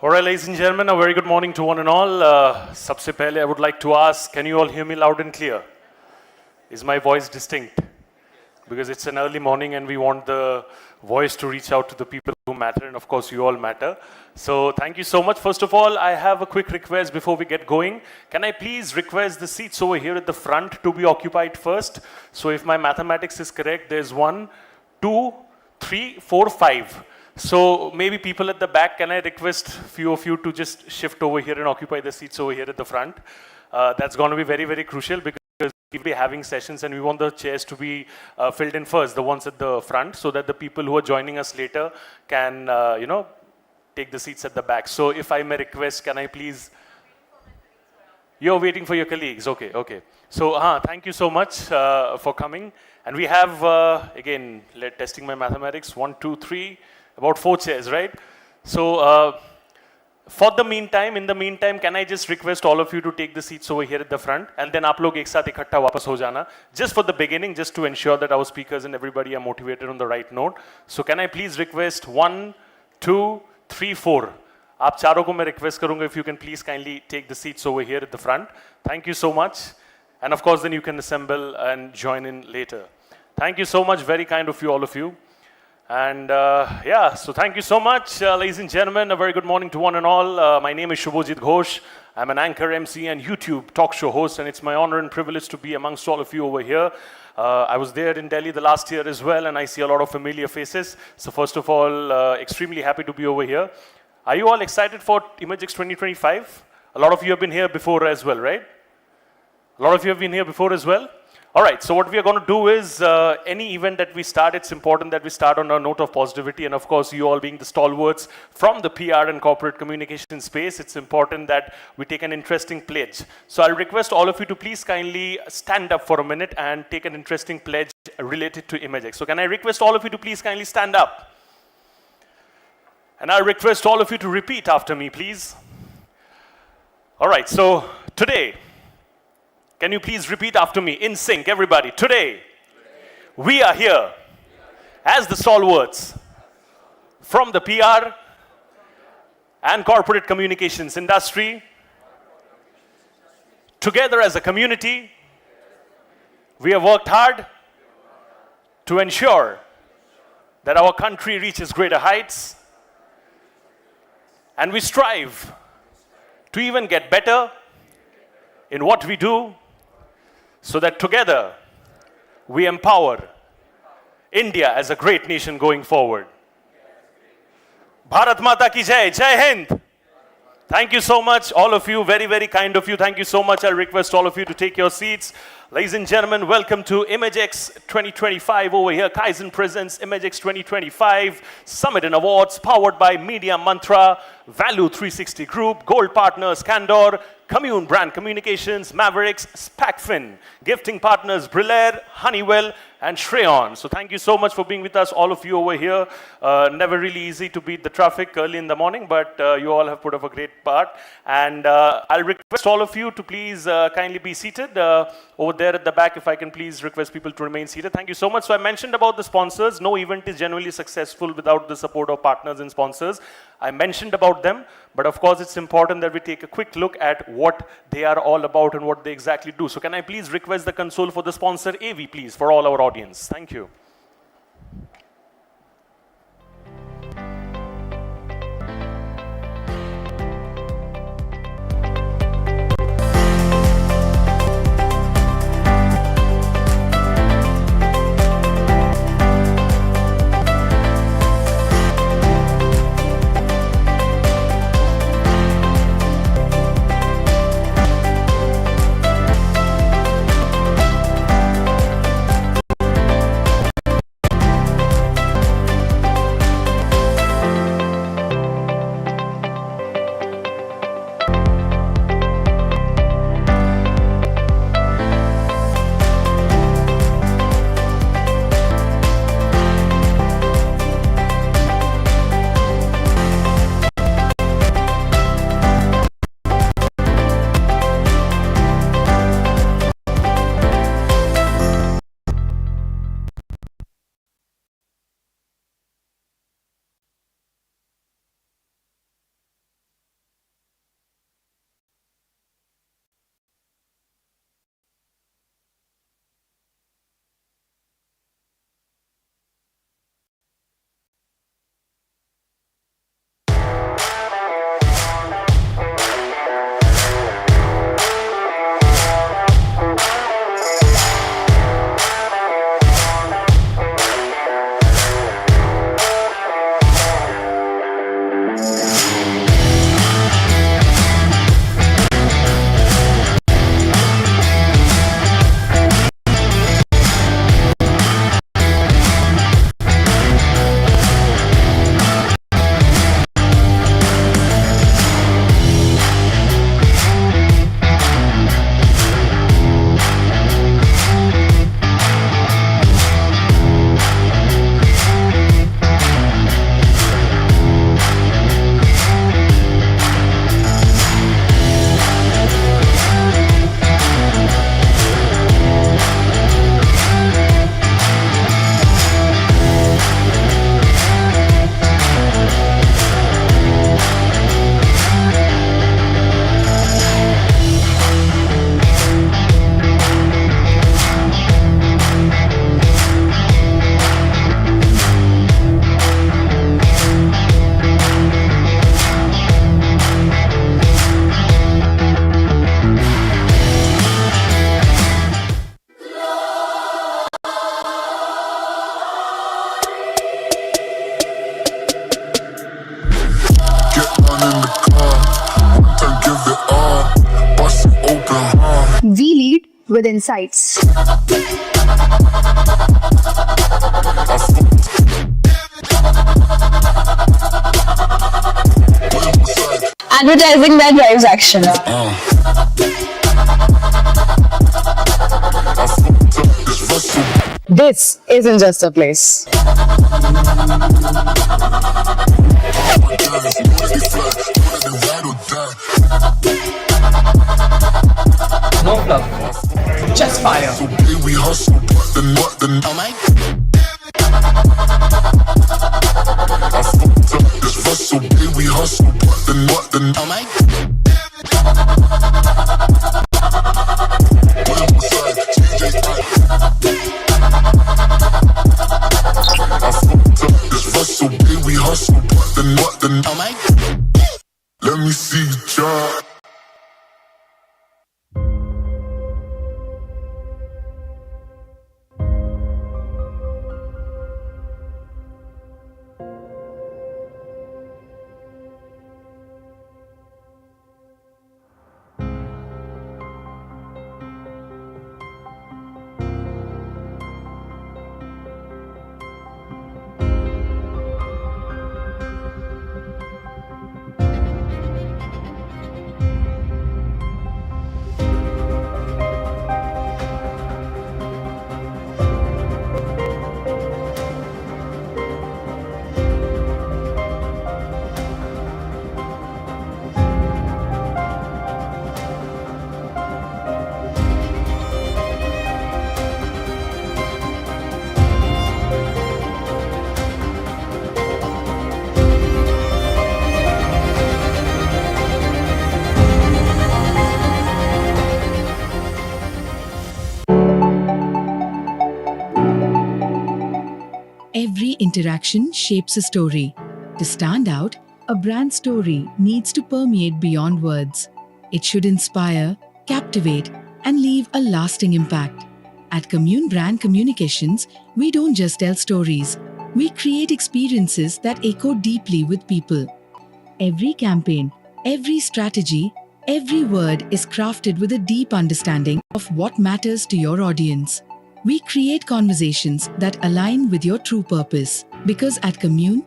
All right, ladies and gentlemen, a very good morning to one and all. सबसे पहले I would like to ask, can you all hear me loud and clear? Is my voice distinct? Because it's an early morning and we want the voice to reach out to the people who matter, and of course you all matter. So thank you so much. First of all, I have a quick request before we get going. Can I please request the seats over here at the front to be occupied first? So if my mathematics is correct, there's 1, 2, 3, 4, 5. So maybe people at the back, can I request few of you to just shift over here and occupy the seats over here at the front? That's going to be very, very crucial because we'll be having sessions and we want the chairs to be filled in first, the ones at the front, so that the people who are joining us later can, take the seats at the back. So if I may request, can I please... You're waiting for your colleagues, okay. So thank you so much for coming. And we have, again, testing my mathematics, 1, 2, 3, about 4 chairs, right? So in the meantime, can I just request all of you to take the seats over here at the front, and then aap log ek saath ikhatta wapas ho jana, just for the beginning, just to ensure that our speakers and everybody are motivated on the right note. So can I please request 1, 2, 3, 4. Aap charo ko main request karunga if you can please kindly take the seats over here at the front. Thank you so much. And of course, then you can assemble and join in later. Thank you so much. Very kind of you, all of you. And so thank you so much, ladies and gentlemen. A very good morning to one and all. My name is Shubhojit Ghosh. I'm an anchor, MC, and YouTube talk show host, and it's my honor and privilege to be amongst all of you over here. I was there in Delhi the last year as well, and I see a lot of familiar faces. So first of all, extremely happy to be over here. Are you all excited for Imagexx 2025? A lot of you have been here before as well, right? A lot of you have been here before as well? All right, so what we are going to do is, any event that we start, it's important that we start on a note of positivity. And of course, you all being the stalwarts from the PR and corporate communication space, it's important that we take an interesting pledge. So I'll request all of you to please kindly stand up for a minute and take an interesting pledge related to Imagexx. So can I request all of you to please kindly stand up? And I'll request all of you to repeat after me, please. All right, so today, can you please repeat after me in sync, everybody? Today, we are here as the stalwarts from the PR and corporate communications industry. Together as a community, we have worked hard to ensure that our country reaches greater heights, and we strive to even get better in what we do, so that together we empower India as a great nation going forward. Bharat Mata ki Jai, Jai Hind. Thank you so much, all of you, very, very kind of you. Thank you so much. I'll request all of you to take your seats. Ladies and gentlemen, welcome to Imagexx 2025 over here. Kaizen presents Imagexx 2025 Summit and Awards, powered by Media Mantra, Value 360 Group, Gold Partners, Candor, Commune Brand Communications, Imagexx, SPACFIN, gifting partners Brillaire, Honeywell, and Shrayon. So thank you so much for being with us, all of you over here. Never really easy to beat the traffic early in the morning, but you all have put up a great part. And I'll request all of you to please kindly be seated over there at the back. If I can please request people to remain seated. Thank you so much. So I mentioned about the sponsors. No event is genuinely successful without the support of partners and sponsors. I mentioned about them, but of course it's important that we take a quick look at what they are all about and what they exactly do. So can I please request the console for the sponsor AV, please, for all our audience. Thank you. with insights. Advertising that drives action. This isn't just a place. No fluff, just fire. Let me see you try. Every interaction shapes a story. To stand out, a brand story needs to permeate beyond words. It should inspire, captivate, and leave a lasting impact. At Commune Brand Communications, we don't just tell stories. We create experiences that echo deeply with people. Every campaign, every strategy, every word is crafted with a deep understanding of what matters to your audience. We create conversations that align with your true purpose. Because at Commune,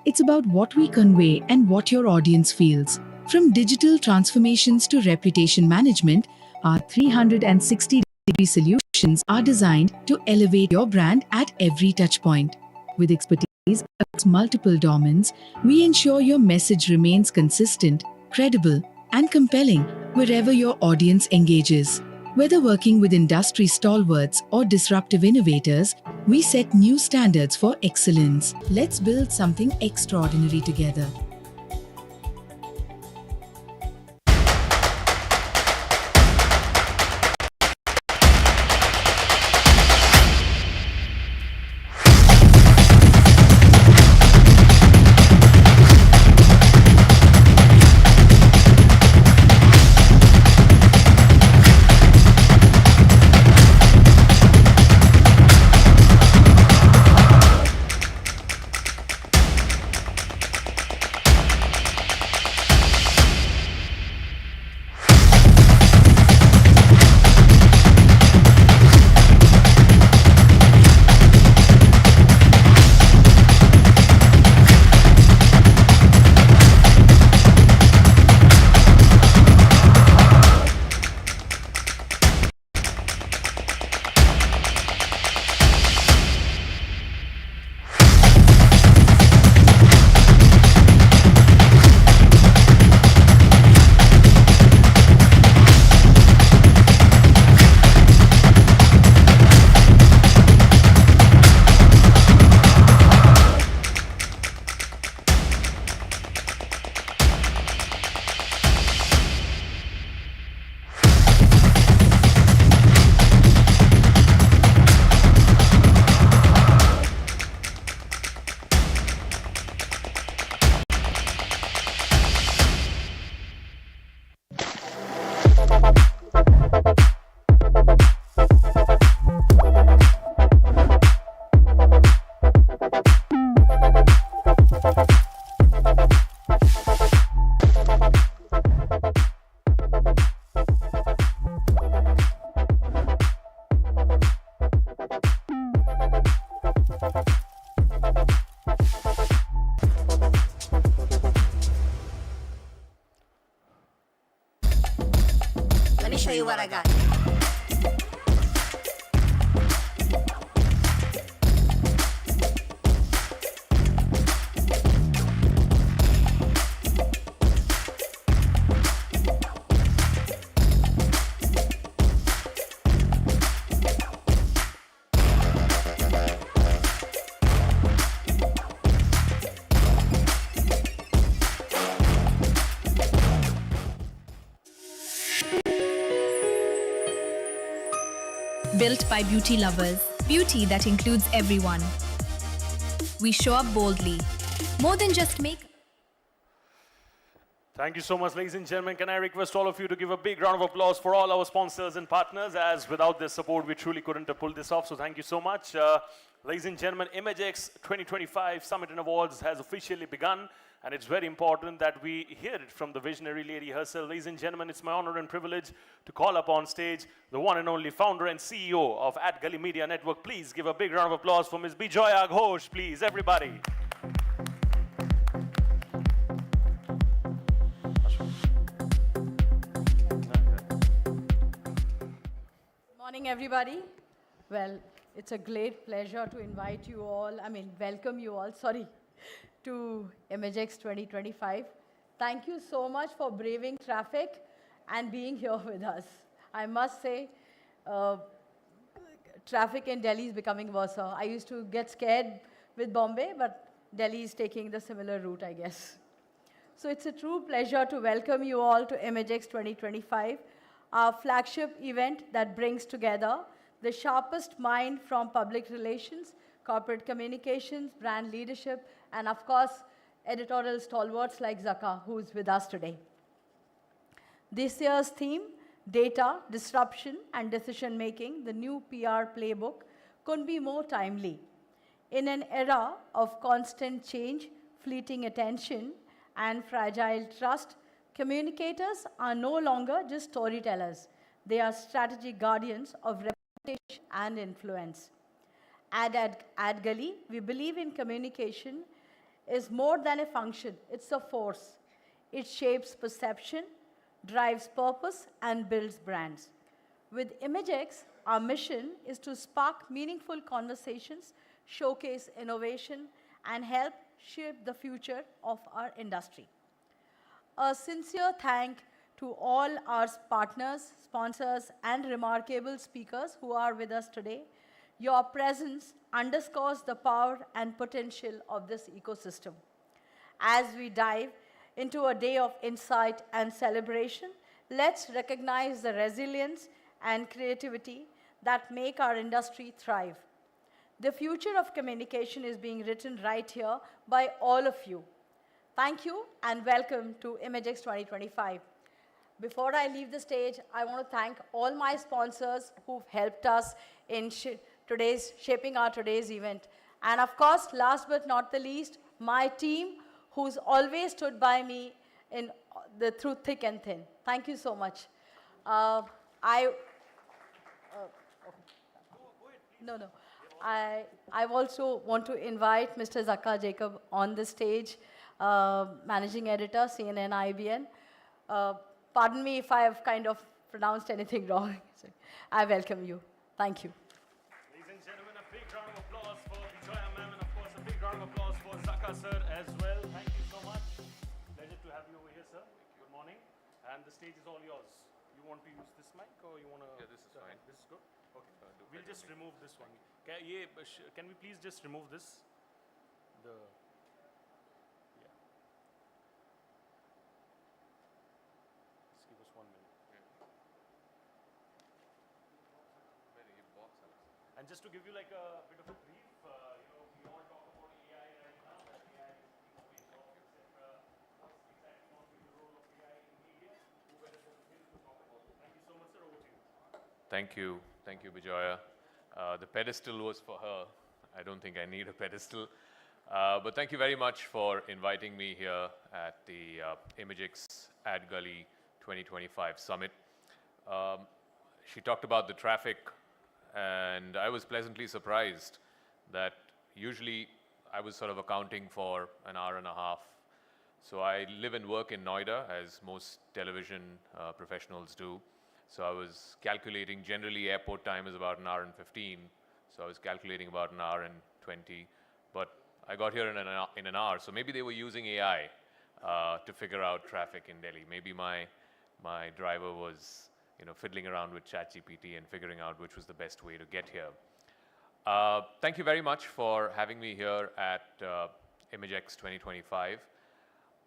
it's about what we convey and what your audience feels. From digital transformations to reputation management, our 360-degree solutions are designed to elevate your brand at every touchpoint. With expertise across multiple domains, we ensure your message remains consistent, credible, and compelling wherever your audience engages. Whether working with industry stalwarts or disruptive innovators, we set new standards for excellence. Let's build something extraordinary together. you what I got. Built by beauty lovers, beauty that includes everyone. We show up boldly, more than just make. Thank you so much, ladies and gentlemen. Can I request all of you to give a big round of applause for all our sponsors and partners, as without their support, we truly couldn't have pulled this off. So thank you so much. Ladies and gentlemen, Imagexx 2025 Summit and Awards has officially begun, and it's very important that we hear it from the visionary lady herself. Ladies and gentlemen, it's my honor and privilege to call up on stage the one and only founder and CEO of AdGully Media Network. Please give a big round of applause for Ms. Bijoya Ghosh, please, everybody. Morning, everybody. Well, it's a great pleasure to invite you all, welcome you all, to Imagexx 2025. Thank you so much for braving traffic and being here with us. I must say, traffic in Delhi is becoming worse. I used to get scared with Bombay, but Delhi is taking the similar route, I guess. So it's a true pleasure to welcome you all to Imagexx 2025, our flagship event that brings together the sharpest mind from public relations, corporate communications, brand leadership, and of course, editorial stalwarts like Zaka, who's with us today. This year's theme, data, disruption, and decision-making, the new PR playbook, couldn't be more timely. In an era of constant change, fleeting attention, and fragile trust, communicators are no longer just storytellers. They are strategic guardians of reputation and influence. At AdGully, we believe in communication is more than a function, it's a force. It shapes perception, drives purpose, and builds brands. With Imagexx, our mission is to spark meaningful conversations, showcase innovation, and help shape the future of our industry. A sincere thank to all our partners, sponsors, and remarkable speakers who are with us today. Your presence underscores the power and potential of this ecosystem. As we dive into a day of insight and celebration, let's recognize the resilience and creativity that make our industry thrive. The future of communication is being written right here by all of you. Thank you and welcome to Imagexx 2025. Before I leave the stage, I want to thank all my sponsors who've helped us in shaping our today's event. And of course, last but not the least, my team who's always stood by me through thick and thin. Thank you so much. I also want to invite Mr. Zaka Jacob on the stage, Managing Editor, CNN IBN. Pardon me if I have kind of pronounced anything wrong. I welcome you. Thank you. Ladies and gentlemen, a big round of applause for Bijoya ma'am, and of course a big round of applause for Zaka sir as well. Thank you so much. Pleasure to have you over here, sir. Good morning. And the stage is all yours. You want to use this mic or you want to? Yeah, this is fine. This is good? Okay. We'll just remove this one. Can we please just remove this? Just give us 1 minute. And just to give you like a bit of a brief, we all talk about AI right now, that AI is taking away jobs, etc. What's exactly going to be the role of AI in media? Who better than him to talk about it? Thank you so much, sir. Over to you. Thank you, Bijoya. The pedestal was for her. I don't think I need a pedestal. But thank you very much for inviting me here at the Imagexx AdGully 2025 Summit. She talked about the traffic, and I was pleasantly surprised that usually I was sort of accounting for an hour and a half. So I live and work in Noida, as most television professionals do. So I was calculating, generally airport time is about an hour and 15. So I was calculating about an hour and 20. But I got here in an hour. So maybe they were using AI to figure out traffic in Delhi. Maybe my driver was fiddling around with ChatGPT and figuring out which was the best way to get here. Thank you very much for having me here at Imagexx 2025.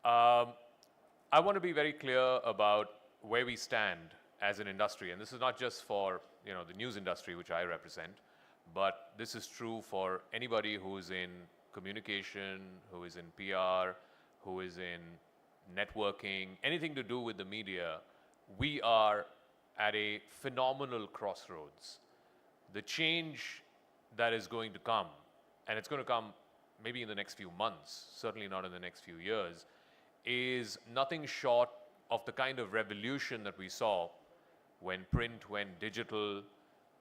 I want to be very clear about where we stand as an industry, and this is not just for the news industry, which I represent, but this is true for anybody who is in communication, who is in PR, who is in networking, anything to do with the media. We are at a phenomenal crossroads. The change that is going to come, and it's going to come maybe in the next few months, certainly not in the next few years, is nothing short of the kind of revolution that we saw when print went digital,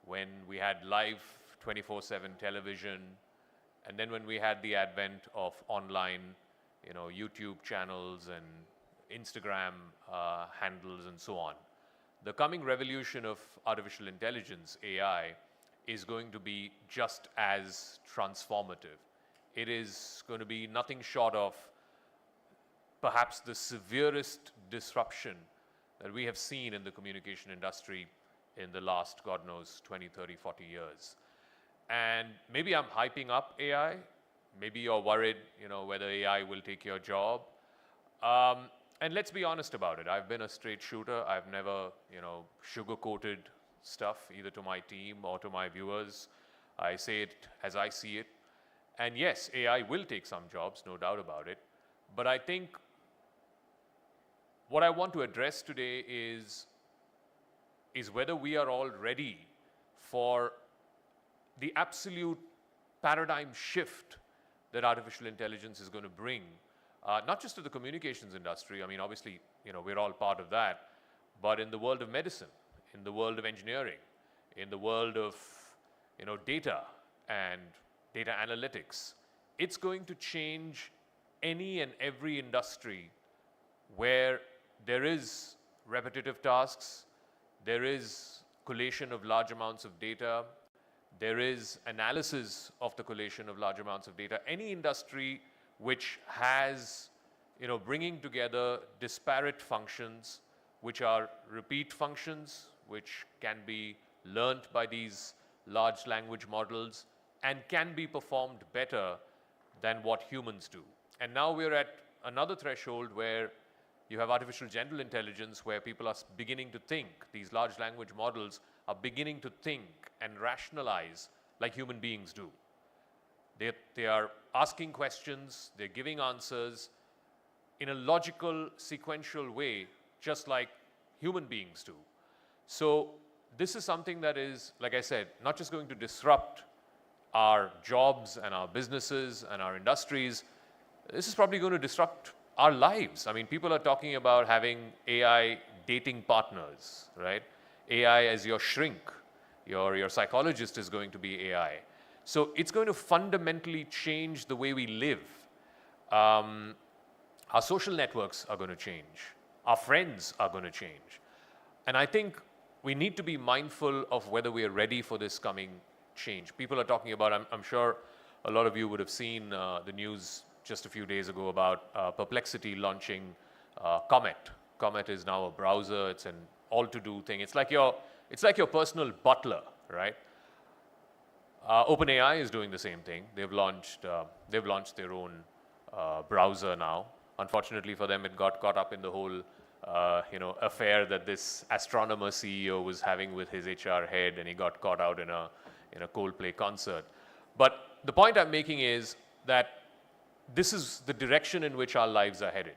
when we had live 24/7 television, and then when we had the advent of online, YouTube channels and Instagram handles and so on. The coming revolution of artificial intelligence, AI, is going to be just as transformative. It is going to be nothing short of perhaps the severest disruption that we have seen in the communication industry in the last, God knows, 20, 30, 40 years. And maybe I'm hyping up AI. Maybe you're worried, whether AI will take your job. And let's be honest about it. I've been a straight shooter. I've never, sugar-coated stuff either to my team or to my viewers. I say it as I see it. And yes, AI will take some jobs, no doubt about it. But I think what I want to address today is whether we are all ready for the absolute paradigm shift that artificial intelligence is going to bring, not just to the communications industry. I mean, obviously, we're all part of that, but in the world of medicine, in the world of engineering, in the world of, data and data analytics. It's going to change any and every industry where there is repetitive tasks, there is collation of large amounts of data, there is analysis of the collation of large amounts of data. Any industry which has, bringing together disparate functions, which are repeat functions, which can be learnt by these large language models and can be performed better than what humans do. And now we're at another threshold where you have artificial general intelligence, where people are beginning to think, these large language models are beginning to think and rationalize like human beings do. They are asking questions, they're giving answers in a logical, sequential way, just like human beings do. So this is something that is, like I said, not just going to disrupt our jobs and our businesses and our industries. This is probably going to disrupt our lives. I mean, people are talking about having AI dating partners, right? AI as your shrink. Your psychologist is going to be AI. So it's going to fundamentally change the way we live. Our social networks are going to change. Our friends are going to change. And I think we need to be mindful of whether we are ready for this coming change. People are talking about, I'm sure a lot of you would have seen the news just a few days ago about Perplexity launching Comet. Comet is now a browser. It's an all-to-do thing. It's like your personal butler, right? OpenAI is doing the same thing. They've launched their own browser now. Unfortunately for them, it got caught up in the whole affair that this astronomer CEO was having with his HR head, and he got caught out in a Coldplay concert. But the point I'm making is that this is the direction in which our lives are headed.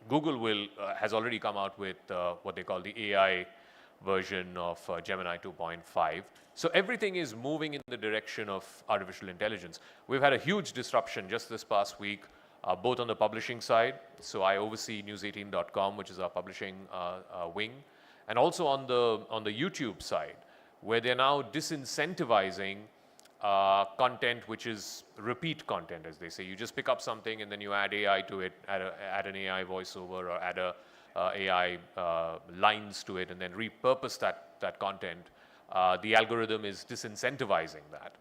Google has already come out with what they call the AI version of Gemini 2.5. So everything is moving in the direction of artificial intelligence. We've had a huge disruption just this past week, both on the publishing side. So I oversee news18.com, which is our publishing wing, and also on the YouTube side, where they're now disincentivizing content which is repeat content, as they say. You just pick up something and then you add AI to it, add an AI voiceover, or add a AI lines to it and then repurpose that content, the algorithm is disincentivizing that.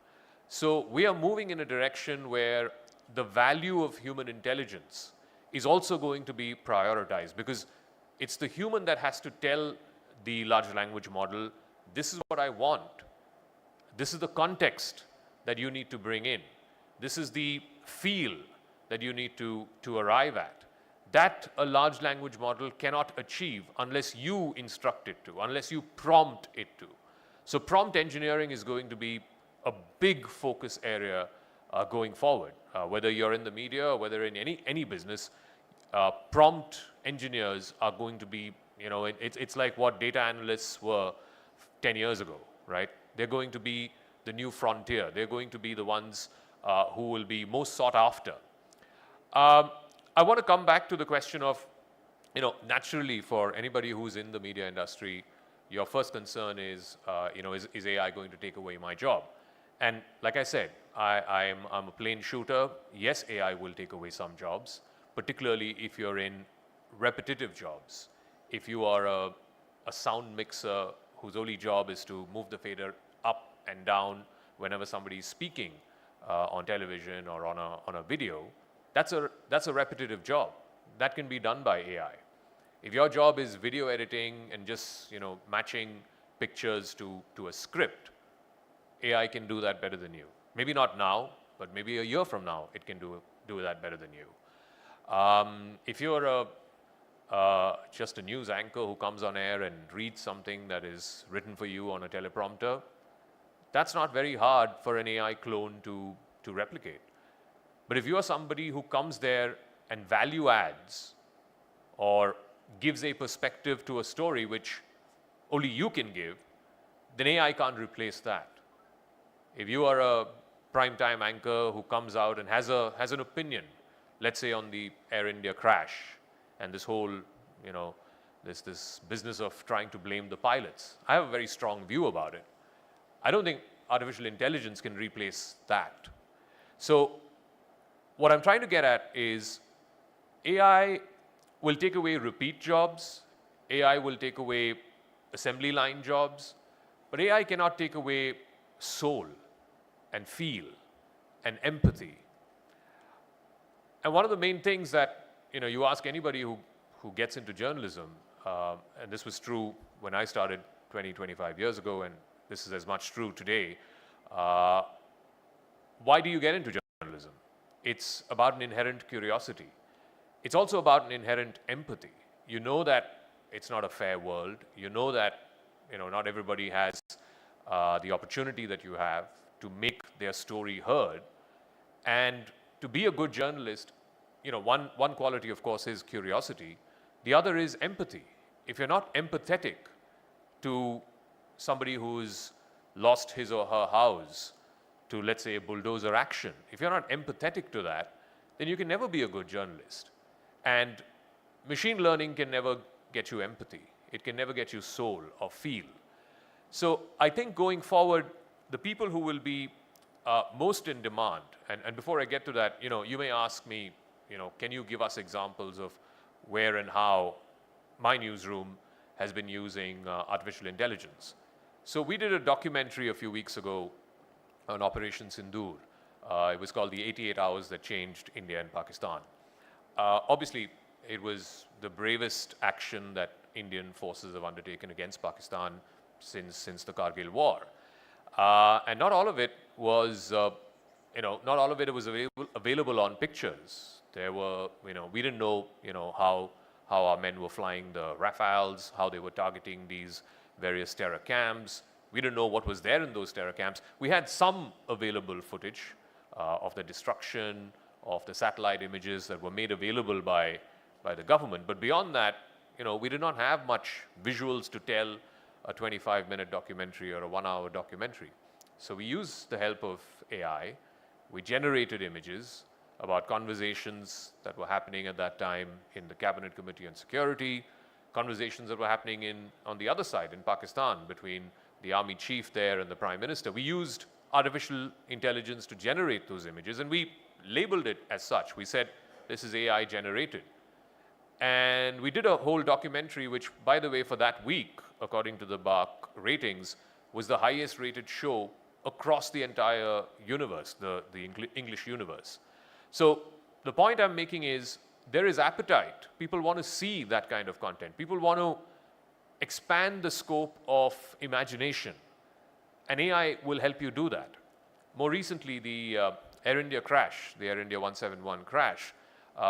So we are moving in a direction where the value of human intelligence is also going to be prioritized, because it's the human that has to tell the large language model, this is what I want. This is the context that you need to bring in. This is the feel that you need to arrive at. That a large language model cannot achieve unless you instruct it to, unless you prompt it to. So prompt engineering is going to be a big focus area going forward. Whether you're in the media or whether in any business, prompt engineers are going to be, it's like what data analysts were 10 years ago, right? They're going to be the new frontier. They're going to be the ones who will be most sought after. I want to come back to the question of, naturally for anybody who's in the media industry, your first concern is, is AI going to take away my job? And like I said, I'm a plain shooter. Yes, AI will take away some jobs, particularly if you're in repetitive jobs. If you are a sound mixer whose only job is to move the fader up and down whenever somebody is speaking on television or on a video, that's a repetitive job. That can be done by AI. If your job is video editing and just matching pictures to a script, AI can do that better than you. Maybe not now, but maybe a year from now, it can do that better than you. If you're just a news anchor who comes on air and reads something that is written for you on a teleprompter, that's not very hard for an AI clone to replicate. But if you are somebody who comes there and value adds or gives a perspective to a story which only you can give, then AI can't replace that. If you are a primetime anchor who comes out and has an opinion, let's say on the Air India crash and this whole, this business of trying to blame the pilots, I have a very strong view about it. I don't think artificial intelligence can replace that. So what I'm trying to get at is AI will take away repeat jobs, AI will take away assembly line jobs, but AI cannot take away soul and feel and empathy. And one of the main things that, you ask anybody who gets into journalism, and this was true when I started 20, 25 years ago, and this is as much true today, why do you get into journalism? It's about an inherent curiosity. It's also about an inherent empathy. You know that it's not a fair world. You know that, not everybody has the opportunity that you have to make their story heard. And to be a good journalist, one quality, of course, is curiosity. The other is empathy. If you're not empathetic to somebody who's lost his or her house to, let's say, a bulldozer action, if you're not empathetic to that, then you can never be a good journalist. And machine learning can never get you empathy. It can never get you soul or feel. So I think going forward, the people who will be most in demand, and before I get to that, you may ask me, can you give us examples of where and how my newsroom has been using artificial intelligence? So we did a documentary a few weeks ago on Operation Sindoor. It was called The 88 Hours That Changed India and Pakistan. Obviously, it was the bravest action that Indian forces have undertaken against Pakistan since the Kargil War. And not all of it was, not all of it was available on pictures. There were, we didn't know, how our men were flying the Rafales, how they were targeting these various terror camps. We didn't know what was there in those terror camps. We had some available footage of the destruction, of the satellite images that were made available by the government. But beyond that, we did not have much visuals to tell a 25-minute documentary or a 1-hour documentary. So we used the help of AI. We generated images about conversations that were happening at that time in the Cabinet Committee on Security, conversations that were happening on the other side in Pakistan between the army chief there and the prime minister. We used artificial intelligence to generate those images, and we labeled it as such. We said, this is AI generated. And we did a whole documentary, which, by the way, for that week, according to the BARC ratings, was the highest rated show across the entire universe, the English universe. So the point I'm making is there is appetite. People want to see that kind of content. People want to expand the scope of imagination. And AI will help you do that. More recently, the Air India crash, the Air India 171 crash.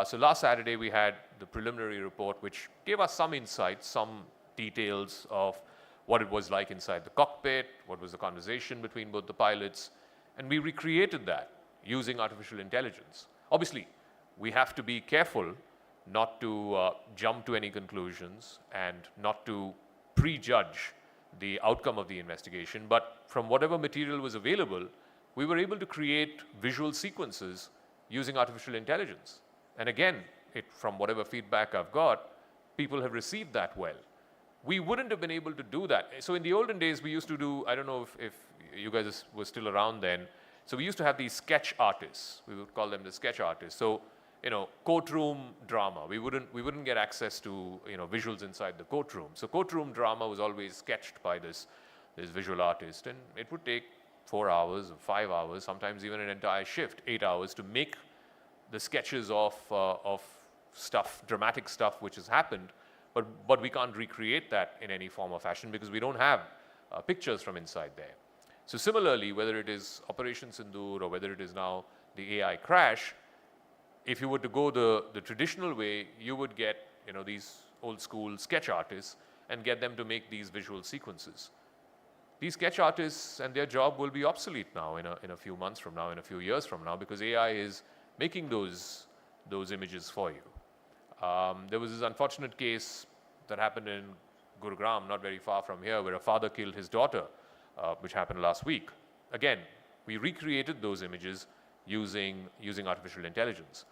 So last Saturday, we had the preliminary report, which gave us some insights, some details of what it was like inside the cockpit, what was the conversation between both the pilots, and we recreated that using artificial intelligence. Obviously, we have to be careful not to jump to any conclusions and not to prejudge the outcome of the investigation, but from whatever material was available, we were able to create visual sequences using artificial intelligence. And again, from whatever feedback I've got, people have received that well. We wouldn't have been able to do that. So in the olden days, we used to do, I don't know if you guys were still around then, so we used to have these sketch artists. We would call them the sketch artists. So, courtroom drama. We wouldn't get access to, visuals inside the courtroom. So courtroom drama was always sketched by this visual artist, and it would take 4 hours or 5 hours, sometimes even an entire shift, 8 hours, to make the sketches of stuff, dramatic stuff which has happened, but we can't recreate that in any form or fashion because we don't have pictures from inside there. So similarly, whether it is Operation Sindoor or whether it is now the AI crash, if you were to go the traditional way, you would get these old school sketch artists and get them to make these visual sequences. These sketch artists and their job will be obsolete now in a few months from now, in a few years from now, because AI is making those images for you. There was this unfortunate case that happened in Gurugram, not very far from here, where a father killed his daughter, which happened last week. Again, we recreated those images using artificial intelligence.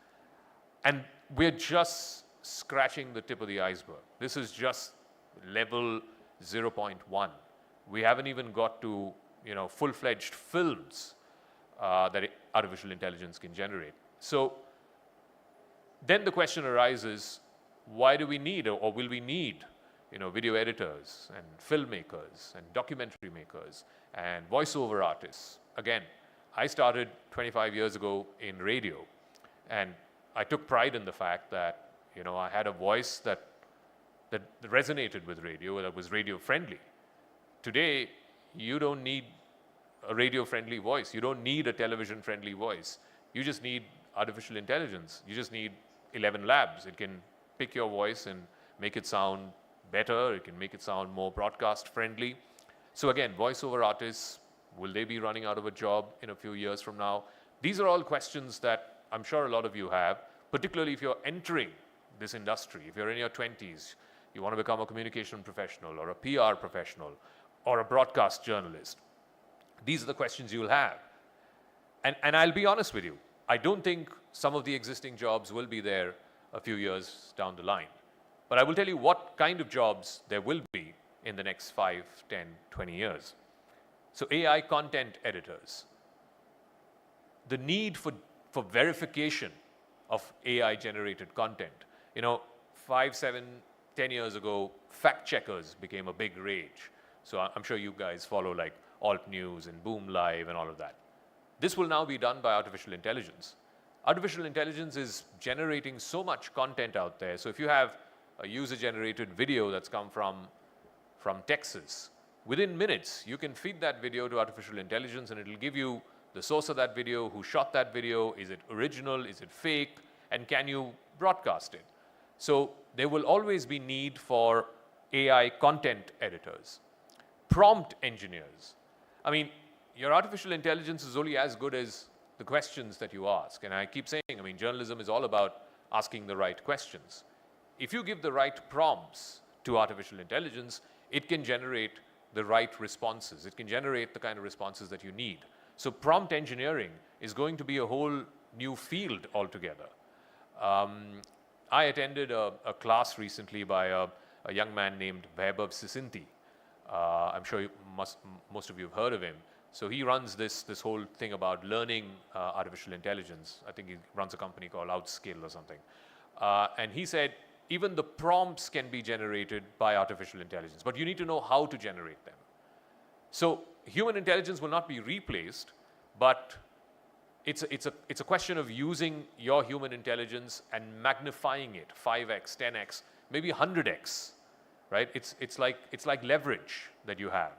And we're just scratching the tip of the iceberg. This is just level 0.1. We haven't even got to full-fledged films that artificial intelligence can generate. So then the question arises, why do we need or will we need video editors and filmmakers and documentary makers and voiceover artists? Again, I started 25 years ago in radio, and I took pride in the fact that I had a voice that resonated with radio, that was radio friendly. Today, you don't need a radio-friendly voice. You don't need a television-friendly voice. You just need artificial intelligence. You just need 11 labs. It can pick your voice and make it sound better. It can make it sound more broadcast-friendly. So again, voiceover artists, will they be running out of a job in a few years from now? These are all questions that I'm sure a lot of you have, particularly if you're entering this industry. If you're in your 20s, you want to become a communication professional or a PR professional or a broadcast journalist. These are the questions you'll have. And I'll be honest with you, I don't think some of the existing jobs will be there a few years down the line. But I will tell you what kind of jobs there will be in the next 5, 10, 20 years. So AI content editors. The need for verification of AI-generated content. 5, 7, 10 years ago, fact checkers became a big rage. So I'm sure you guys follow like Alt News and Boom Live and all of that. This will now be done by artificial intelligence. Artificial intelligence is generating so much content out there. So if you have a user-generated video that's come from Texas, within minutes, you can feed that video to artificial intelligence and it'll give you the source of that video, who shot that video, is it original, is it fake, and can you broadcast it? So there will always be need for AI content editors. Prompt engineers. I mean, your artificial intelligence is only as good as the questions that you ask. And I keep saying, journalism is all about asking the right questions. If you give the right prompts to artificial intelligence, it can generate the right responses. It can generate the kind of responses that you need. So prompt engineering is going to be a whole new field altogether. I attended a class recently by a young man named Vaibhav Sisinti. I'm sure most of you have heard of him. So he runs this whole thing about learning artificial intelligence. I think he runs a company called Outskill or something. And he said even the prompts can be generated by artificial intelligence, but you need to know how to generate them. So human intelligence will not be replaced, but it's a question of using your human intelligence and magnifying it 5x, 10x, maybe 100x, right? It's like leverage that you have.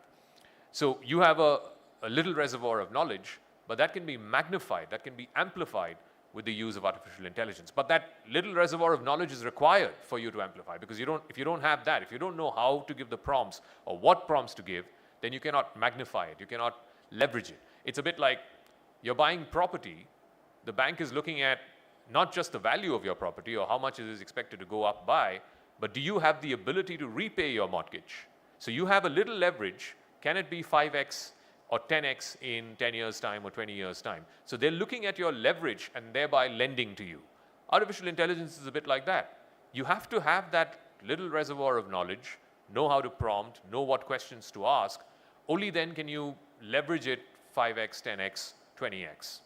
So you have a little reservoir of knowledge, but that can be magnified, that can be amplified with the use of artificial intelligence. But that little reservoir of knowledge is required for you to amplify, because if you don't have that, if you don't know how to give the prompts or what prompts to give, then you cannot magnify it, you cannot leverage it. It's a bit like you're buying property, the bank is looking at not just the value of your property or how much it is expected to go up by, but do you have the ability to repay your mortgage? So you have a little leverage. Can it be 5x or 10x in 10 years' time or 20 years' time? So they're looking at your leverage and thereby lending to you. Artificial intelligence is a bit like that. You have to have that little reservoir of knowledge, know how to prompt, know what questions to ask. Only then can you leverage it 5x, 10x, 20x.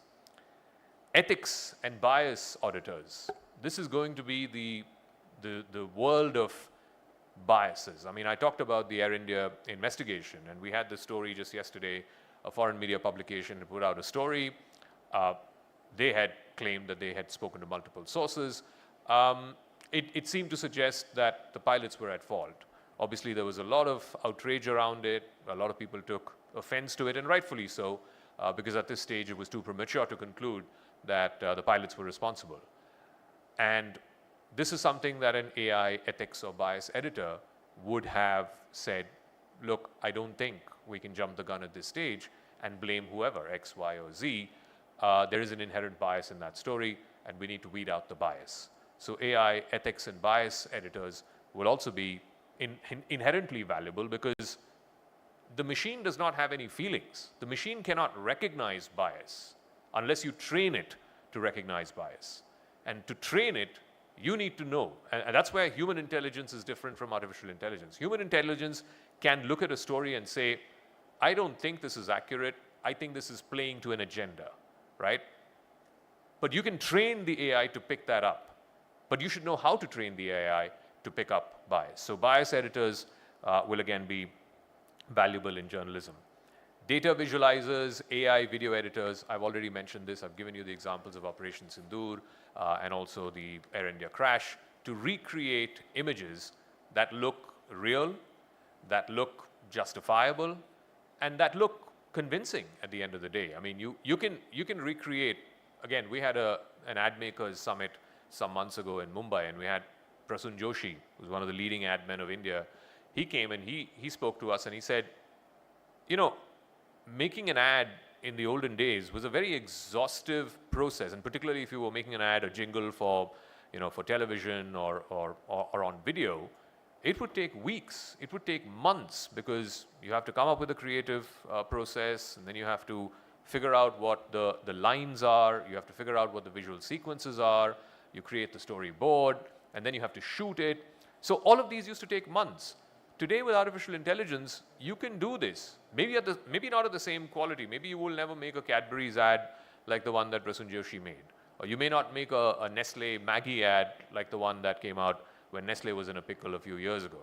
Ethics and bias auditors. This is going to be the world of biases. I mean, I talked about the Air India investigation, and we had the story just yesterday. A foreign media publication put out a story. They had claimed that they had spoken to multiple sources. It seemed to suggest that the pilots were at fault. Obviously, there was a lot of outrage around it. A lot of people took offense to it, and rightfully so, because at this stage it was too premature to conclude that the pilots were responsible. And this is something that an AI ethics or bias editor would have said, look, I don't think we can jump the gun at this stage and blame whoever, X, Y, or Z. There is an inherent bias in that story, and we need to weed out the bias. So AI ethics and bias editors will also be inherently valuable, because the machine does not have any feelings. The machine cannot recognize bias unless you train it to recognize bias. And to train it, you need to know. And that's where human intelligence is different from artificial intelligence. Human intelligence can look at a story and say, I don't think this is accurate. I think this is playing to an agenda, right? But you can train the AI to pick that up. But you should know how to train the AI to pick up bias. So bias editors will again be valuable in journalism. Data visualizers, AI video editors, I've already mentioned this. I've given you the examples of Operation Sindoor and also the Air India crash, to recreate images that look real, that look justifiable, and that look convincing at the end of the day. I mean, you can recreate. Again, we had an ad makers summit some months ago in Mumbai, and we had Prasun Joshi, who's one of the leading ad men of India. He came and he spoke to us and he said, you know, making an ad in the olden days was a very exhaustive process, and particularly if you were making an ad, a jingle for, for television or on video, it would take weeks, it would take months, because you have to come up with a creative process, and then you have to figure out what the lines are, you have to figure out what the visual sequences are, you create the storyboard, and then you have to shoot it. So all of these used to take months. Today, with artificial intelligence, you can do this. Maybe not at the same quality. Maybe you will never make a Cadbury's ad like the one that Prasun Joshi made. Or you may not make a Nestle Maggi ad like the one that came out when Nestle was in a pickle a few years ago.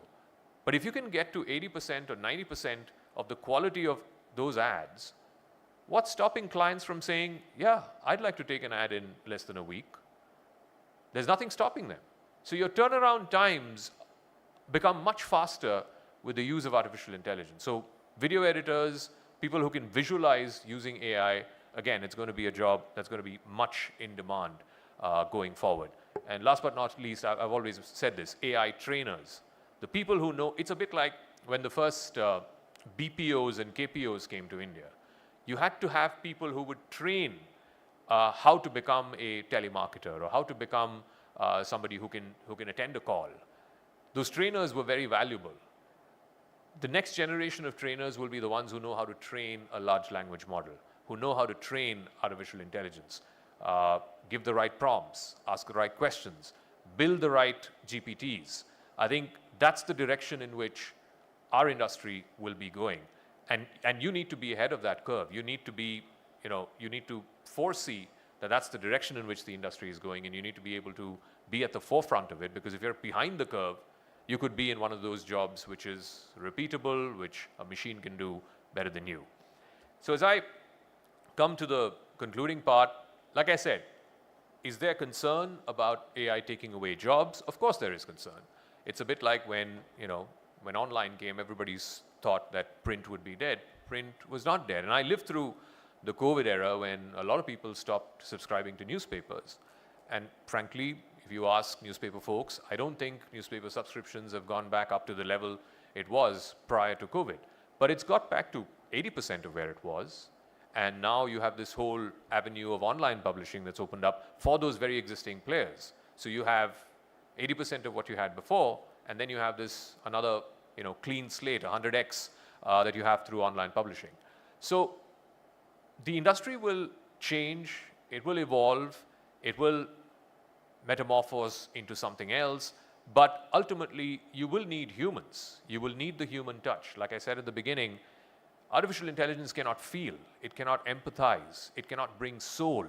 But if you can get to 80% or 90% of the quality of those ads, what's stopping clients from saying, yeah, I'd like to take an ad in less than a week? There's nothing stopping them. So your turnaround times become much faster with the use of artificial intelligence. So video editors, people who can visualize using AI, again, it's going to be a job that's going to be much in demand going forward. And last but not least, I've always said this, AI trainers. The people who know, it's a bit like when the first BPOs and KPOs came to India. You had to have people who would train how to become a telemarketer or how to become somebody who can attend a call. Those trainers were very valuable. The next generation of trainers will be the ones who know how to train a large language model, who know how to train artificial intelligence, give the right prompts, ask the right questions, build the right GPTs. I think that's the direction in which our industry will be going. And you need to be ahead of that curve. You need to be, you need to foresee that that's the direction in which the industry is going, and you need to be able to be at the forefront of it, because if you're behind the curve, you could be in one of those jobs which is repeatable, which a machine can do better than you. So as I come to the concluding part, like I said, is there concern about AI taking away jobs? Of course there is concern. It's a bit like when online came, everybody's thought that print would be dead. Print was not dead. And I lived through the COVID era when a lot of people stopped subscribing to newspapers. And frankly, if you ask newspaper folks, I don't think newspaper subscriptions have gone back up to the level it was prior to COVID. But it's got back to 80% of where it was. And now you have this whole avenue of online publishing that's opened up for those very existing players. So you have 80% of what you had before, and then you have this another clean slate, 100x, that you have through online publishing. So the industry will change, it will evolve, it will metamorphose into something else, but ultimately you will need humans. You will need the human touch. Like I said at the beginning, artificial intelligence cannot feel, it cannot empathize, it cannot bring soul.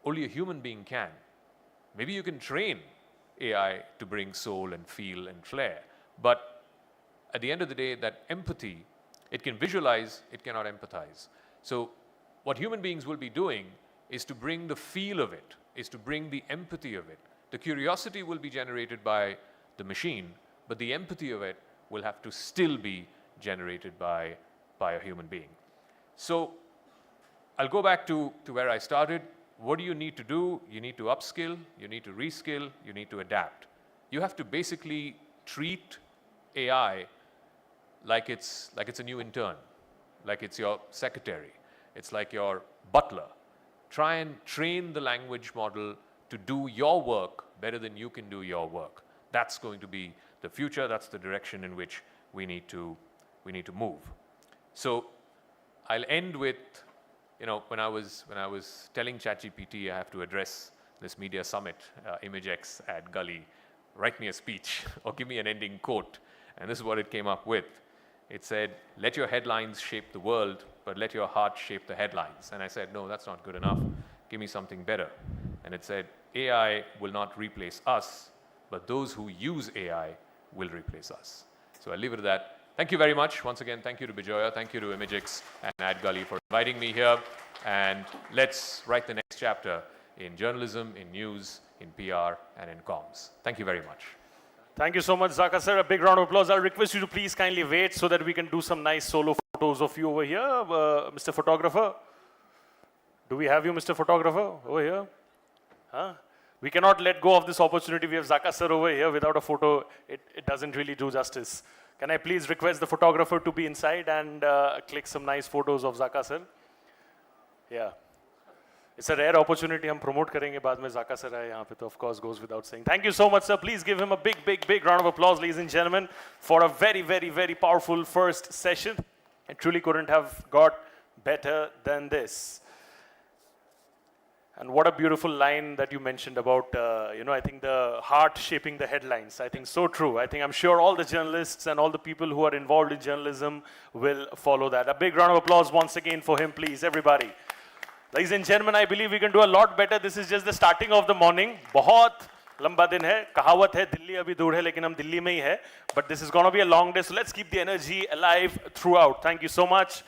Only a human being can. Maybe you can train AI to bring soul and feel and flair, but at the end of the day, that empathy, it can visualize, it cannot empathize. So what human beings will be doing is to bring the feel of it, is to bring the empathy of it. The curiosity will be generated by the machine, but the empathy of it will have to still be generated by a human being. So I'll go back to where I started. What do you need to do? You need to upskill, you need to reskill, you need to adapt. You have to basically treat AI like it's a new intern, like it's your secretary, it's like your butler. Try and train the language model to do your work better than you can do your work. That's going to be the future, that's the direction in which we need to move. So I'll end with, when I was telling ChatGPT I have to address this media summit, Imagexx at Gully, write me a speech or give me an ending quote. And this is what it came up with. It said, let your headlines shape the world, but let your heart shape the headlines. And I said, no, that's not good enough. Give me something better. And it said, AI will not replace us, but those who use AI will replace us. So I'll leave it at that. Thank you very much. Once again, thank you to Bijoya, thank you to Imagexx and AdGully for inviting me here. And let's write the next chapter in journalism, in news, in PR, and in comms. Thank you very much. Thank you so much, Zaka sir. A big round of applause. I'll request you to please kindly wait so that we can do some nice solo photos of you over here. Mr. Photographer. Do we have you, Mr. Photographer, over here? Huh? We cannot let go of this opportunity. We have Zaka sir over here. Without a photo, it doesn't really do justice. Can I please request the photographer to be inside and click some nice photos of Zaka sir? Yeah. It's a rare opportunity. हम promote करेंगे बाद में Zaka sir आए यहाँ पे तो of course goes without saying. Thank you so much, sir. Please give him a big round of applause, ladies and gentlemen, for a very powerful first session. It truly couldn't have got better than this. And what a beautiful line that you mentioned about, I think the heart shaping the headlines. I think so true. I'm sure all the journalists and all the people who are involved in journalism will follow that. A big round of applause once again for him, please, everybody. Ladies and gentlemen, I believe we can do a lot better. This is just the starting of the morning. बहुत लंबा दिन है. कहावत है दिल्ली अभी दूर है लेकिन हम दिल्ली में ही है. But this is going to be a long day, so let's keep the energy alive throughout. Thank you so much.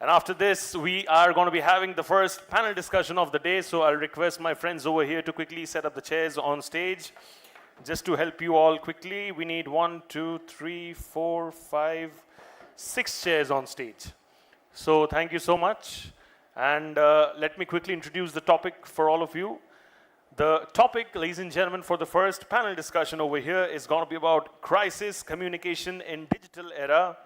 And after this, we are going to be having the first panel discussion of the day. So I'll request my friends over here to quickly set up the chairs on stage. Just to help you all quickly, we need 1, 2, 3, 4, 5, 6 chairs on stage. So thank you so much. And let me quickly introduce the topic for all of you. The topic, ladies and gentlemen, for the first panel discussion over here is going to be about crisis communication in digital era.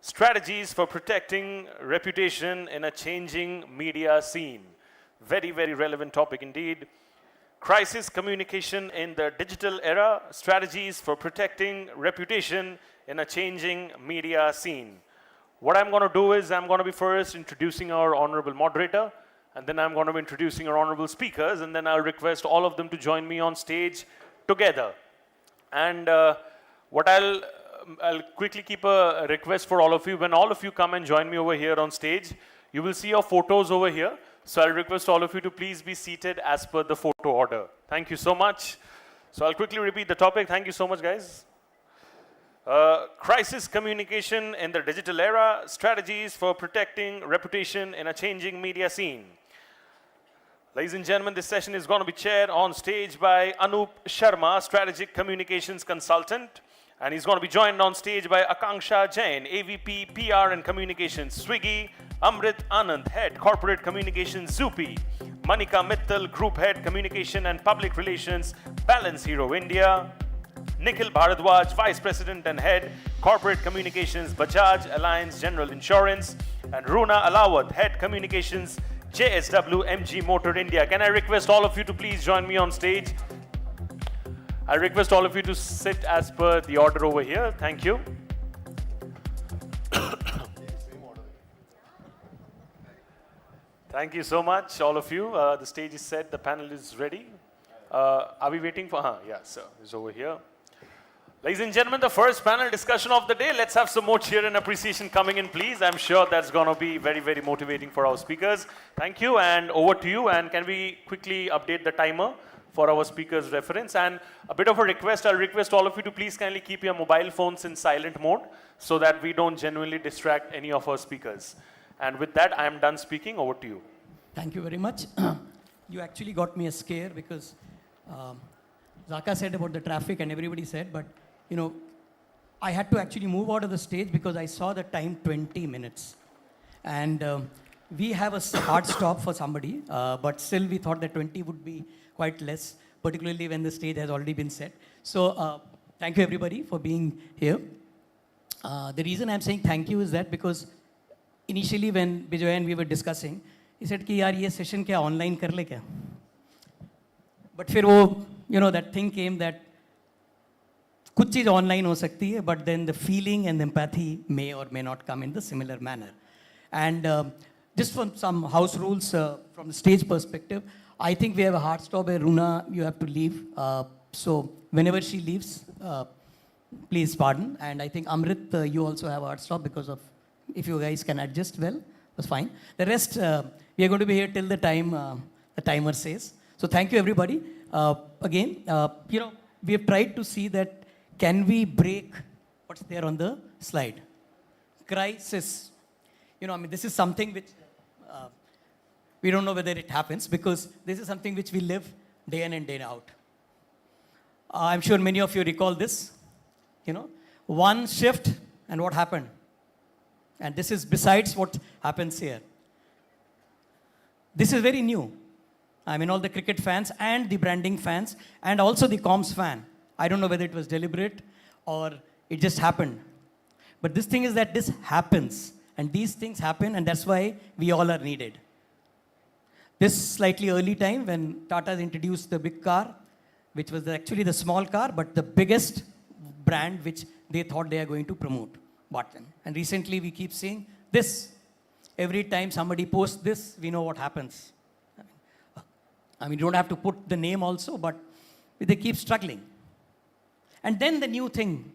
Strategies for protecting reputation in a changing media scene. Very relevant topic indeed. Crisis communication in the digital era. Strategies for protecting reputation in a changing media scene. What I'm going to do is I'm going to be first introducing our honorable moderator, and then I'm going to be introducing our honorable speakers, and then I'll request all of them to join me on stage together. And what I'll quickly keep a request for all of you. When all of you come and join me over here on stage, you will see your photos over here. So I'll request all of you to please be seated as per the photo order. Thank you so much. So I'll quickly repeat the topic. Thank you so much, guys. Crisis communication in the digital era, strategies for protecting reputation in a changing media scene. Ladies and gentlemen, this session is going to be chaired on stage by Anup Sharma, Strategic Communications Consultant. And he's going to be joined on stage by Akanksha Jain, AVP, PR and Communications, Swiggy, Amrit Anand, Head, Corporate Communications, Zupi, Manika Mittal, Group Head, Communication and Public Relations, Balance Hero India, Nikhil Bharadwaj, Vice President and Head, Corporate Communications, Bajaj Alliance General Insurance, and Runa Alawat, Head Communications, JSW MG Motor India. Can I request all of you to please join me on stage? I request all of you to sit as per the order over here. Thank you. Thank you so much, all of you. The stage is set. The panel is ready. Are we waiting for? Yeah, sir. It's over here. Ladies and gentlemen, the first panel discussion of the day. Let's have some more cheer and appreciation coming in, please. I'm sure that's going to be very, very motivating for our speakers. Thank you, and over to you. And can we quickly update the timer for our speakers' reference? And a bit of a request, I'll request all of you to please kindly keep your mobile phones in silent mode so that we don't genuinely distract any of our speakers. And with that, I am done speaking. Over to you. Thank you very much. You actually got me a scare because Zaka said about the traffic and everybody said, but you know, I had to actually move out of the stage because I saw the time 20 minutes. And we have a hard stop for somebody, but still we thought that 20 would be quite less, particularly when the stage has already been set. So thank you everybody for being here. The reason I'm saying thank you is that because initially when Bijoy and we were discussing, he said कि यार ये session क्या online कर ले क्या? But फिर वो, you know, that thing came that कुछ चीज़ online हो सकती है, but then the feeling and the empathy may or may not come in the similar manner. And just from some house rules from the stage perspective, I think we have a hard stop where Runa, you have to leave. So whenever she leaves, please pardon. And I think Amrit, you also have a hard stop because of, if you guys can adjust well, that's fine. The rest, we are going to be here till the time the timer says. So thank you everybody. Again, you know, we have tried to see that can we break what's there on the slide? Crisis. You know, I mean, this is something which we don't know whether it happens because this is something which we live day in and day out. I'm sure many of you recall this. You know, one shift and what happened? And this is besides what happens here. This is very new. I mean, all the cricket fans and the branding fans and also the comms fan. I don't know whether it was deliberate or it just happened. But this thing is that this happens. And these things happen, and that's why we all are needed. This slightly early time when Tata introduced the big car, which was actually the small car, but the biggest brand which they thought they are going to promote. Button. And recently we keep seeing this. Every time somebody posts this, we know what happens. I mean, you don't have to put the name also, but they keep struggling. And then the new thing,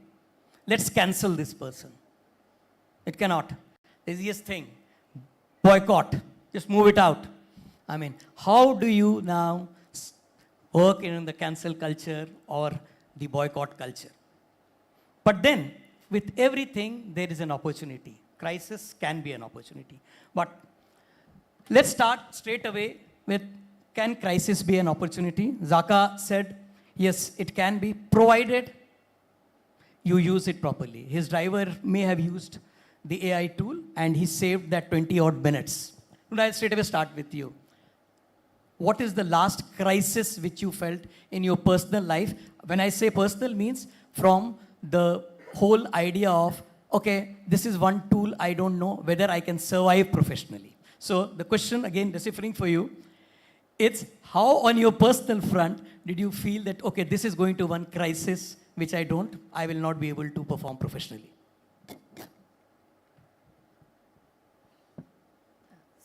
let's cancel this person. It cannot. The easiest thing, boycott, just move it out. I mean, how do you now work in the cancel culture or the boycott culture? But then, with everything, there is an opportunity. Crisis can be an opportunity. But let's start straight away with, can crisis be an opportunity? Zaka said, yes, it can be, provided you use it properly. His driver may have used the AI tool and he saved that 20 odd minutes. I'll straight away start with you. What is the last crisis which you felt in your personal life? When I say personal means from the whole idea of, okay, this is one tool, I don't know whether I can survive professionally. So the question, again, deciphering for you, it's how on your personal front did you feel that, okay, this is going to one crisis which I will not be able to perform professionally.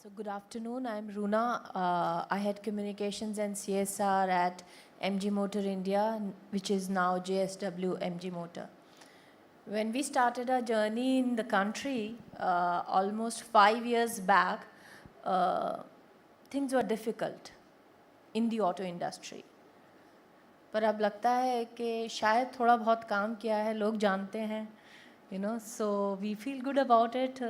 So good afternoon, I'm Runa. I had communications and CSR at MG Motor India, which is now JSW MG Motor. When we started our journey in the country, almost 5 years back, things were difficult in the auto industry. पर अब लगता है कि शायद थोड़ा बहुत काम किया है, लोग जानते हैं, so we feel good about it,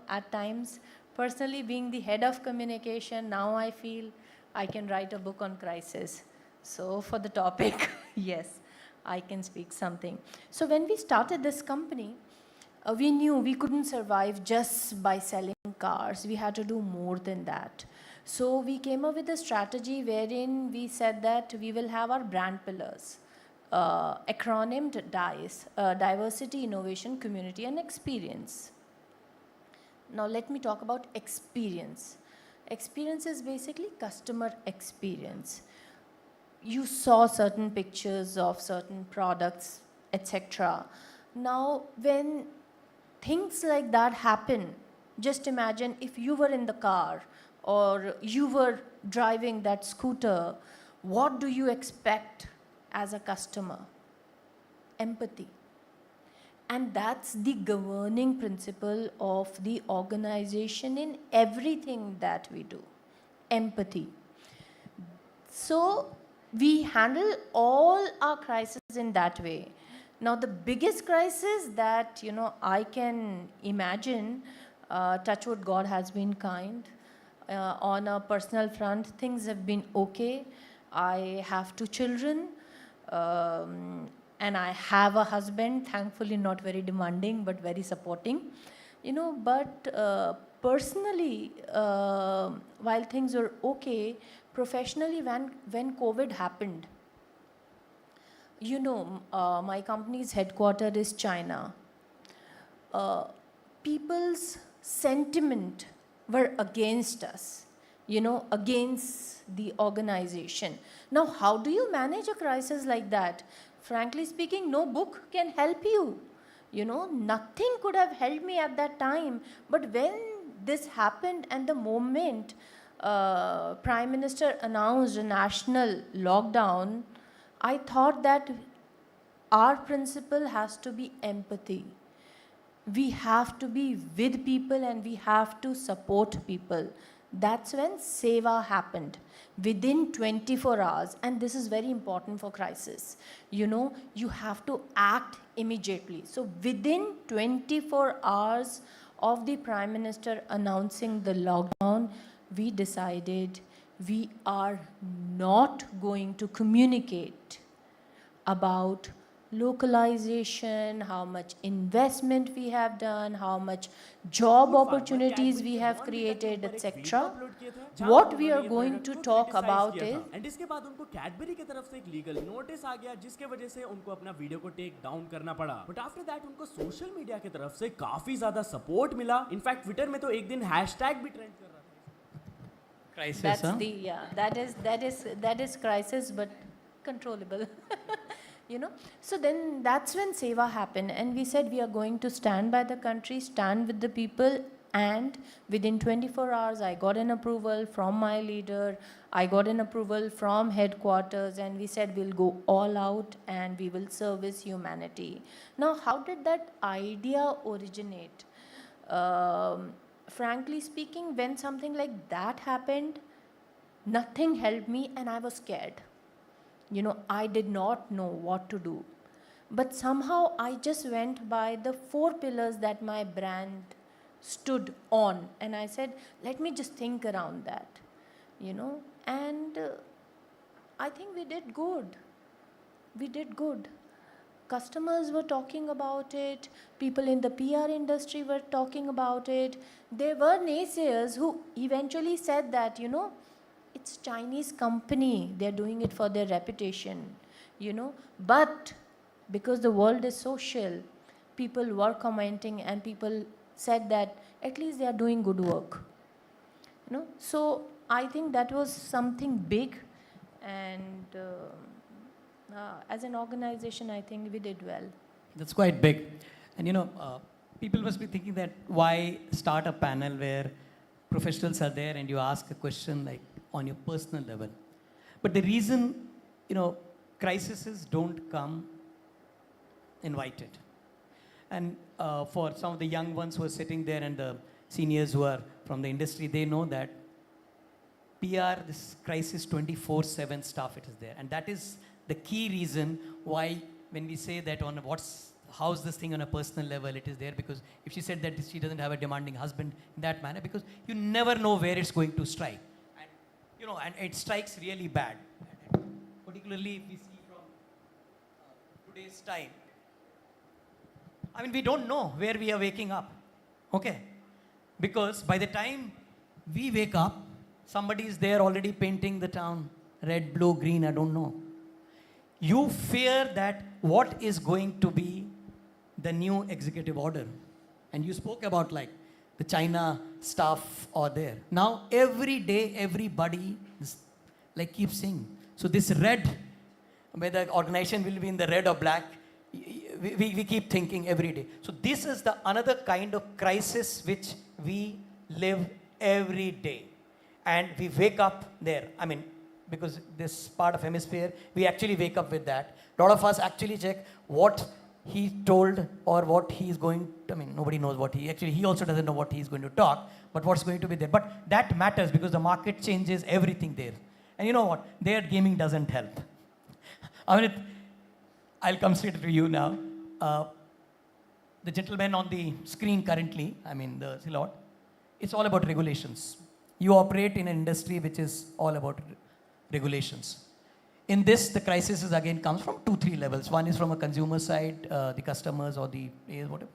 at times. Personally, being the head of communication, now I feel I can write a book on crisis. So for the topic, yes, I can speak something. So when we started this company, we knew we couldn't survive just by selling cars. We had to do more than that. So we came up with a strategy wherein we said that we will have our brand pillars, acronymed DICE, Diversity, Innovation, Community, and Experience. Now let me talk about experience. Experience is basically customer experience. You saw certain pictures of certain products, etc. Now, when things like that happen, just imagine if you were in the car or you were driving that scooter, what do you expect as a customer? Empathy. And that's the governing principle of the organization in everything that we do. Empathy. So we handle all our crises in that way. Now the biggest crisis that I can imagine, touch wood, God has been kind. On a personal front, things have been okay. I have 2 children, and I have a husband, thankfully not very demanding, but very supporting. But personally, while things were okay, professionally, when COVID happened, my company's headquarters is China. People's sentiment were against us, against the organization. Now, how do you manage a crisis like that? Frankly speaking, no book can help you. Nothing could have helped me at that time. But when this happened and the moment Prime Minister announced a national lockdown, I thought that our principle has to be empathy. We have to be with people and we have to support people. That's when Seva happened. Within 24 hours, and this is very important for crisis, you have to act immediately. So within 24 hours of the Prime Minister announcing the lockdown, we decided we are not going to communicate about localization, how much investment we have done, how much job opportunities we have created, etc. What we are going to talk about is, and इसके बाद उनको Cadbury की तरफ से एक legal notice आ गया जिसके वजह से उनको अपना वीडियो को टेक डाउन करना पड़ा. बट आफ्टर दैट उनको सोशल मीडिया की तरफ से काफी ज्यादा सपोर्ट मिला. इनफैक्ट ट्विटर में तो एक दिन हैशटैग भी ट्रेंड कर रहा था. Crisis, that's huh? that is crisis, but controllable. So then that's when Seva happened, and we said we are going to stand by the country, stand with the people, and within 24 hours I got an approval from my leader, I got an approval from headquarters, and we said we'll go all out and we will service humanity. Now, how did that idea originate? Frankly speaking, when something like that happened, nothing helped me and I was scared. I did not know what to do. But somehow I just went by the 4 pillars that my brand stood on. And I said, let me just think around that, And I think we did good. We did good. Customers were talking about it. People in the PR industry were talking about it. There were naysayers who eventually said that, it's Chinese company, they're doing it for their reputation, But because the world is social, people were commenting and people said that at least they are doing good work, So I think that was something big, and as an organization, I think we did well. That's quite big. And people must be thinking that why start a panel where professionals are there and you ask a question like on your personal level. But the reason, crises don't come invited. And for some of the young ones who are sitting there and the seniors who are from the industry, they know that PR, this crisis 24/7 stuff, it is there. And that is the key reason why when we say that on how's this thing on a personal level, it is there because if she said that she doesn't have a demanding husband in that manner, because you never know where it's going to strike. And, and it strikes really bad. Particularly if we see from today's time. I mean, we don't know where we are waking up. Okay? Because by the time we wake up, somebody is there already painting the town red, blue, green, I don't know. You fear that what is going to be the new executive order. And you spoke about like the China stuff or there. Now, every day, everybody keeps saying. So this red, whether the organization will be in the red or black, we keep thinking every day. So this is the another kind of crisis which we live every day. And we wake up there. I mean, because this part of hemisphere, we actually wake up with that. A lot of us actually check what he told or what he's going to, I mean, nobody knows what he also doesn't know what he's going to talk, but what's going to be there. But that matters because the market changes everything there. And you know what? There gaming doesn't help. I mean, I'll come straight to you now. The gentleman on the screen currently, I mean, the Silhouette, it's all about regulations. You operate in an industry which is all about regulations. In this, the crisis is again comes from 2-3 levels. One is from a consumer side, the customers or the players, whatever,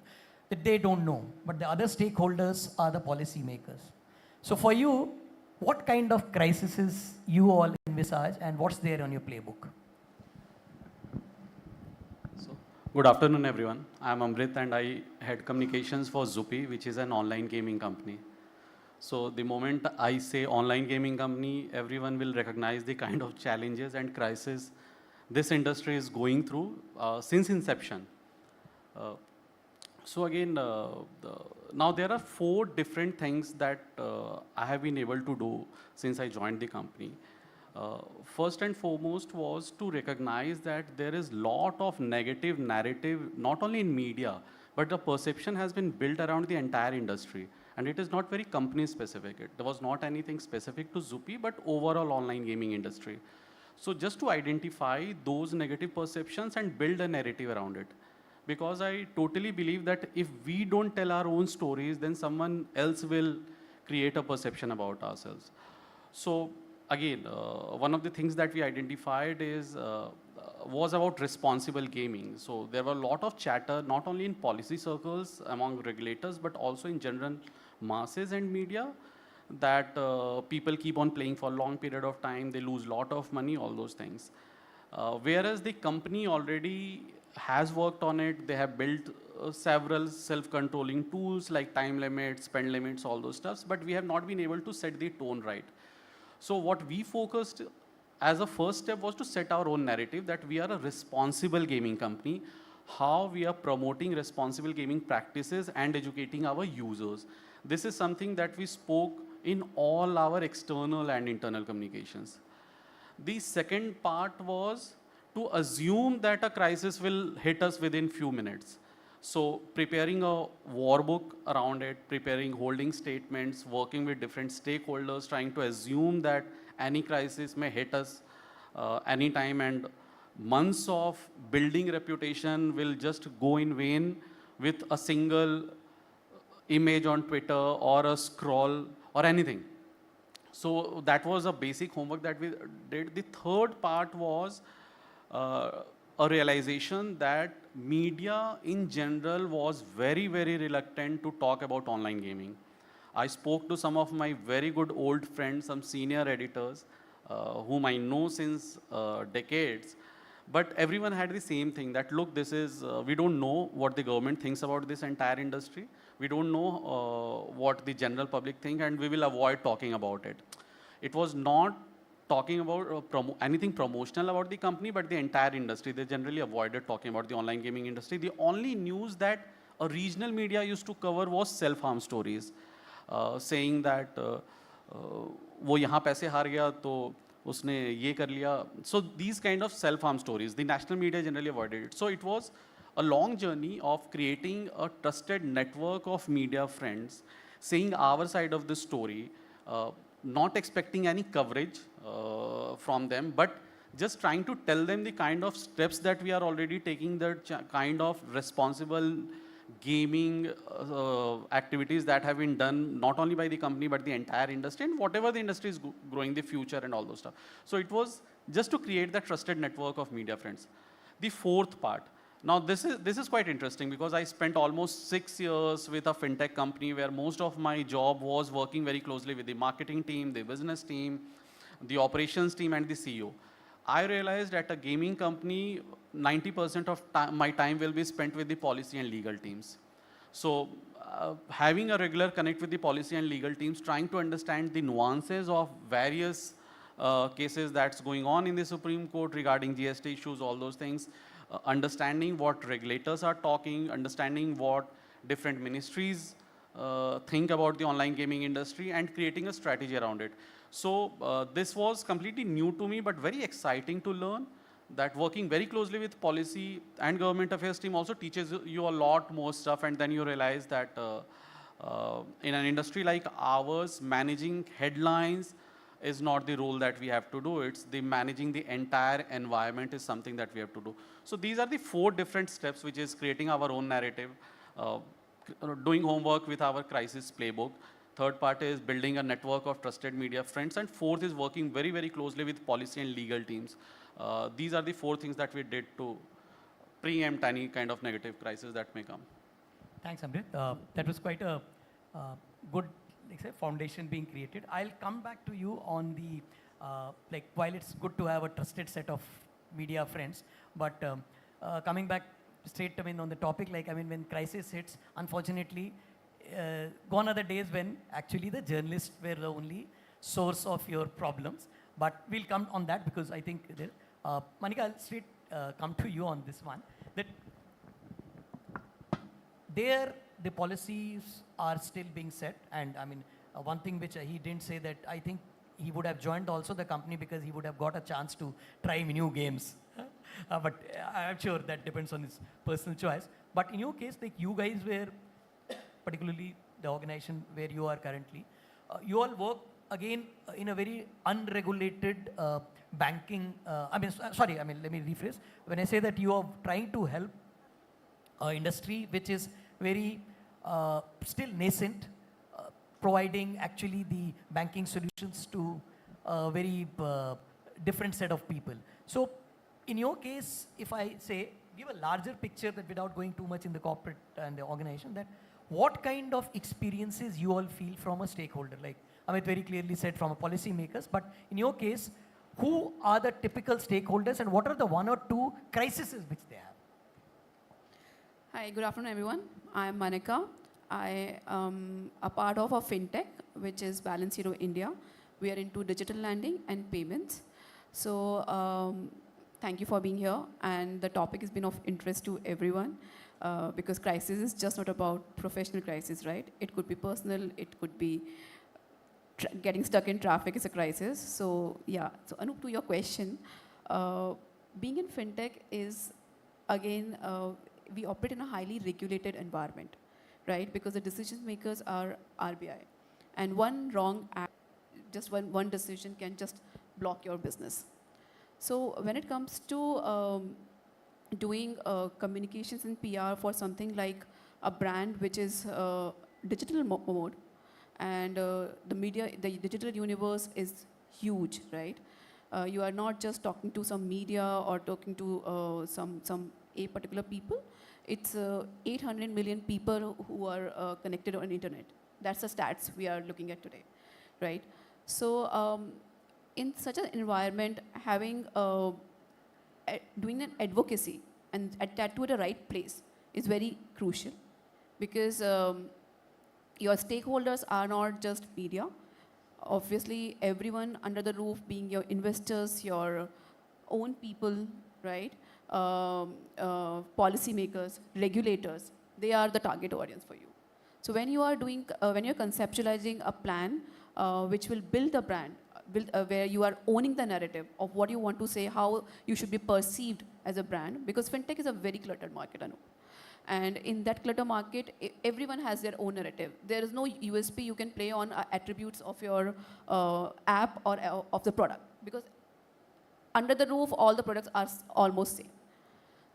that they don't know. But the other stakeholders are the policy makers. So for you, what kind of crises you all envisage and what's there on your playbook? Good afternoon, everyone. I'm Amrit and I head communications for Zupi, which is an online gaming company. So the moment I say online gaming company, everyone will recognize the kind of challenges and crises this industry is going through since inception. So again, now there are 4 different things that I have been able to do since I joined the company. First and foremost was to recognize that there is lot of negative narrative, not only in media, but the perception has been built around the entire industry. And it is not very company specific. There was not anything specific to Zupi, but overall online gaming industry. So just to identify those negative perceptions and build a narrative around it. Because I totally believe that if we don't tell our own stories, then someone else will create a perception about ourselves. So again, one of the things that we identified was about responsible gaming. So there were a lot of chatter, not only in policy circles among regulators, but also in general masses and media, that people keep on playing for a long period of time, they lose a lot of money, all those things. Whereas the company already has worked on it, they have built several self-controlling tools like time limits, spend limits, all those stuffs, but we have not been able to set the tone right. So what we focused as a first step was to set our own narrative that we are a responsible gaming company, how we are promoting responsible gaming practices and educating our users. This is something that we spoke in all our external and internal communications. The second part was to assume that a crisis will hit us within few minutes. So preparing a war book around it, preparing holding statements, working with different stakeholders, trying to assume that any crisis may hit us anytime, and months of building reputation will just go in vain with a single image on Twitter or a scroll or anything. So that was a basic homework that we did. The third part was a realization that media in general was very, very reluctant to talk about online gaming. I spoke to some of my very good old friends, some senior editors, whom I know since decades, but everyone had the same thing that, look, this is, we don't know what the government thinks about this entire industry. We don't know what the general public think, and we will avoid talking about it. It was not talking about anything promotional about the company, but the entire industry. They generally avoided talking about the online gaming industry. The only news that a regional media used to cover was self-harm stories, saying that वो यहाँ पैसे हार गया तो उसने ये कर लिया. So these kind of self-harm stories, the national media generally avoided it. So it was a long journey of creating a trusted network of media friends, saying our side of the story, not expecting any coverage from them, but just trying to tell them the kind of steps that we are already taking, the kind of responsible gaming activities that have been done not only by the company but the entire industry, and whatever the industry is growing, the future and all those stuff. So it was just to create that trusted network of media friends. The fourth part. Now this is quite interesting because I spent almost 6 years with a fintech company where most of my job was working very closely with the marketing team, the business team, the operations team and the CEO. I realized at a gaming company, 90% of my time will be spent with the policy and legal teams. So having a regular connect with the policy and legal teams, trying to understand the nuances of various cases that's going on in the Supreme Court regarding GST issues, all those things, understanding what regulators are talking, understanding what different ministries think about the online gaming industry, and creating a strategy around it. So this was completely new to me, but very exciting to learn that working very closely with policy and government affairs team also teaches you a lot more stuff, and then you realize that in an industry like ours, managing headlines is not the role that we have to do. It's the managing the entire environment is something that we have to do. So these are the 4 different steps, which is creating our own narrative, doing homework with our crisis playbook. Third part is building a network of trusted media friends. And fourth is working very, very closely with policy and legal teams. These are the 4 things that we did to preempt any kind of negative crisis that may come. Thanks, Amrit. That was quite a good, like say, foundation being created. I'll come back to you on the, while it's good to have a trusted set of media friends, but coming back straight, on the topic, when crisis hits, unfortunately, gone are the days when actually the journalists were the only source of your problems. But we'll come on that because I think, Manika, I'll straight come to you on this one. That there, the policies are still being set, and one thing which he didn't say, that I think he would have joined also the company because he would have got a chance to try new games. But I'm sure that depends on his personal choice. But in your case, like you guys were, particularly the organization where you are currently, you all work again in a very unregulated banking, let me rephrase. When I say that you are trying to help industry which is very still nascent, providing actually the banking solutions to a very different set of people. So in your case, if I say, give a larger picture, that without going too much in the corporate and the organization, that what kind of experiences you all feel from a stakeholder? Like Amit very clearly said, from a policy makers, but in your case, who are the typical stakeholders and what are the 1 or 2 crises which they have? Hi, good afternoon, everyone. I am Manika. I am a part of a fintech, which is Balance Hero India. We are into digital lending and payments. So thank you for being here. And the topic has been of interest to everyone because crisis is just not about professional crisis, right? It could be personal. It could be getting stuck in traffic is a crisis. So yeah, so Anup, to your question, being in fintech is, again, we operate in a highly regulated environment, right? Because the decision makers are RBI. And one wrong act, just one decision can just block your business. So when it comes to doing communications and PR for something like a brand which is digital mode, and the media, the digital universe is huge, right? You are not just talking to some media or talking to some a particular people. It's 800 million people who are connected on internet. That's the stats we are looking at today, right? So in such an environment, having doing an advocacy and that to the right place is very crucial, because your stakeholders are not just media. Obviously, everyone under the roof, being your investors, your own people, right? Policymakers, regulators, they are the target audience for you. So when you are doing, when you're conceptualizing a plan which will build a brand, where you are owning the narrative of what you want to say, how you should be perceived as a brand, because fintech is a very cluttered market, Anup. And in that clutter market, everyone has their own narrative. There is no USP you can play on attributes of your app or of the product, because under the roof, all the products are almost same.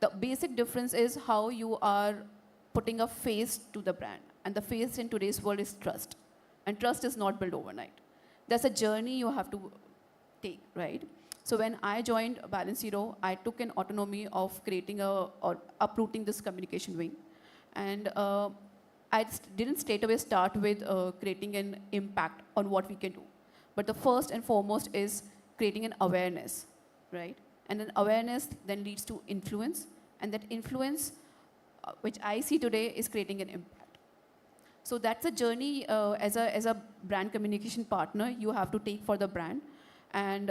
The basic difference is how you are putting a face to the brand. And the face in today's world is trust. And trust is not built overnight. There's a journey you have to take, right? So when I joined Balance Zero, I took an autonomy of creating or uprooting this communication wing. And I didn't straight away start with creating an impact on what we can do. But the first and foremost is creating an awareness, right? And then awareness then leads to influence. And that influence, which I see today, is creating an impact. So that's a journey as a brand communication partner you have to take for the brand. And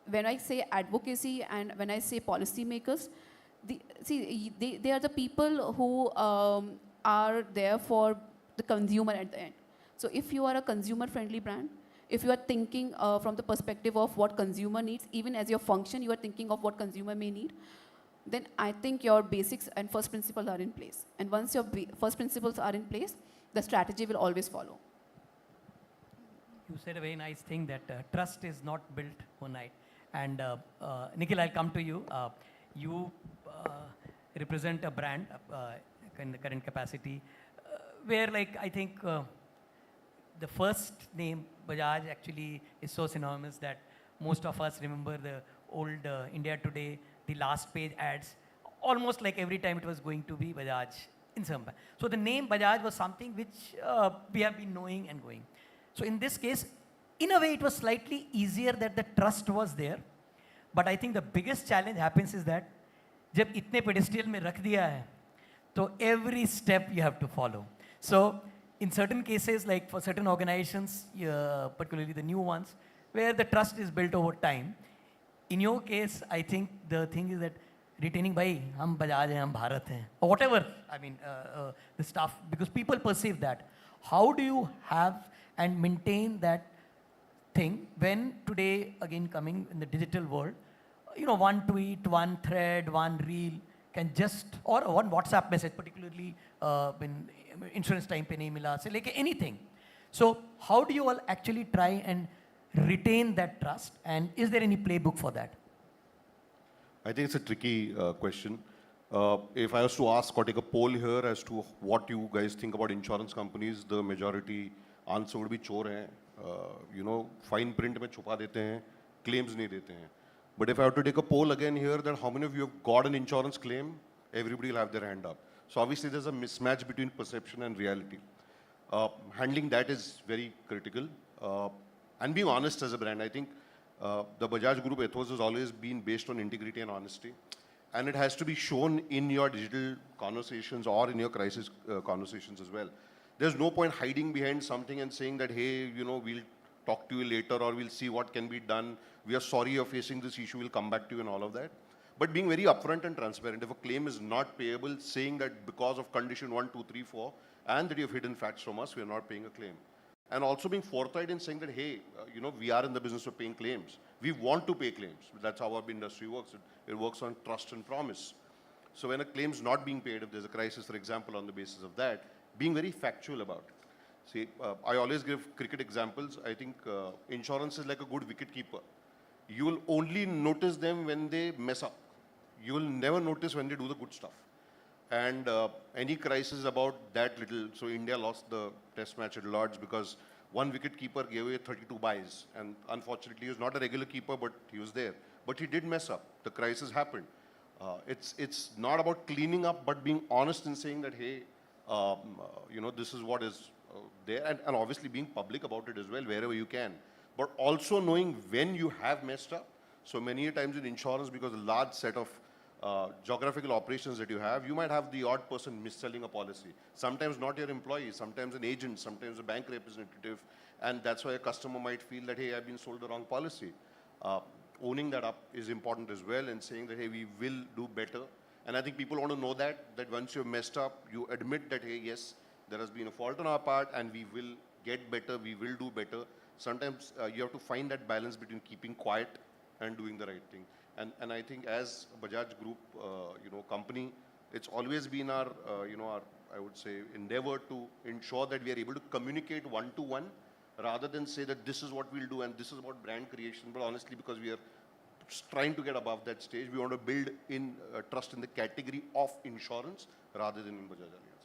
when I say advocacy and when I say policymakers, they are the people who are there for the consumer at the end. So if you are a consumer-friendly brand, if you are thinking from the perspective of what consumer needs, even as your function, you are thinking of what consumer may need, then I think your basics and first principles are in place. And once your first principles are in place, the strategy will always follow. You said a very nice thing that trust is not built overnight. And Nikhil, I'll come to you. You represent a brand in the current capacity where, like, I think the first name, Bajaj, actually is so synonymous that most of us remember the old India Today, the last page ads, almost like every time it was going to be Bajaj in some way. So the name Bajaj was something which we have been knowing and going. So in this case, in a way, it was slightly easier that the trust was there. But I think the biggest challenge happens is that जब इतने pedestal में रख दिया है, तो every step you have to follow. So in certain cases, like for certain organizations, particularly the new ones, where the trust is built over time, in your case, I think the thing is that retaining by हम बजाज हैं, हम भारत हैं, or whatever, I mean, the stuff, because people perceive that. How do you have and maintain that thing when today, again coming in the digital world, you know, one tweet, one thread, one reel can just, or one WhatsApp message, particularly when insurance time pe nahi mila, say like anything. So how do you all actually try and retain that trust, and is there any playbook for that? I think it's a tricky question. If I was to ask or take a poll here as to what you guys think about insurance companies, the majority answer would be chor hai. You know, fine print mein chupa dete hain, claims nahi dete hain. But if I have to take a poll again here, that how many of you have got an insurance claim, everybody will have their hand up. So obviously there's a mismatch between perception and reality. Handling that is very critical. And being honest as a brand, I think the Bajaj Group ethos has always been based on integrity and honesty. And it has to be shown in your digital conversations or in your crisis conversations as well. There's no point hiding behind something and saying that, hey, you know, we'll talk to you later or we'll see what can be done. We are sorry you're facing this issue, we'll come back to you and all of that. But being very upfront and transparent, if a claim is not payable, saying that because of condition 1, 2, 3, 4, and that you have hidden facts from us, we are not paying a claim. And also being forthright in saying that, hey, you know, we are in the business of paying claims. We want to pay claims. That's how our industry works. It works on trust and promise. So when a claim is not being paid, if there's a crisis, for example, on the basis of that, being very factual about it. See, I always give cricket examples. I think insurance is like a good wicket keeper. You will only notice them when they mess up. You will never notice when they do the good stuff. And any crisis about that little, so India lost the test match at Lords because one wicket keeper gave away 32 byes. And unfortunately, he was not a regular keeper, but he was there. But he did mess up. The crisis happened. It's not about cleaning up, but being honest and saying that, hey, you know, this is what is there. And obviously being public about it as well, wherever you can. But also knowing when you have messed up. So many times in insurance, because a large set of geographical operations that you have, you might have the odd person mis-selling a policy. Sometimes not your employee, sometimes an agent, sometimes a bank representative. And that's why a customer might feel that, hey, I've been sold the wrong policy. Owning that up is important as well and saying that, hey, we will do better. And I think people want to know that once you've messed up, you admit that, hey, yes, there has been a fault on our part and we will get better, we will do better. Sometimes you have to find that balance between keeping quiet and doing the right thing. And I think as a Bajaj Group, you know, company, it's always been our, I would say, endeavor to ensure that we are able to communicate one-to-one rather than say that this is what we'll do and this is about brand creation. But honestly, because we are trying to get above that stage, we want to build in trust in the category of insurance rather than in Bajaj Allianz.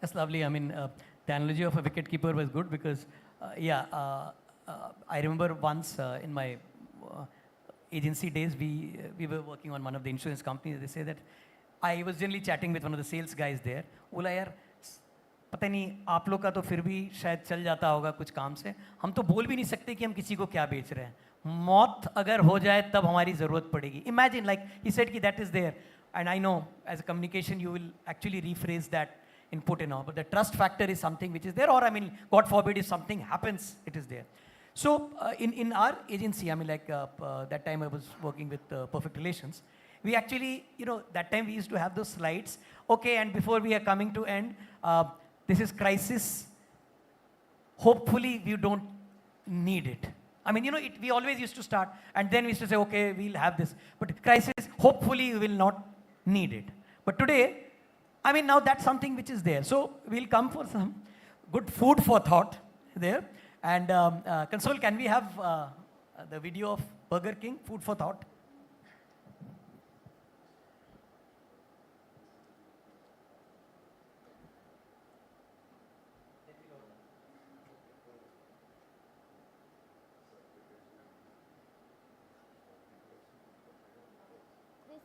That's lovely. I mean, the analogy of a wicket keeper was good because, I remember once in my agency days, we were working on one of the insurance companies. They say that I was generally chatting with one of the sales guys there. बोला यार पता नहीं आप लोग का तो फिर भी शायद चल जाता होगा कुछ काम से, हम तो बोल भी नहीं सकते कि हम किसी को क्या बेच रहे हैं. मौत अगर हो जाए तब हमारी ज़रूरत पड़ेगी. Imagine, like he said कि that is there, and I know as a communication you will actually rephrase that input and all, but the trust factor is something which is there, or I mean, God forbid if something happens, it is there. So in our agency, I mean, like that time I was working with Perfect Relations. We actually, that time we used to have those slides. Okay, and before we are coming to end, this is crisis. Hopefully we don't need it. I mean, we always used to start, and then we used to say, okay, we'll have this. But crisis, hopefully we will not need it. But today, I mean, now that's something which is there. So we'll come for some good food for thought there. And Console, can we have the video of Burger King, food for thought?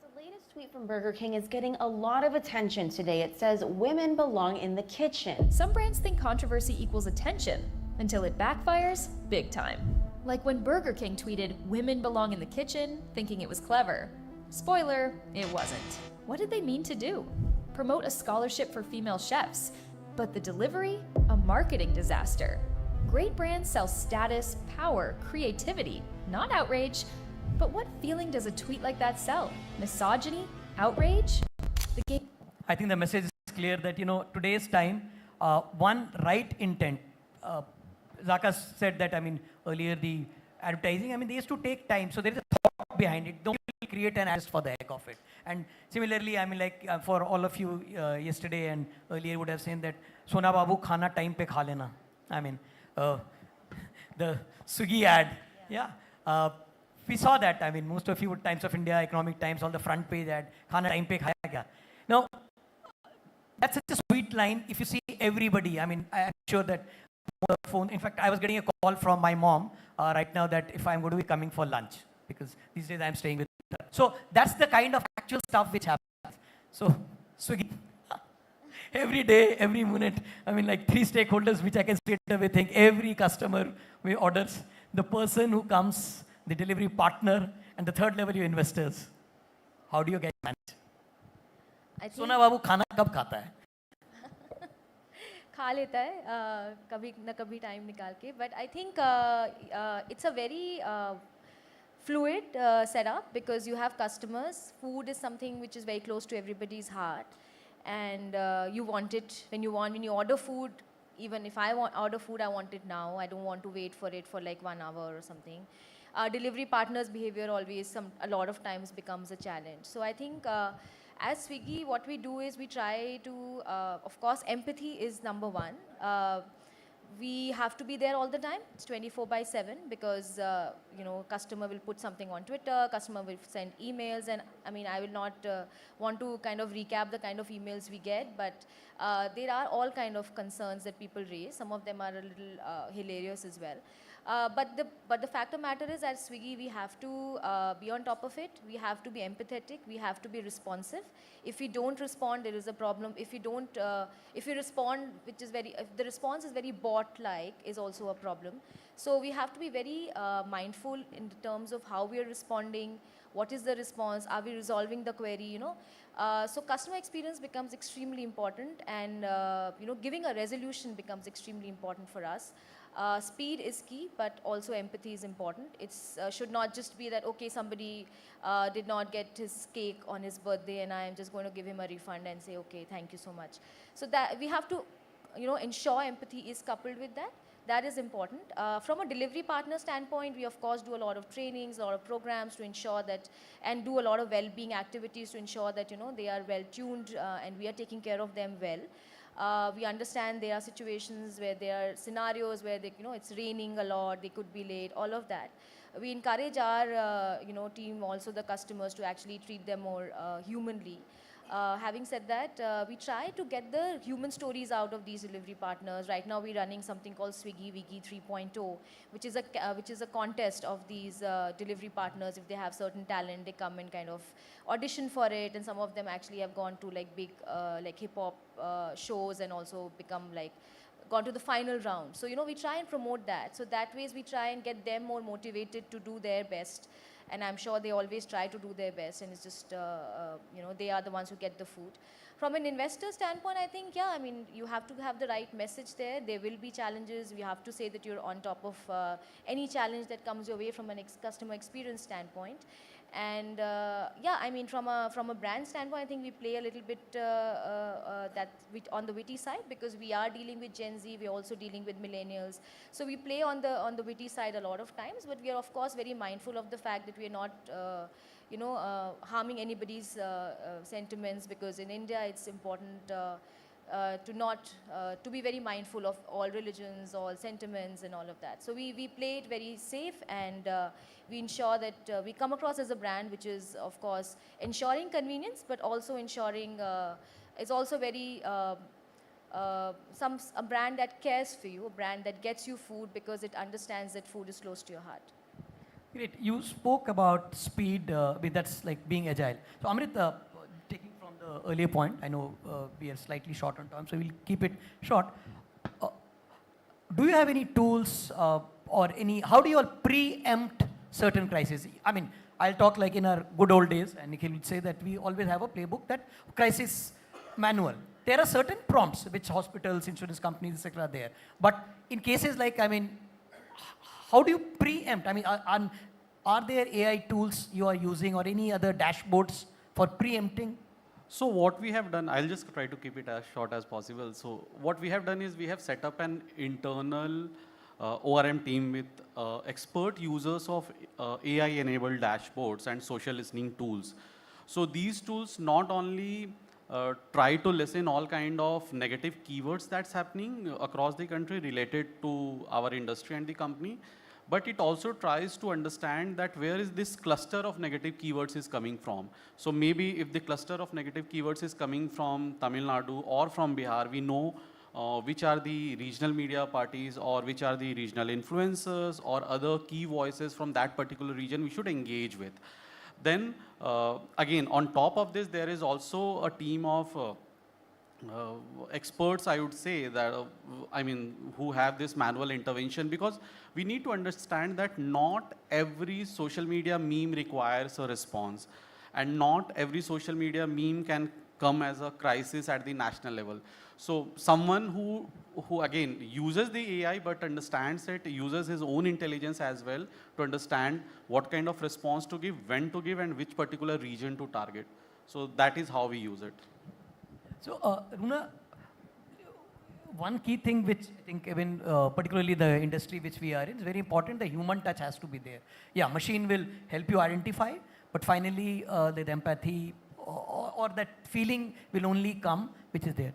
The latest tweet from Burger King is getting a lot of attention today. It says, women belong in the kitchen. Some brands think controversy equals attention, until it backfires big time. Like when Burger King tweeted, "Women belong in the kitchen," thinking it was clever. Spoiler, it wasn't. What did they mean to do? Promote a scholarship for female chefs. But the delivery? A marketing disaster. Great brands sell status, power, creativity, not outrage. But what feeling does a tweet like that sell? Misogyny? Outrage? I think the message is clear that, today's time, one right intent. Zaka said that, I mean, earlier the advertising, I mean, they used to take time. So there is a thought behind it. Don't create an ad for the heck of it. And similarly, I mean, like for all of you yesterday and earlier would have said that, Sona Babu, khana time pe kha lena. I mean, the Swiggy ad. Yeah. We saw that. I mean, most of you would Times of India, Economic Times, on the front page ad, khana time pe khaya kya. Now, that's such a sweet line. If you see everybody, I mean, I'm sure that phone. In fact, I was getting a call from my mom right now that if I'm going to be coming for lunch, because these days I'm staying with her. So that's the kind of actual stuff which happens. So Swiggy, every day, every minute, I mean, like 3 stakeholders which I can straight away think, every customer we orders, the person who comes, the delivery partner, and the third level, your investors. How do you get managed? सोना बाबू खाना कब खाता है? खा लेता है कभी न कभी टाइम निकाल के, but I think it's a very fluid setup because you have customers. Food is something which is very close to everybody's heart, and you want it when you order food. Even if I order food, I want it now. I don't want to wait for it for like 1 hour or something. Delivery partners' behavior always a lot of times becomes a challenge. So I think. As Swiggy, what we do is we try to, of course, empathy is number one. We have to be there all the time. It's 24/7 because, customer will put something on Twitter, customer will send emails, and I mean, I will not want to kind of recap the kind of emails we get, but there are all kind of concerns that people raise. Some of them are a little hilarious as well. But the fact of the matter is, at Swiggy, we have to be on top of it. We have to be empathetic. We have to be responsive. If we don't respond, there is a problem. If you respond, if the response is very bot-like, is also a problem. So we have to be very mindful in terms of how we are responding. What is the response? Are we resolving the query? So customer experience becomes extremely important, and giving a resolution becomes extremely important for us. Speed is key, but also empathy is important. It should not just be that, okay, somebody did not get his cake on his birthday and I am just going to give him a refund and say, okay, thank you so much. So that we have to ensure empathy is coupled with that. That is important. From a delivery partner standpoint, we of course do a lot of trainings, a lot of programs to ensure that, and do a lot of well-being activities to ensure that they are well tuned and we are taking care of them well. We understand there are situations where there are scenarios where it's raining a lot, they could be late, all of that. We encourage our team, also the customers, to actually treat them more humanly. Having said that, we try to get the human stories out of these delivery partners. Right now we're running something called Swiggy Wiggy 3.0, which is a contest of these delivery partners. If they have certain talent, they come and kind of audition for it, and some of them actually have gone to like big like hip hop shows and also gone to the final round. So we try and promote that. So that ways we try and get them more motivated to do their best. And I'm sure they always try to do their best, and it's just, they are the ones who get the food. From an investor standpoint, I think, you have to have the right message there. There will be challenges. You have to say that you're on top of any challenge that comes your way from a customer experience standpoint. And from a brand standpoint, I think we play a little bit on the witty side, because we are dealing with Gen Z, we're also dealing with millennials. So we play on the witty side a lot of times, but we are of course very mindful of the fact that we are not harming anybody's sentiments, because in India it's important to be very mindful of all religions, all sentiments and all of that. So we play it very safe, and we ensure that we come across as a brand which is of course ensuring convenience, but also ensuring it's also very a brand that cares for you, a brand that gets you food because it understands that food is close to your heart. Great. You spoke about speed, that's like being agile. So Amrit, taking from the earlier point, I know we are slightly short on time, so we'll keep it short. Do you have any tools or how do you all preempt certain crises? I mean, I'll talk like in our good old days, and Nikhil would say that we always have a playbook, that crisis manual. There are certain prompts which hospitals, insurance companies, etc. are there. But in cases like, how do you preempt? Are there AI tools you are using or any other dashboards for preempting? So what we have done, I'll just try to keep it as short as possible. So what we have done is we have set up an internal ORM team with expert users of AI-enabled dashboards and social listening tools. So these tools not only try to listen all kind of negative keywords that's happening across the country related to our industry and the company, but it also tries to understand that where is this cluster of negative keywords is coming from. So maybe if the cluster of negative keywords is coming from Tamil Nadu or from Bihar, we know which are the regional media parties or which are the regional influencers or other key voices from that particular region we should engage with. Then again, on top of this, there is also a team of experts, I would say, that who have this manual intervention, because we need to understand that not every social media meme requires a response, and not every social media meme can come as a crisis at the national level. So someone who again uses the AI but understands it, uses his own intelligence as well to understand what kind of response to give, when to give, and which particular region to target. So that is how we use it. So Runa, one key thing which I think even particularly the industry which we are in is very important, the human touch has to be there. Yeah, machine will help you identify, but finally the empathy or that feeling will only come which is there.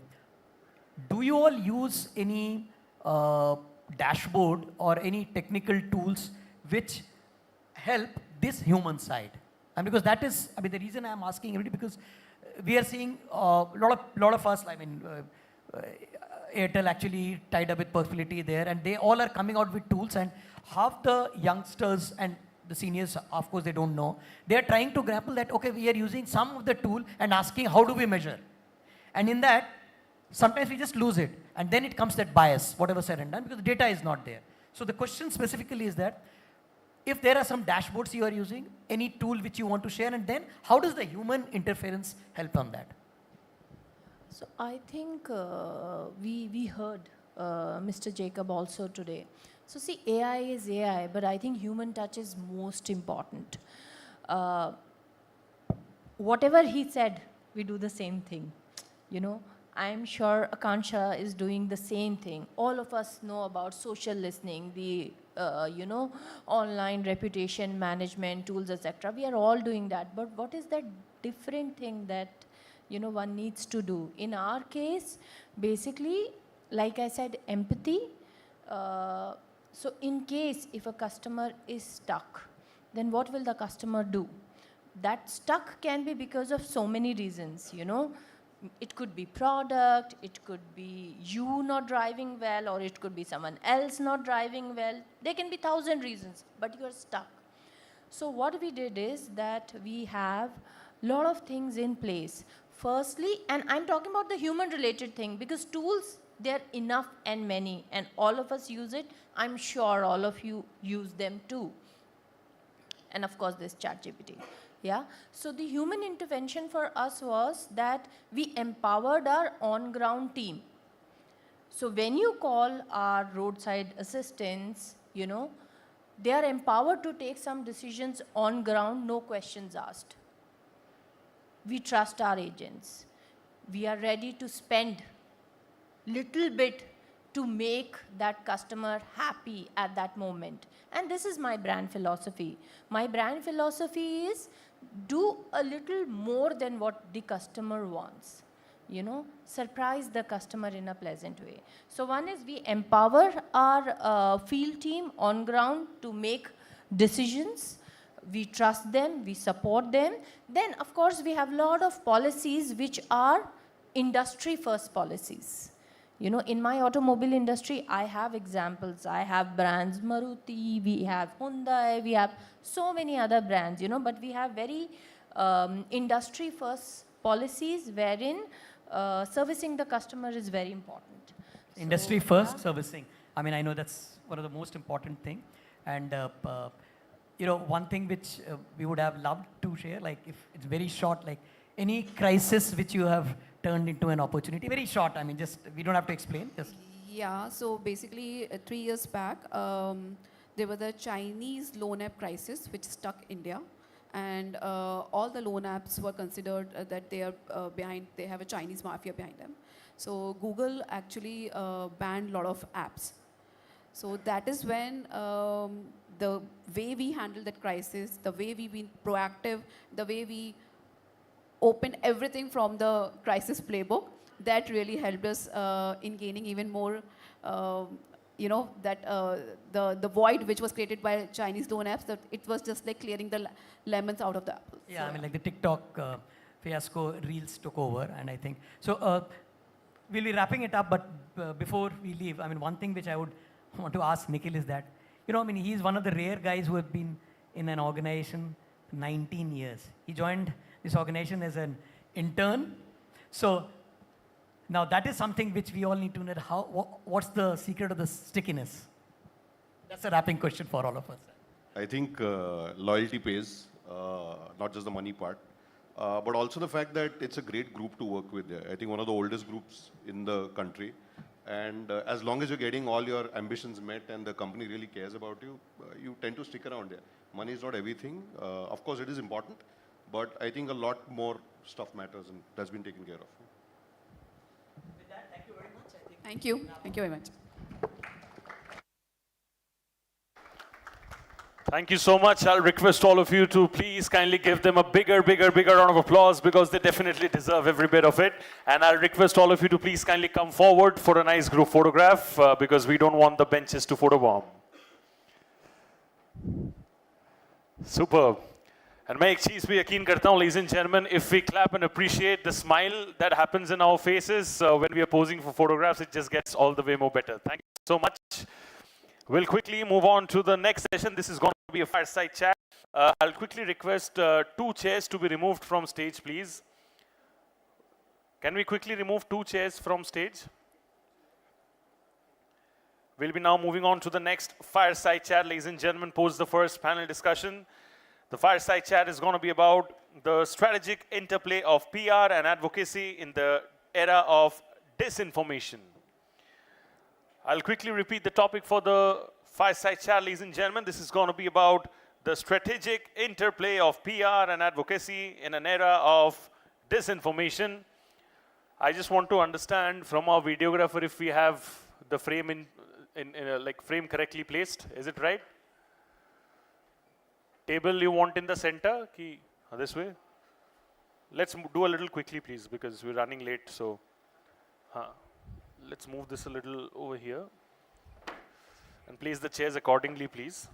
Do you all use any dashboard or any technical tools which help this human side? And because that is, the reason I'm asking everybody, because we are seeing a lot of us, Airtel actually tied up with Possibility there, and they all are coming out with tools, and half the youngsters and the seniors, of course, they don't know. They are trying to grapple that, okay, we are using some of the tool and asking how do we measure? And in that, sometimes we just lose it. And then it comes that bias, whatever said and done, because the data is not there. So the question specifically is that, if there are some dashboards you are using, any tool which you want to share, and then how does the human interference help on that? So I think we heard Mr. Jacob also today. So see, AI is AI, but I think human touch is most important. Whatever he said, we do the same thing. I'm sure Akansha is doing the same thing. All of us know about social listening, the online reputation management tools, etc. We are all doing that. But what is that different thing that one needs to do? In our case, basically, like I said, empathy. So in case if a customer is stuck, then what will the customer do? That stuck can be because of so many reasons, It could be product, it could be you not driving well, or it could be someone else not driving well. There can be 1,000 reasons, but you are stuck. So what we did is that we have a lot of things in place. Firstly, and I'm talking about the human related thing, because tools, they're enough and many, and all of us use it. I'm sure all of you use them too. And of course, this ChatGPT. Yeah. So the human intervention for us was that we empowered our on-ground team. So when you call our roadside assistants, they are empowered to take some decisions on ground, no questions asked. We trust our agents. We are ready to spend little bit to make that customer happy at that moment. And this is my brand philosophy. My brand philosophy is do a little more than what the customer wants. Surprise the customer in a pleasant way. So one is we empower our field team on ground to make decisions. We trust them, we support them. Then, of course, we have a lot of policies which are industry-first policies. In my automobile industry, I have examples. I have brands, Maruti, we have Hyundai, we have so many other brands, but we have very industry-first policies wherein servicing the customer is very important. Industry first, servicing. I mean, I know that's one of the most important thing. And, one thing which we would have loved to share, like if it's very short, like any crisis which you have turned into an opportunity, very short, I mean, just, we don't have to explain, just. Yeah, so basically 3 years back, there was the Chinese loan app crisis which struck India. And all the loan apps were considered that they are they have a Chinese mafia behind them. So Google actually banned a lot of apps. So that is when the way we handled that crisis, the way we've been proactive, the way we opened everything from the crisis playbook, that really helped us in gaining even more, the void which was created by Chinese loan apps, that it was just like clearing the lemons out of the apple. Yeah, So, I mean, like the TikTok fiasco, Reels took over, and I think, so we'll be wrapping it up, but before we leave, I mean, one thing which I would want to ask Nikhil is that, I mean, he's one of the rare guys who have been in an organization 19 years. He joined this organization as an intern. So now that is something which we all need to know. What's the secret of the stickiness? That's a wrapping question for all of us. I think loyalty pays, not just the money part, but also the fact that it's a great group to work with. I think one of the oldest groups in the country. And as long as you're getting all your ambitions met and the company really cares about you, you tend to stick around there. Money is not everything. Of course, it is important, but I think a lot more stuff matters, and that's been taken care of. With that, thank you very much. I think thank you. Thank you very much. Thank you so much. I'll request all of you to please kindly give them a bigger round of applause, because they definitely deserve every bit of it. And I'll request all of you to please kindly come forward for a nice group photograph, because we don't want the benches to photobomb. Superb. And मैं एक चीज़ भी यकीन करता हूँ, ladies and gentlemen, if we clap and appreciate the smile that happens in our faces when we are posing for photographs, it just gets all the way more better. Thank you so much. We'll quickly move on to the next session. This is going to be a fireside chat. I'll quickly request 2 chairs to be removed from stage, please. Can we quickly remove 2 chairs from stage? We'll be now moving on to the next fireside chat, ladies and gentlemen, post the first panel discussion. The fireside chat is going to be about the strategic interplay of PR and advocacy in the era of disinformation. I'll quickly repeat the topic for the fireside chat, ladies and gentlemen. This is going to be about the strategic interplay of PR and advocacy in an era of disinformation. I just want to understand from our videographer if we have the frame in like frame correctly placed. Is it right? Table you want in the center? This way? Let's do a little quickly, please, because we're running late. So, let's move this a little over here and place the chairs accordingly, please.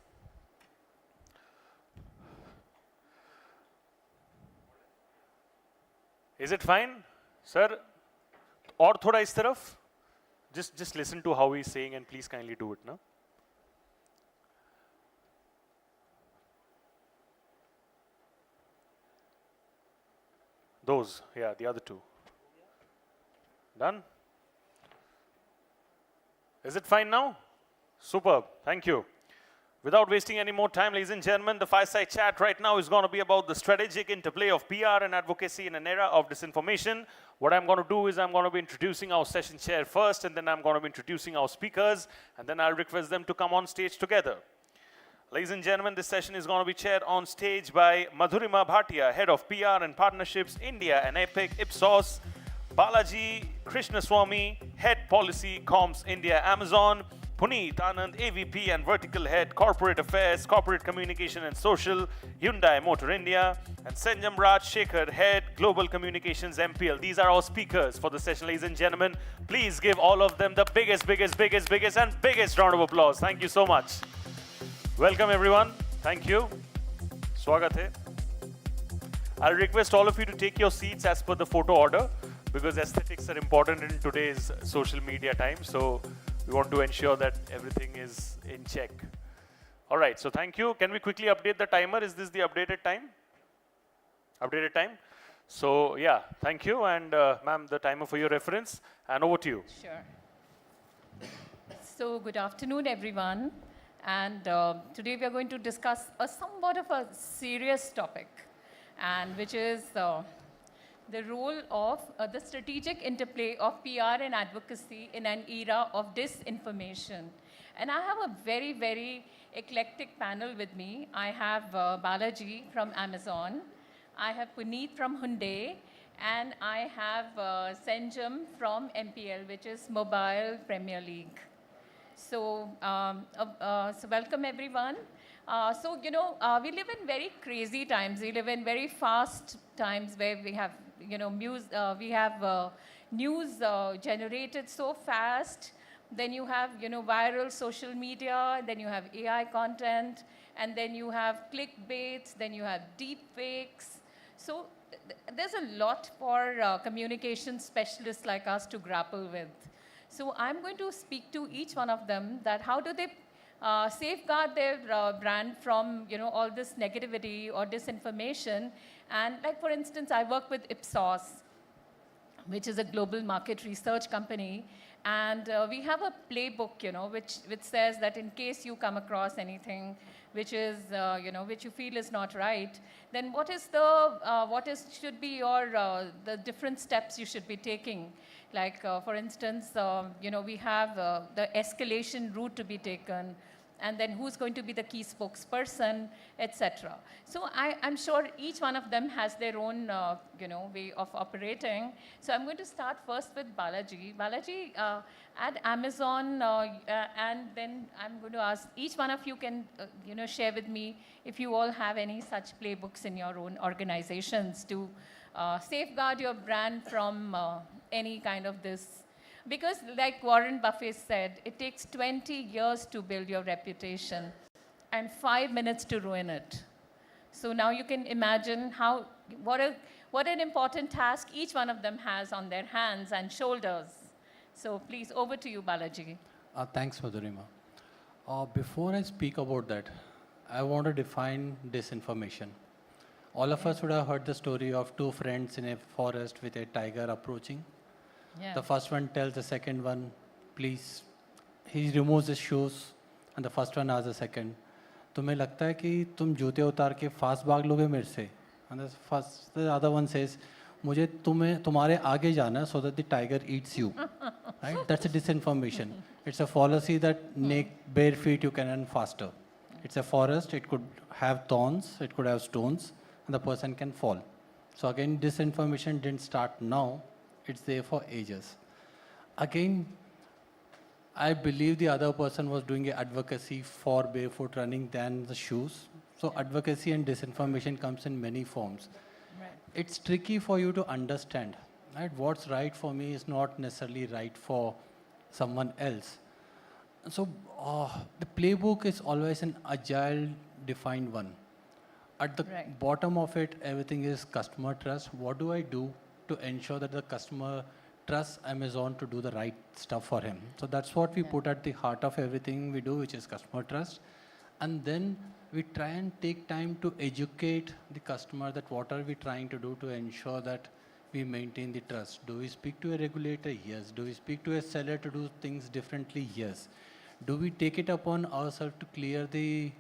Is it fine, sir? Or thoda is taraf? Just listen to how he's saying and please kindly do it, no? Those, yeah, the other two. Done? Is it fine now? Superb, thank you. Without wasting any more time, ladies and gentlemen, the fireside chat right now is going to be about the strategic interplay of PR and advocacy in an era of disinformation. What I'm going to do is I'm going to be introducing our session chair first, and then I'm going to be introducing our speakers, and then I'll request them to come on stage together. Ladies and gentlemen, this session is going to be chaired on stage by Madhurima Bhatia, Head of PR and Partnerships, India and Epic, Ipsos, Balaji Krishnaswamy, Head Policy, Comms, India, Amazon, Puneet Anand, AVP and Vertical Head, Corporate Affairs, Corporate Communication and Social, Hyundai Motor India, and Sanjam Raj Shekhar, Head, Global Communications, MPL. These are our speakers for the session, ladies and gentlemen. Please give all of them the biggest round of applause. Thank you so much. Welcome, everyone. Thank you. Swagat hai. I'll request all of you to take your seats as per the photo order, because aesthetics are important in today's social media time. So we want to ensure that everything is in check. All right, so thank you. Can we quickly update the timer? Is this the updated time? Updated time? So yeah, thank you. And ma'am, the timer for your reference. And over to you. Sure. So good afternoon, everyone. And today we are going to discuss a somewhat of a serious topic, and which is the role of the strategic interplay of PR and advocacy in an era of disinformation. And I have a very, very eclectic panel with me. I have Balaji from Amazon, I have Puneet from Hyundai, and I have Sanjam from MPL, which is Mobile Premier League. So, so welcome everyone. So, you know, we live in very crazy times. We live in very fast times where we have, you know, news generated so fast. Then you have, you know, viral social media. Then you have AI content. And then you have clickbaits. Then you have deep fakes. So there's a lot for communication specialists like us to grapple with. So I'm going to speak to each one of them that how do they safeguard their brand from, you know, all this negativity or disinformation. And like, for instance, I work with Ipsos, which is a global market research company. And we have a playbook, you know, which says that in case you come across anything which is, you know, which you feel is not right, then should be your, the different steps you should be taking. Like, for instance, you know, we have the escalation route to be taken, and then who's going to be the key spokesperson, etc. So I'm sure each one of them has their own, you know, way of operating. So I'm going to start first with Balaji. Balaji, at Amazon, and then I'm going to ask each one of you can, you know, share with me if you all have any such playbooks in your own organizations to safeguard your brand from any kind of this. Because like Warren Buffett said, it takes 20 years to build your reputation and 5 minutes to ruin it. So now you can imagine what an important task each one of them has on their hands and shoulders. So please, over to you, Balaji. Thanks, Madhurima. Before I speak about that, I want to define disinformation. All of us would have heard the story of two friends in a forest with a tiger approaching. Yeah. The first one tells the second one, please, he removes his shoes, and the first one asks the second, तुम्हें लगता है कि तुम जूते उतार के fast भाग लोगे मेरे से? And the other one says, मुझे तुम्हारे आगे जाना so that the tiger eats you. Right? That's a disinformation. It's a fallacy that bare feet you can run faster. It's a forest, it could have thorns, it could have stones, and the person can fall. So again, disinformation didn't start now. It's there for ages. Again, I believe the other person was doing advocacy for barefoot running than the shoes. So advocacy and disinformation comes in many forms. Right. It's tricky for you to understand, right? What's right for me is not necessarily right for someone else. So the playbook is always an agile, defined one. At the Right. bottom of it, everything is customer trust. What do I do to ensure that the customer trusts Amazon to do the right stuff for him? So that's what we put at the heart of everything we do, which is customer trust. And then we try and take time to educate the customer that what are we trying to do to ensure that we maintain the trust. Do we speak to a regulator? Yes. Do we speak to a seller to do things differently? Yes. Do we take it upon ourselves to clear the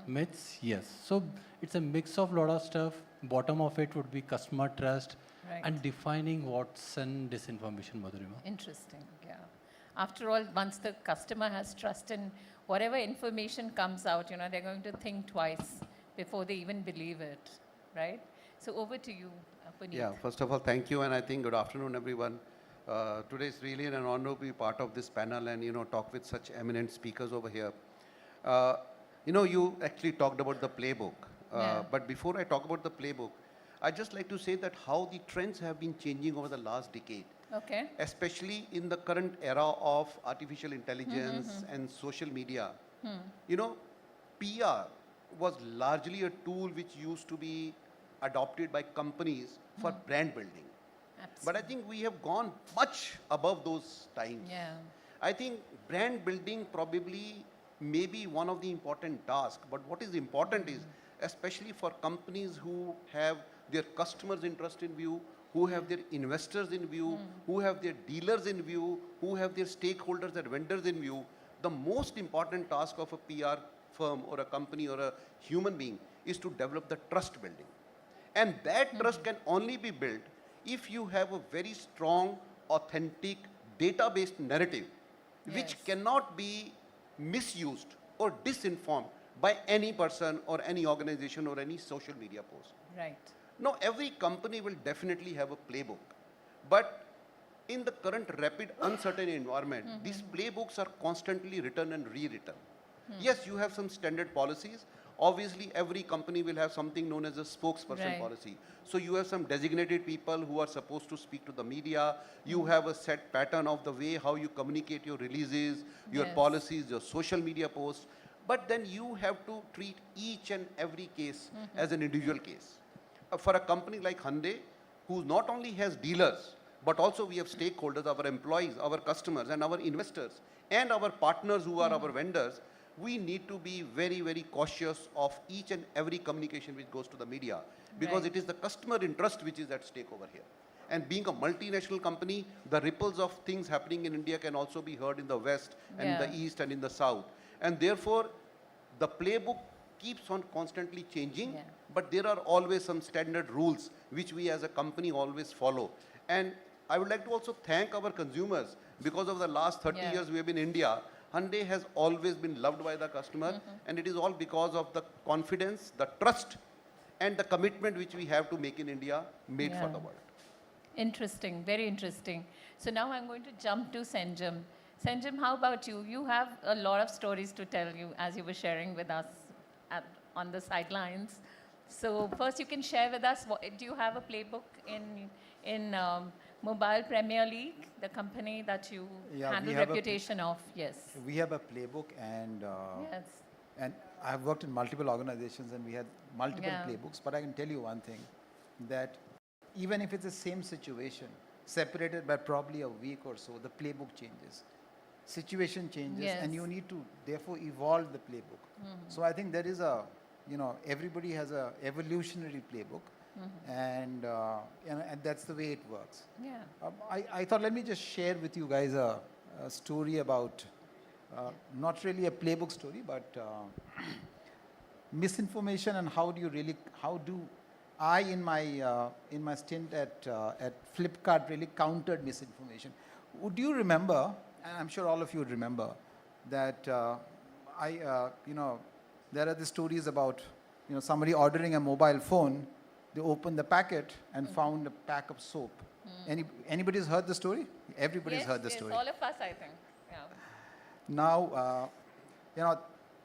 myths? Yes. So it's a mix of lot of stuff. Bottom of it would be customer trust Right. and defining what's in disinformation, Madhurima. Interesting, yeah. After all, once the customer has trust in whatever information comes out, they're going to think twice before they even believe it, right? So over to you, Puneet. Yeah, first of all, thank you, and I think good afternoon, everyone. Today is really an honor to be part of this panel and, talk with such eminent speakers over here. You actually talked about the playbook. But before I talk about the playbook, I'd just like to say that how the trends have been changing over the last decade. Okay. Especially in the current era of artificial intelligence and social media. PR was largely a tool which used to be adopted by companies for brand building. But I think we have gone much above those times. Yeah. I think brand building probably may be one of the important tasks, but what is important is, especially for companies who have their customers' interest in view, who have their investors in view, who have their dealers in view, who have their stakeholders and vendors in view, the most important task of a PR firm or a company or a human being is to develop the trust building. And that trust can only be built if you have a very strong, authentic, data-based narrative, which cannot be misused or disinformed by any person or any organization or any social media post. Right. Now, every company will definitely have a playbook. But in the current rapid, uncertain environment, these playbooks are constantly written and rewritten. Yes, you have some standard policies. Obviously, every company will have something known as a spokesperson policy. So you have some designated people who are supposed to speak to the media. You have a set pattern of the way how you communicate your releases, your policies, your social media posts. But then you have to treat each and every case as an individual case. For a company like Hyundai, who not only has dealers, but also we have stakeholders, our employees, our customers, and our investors, and our partners who are our vendors, we need to be very, very cautious of each and every communication which goes to the media, because it is the customer interest which is at stake over here. And being a multinational company, the ripples of things happening in India can also be heard in the West, and in the East, and in the South. And therefore, the playbook keeps on constantly changing, but there are always some standard rules which we as a company always follow. And I would like to also thank our consumers, because of the last 30 years we have been in India. Hyundai has always been loved by the customer, and it is all because of the confidence, the trust, and the commitment which we have to make in India, made for the world. Interesting, very interesting. So now I'm going to jump to Senjam. Senjam, how about you? You have a lot of stories to tell you, as you were sharing with us on the sidelines. So first you can share with us, do you have a playbook in Mobile Premier League, the company that you handle reputation of? Yes. We have a playbook, and and I've worked in multiple organizations, and we had multiple playbooks. But I can tell you one thing, that even if it's the same situation, separated by probably a week or so, the playbook changes. Situation changes, and you need to therefore evolve the playbook. So I think there is a, everybody has a evolutionary playbook. And that's the way it works. I thought, let me just share with you guys a story about, not really a playbook story, but misinformation, and how do I in my stint at Flipkart really countered misinformation. Would you remember, and I'm sure all of you would remember, that there are the stories about somebody ordering a mobile phone. They opened the packet and found a pack of soap. Anybody's heard the story? Everybody's heard the yes, story. all of us, I think. Yeah. Now,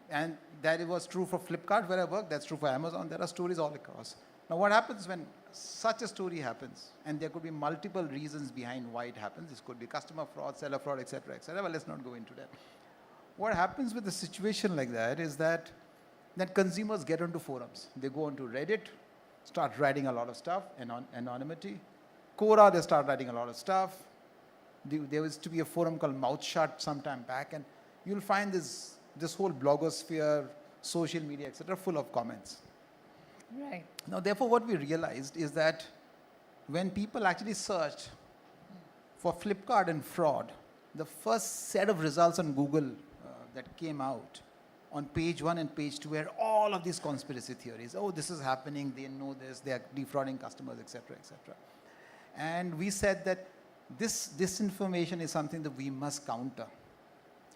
and that was true for Flipkart where I work, that's true for Amazon, there are stories all across. Now what happens when such a story happens, and there could be multiple reasons behind why it happens, this could be customer fraud, seller fraud, etc., but let's not go into that. What happens with a situation like that is that then consumers get onto forums. They go onto Reddit, start writing a lot of stuff, anonymity. Quora, they start writing a lot of stuff. There used to be a forum called Mouthshut some time back, and you'll find this whole blogosphere, social media, etc., full of comments. Right. Now, therefore, what we realized is that when people actually searched for Flipkart and fraud, the first set of results on Google that came out on page 1 and page 2 were all of these conspiracy theories. Oh, this is happening, they know this, they are defrauding customers, etc., etc. And we said that this disinformation is something that we must counter.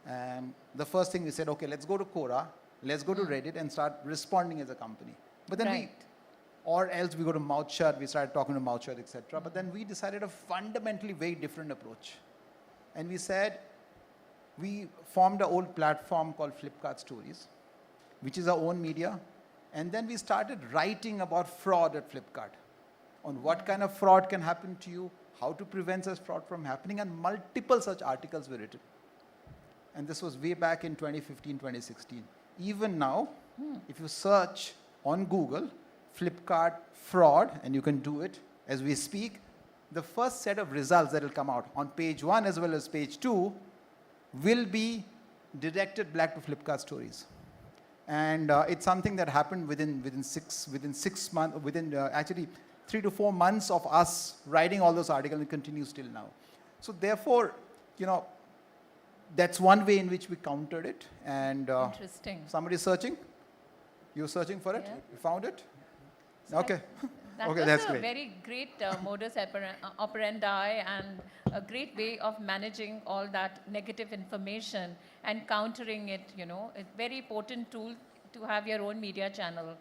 And the first thing we said, okay, let's go to Quora, let's go to Reddit and start responding as a company. But then or else we go to Mouthshut, we started talking to Mouthshut, etc. But then we decided a fundamentally very different approach. And we said, we formed an old platform called Flipkart Stories, which is our own media. And then we started writing about fraud at Flipkart, on what kind of fraud can happen to you, how to prevent such fraud from happening, and multiple such articles were written. And this was way back in 2015, 2016. Even now, if you search on Google, Flipkart fraud, and you can do it as we speak, the first set of results that will come out on page 1 as well as page 2 will be directed back to Flipkart Stories. And it's something that happened within 6 months, actually 3 to 4 months of us writing all those articles, and continues till now. So therefore, that's one way in which we countered it. And interesting. Somebody's searching? You're searching for it? Yeah. You found it? So okay. That okay, was that's a great. very great modus operandi and a great way of managing all that negative information and countering it, a very potent tool to have your own media channel.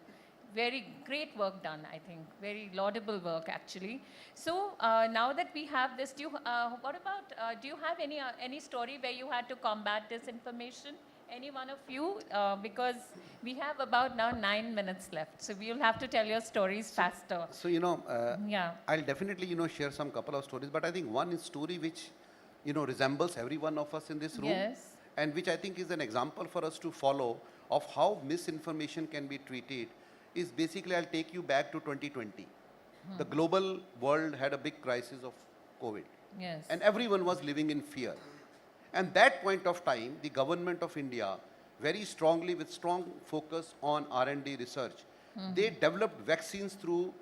Very great work done, I think. Very laudable work, actually. So now that we have this, do you have any story where you had to combat this information? Any one of you? Because we have about now 9 minutes left. So we'll have to tell your stories faster. So, yeah. I'll definitely, share some couple of stories. But I think one story which, resembles every one of us in this room. Yes. And which I think is an example for us to follow of how misinformation can be treated is basically, I'll take you back to 2020. The global world had a big crisis of COVID. Yes. And everyone was living in fear. And that point of time, the government of India, very strongly with strong focus on R&D research, they developed vaccines through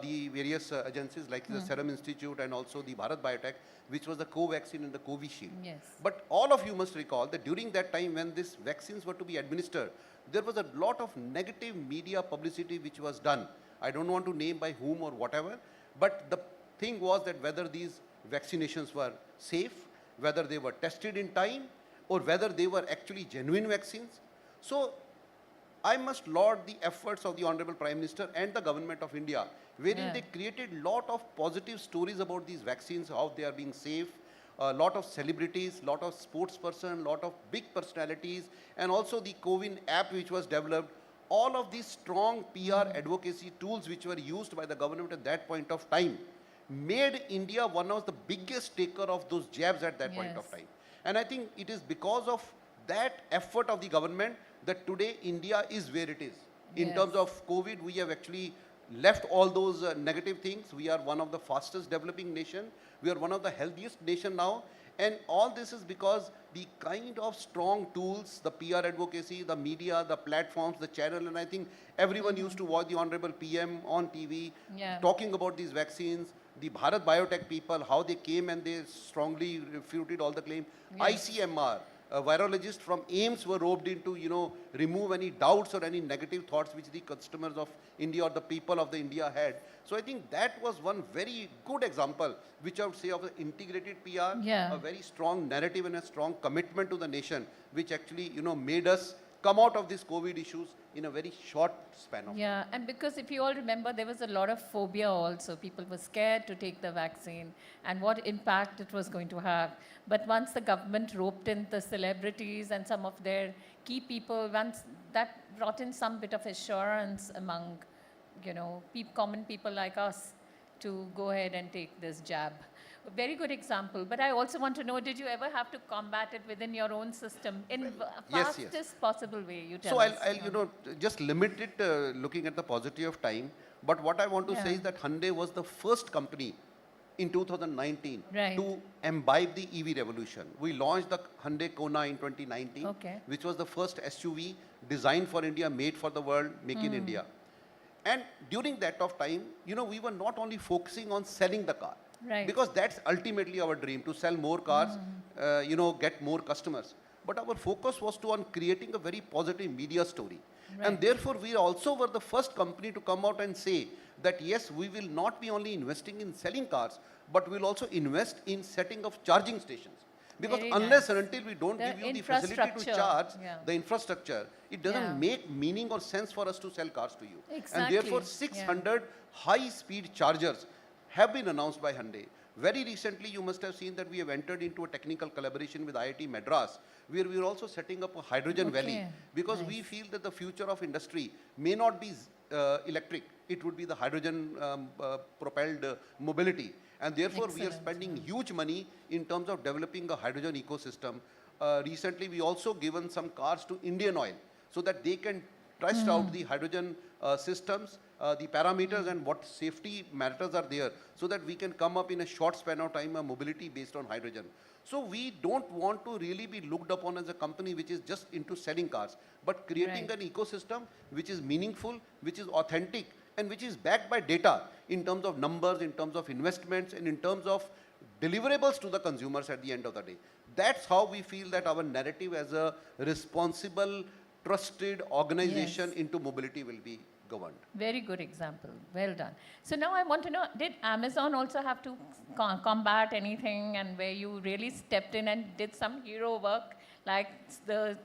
the various agencies like the Serum Institute and also the Bharat Biotech, which was the Covaxin and the Covishield. Yes. But all of you must recall that during that time when these vaccines were to be administered, there was a lot of negative media publicity which was done. I don't want to name by whom or whatever, but the thing was that whether these vaccinations were safe, whether they were tested in time, or whether they were actually genuine vaccines. So I must laud the efforts of the Honorable Prime Minister and the Government of India, wherein they created lot of positive stories about these vaccines, how they are being safe, a lot of celebrities, lot of sportspersons, lot of big personalities, and also the COVID app which was developed. All of these strong PR advocacy tools which were used by the government at that point of time made India one of the biggest taker of those jabs at that point of time. And I think it is because of that effort of the government that today India is where it is. In terms of COVID, we have actually left all those negative things. We are one of the fastest developing nation. We are one of the healthiest nation now. And all this is because the kind of strong tools, the PR advocacy, the media, the platforms, the channel, and I think everyone used to watch the Honorable PM on TV talking about these vaccines. The Bharat Biotech people, how they came and they strongly refuted all the claim. ICMR, a virologist from AIIMS were roped in to, remove any doubts or any negative thoughts which the customers of India or the people of the India had. So I think that was one very good example, which I would say of an integrated PR, a very strong narrative and a strong commitment to the nation, which actually, made us come out of these COVID issues in a very short span of Yeah, and because if you all remember, there was a lot of phobia also. People were scared to take the vaccine and what impact it was going to have. But once the government roped in the celebrities and some of their key people, once that brought in some bit of assurance among, common people like us to go ahead and take this jab. A very good example. But I also want to know, did you ever have to combat it within your own system in yes. fastest possible way? You tell So us. I'll just limit it looking at the paucity of time. But what I want to say is that Hyundai was the first company in 2019 to imbibe the EV revolution. We launched the Hyundai Kona in 2019, which was the first SUV designed for India, made for the world, make in India. And during that of time, we were not only focusing on selling the car, because that's ultimately our dream, to sell more cars, get more customers. But our focus was on creating a very positive media story. And therefore, we also were the first company to come out and say that, yes, we will not be only investing in selling cars, but we'll also invest in setting of charging stations. Because unless and until we don't give you the facility to charge, the infrastructure, it doesn't make meaning or sense for us to sell cars to you. Exactly. And therefore, 600 high-speed chargers have been announced by Hyundai. Very recently, you must have seen that we have entered into a technical collaboration with IIT Madras, where we are also setting up a hydrogen valley, because we feel that the future of industry may not be electric, it would be the hydrogen propelled mobility. And therefore, we are spending huge money in terms of developing a hydrogen ecosystem. Recently, we also given some cars to Indian Oil so that they can test out the hydrogen systems, the parameters and what safety matters are there, so that we can come up in a short span of time a mobility based on hydrogen. So we don't want to really be looked upon as a company which is just into selling cars, but creating an ecosystem which is meaningful, which is authentic, and which is backed by data in terms of numbers, in terms of investments, and in terms of deliverables to the consumers at the end of the day. That's how we feel that our narrative as a responsible, trusted organization into mobility will be governed. Very good example. Well done. So now I want to know, did Amazon also have to combat anything, and where you really stepped in and did some hero work, like the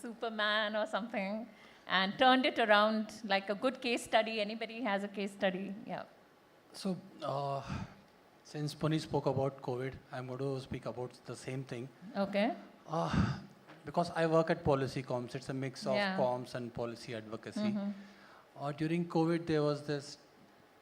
Superman or something, and turned it around like a good case study? Anybody has a case study? Yeah. So, since Puni spoke about COVID, I'm going to speak about the same thing. Okay. Because I work at policy comms, it's a mix of comms and policy advocacy. During COVID, there was this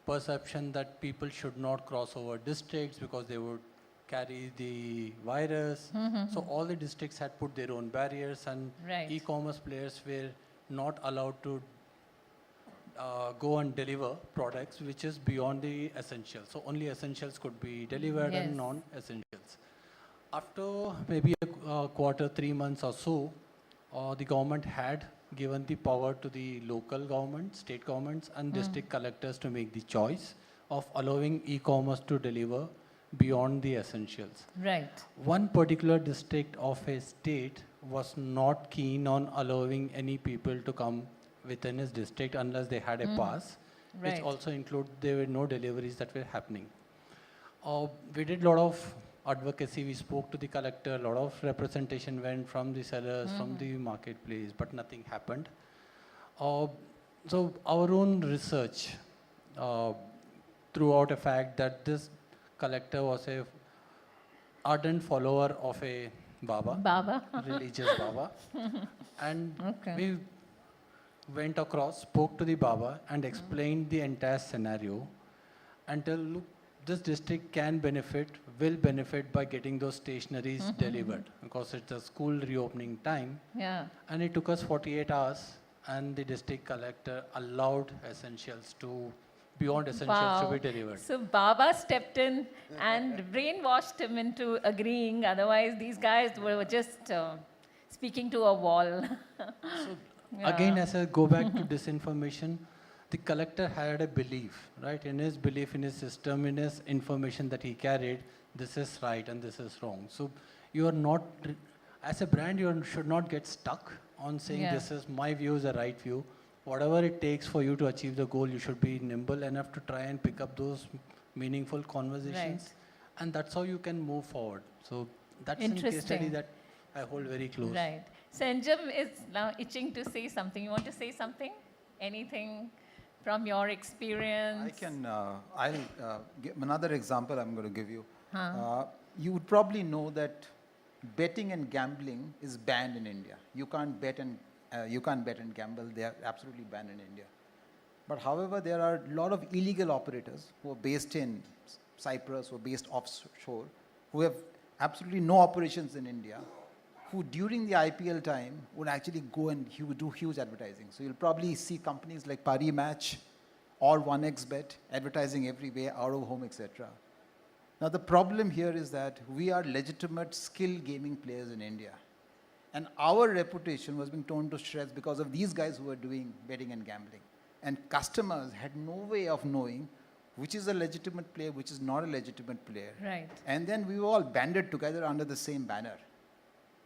perception that people should not cross over districts because they would carry the virus. So all the districts had put their own barriers, and e-commerce players were not allowed to go and deliver products which is beyond the essentials. So only essentials could be delivered and non-essentials. After maybe a quarter, 3 months or so, the government had given the power to the local government, state governments and district collectors to make the choice of allowing e-commerce to deliver beyond the essentials. Right. One particular district of a state was not keen on allowing any people to come within his district unless they had a pass, which also included there were no deliveries that were happening. We did a lot of advocacy, we spoke to the collector, a lot of representation went from the sellers, from the marketplace, but nothing happened. So our own research threw out a fact that this collector was a ardent follower of a Baba, religious Baba. And we went across, spoke to the Baba and explained the entire scenario and tell, look, this district can benefit, will benefit by getting those stationaries delivered, because it's a school reopening time. And it took us 48 hours, and the district collector allowed essentials to, beyond essentials to be delivered. So Baba stepped in and brainwashed him into agreeing. Otherwise, these guys were just speaking to a wall. Again, as I go back to disinformation, the collector had a belief, right? In his belief, in his system, in his information that he carried, this is right and this is wrong. So you are not, as a brand, you should not get stuck on saying this is my view is the right view. Whatever it takes for you to achieve the goal, you should be nimble enough to try and pick up those meaningful conversations. And that's how you can move forward. So that's a case study that I hold very close. Right. Sanjam is now itching to say something. You want to say something? Anything from your experience? I can, give another example I'm going to give you. Huh. You would probably know that betting and gambling is banned in India. You can't bet and gamble. They are absolutely banned in India. But however, there are a lot of illegal operators who are based in Cyprus, who are based offshore, who have absolutely no operations in India, who during the IPL time would actually go and do huge advertising. So you'll probably see companies like Pari Match or 1xBet advertising everywhere, out of home, etc. Now the problem here is that we are legitimate skill gaming players in India. And our reputation was being torn to shreds because of these guys who were doing betting and gambling. And customers had no way of knowing which is a legitimate player, which is not a legitimate player. Right. And then we were all banded together under the same banner.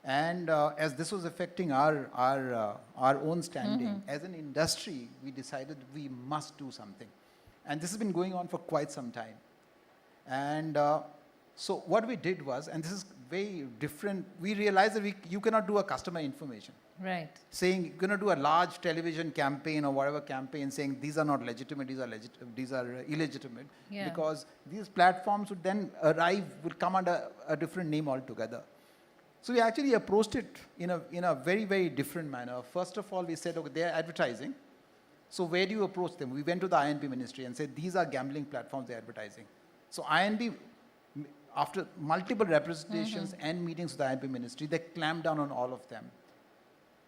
And as this was affecting our own standing, as an industry, we decided we must do something. And this has been going on for quite some time. And so what we did was, and this is very different, we realized that you cannot do a customer information. Right. Saying you're going to do a large television campaign or whatever campaign saying these are not legitimate, these are illegitimate, Yeah. because these platforms would then would come under a different name altogether. So we actually approached it in a very, very different manner. First of all, we said, okay, they're advertising. So where do you approach them? We went to the INB ministry and said, these are gambling platforms they're advertising. So INB, after multiple representations and meetings with the INB ministry, they clamped down on all of them.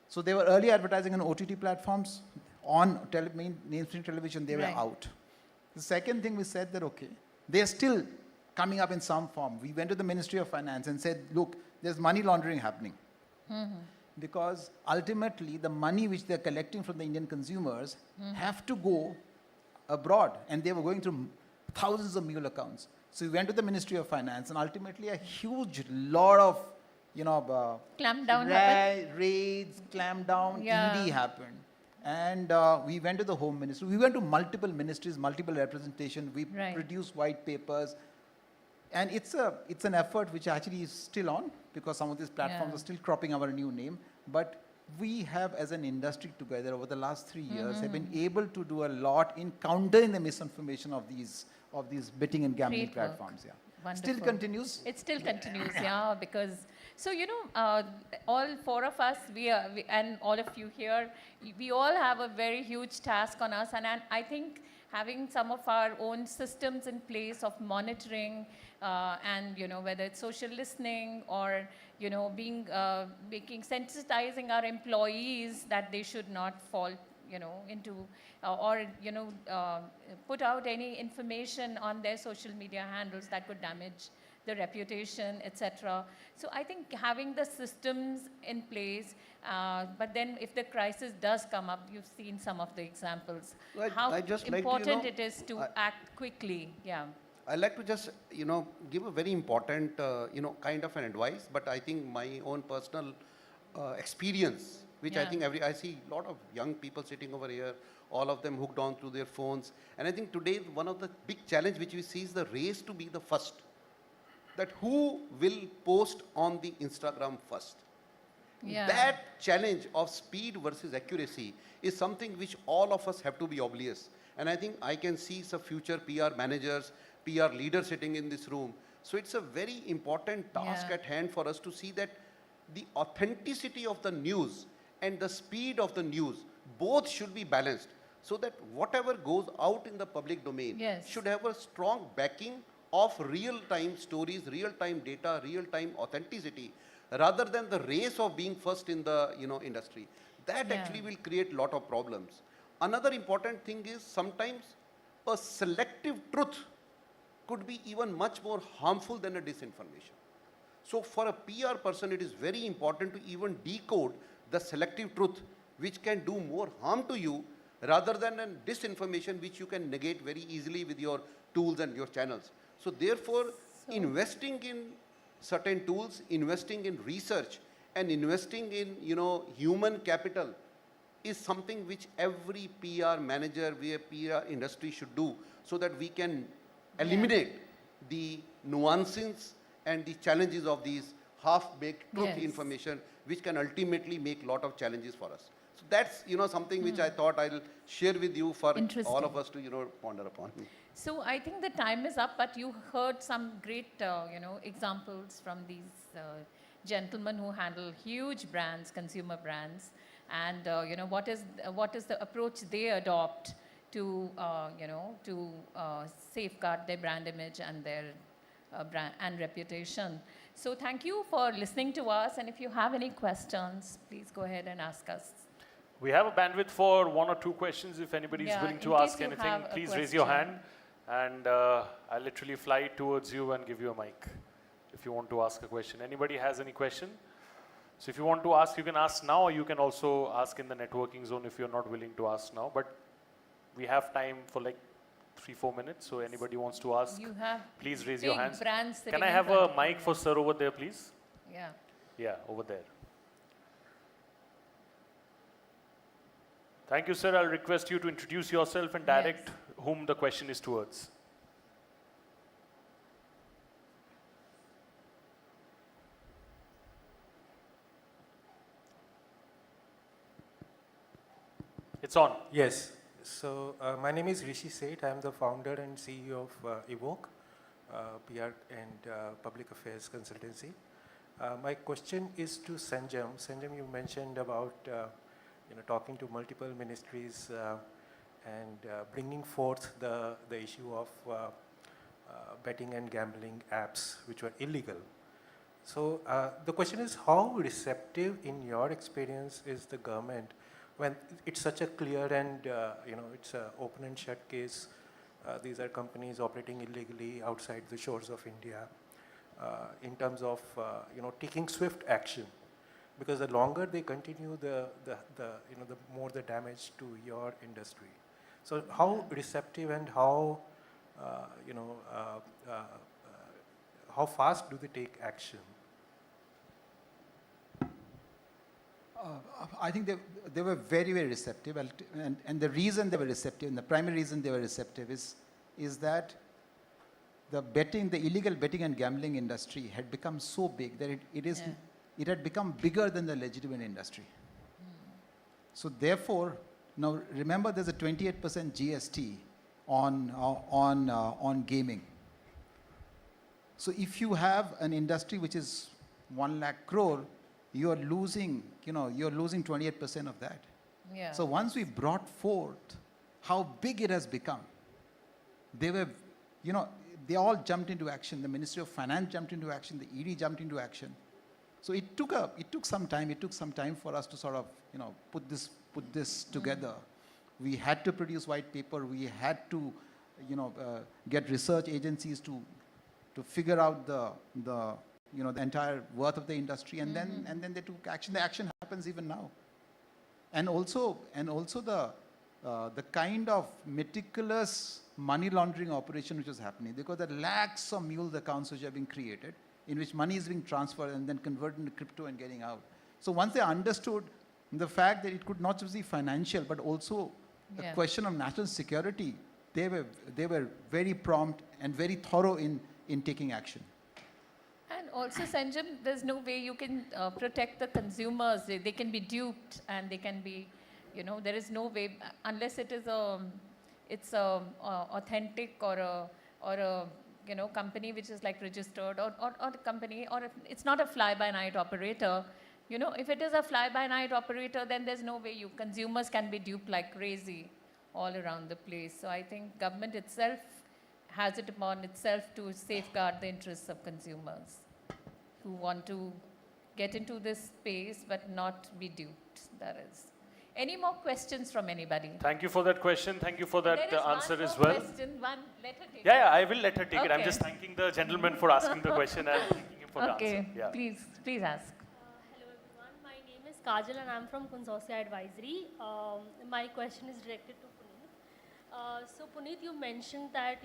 So they were early advertising on OTT platforms. On mainstream television, they were out. The second thing we said that, okay, they're still coming up in some form. We went to the Ministry of Finance and said, look, there's money laundering happening. Because ultimately, the money which they're collecting from the Indian consumers have to go abroad. And they were going through thousands of mule accounts. So we went to the Ministry of Finance, and ultimately a huge lot of, clamp down happened? raids, clamp down, ED happened. And we went to the Home Ministry. We went to multiple ministries, multiple representation. We produced white papers. And it's an effort which actually is still on, because some of these platforms are still cropping our new name. But we have, as an industry together over the last 3 years, have been able to do a lot in countering the misinformation of these betting and gambling platforms. Yeah. Wonderful. Still continues. It still continues, yeah, because, so, all four of us, and all of you here, we all have a very huge task on us. And I think having some of our own systems in place of monitoring and, whether it's social listening or, sensitizing our employees that they should not fall into put out any information on their social media handles that could damage the reputation, etc. So I think having the systems in place, but then if the crisis does come up, you've seen some of the examples, how important it is to act quickly. Yeah. I'd like to just, give a very important, kind of an advice, but I think my own personal experience, which I think I see a lot of young people sitting over here, all of them hooked on to their phones. And I think today one of the big challenge which we see is the race to be the first. That who will post on the Instagram first. Yeah. That challenge of speed versus accuracy is something which all of us have to be oblivious. And I think I can see some future PR managers, PR leaders sitting in this room. So it's a very important task at hand for us to see that the authenticity of the news and the speed of the news, both should be balanced, so that whatever goes out in the public domain should have a strong backing of real-time stories, real-time data, real-time authenticity, rather than the race of being first in the industry. That actually will create a lot of problems. Another important thing is sometimes a selective truth could be even much more harmful than a disinformation. So for a PR person, it is very important to even decode the selective truth, which can do more harm to you rather than a disinformation which you can negate very easily with your tools and your channels. So therefore, investing in certain tools, investing in research, and investing in human capital is something which every PR manager, PR industry should do, so that we can eliminate the nuances and the challenges of these half-baked truth Yes. information, which can ultimately make a lot of challenges for us. So that's, something which I thought I'll share with you for all of us to, ponder upon. So I think the time is up, but you heard some great, examples from these gentlemen who handle huge brands, consumer brands, and what is the approach they adopt to safeguard their brand image and their brand and reputation. So thank you for listening to us, and if you have any questions, please go ahead and ask us. We have a bandwidth for 1 or 2 questions. If anybody is Yeah, willing in to case ask you anything, have a please raise your question. hand, and I'll literally fly towards you and give you a mic if you want to ask a question. Anybody has any question? So if you want to ask, you can ask now, or you can also ask in the networking zone if you're not willing to ask now. But we have time for like 3-4 minutes, so anybody wants to ask, You have please raise your big hands. brands Can sitting I in have front a of you. mic for sir over there, please? Yeah. Yeah, over there. Thank you, sir. I'll request you to introduce yourself and direct whom the question is towards. It's on. Yes. So my name is Rishi Seth. I am the founder and CEO of Evoke, PR and Public Affairs Consultancy. My question is to Sanjam. Sanjam, you mentioned about talking to multiple ministries and bringing forth the issue of betting and gambling apps which were illegal. So the question is, how receptive in your experience is the government when it's such a clear and it's an open and shut case? These are companies operating illegally outside the shores of India. In terms of taking swift action, because the longer they continue, the more the damage to your industry. So how receptive and how fast do they take action? I think they were very, very receptive, and the reason they were receptive, and the primary reason they were receptive is that the illegal betting and gambling industry had become so big that it had become bigger than the legitimate industry. So therefore, now remember, there's a 28% GST on gaming. So if you have an industry which is 1 lakh crore, you're losing 28% of that. Yeah. So once we brought forth how big it has become, they all jumped into action. The Ministry of Finance jumped into action. The ED jumped into action. So it took some time. It took some time for us to sort of put this together. We had to produce white paper. We had to get research agencies to figure out the entire worth of the industry, and then they took action. The action happens even now, and also the kind of meticulous money laundering operation which was happening, because there are lakhs of mule accounts which have been created, in which money is being transferred and then converted into crypto and getting out. So once they understood the fact that it could not just be financial but also a question of national security, they were very prompt and very thorough in taking action. And also, Sanjam, there's no way you can protect the consumers. They can be duped, and they can be, there is no way, unless it is it's authentic or a company which is like registered, or a company, or it's not a fly-by-night operator. If it is a fly-by-night operator, then there's no way consumers can be duped like crazy all around the place. So I think government itself has it upon itself to safeguard the interests of consumers who want to get into this space but not be duped. That is. Any more questions from anybody? Thank you for that question. Thank you for that answer as One well. question, one, let her take Yeah, I will let her take it. I'm Okay. just thanking the gentleman for asking the question and thanking him for the Okay, answer. Yeah. please ask. Hello everyone, my name is Kajal and I'm from Consortia Advisory. My question is directed to Puneet. So Puneet, you mentioned that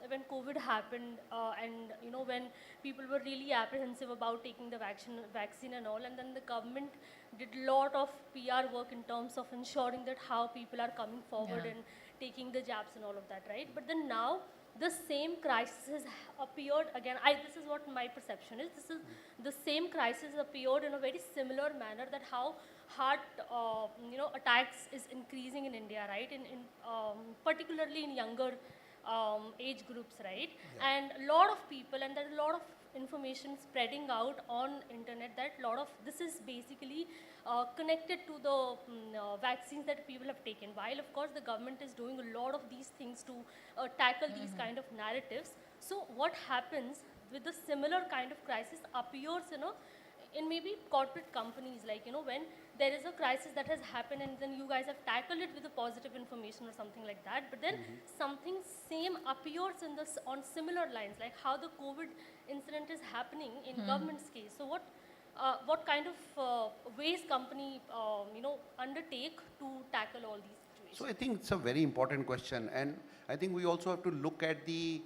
when COVID happened and when people were really apprehensive about taking the vaccine and all, and then the government did a lot of PR work in terms of ensuring that how people are coming forward and taking the jabs and all of that, right? But then now the same crisis has appeared again. This is what my perception is. This is the same crisis appeared in a very similar manner, that how heart attacks is increasing in India, right? In particularly in younger age groups, right? And a lot of people, and there's a lot of information spreading out on internet that this is basically connected to the vaccines that people have taken. While of course the government is doing a lot of these things to tackle these kind of narratives. So what happens with the similar kind of crisis appears, in maybe corporate companies, like, when there is a crisis that has happened and then you guys have tackled it with a positive information or something like that, but then something same appears on similar lines, like how the COVID incident is happening in government's case. So what kind of ways company undertake to tackle all these situations? So I think it's a very important question, and I think we also have to look at the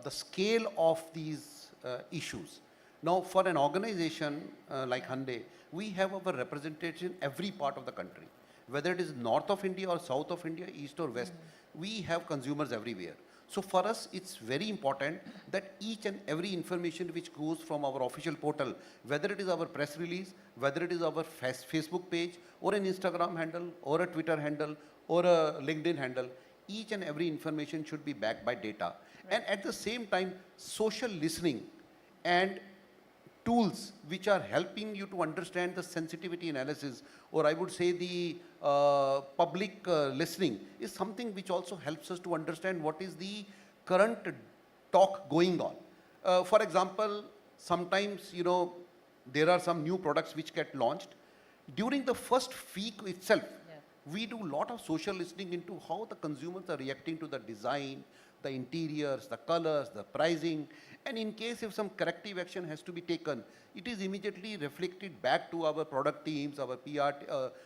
scale of these issues. Now, for an organization like Hyundai, we have our representation every part of the country. Whether it is north of India or south of India, east or west, we have consumers everywhere. So for us, it's very important that each and every information which goes from our official portal, whether it is our press release, whether it is our Facebook page, or an Instagram handle, or a Twitter handle, or a LinkedIn handle, each and every information should be backed by data. Right. And at the same time, social listening and tools which are helping you to understand the sensitivity analysis, or I would say the public listening, is something which also helps us to understand what is the current talk going on. For example, sometimes, there are some new products which get launched. During the first week itself, we do a lot of social listening into how the consumers are reacting to the design, the interiors, the colors, the pricing, and in case if some corrective action has to be taken, it is immediately reflected back to our product teams, our PR,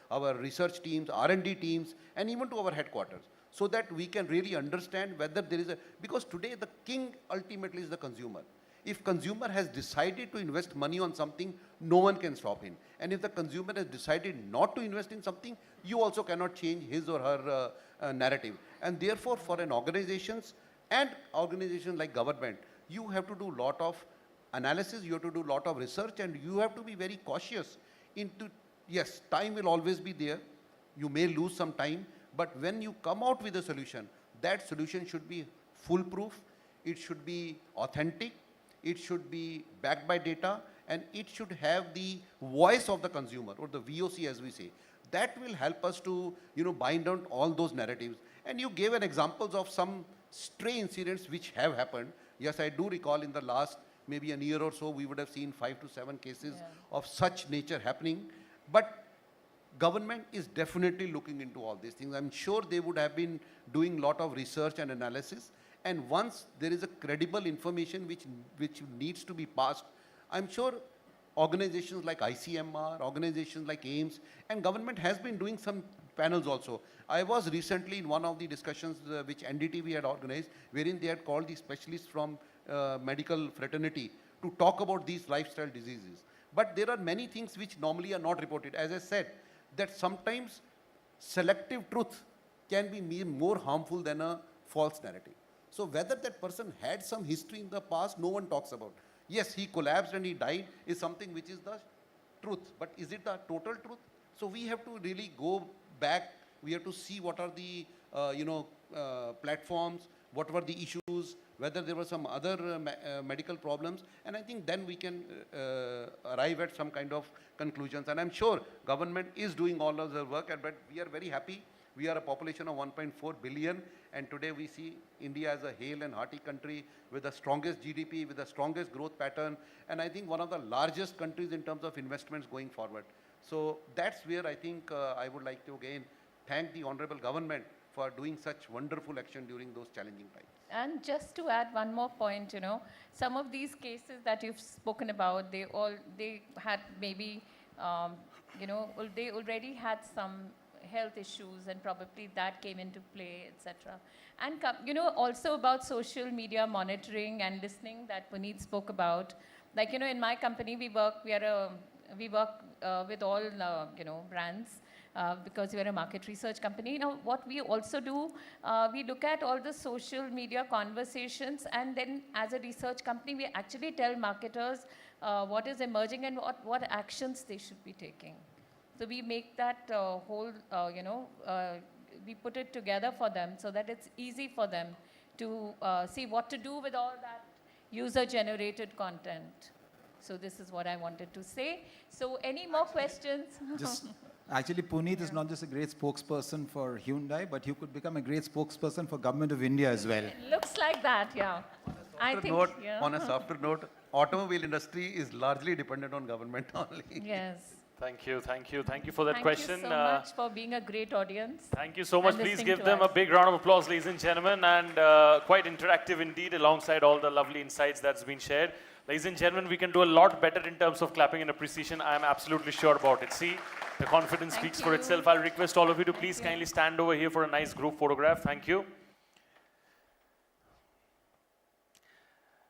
our research teams, R&D teams, and even to our headquarters, so that we can really understand whether there is because today the king ultimately is the consumer. If consumer has decided to invest money on something, no one can stop him. And if the consumer has decided not to invest in something, you also cannot change his or her narrative. And therefore, for an organizations and organizations like government, you have to do a lot of analysis, you have to do a lot of research, and you have to be very cautious into, yes, time will always be there. You may lose some time, but when you come out with a solution, that solution should be foolproof, it should be authentic, it should be backed by data, and it should have the voice of the consumer, or the VOC as we say. That will help us to, bind down all those narratives. And you gave an examples of some stray incidents which have happened. Yes, I do recall in the last maybe a year or so, we would have seen 5 to 7 cases of such nature happening. But government is definitely looking into all these things. I'm sure they would have been doing a lot of research and analysis. And once there is a credible information which needs to be passed, I'm sure organizations like ICMR, organizations like AIMS, and government has been doing some panels also. I was recently in one of the discussions which NDTV had organized, wherein they had called the specialists from medical fraternity to talk about these lifestyle diseases. But there are many things which normally are not reported. As I said, that sometimes selective truth can be more harmful than a false narrative. So whether that person had some history in the past, no one talks about. Yes, he collapsed and he died is something which is the truth. But is it the total truth? So we have to really go back. We have to see what are the platforms, what were the issues, whether there were some other medical problems, and I think then we can arrive at some kind of conclusions. And I'm sure government is doing all of the work, but we are very happy. We are a population of 1.4 billion, and today we see India as a hale and hearty country with the strongest GDP, with the strongest growth pattern, and I think one of the largest countries in terms of investments going forward. So that's where I think I would like to again thank the honorable government for doing such wonderful action during those challenging times. And just to add one more point, some of these cases that you've spoken about, they had maybe, they already had some health issues, and probably that came into play, etc. And also about social media monitoring and listening that Puneet spoke about. Like, in my company, we work with all, brands. because we're a market research company. Now, what we also do, we look at all the social media conversations, and then as a research company, we actually tell marketers what is emerging and what actions they should be taking. So we make that whole, we put it together for them so that it's easy for them to see what to do with all that user-generated content. So this is what I wanted to say. So any more questions? Actually, Puneet is not just a great spokesperson for Hyundai, but he could become a great spokesperson for Government of India as well. It looks like that, yeah. On a softer note, automobile industry is largely dependent on government only. Yes. Thank you for that question. Thank you so much for being a great audience. Thank you so much. and Please listening give to them us. a big round of applause, ladies and gentlemen, and quite interactive indeed alongside all the lovely insights that's been shared. Ladies and gentlemen, we can do a lot better in terms of clapping and appreciation. I am absolutely sure about it. See, the confidence speaks for itself. I'll request all of you to please kindly stand over here for a nice group photograph. Thank you.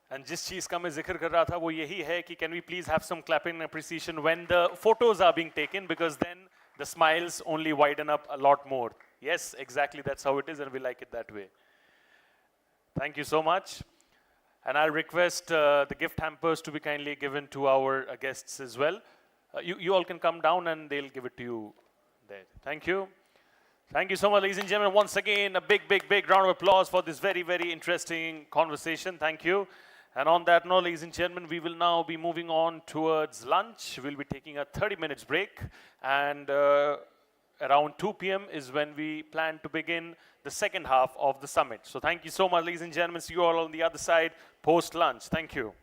And जिस चीज़ का मैं जिक्र कर रहा था वो यही है कि can we please have some clapping and appreciation when the photos are being taken, because then the smiles only widen up a lot more. Yes, exactly, that's how it is, and we like it that way. Thank you so much. And I'll request the gift hampers to be kindly given to our guests as well. You all can come down and they'll give it to you there. Thank you. Thank you so much, ladies and gentlemen. Once again, a big round of applause for this very interesting conversation. Thank you. And on that note, ladies and gentlemen, we will now be moving on towards lunch. We'll be taking a 30 minutes break, and around 2 p.m. is when we plan to begin the second half of the summit. So thank you so much, ladies and gentlemen. See you all on the other side post-lunch. Thank you.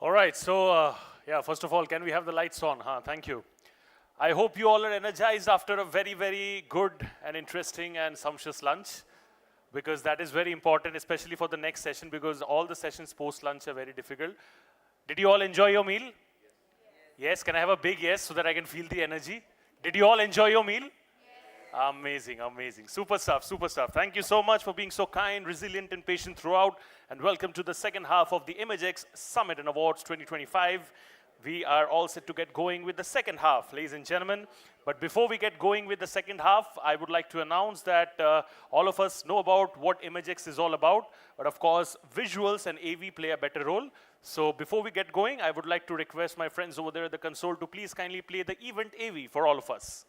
All right, so yeah, first of all, can we have the lights on? Huh? Thank you. I hope you all are energized after a very, very good and interesting and sumptuous lunch, because that is very important, especially for the next session, because all the sessions post-lunch are very difficult. Did you all enjoy your meal? Yes, can I have a big yes so that I can feel the energy? Did you all enjoy your meal? Amazing, amazing. Super stuff, super stuff. Thank you so much for being so kind, resilient, and patient throughout. And welcome to the second half of the Imagexx Summit and Awards 2025. We are all set to get going with the second half, ladies and gentlemen. But before we get going with the second half, I would like to announce that all of us know about what Imagexx is all about. But of course, visuals and AV play a better role. So before we get going, I would like to request my friends over there at the console to please kindly play the event AV for all of us.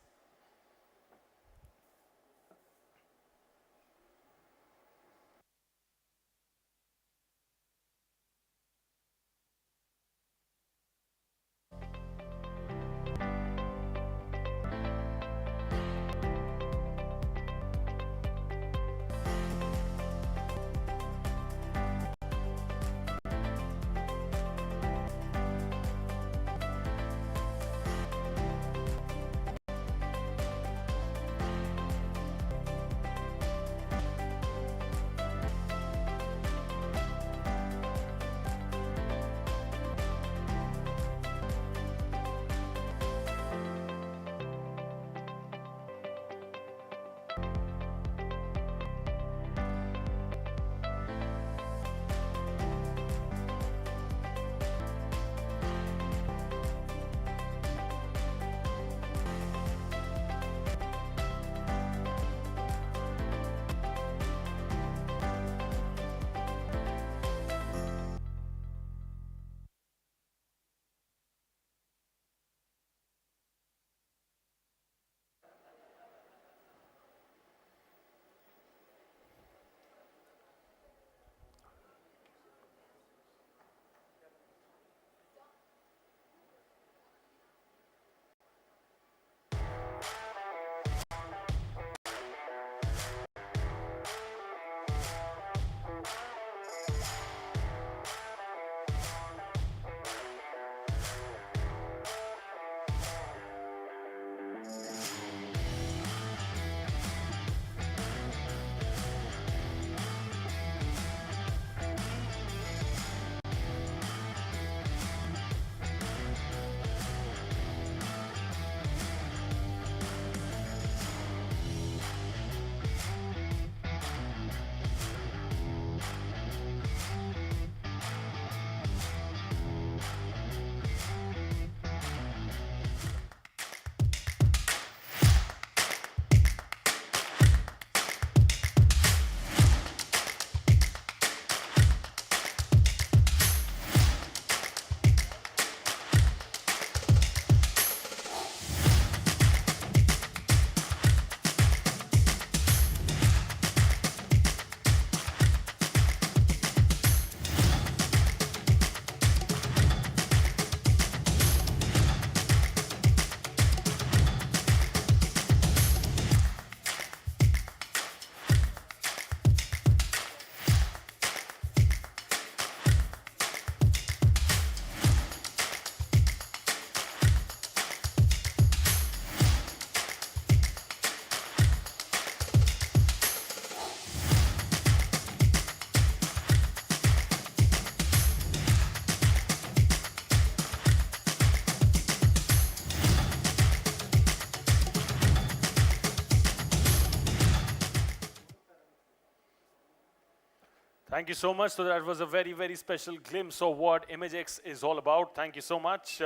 Thank you so much. So that was a very, very special glimpse of what Imagexx is all about. Thank you so much.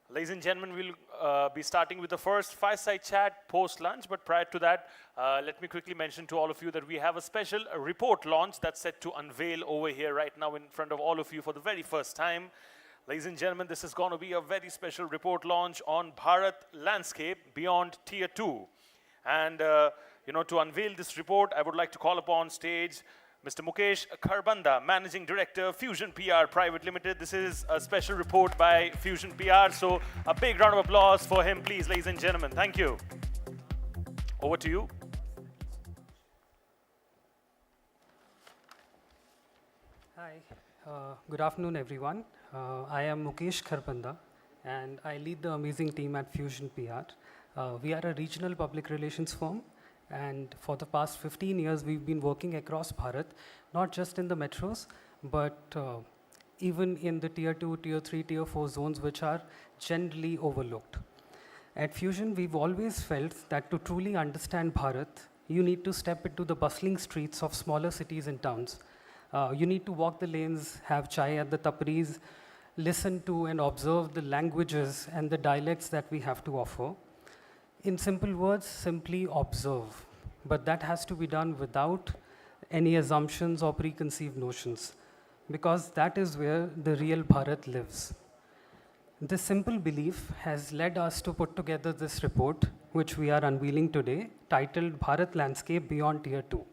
Ladies and gentlemen, we'll be starting with the first fireside chat post-lunch. But prior to that, let me quickly mention to all of you that we have a special report launch that's set to unveil over here right now in front of all of you for the very first time. Ladies and gentlemen, this is going to be a very special report launch on Bharat Landscape Beyond Tier 2. And, to unveil this report, I would like to call upon stage Mr. Mukesh Kharbanda, Managing Director, Fusion PR Private Limited. This is a special report by Fusion PR, so a big round of applause for him, please, ladies and gentlemen. Thank you. Over to you. Hi, good afternoon, everyone. I am Mukesh Kharbanda, and I lead the amazing team at Fusion PR. We are a regional public relations firm, and for the past 15 years, we've been working across Bharat, not just in the metros, but even in the tier 2, tier 3, tier 4 zones, which are generally overlooked. At Fusion, we've always felt that to truly understand Bharat, you need to step into the bustling streets of smaller cities and towns. You need to walk the lanes, have chai at the tapris, listen to and observe the languages and the dialects that we have to offer. In simple words, simply observe. But that has to be done without any assumptions or preconceived notions, because that is where the real Bharat lives. This simple belief has led us to put together this report, which we are unveiling today, titled Bharat Landscape Beyond Tier 2.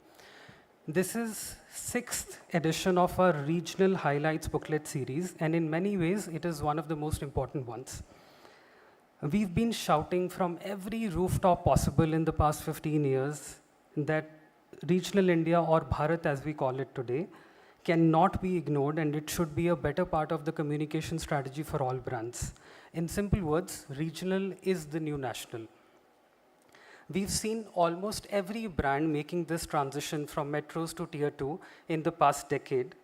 This is 6th edition of our regional highlights booklet series, and in many ways, it is one of the most important ones. We've been shouting from every rooftop possible in the past 15 years that regional India, or Bharat as we call it today, cannot be ignored, and it should be a better part of the communication strategy for all brands. In simple words, regional is the new national. We've seen almost every brand making this transition from metros to tier 2 in the past decade.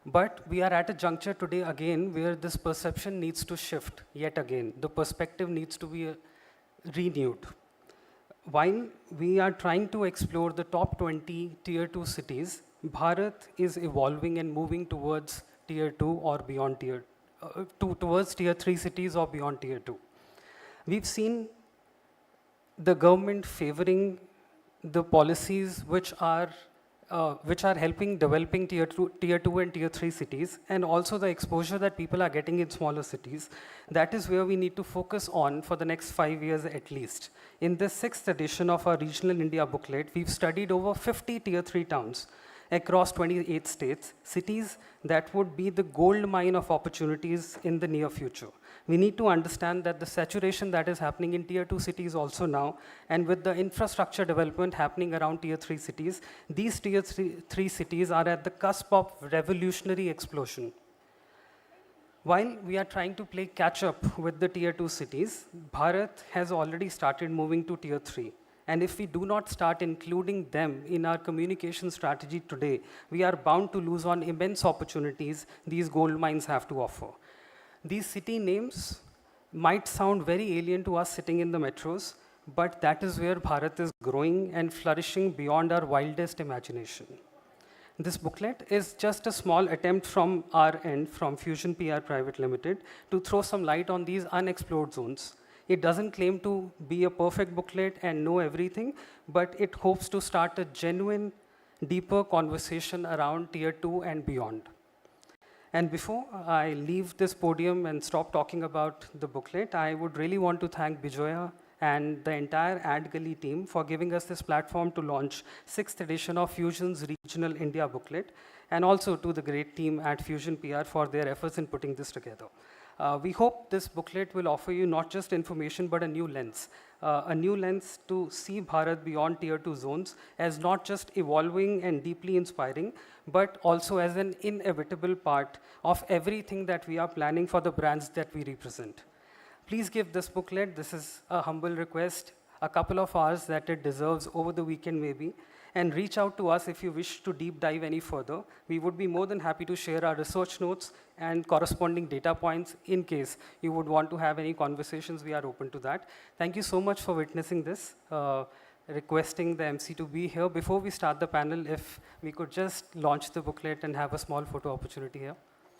But we are at a juncture today again where this perception needs to shift yet again. The perspective needs to be renewed. While we are trying to explore the top 20 tier 2 cities, Bharat is evolving and moving towards tier 2 or beyond towards tier 3 cities or beyond tier 2. We've seen the government favoring the policies which are helping developing tier 2 and tier 3 cities, and also the exposure that people are getting in smaller cities. That is where we need to focus on for the next 5 years at least. In this 6th edition of our Regional India booklet, we've studied over 50 tier 3 towns across 28 states, cities that would be the gold mine of opportunities in the near future. We need to understand that the saturation that is happening in tier 2 cities also now, and with the infrastructure development happening around tier 3 cities, these tier 3 cities are at the cusp of revolutionary explosion. While we are trying to play catch up with the tier 2 cities, Bharat has already started moving to tier 3. And if we do not start including them in our communication strategy today, we are bound to lose on immense opportunities these gold mines have to offer. These city names might sound very alien to us sitting in the metros, but that is where Bharat is growing and flourishing beyond our wildest imagination. This booklet is just a small attempt from our end, from Fusion PR Private Limited, to throw some light on these unexplored zones. It doesn't claim to be a perfect booklet and know everything, but it hopes to start a genuine, deeper conversation around tier 2 and beyond. And before I leave this podium and stop talking about the booklet, I would really want to thank Bijoya and the entire AdGully team for giving us this platform to launch 6th edition of Fusion's Regional India booklet, and also to the great team at Fusion PR for their efforts in putting this together. We hope this booklet will offer you not just information, but a new lens to see Bharat beyond tier 2 zones as not just evolving and deeply inspiring, but also as an inevitable part of everything that we are planning for the brands that we represent. Please give this booklet, this is a humble request, a couple of hours that it deserves over the weekend maybe, and reach out to us if you wish to deep dive any further. We would be more than happy to share our research notes and corresponding data points in case you would want to have any conversations. We are open to that. Thank you so much for witnessing this. Requesting the MC to be here. Before we start the panel, if we could just launch the booklet and have a small photo opportunity here.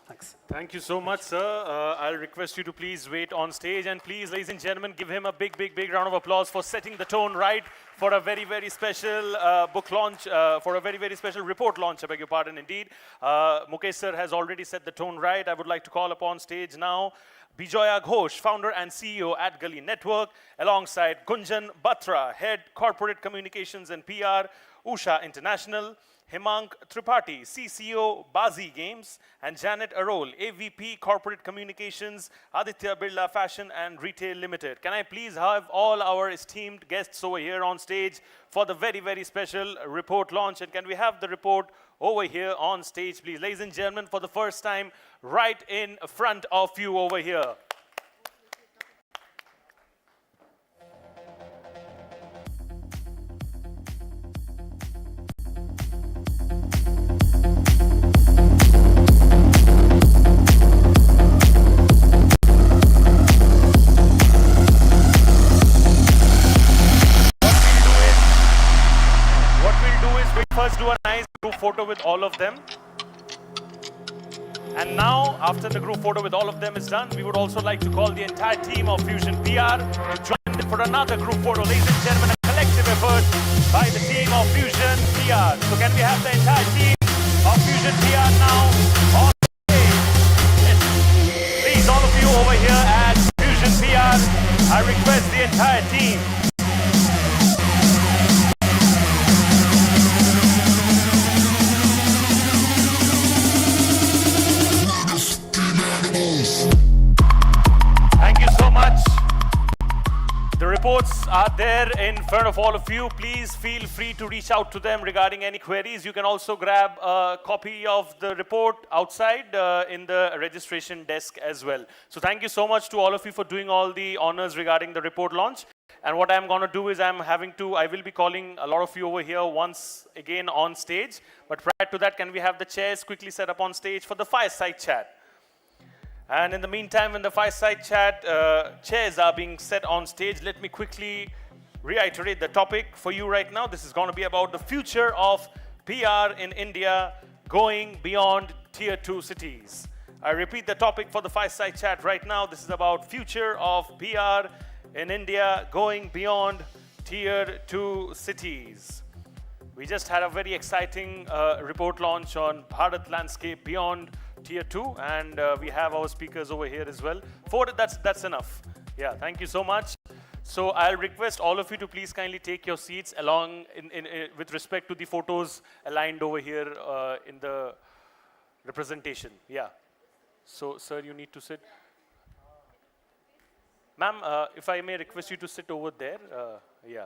Thanks. Thank you so much, sir. I'll request you to please wait on stage, and please, ladies and gentlemen, give him a big, big, big round of applause for setting the tone right for a very, very special book launch, for a very, very special report launch, I beg your pardon, indeed. Mukesh sir has already set the tone right. I would like to call upon stage now Bijoya Ghosh, founder and CEO at AdGully Network, alongside Gunjan Batra, head corporate communications and PR, Usha International, Himang Tripathi, CCO, Bazi Games, and Janet Arol, AVP Corporate Communications, Aditya Birla Fashion and Retail Limited. Can I please have all our esteemed guests over here on stage for the very, very special report launch? And can we have the report over here on stage, please. Ladies and gentlemen, for the first time, right in front of you over here. First do a nice group photo with all of them. And now, after the group photo with all of them is done, we would also like to call the entire team of Fusion PR to join for another group photo. Ladies and gentlemen, a collective effort by the team of Fusion PR. So can we have the entire team of Fusion PR now on stage? Yes. Please, all of you over here at Fusion PR, I request the entire team. Thank you so much. The reports are there in front of all of you. Please feel free to reach out to them regarding any queries. You can also grab a copy of the report outside in the registration desk as well. So thank you so much to all of you for doing all the honors regarding the report launch. And what I'm going to do is I will be calling a lot of you over here once again on stage. But prior to that, can we have the chairs quickly set up on stage for the fireside chat? And in the meantime, when the fireside chat chairs are being set on stage, let me quickly reiterate the topic for you right now. This is going to be about the future of PR in India going beyond Tier 2 cities. I repeat the topic for the fireside chat right now. This is about future of PR in India going beyond Tier 2 cities. We just had a very exciting report launch on Bharat landscape beyond Tier 2, and we have our speakers over here as well. That's enough. Yeah, thank you so much. So I'll request all of you to please kindly take your seats along with respect to the photos aligned over here in the representation. Yeah. So, sir, you need to sit. Ma'am, if I may request you to sit over there. Yeah.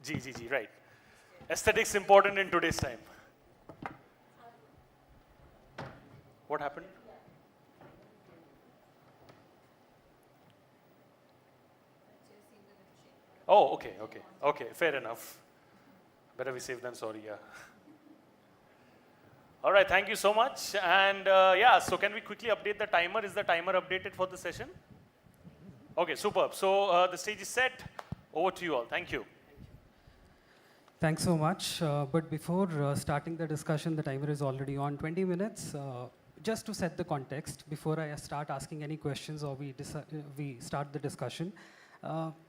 G, right. Aesthetics important in today's time. What happened? Oh, okay, fair enough. Better be safe than sorry, yeah. All right, thank you so much. And yeah, so can we quickly update the timer? Is the timer updated for the session? Okay, superb. So the stage is set. Over to you all. Thank you. Thanks so much. But before starting the discussion, the timer is already on 20 minutes. Just to set the context, before I start asking any questions or we start the discussion,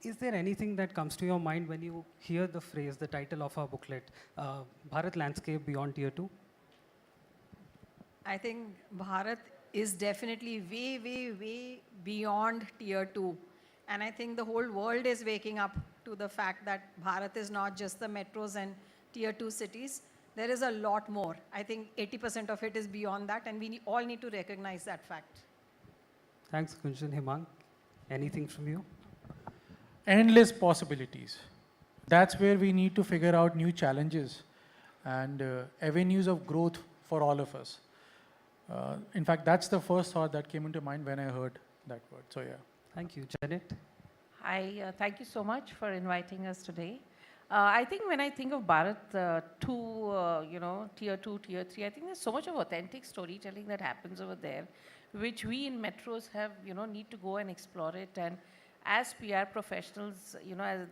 is there anything that comes to your mind when you hear the phrase, the title of our booklet, Bharat Landscape Beyond Tier 2? I think Bharat is definitely way beyond Tier 2. And I think the whole world is waking up to the fact that Bharat is not just the metros and Tier 2 cities. There is a lot more. I think 80% of it is beyond that, and we all need to recognize that fact. Thanks, Kunjan. Hemang, anything from you? Endless possibilities. That's where we need to figure out new challenges and avenues of growth for all of us. In fact, that's the first thought that came into mind when I heard that word. So yeah. Thank you. Janet? Hi, thank you so much for inviting us today. I think when I think of Bharat Tier 2, Tier 3, I think there's so much of authentic storytelling that happens over there, which we in metros have, need to go and explore it. And as PR professionals,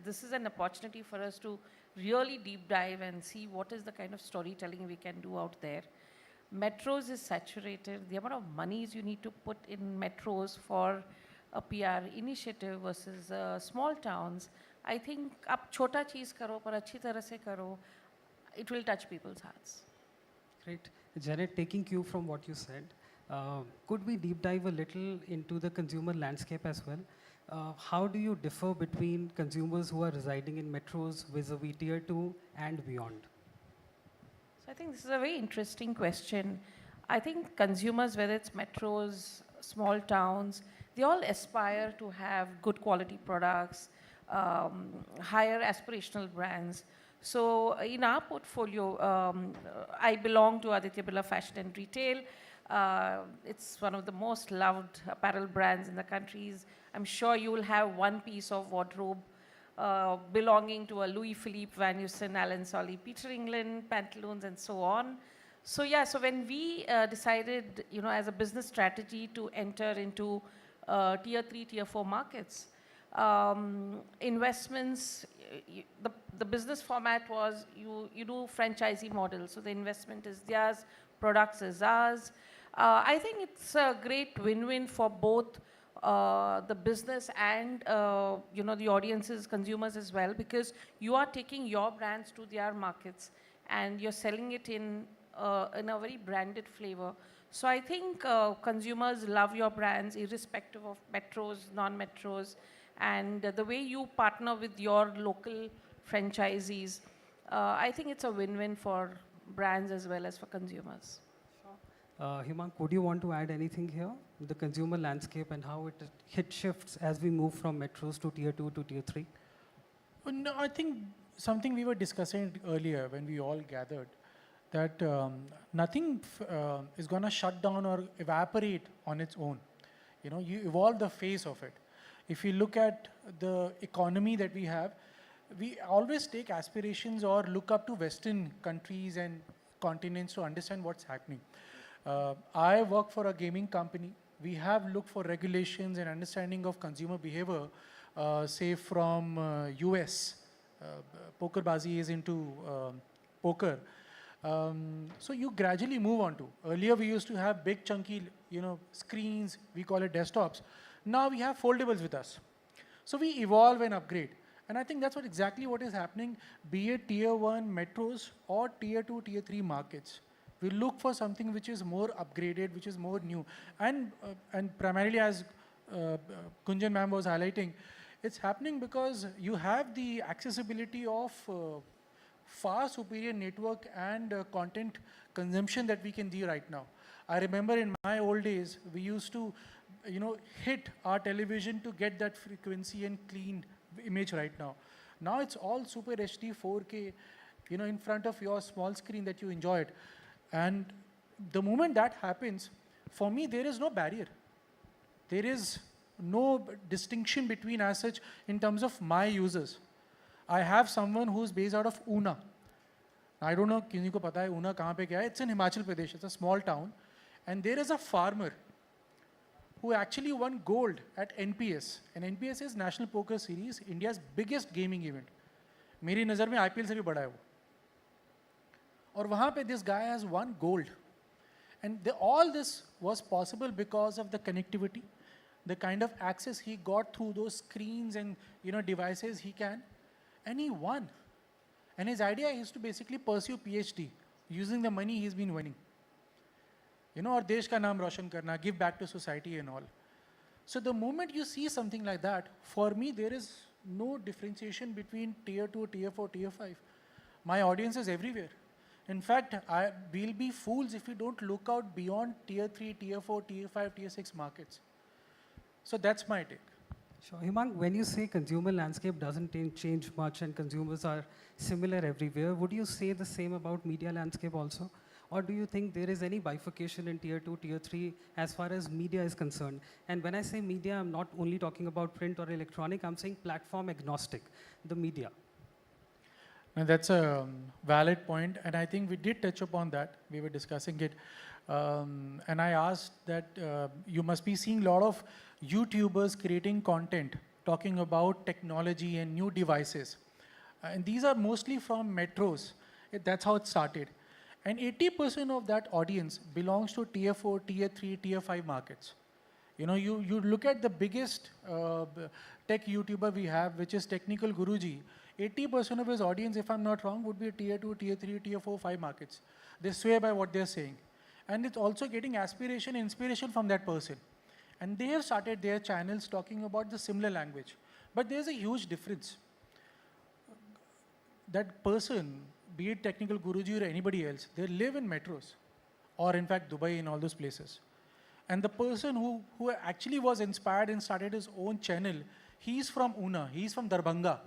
this is an opportunity for us to really deep dive and see what is the kind of storytelling we can do out there. Metros is saturated. The amount of monies you need to put in metros for a PR initiative versus small towns, I think आप छोटा चीज़ करो पर अच्छी तरह से करो, it will touch people's hearts. Great. Janet, taking cue from what you said, could we deep dive a little into the consumer landscape as well? How do you differ between consumers who are residing in metros vis-a-vis Tier 2 and beyond? So I think this is a very interesting question. I think consumers, whether it's metros, small towns, they all aspire to have good quality products, higher aspirational brands. So in our portfolio, I belong to Aditya Birla Fashion and Retail. It's one of the most loved apparel brands in the countries. I'm sure you will have one piece of wardrobe belonging to a Louis Philippe, Van Heusen, Allen Solly, Peter England, pantaloons, and so on. So yeah, so when we decided, as a business strategy to enter into tier 3, tier 4 markets, investments, the business format was you do franchisee model. So the investment is theirs, products is ours. I think it's a great win-win for both the business and the audiences, consumers as well, because you are taking your brands to their markets and you're selling it in a very branded flavor. So I think consumers love your brands irrespective of metros, non-metros, and the way you partner with your local franchisees. I think it's a win-win for brands as well as for consumers. Himang, would you want to add anything here? The consumer landscape and how it shifts as we move from metros to tier 2 to tier 3? No, I think something we were discussing earlier when we all gathered, that nothing is going to shut down or evaporate on its own. You evolve the face of it. If you look at the economy that we have, we always take aspirations or look up to Western countries and continents to understand what's happening. I work for a gaming company. We have looked for regulations and understanding of consumer behavior, say from US. Pokerbazi is into poker. So you gradually move on to. Earlier we used to have big chunky, screens, we call it desktops. Now we have foldables with us. So we evolve and upgrade. And I think that's exactly what is happening, be it tier 1 metros or tier 2, tier 3 markets. We look for something which is more upgraded, which is more new. And primarily, as Kunjan ma'am was highlighting, it's happening because you have the accessibility of far superior network and content consumption that we can do right now. I remember in my old days, we used to hit our television to get that frequency and clean image right now. Now it's all super HD, 4K, in front of your small screen that you enjoy it. And the moment that happens, for me, there is no barrier. There is no distinction between as such in terms of my users. I have someone who's based out of Una. I don't know, किसी को पता है Una कहाँ पे क्या है? It's in Himachal Pradesh. It's a small town. And there is a farmer who actually won gold at NPS. And NPS is National Poker Series, India's biggest gaming event. मेरी नज़र में IPL से भी बड़ा है वो. और वहाँ पे this guy has won gold. And all this was possible because of the connectivity, the kind of access he got through those screens and devices he can, and he won. And his idea is to basically pursue PhD using the money he's been winning. और देश का नाम रोशन करना, give back to society and all. So the moment you see something like that, for me there is no differentiation between tier 2, tier 4, tier 5. My audience is everywhere. In fact, we'll be fools if we don't look out beyond tier 3, tier 4, tier 5, tier 6 markets. So that's my take. Sure. Himang, when you say consumer landscape doesn't change much and consumers are similar everywhere, would you say the same about media landscape also? Or do you think there is any bifurcation in tier 2, tier 3 as far as media is concerned? And when I say media, I'm not only talking about print or electronic, I'm saying platform agnostic, the media. Now that's a valid point, and I think we did touch upon that. We were discussing it. And I asked that you must be seeing a lot of YouTubers creating content, talking about technology and new devices. And these are mostly from metros. That's how it started. And 80% of that audience belongs to tier 4, tier 3, tier 5 markets. You look at the biggest tech YouTuber we have, which is Technical Guruji. 80% of his audience, if I'm not wrong, would be tier 2, tier 3, tier 4, 5 markets. They swear by what they're saying. And it's also getting aspiration, inspiration from that person. And they have started their channels talking about the similar language. But there's a huge difference. That person, be it Technical Guruji or anybody else, they live in metros. Or in fact, Dubai and all those places. And the person who actually was inspired and started his own channel, he's from Una, he's from Darbhanga,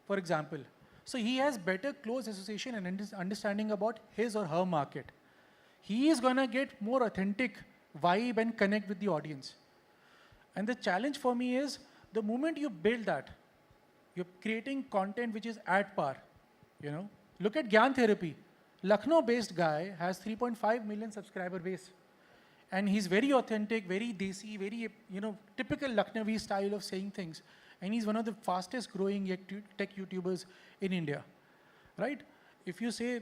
for example. So he has better close association and understanding about his or her market. He is going to get more authentic vibe and connect with the audience. And the challenge for me is the moment you build that, you're creating content which is at par. Look at Gyan Therapy. Lucknow-based guy has 3.5 million subscriber base. And he's very authentic, very desi, very typical Lucknowi style of saying things. And he's one of the fastest growing tech YouTubers in India, right? If you say,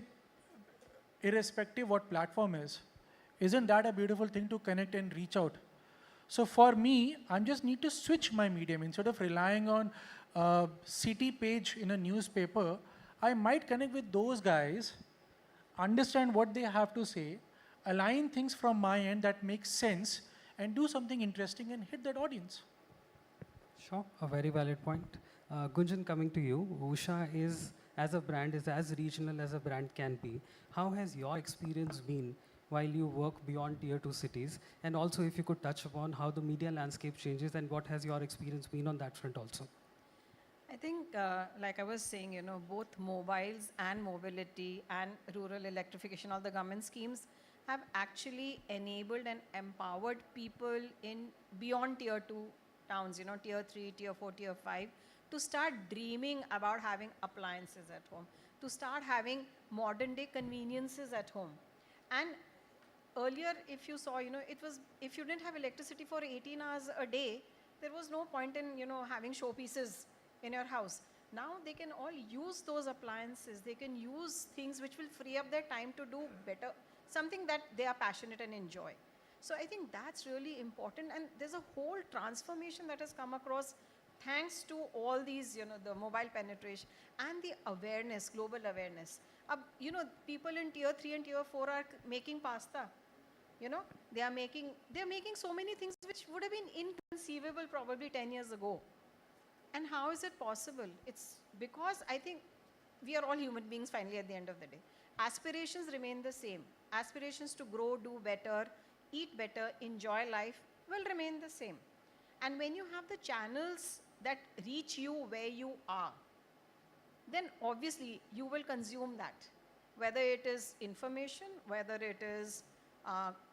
irrespective what platform is, isn't that a beautiful thing to connect and reach out? So for me, I just need to switch my medium. Instead of relying on a city page in a newspaper, I might connect with those guys, understand what they have to say, align things from my end that makes sense, and do something interesting and hit that audience. Sure, a very valid point. Gunjan, coming to you, Usha is, as a brand, is as regional as a brand can be. How has your experience been while you work beyond tier 2 cities? And also if you could touch upon how the media landscape changes and what has your experience been on that front also? I think, like I was saying, both mobiles and mobility and rural electrification, all the government schemes have actually enabled and empowered people in beyond tier 2 towns, tier 3, tier 4, tier 5, to start dreaming about having appliances at home, to start having modern day conveniences at home. And earlier, if you saw, if you didn't have electricity for 18 hours a day, there was no point in, having showpieces in your house. Now they can all use those appliances. They can use things which will free up their time to do better, something that they are passionate and enjoy. So I think that's really important. And there's a whole transformation that has come across thanks to all these, the mobile penetration and the awareness, global awareness. People in tier 3 and tier 4 are making pasta. They're making so many things which would have been inconceivable probably 10 years ago. And how is it possible? It's because I think we are all human beings finally at the end of the day. Aspirations remain the same. Aspirations to grow, do better, eat better, enjoy life will remain the same. And when you have the channels that reach you where you are, then obviously you will consume that. Whether it is information, whether it is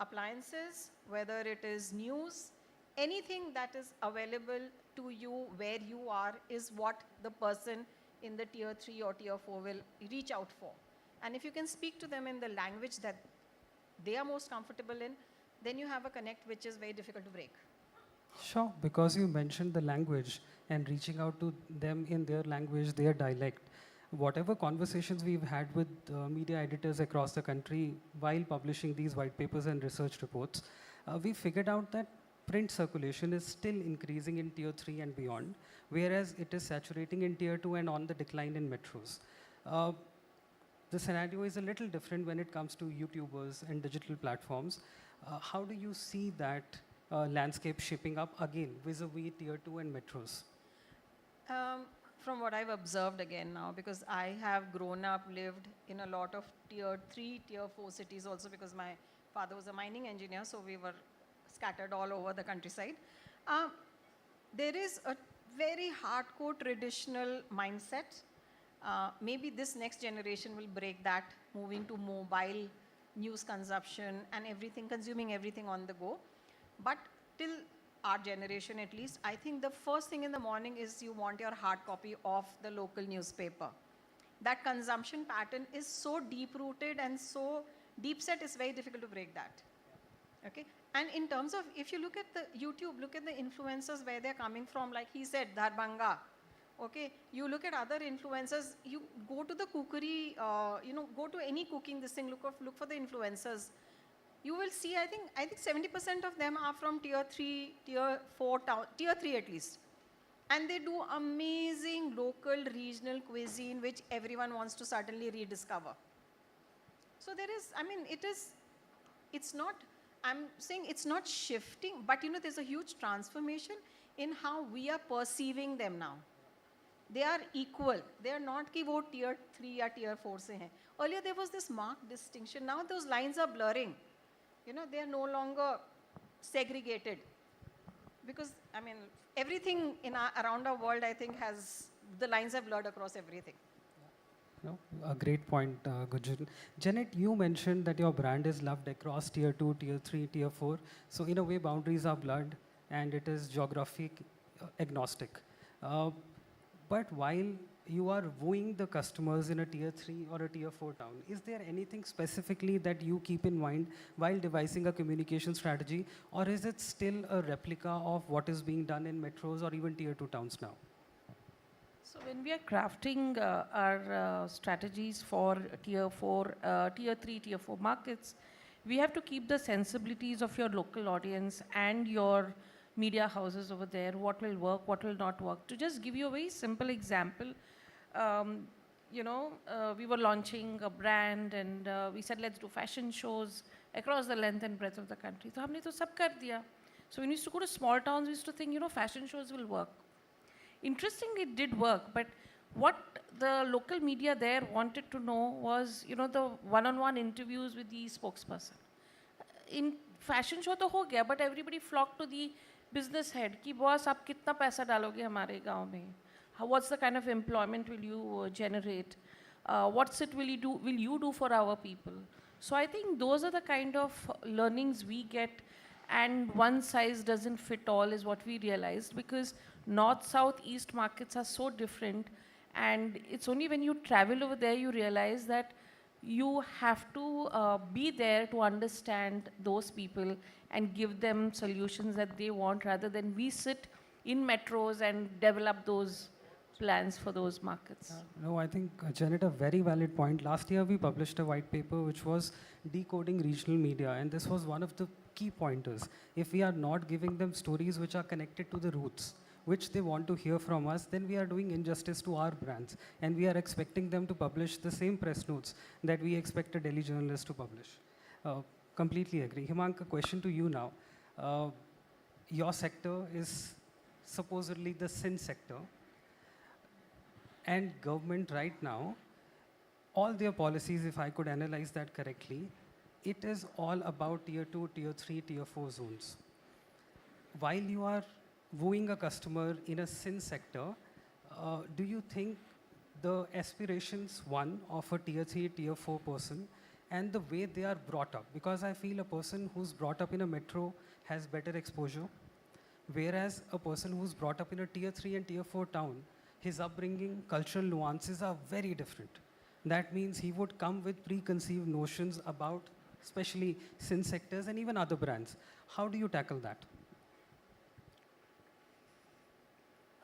appliances, whether it is news, anything that is available to you where you are is what the person in the tier 3 or tier 4 will reach out for. And if you can speak to them in the language that they are most comfortable in, then you have a connect which is very difficult to break. Sure, because you mentioned the language and reaching out to them in their language, their dialect. Whatever conversations we've had with media editors across the country while publishing these white papers and research reports, we figured out that print circulation is still increasing in tier 3 and beyond, whereas it is saturating in tier 2 and on the decline in metros. The scenario is a little different when it comes to YouTubers and digital platforms. How do you see that landscape shaping up again vis-a-vis tier 2 and metros? From what I've observed again now, because I have grown up, lived in a lot of tier 3, tier 4 cities also, because my father was a mining engineer, so we were scattered all over the countryside. There is a very hardcore traditional mindset. Maybe this next generation will break that, moving to mobile news consumption and everything, consuming everything on the go. But till our generation at least, I think the first thing in the morning is you want your hard copy of the local newspaper. That consumption pattern is so deep-rooted and so deep-set, it's very difficult to break that. Okay? And in terms of, if you look at the YouTube, look at the influencers where they're coming from, like he said, Darbhanga. Okay, you look at other influencers, you go to the cookery, go to any cooking, this thing, look for the influencers. You will see, I think 70% of them are from tier 3, tier 4 town, tier 3 at least. And they do amazing local, regional cuisine, which everyone wants to certainly rediscover. So there is, it's not, I'm saying it's not shifting, but there's a huge transformation in how we are perceiving them now. They are equal. They are not ki wo tier 3 or tier 4 se hain. Earlier there was this marked distinction. Now those lines are blurring. They are no longer segregated. Because, everything around our world, I think, the lines have blurred across everything. No, a great point, Gujin. Janet, you mentioned that your brand is loved across tier 2, tier 3, tier 4. So in a way, boundaries are blurred and it is geographic agnostic. Uh, but while you are wooing the customers in a tier 3 or a tier 4 town, is there anything specifically that you keep in mind while devising a communication strategy, or is it still a replica of what is being done in metros or even tier 2 towns now? So when we are crafting our strategies for tier 4, tier 3, tier 4 markets, we have to keep the sensibilities of your local audience and your media houses over there, what will work, what will not work. To just give you a very simple example, we were launching a brand and we said, let's do fashion shows across the length and breadth of the country. So हमने तो सब कर दिया. So when we used to go to small towns, we used to think, fashion shows will work. Interestingly, it did work, but what the local media there wanted to know was, the one-on-one interviews with the spokesperson. In fashion show तो हो गया, but everybody flocked to the business head कि boss आप कितना पैसा डालोगे हमारे गांव में? What's the kind of employment will you generate? What's it will you do for our people? So I think those are the kind of learnings we get, and one size doesn't fit all is what we realized, because north, south, east markets are so different, and it's only when you travel over there you realize that you have to be there to understand those people and give them solutions that they want, rather than we sit in metros and develop those plans for those markets. No, I think, Janet, a very valid point. Last year, we published a white paper which was decoding regional media, and this was one of the key pointers. If we are not giving them stories which are connected to the roots, which they want to hear from us, then we are doing injustice to our brands, and we are expecting them to publish the same press notes that we expect a Delhi journalist to publish. Completely agree. Himank, a question to you now. Your sector is supposedly the sin sector, and government right now, all their policies, if I could analyze that correctly, it is all about tier 2, tier 3, tier 4 zones. While you are wooing a customer in a sin sector, do you think the aspirations, one, of a tier 3, tier 4 person, and the way they are brought up? Because I feel a person who's brought up in a metro has better exposure, whereas a person who's brought up in a tier 3 and tier 4 town, his upbringing, cultural nuances are very different. That means he would come with preconceived notions about especially sin sectors and even other brands. How do you tackle that?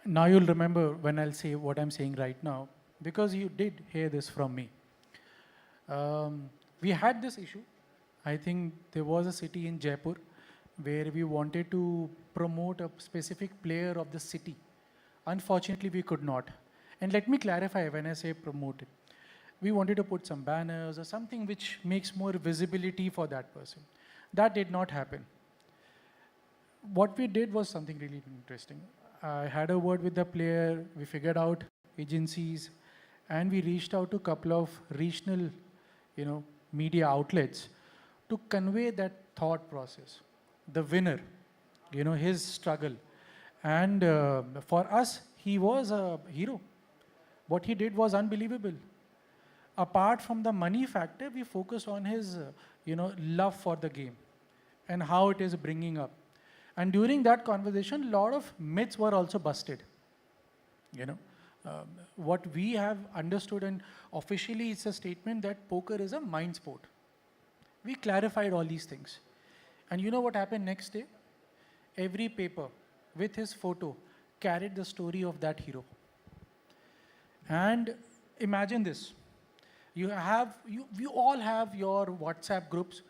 Now you'll remember when I'll say what I'm saying right now, because you did hear this from me. We had this issue. I think there was a city in Jaipur where we wanted to promote a specific player of the city. Unfortunately, we could not. And let me clarify when I say promote it. We wanted to put some banners or something which makes more visibility for that person. That did not happen. What we did was something really interesting. I had a word with the player, we figured out agencies, and we reached out to a couple of regional, media outlets to convey that thought process. The winner, his struggle. And for us, he was a hero. What he did was unbelievable. Apart from the money factor, we focused on his, love for the game and how it is bringing up. And during that conversation, a lot of myths were also busted. What we have understood, and officially it's a statement that poker is a mind sport. We clarified all these things. And you know what happened next day? Every paper with his photo carried the story of that hero. And imagine this. You all have your WhatsApp groups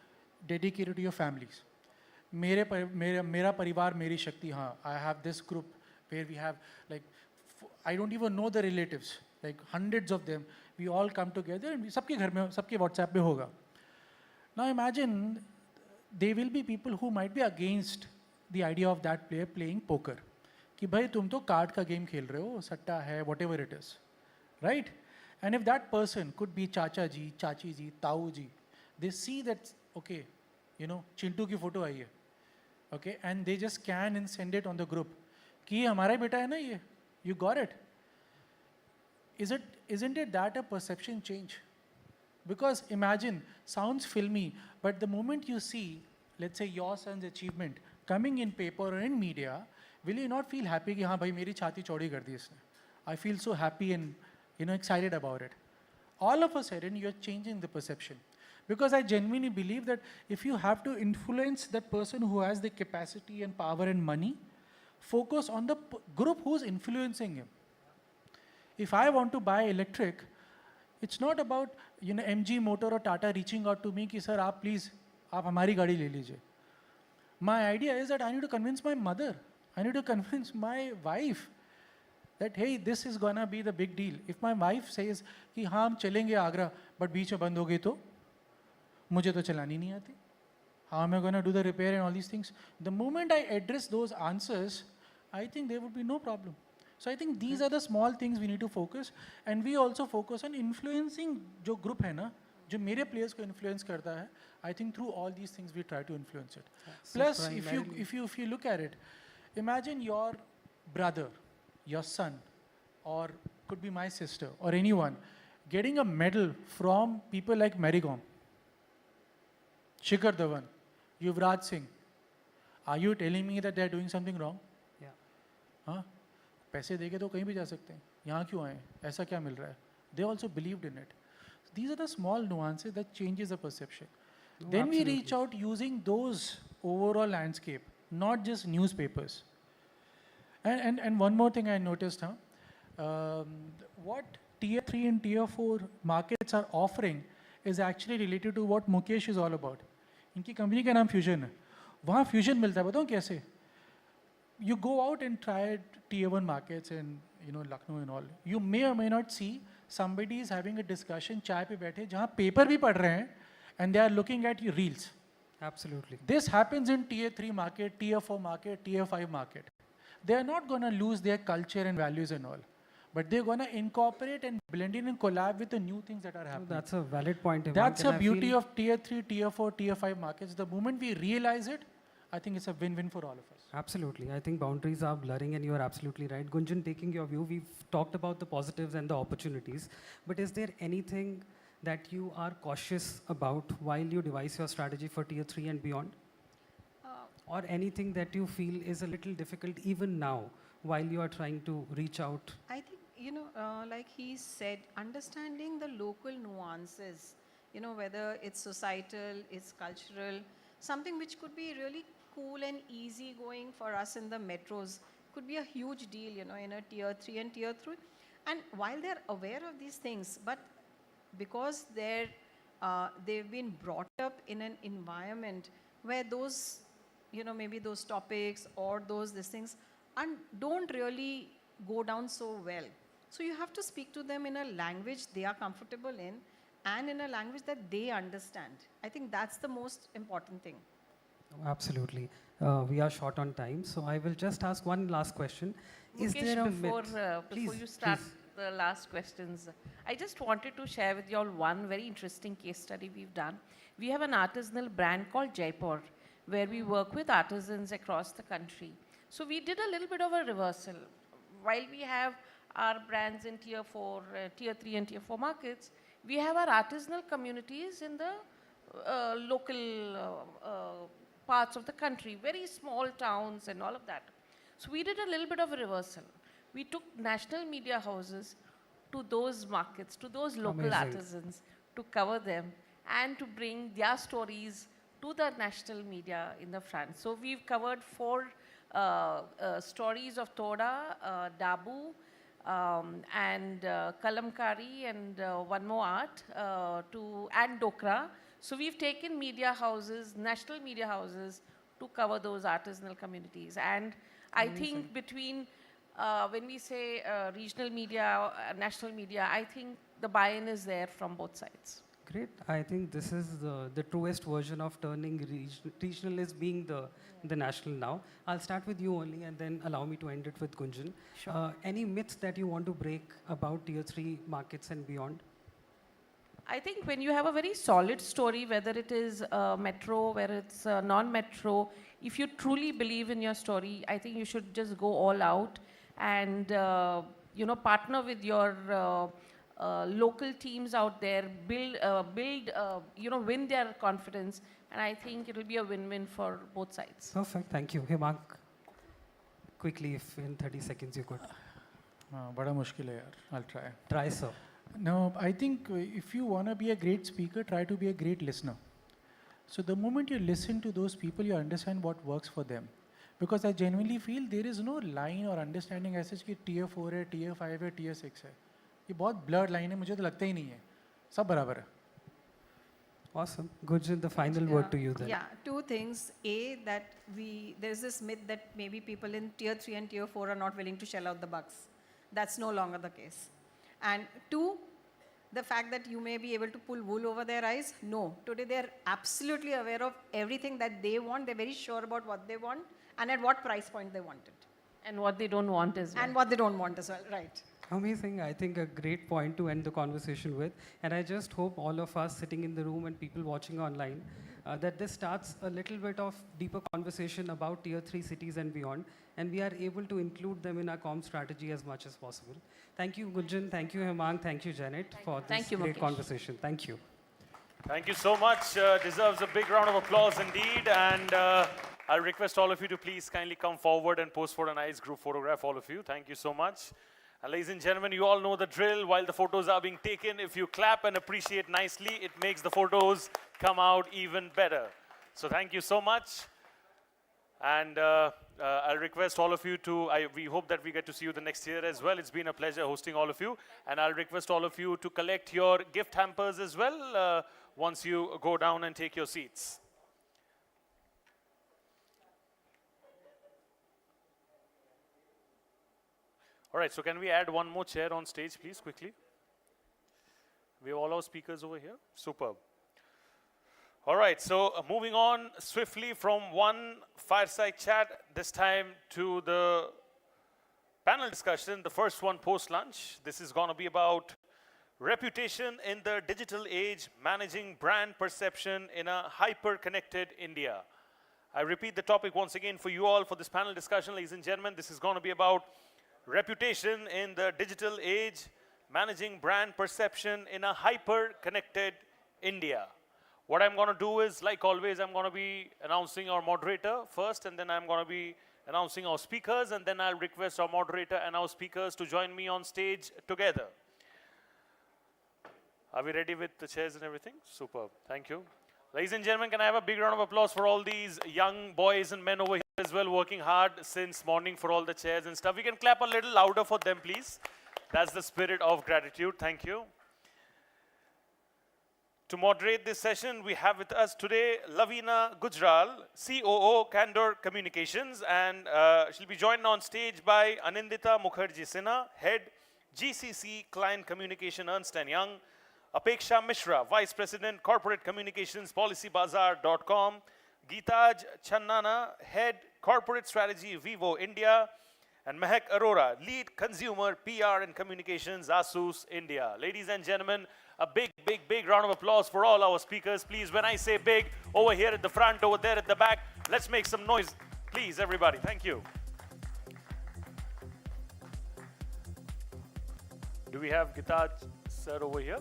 dedicated to your families. Mera parivar, meri shakti, I have this group where we have, I don't even know the relatives, hundreds of them. We all come together and sabke ghar mein, sabke WhatsApp mein hoga. Now imagine, there will be people who might be against the idea of that player playing poker. Ki bhai tum to card ka game khel rahe ho, satta hai, whatever it is, right? And if that person could be Chacha ji, Chachi ji, Tau ji, they see that, okay, Chintu ki photo aayi hai, okay, and they just scan and send it on the group. Ki hamara beta hai na ye, you got it. isn't it that a perception change? Because imagine, sounds filmy, but the moment you see, let's say, your son's achievement coming in paper or in media, will you not feel happy कि हाँ भाई मेरी छाती चौड़ी कर दी इसने? I feel so happy and excited about it. All of a sudden, you're changing the perception. Because I genuinely believe that if you have to influence that person who has the capacity and power and money, focus on the group who's influencing him. If I want to buy electric, it's not about MG Motor or Tata reaching out to me कि sir आप please आप हमारी गाड़ी ले लीजिए. My idea is that I need to convince my mother. I need to convince my wife that hey, this is gonna be the big deal. If my wife says कि हाँ हम चलेंगे आगरा, but बीच में बंद हो गई तो मुझे तो चलानी नहीं आती. How am I gonna do the repair and all these things? The moment I address those answers, I think there would be no problem. So I think these are the small things we need to focus, and we also focus on influencing जो group है ना, जो मेरे players को influence करता है. I think through all these things we try to influence it. Plus, if you look at it, imagine your brother, your son, or could be my sister or anyone, getting a medal from people like Mary Kom, Shikhar Dhawan, Yuvraj Singh. Are you telling me that they are doing something wrong? Yeah. हाँ, पैसे देके तो कहीं भी जा सकते हैं. यहाँ क्यों आए? ऐसा क्या मिल रहा है? They also believed in it. These are the small nuances that changes the perception. No, Then absolutely. we reach out using those overall landscape, not just newspapers. And one more thing I noticed, what tier 3 and tier 4 markets are offering is actually related to what Mukesh is all about. इनकी company का नाम fusion है. वहाँ fusion मिलता है, बताऊँ कैसे? You go out and try tier 1 markets in Lucknow and all. You may or may not see somebody is having a discussion चाय पे बैठे जहाँ पेपर भी पढ़ रहे हैं and they are looking at your reels. Absolutely. This happens in tier 3 market, tier 4 market, tier 5 market. They are not going to lose their culture and values and all, but they're going to incorporate and blend in and collab with the new things that are happening. That's a valid point. That's the beauty of tier 3, tier 4, tier 5 markets. The moment we realize it, I think it's a win-win for all of us. Absolutely. I think boundaries are blurring, and you are absolutely right. Gunjan, taking your view, we've talked about the positives and the opportunities, but is there anything that you are cautious about while you devise your strategy for tier 3 and beyond? Or anything that you feel is a little difficult even now while you are trying to reach out? I think, like he said, understanding the local nuances, whether it's societal, it's cultural, something which could be really cool and easy going for us in the metros could be a huge deal, in a tier 3 and tier 3. And while they're aware of these things, but because they've been brought up in an environment where those, maybe those topics or these things and don't really go down so well. So you have to speak to them in a language they are comfortable in and in a language that they understand. I think that's the most important thing. Absolutely. We are short on time, so I will just ask one last question. Is Mukesh, there a before myth? you start the last questions, I just wanted to share with you all one very interesting case study we've done. We have an artisanal brand called Jaipur, where we work with artisans across the country. So we did a little bit of a reversal. While we have our brands in tier 4, tier 3 and tier 4 markets, we have our artisanal communities in the local parts of the country, very small towns and all of that. So we did a little bit of a reversal. We took national media houses to those markets, to those local artisans, to cover them and to bring their stories to the national media in the front. So we've covered 4 stories of Toda, Dabu, and Kalamkari, and one more art, and Dokra. So we've taken media houses, national media houses, to cover those artisanal communities. And I think between when we say regional media, national media, I think the buy-in is there from both sides. Great. I think this is the truest version of turning regional as being the national now. I'll start with you only and then allow me to end it with Gunjan. Sure. Any myths that you want to break about tier 3 markets and beyond? I think when you have a very solid story, whether it is metro, whether it's non-metro, if you truly believe in your story, I think you should just go all out and partner with your local teams out there, win their confidence. And I think it will be a win-win for both sides. Perfect. Thank you. Hemang, quickly, if in 30 seconds you could. बड़ा मुश्किल है यार. I'll try. Try, sir. No, I think if you want to be a great speaker, try to be a great listener. So the moment you listen to those people, you understand what works for them. Because I genuinely feel there is no line or understanding ऐसे कि tier 4 है, tier 5 है, tier 6 है. ये बहुत blurred line है, मुझे तो लगता ही नहीं है. सब बराबर है. Awesome. Gurjit, the final word to you then. Yeah, two things. A, that there's this myth that maybe people in tier 3 and tier 4 are not willing to shell out the bucks. That's no longer the case. And two, the fact that you may be able to pull wool over their eyes. No, today they're absolutely aware of everything that they want. They're very sure about what they want and at what price point they want it. And what they don't want as well. And what they don't want as well, right. Amazing. I think a great point to end the conversation with. And I just hope all of us sitting in the room and people watching online, that this starts a little bit of deeper conversation about tier 3 cities and beyond. And we are able to include them in our comm strategy as much as possible. Thank you, Gunjan. Thank you, Hemang. Thank you, Janet, for this great conversation. Thank you. Thank you so much. Deserves a big round of applause indeed. And I'll request all of you to please kindly come forward and pose for a nice group photograph, all of you. Thank you so much. And ladies and gentlemen, you all know the drill. While the photos are being taken, if you clap and appreciate nicely, it makes the photos come out even better. So thank you so much. And I'll request all of you to, we hope that we get to see you the next year as well. It's been a pleasure hosting all of you. And I'll request all of you to collect your gift hampers as well once you go down and take your seats. All right, so can we add one more chair on stage, please, quickly? We have all our speakers over here. Superb. All right, so moving on swiftly from one fireside chat, this time to the panel discussion, the first one post-lunch. This is going to be about reputation in the digital age, managing brand perception in a hyper-connected India. I repeat the topic once again for you all for this panel discussion, ladies and gentlemen. This is going to be about reputation in the digital age, managing brand perception in a hyper-connected India. What I'm going to do is, like always, I'm going to be announcing our moderator first, and then I'm going to be announcing our speakers, and then I'll request our moderator and our speakers to join me on stage together. Are we ready with the chairs and everything? Superb. Thank you. Ladies and gentlemen, can I have a big round of applause for all these young boys and men over here as well, working hard since morning for all the chairs and stuff. We can clap a little louder for them, please. That's the spirit of gratitude. Thank you. To moderate this session, we have with us today Lavina Gujral, COO, Candor Communications, and she'll be joined on stage by Anindita Mukherjee Sinha, Head GCC Client Communication Ernst & Young, Apeksha Mishra, Vice President Corporate Communications PolicyBazaar.com, Geetaj Channana, Head Corporate Strategy Vivo India, and Mehak Arora, Lead Consumer PR and Communications Asus India. Ladies and gentlemen, a big, big, big round of applause for all our speakers. Please, when I say big, over here at the front, over there at the back, let's make some noise. Please, everybody. Thank you. Do we have Geetaj sir over here?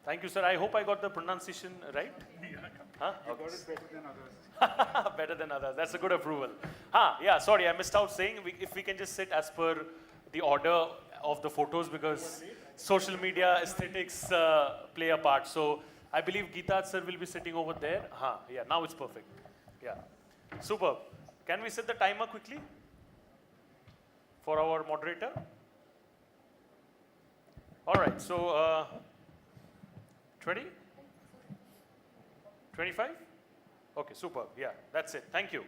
Thank you, sir. I hope I got the pronunciation right. Huh? Okay. You got it better than others. Better than others. That's a good approval. Yeah, sorry, I missed out saying if we can just sit as per the order of the photos, because social media aesthetics play a part. So I believe Geetaj sir will be sitting over there. Yeah, now it's perfect. Yeah, superb. Can we set the timer quickly for our moderator? All right, so 20? 25? Okay, superb. Yeah, that's it. Thank you.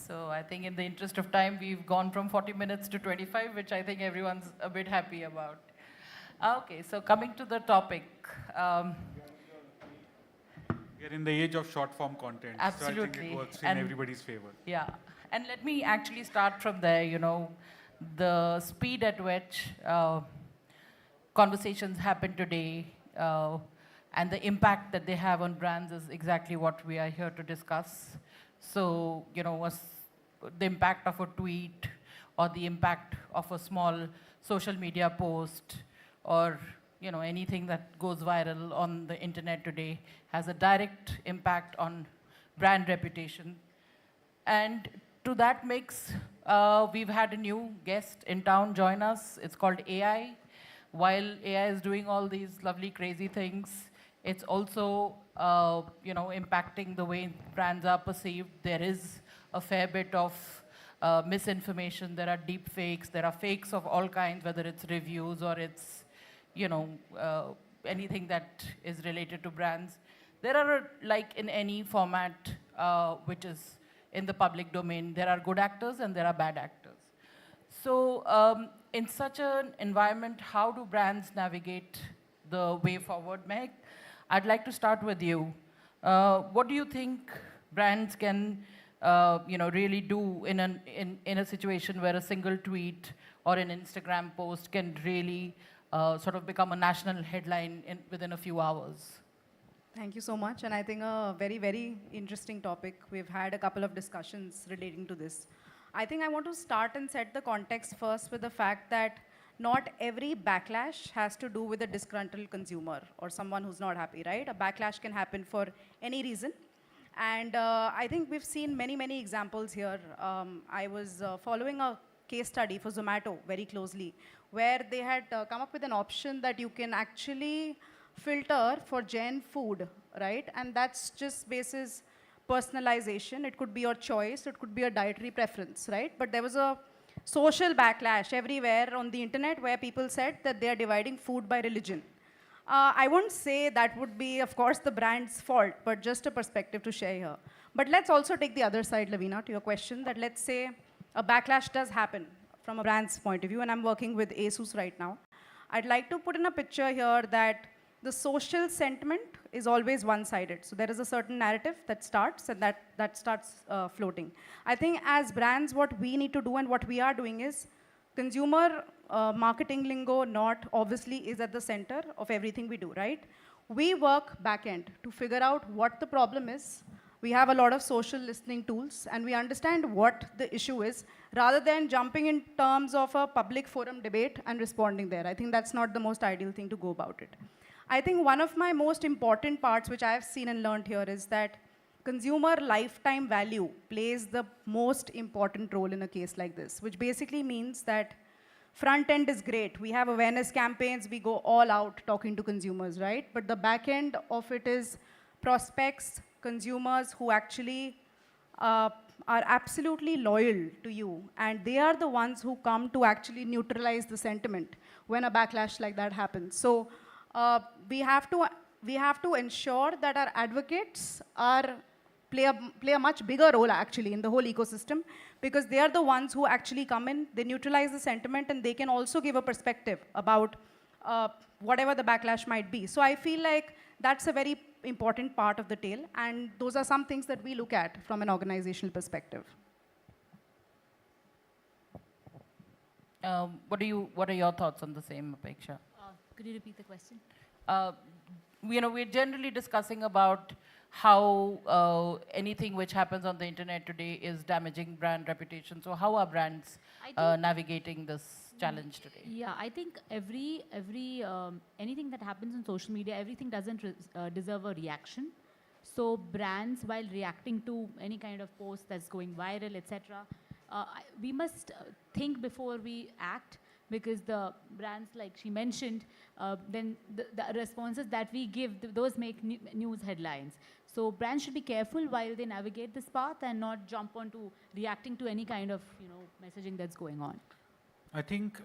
So I think in the interest of time, we've gone from 40 minutes to 25, which I think everyone's a bit happy about. Okay, so coming to the topic. We're in the age of short form content. Absolutely. So I think it works in everybody's favor. Yeah, and let me actually start from there, the speed at which conversations happen today, and the impact that they have on brands is exactly what we are here to discuss. So, the impact of a tweet or the impact of a small social media post or anything that goes viral on the internet today has a direct impact on brand reputation. And to that mix, we've had a new guest in town join us. It's called AI. While AI is doing all these lovely, crazy things, it's also impacting the way brands are perceived. There is a fair bit of misinformation. There are deep fakes. There are fakes of all kinds, whether it's reviews or it's anything that is related to brands. There are, like in any format which is in the public domain, there are good actors and there are bad actors. So in such an environment, how do brands navigate the way forward? Meg, I'd like to start with you. What do you think brands can really do in a situation where a single tweet or an Instagram post can really sort of become a national headline within a few hours? Thank you so much. And I think a very, very interesting topic. We've had a couple of discussions relating to this. I think I want to start and set the context first with the fact that not every backlash has to do with a disgruntled consumer or someone who's not happy, right? A backlash can happen for any reason. And I think we've seen many, many examples here. I was following a case study for Zomato very closely, where they had come up with an option that you can actually filter for Jain food, right? And that's just basis personalization. It could be your choice. It could be a dietary preference, right? But there was a social backlash everywhere on the internet where people said that they are dividing food by religion. I wouldn't say that would be, of course, the brand's fault, but just a perspective to share here. But let's also take the other side, Lavina, to your question, that let's say a backlash does happen from a brand's point of view, and I'm working with ASUS right now. I'd like to put in a picture here that the social sentiment is always one-sided. So there is a certain narrative that starts, and that starts floating. I think as brands, what we need to do and what we are doing is consumer marketing lingo not obviously is at the center of everything we do, right? We work back end to figure out what the problem is. We have a lot of social listening tools, and we understand what the issue is, rather than jumping in terms of a public forum debate and responding there. I think that's not the most ideal thing to go about it. I think one of my most important parts, which I have seen and learned here, is that consumer lifetime value plays the most important role in a case like this, which basically means that front end is great. We have awareness campaigns. We go all out talking to consumers, right? But the back end of it is prospects, consumers who actually are absolutely loyal to you. And they are the ones who come to actually neutralize the sentiment when a backlash like that happens. So we have to ensure that our advocates play a much bigger role actually in the whole ecosystem, because they are the ones who actually come in, they neutralize the sentiment, and they can also give a perspective about whatever the backlash might be. So I feel like that's a very important part of the tale, and those are some things that we look at from an organizational perspective. What are your thoughts on the same, Apeksha? Could you repeat the question? We're generally discussing about how anything which happens on the internet today is damaging brand reputation. So how are brands navigating this challenge today? Yeah, I think anything that happens on social media, everything doesn't deserve a reaction. So brands, while reacting to any kind of post that's going viral, etc., we must think before we act, because the brands, like she mentioned, then the responses that we give, those make news headlines. So brands should be careful while they navigate this path and not jump onto reacting to any kind of messaging that's going on. I think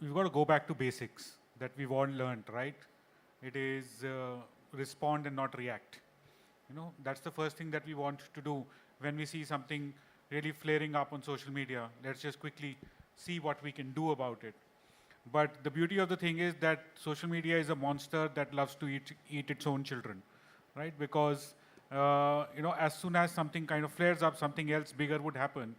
we've got to go back to basics that we've all learned, right? It is respond and not react. That's the first thing that we want to do when we see something really flaring up on social media. Let's just quickly see what we can do about it. But the beauty of the thing is that social media is a monster that loves to eat its own children, right? Because as soon as something kind of flares up, something else bigger would happen.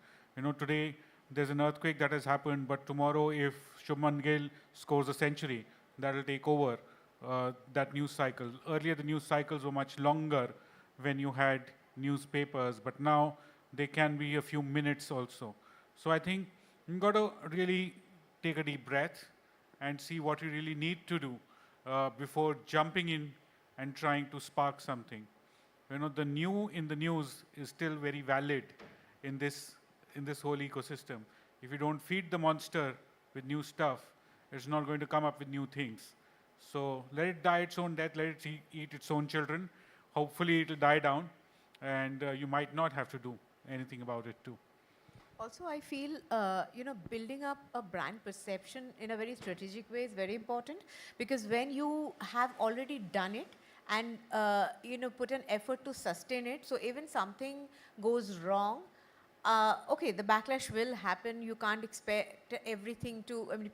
Today there's an earthquake that has happened, but tomorrow if Shubman Gill scores a century, that will take over that news cycle. Earlier, the news cycles were much longer when you had newspapers, but now they can be a few minutes also. So I think you've got to really take a deep breath and see what you really need to do before jumping in and trying to spark something. You know, the new in the news is still very valid in this whole ecosystem. If you don't feed the monster with new stuff, it's not going to come up with new things. So let it die its own death, let it eat its own children. Hopefully it will die down, and you might not have to do anything about it too. Also, I feel, building up a brand perception in a very strategic way is very important, because when you have already done it and, put an effort to sustain it, so even something goes wrong, okay, the backlash will happen. You can't expect everything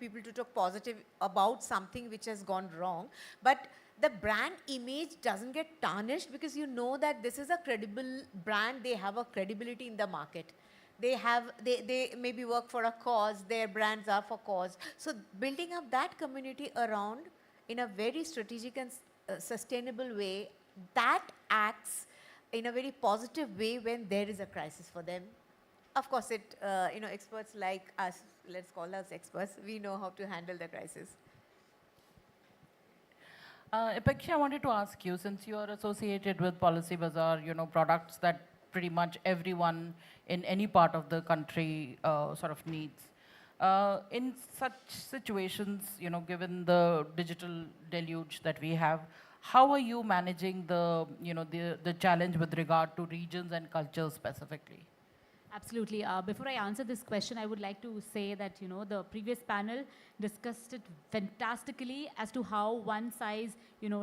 people to talk positive about something which has gone wrong. But the brand image doesn't get tarnished, because you know that this is a credible brand. They have a credibility in the market. They maybe work for a cause. Their brands are for cause. So building up that community around in a very strategic and sustainable way, that acts in a very positive way when there is a crisis for them. Of course, experts like us, let's call us experts, we know how to handle the crisis. Imagexx, I wanted to ask you, since you are associated with Policy Bazaar, products that pretty much everyone in any part of the country sort of needs. In such situations, given the digital deluge that we have, how are you managing the challenge with regard to regions and cultures specifically? Absolutely. Before I answer this question, I would like to say that, the previous panel discussed it fantastically as to how one size,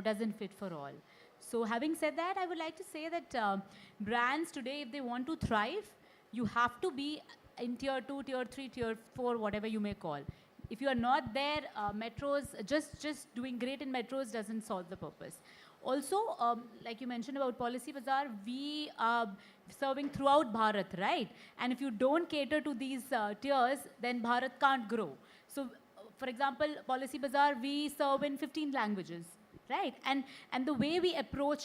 doesn't fit for all. So having said that, I would like to say that brands today, if they want to thrive, you have to be in tier 2, tier 3, tier 4, whatever you may call. If you are not there, metros, just doing great in metros doesn't solve the purpose. Also, like you mentioned about Policy Bazaar, we are serving throughout Bharat, right? And if you don't cater to these tiers, then Bharat can't grow. So, for example, Policy Bazaar, we serve in 15 languages, right? And the way we approach,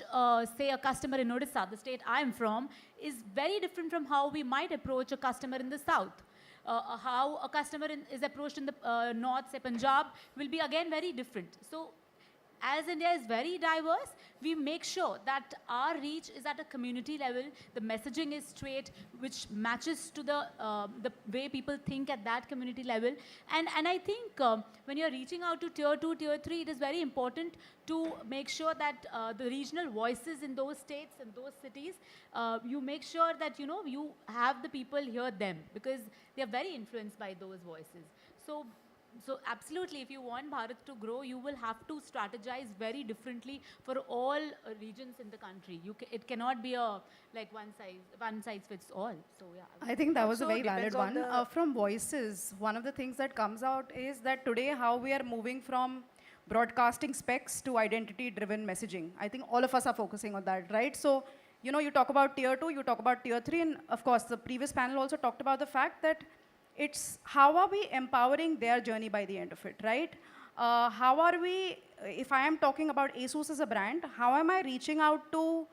say, a customer in Odisha, the state I'm from, is very different from how we might approach a customer in the south. How a customer is approached in the north, say Punjab, will be again very different. So, as India is very diverse, we make sure that our reach is at a community level, the messaging is straight, which matches to the way people think at that community level. And I think when you're reaching out to tier 2, tier 3, it is very important to make sure that the regional voices in those states and those cities, you make sure that, you have the people hear them, because they are very influenced by those voices. So absolutely, if you want Bharat to grow, you will have to strategize very differently for all regions in the country. It cannot be a one size fits all. So yeah. I think that was a Also very valid depends on one. From voices, one of the things that comes out is that today how we are moving from broadcasting specs to identity-driven messaging. I think all of us are focusing on that, right? So, you talk about tier 2, you talk about tier 3, and of course, the previous panel also talked about the fact that it's how are we empowering their journey by the end of it, right? How are we, if I am talking about ASUS as a brand, how am I reaching out to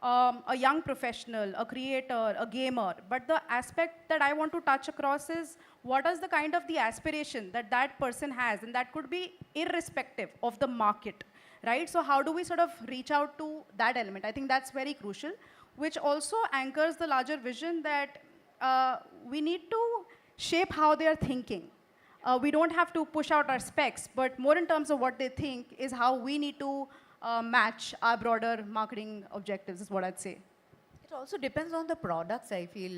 a young professional, a creator, a gamer? But the aspect that I want to touch across is what is the kind of the aspiration that that person has, and that could be irrespective of the market, right? So how do we sort of reach out to that element? I think that's very crucial, which also anchors the larger vision that we need to shape how they are thinking. We don't have to push out our specs, but more in terms of what they think is how we need to match our broader marketing objectives, is what I'd say. It also depends on the products, I feel,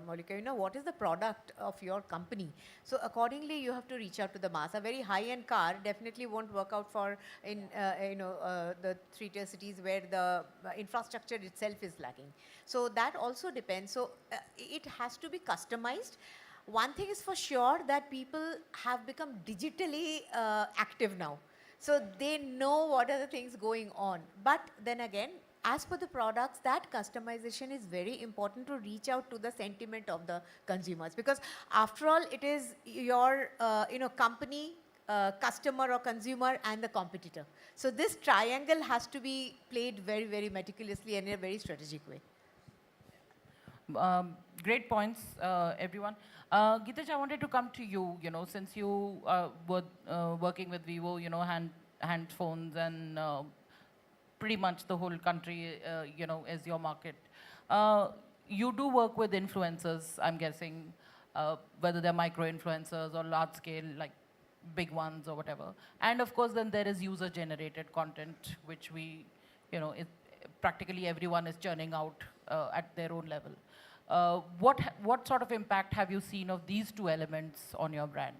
Moulika. What is the product of your company? So accordingly, you have to reach out to the mass. A very high-end car definitely won't work out for the 3-tier cities where the infrastructure itself is lacking. So that also depends. So it has to be customized. One thing is for sure that people have become digitally active now. So they know what are the things going on. But then again, as per the products, that customization is very important to reach out to the sentiment of the consumers. Because after all, it is your company customer or consumer and the competitor. So this triangle has to be played very, very meticulously and in a very strategic way. Great points, everyone. Geetaj, I wanted to come to you, since you were working with Vivo, hand phones and pretty much the whole country, is your market. You do work with influencers, I'm guessing, whether they're micro-influencers or large-scale, like big ones or whatever. And of course, then there is user-generated content, which practically everyone is churning out at their own level. What sort of impact have you seen of these two elements on your brand?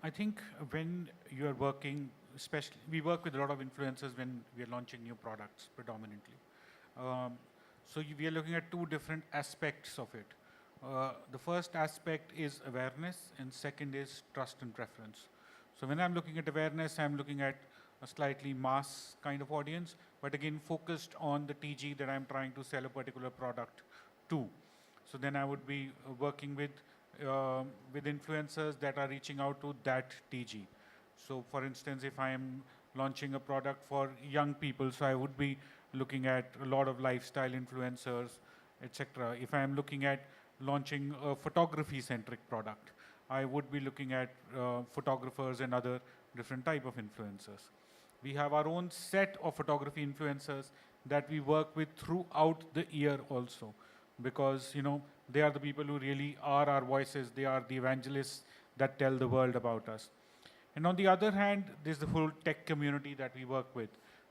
I think when you're working, especially, we work with a lot of influencers when we are launching new products predominantly. We are looking at two different aspects of it. The first aspect is awareness, and second is trust and preference. So when I'm looking at awareness, I'm looking at a slightly mass kind of audience, but again focused on the TG that I'm trying to sell a particular product to. So then I would be working with influencers that are reaching out to that TG. So for instance, if I am launching a product for young people, so I would be looking at a lot of lifestyle influencers, etc. If I am looking at launching a photography-centric product, I would be looking at photographers and other different type of influencers. We have our own set of photography influencers that we work with throughout the year also, because they are the people who really are our voices. They are the evangelists that tell the world about us. And on the other hand, there's the whole tech community that we work with.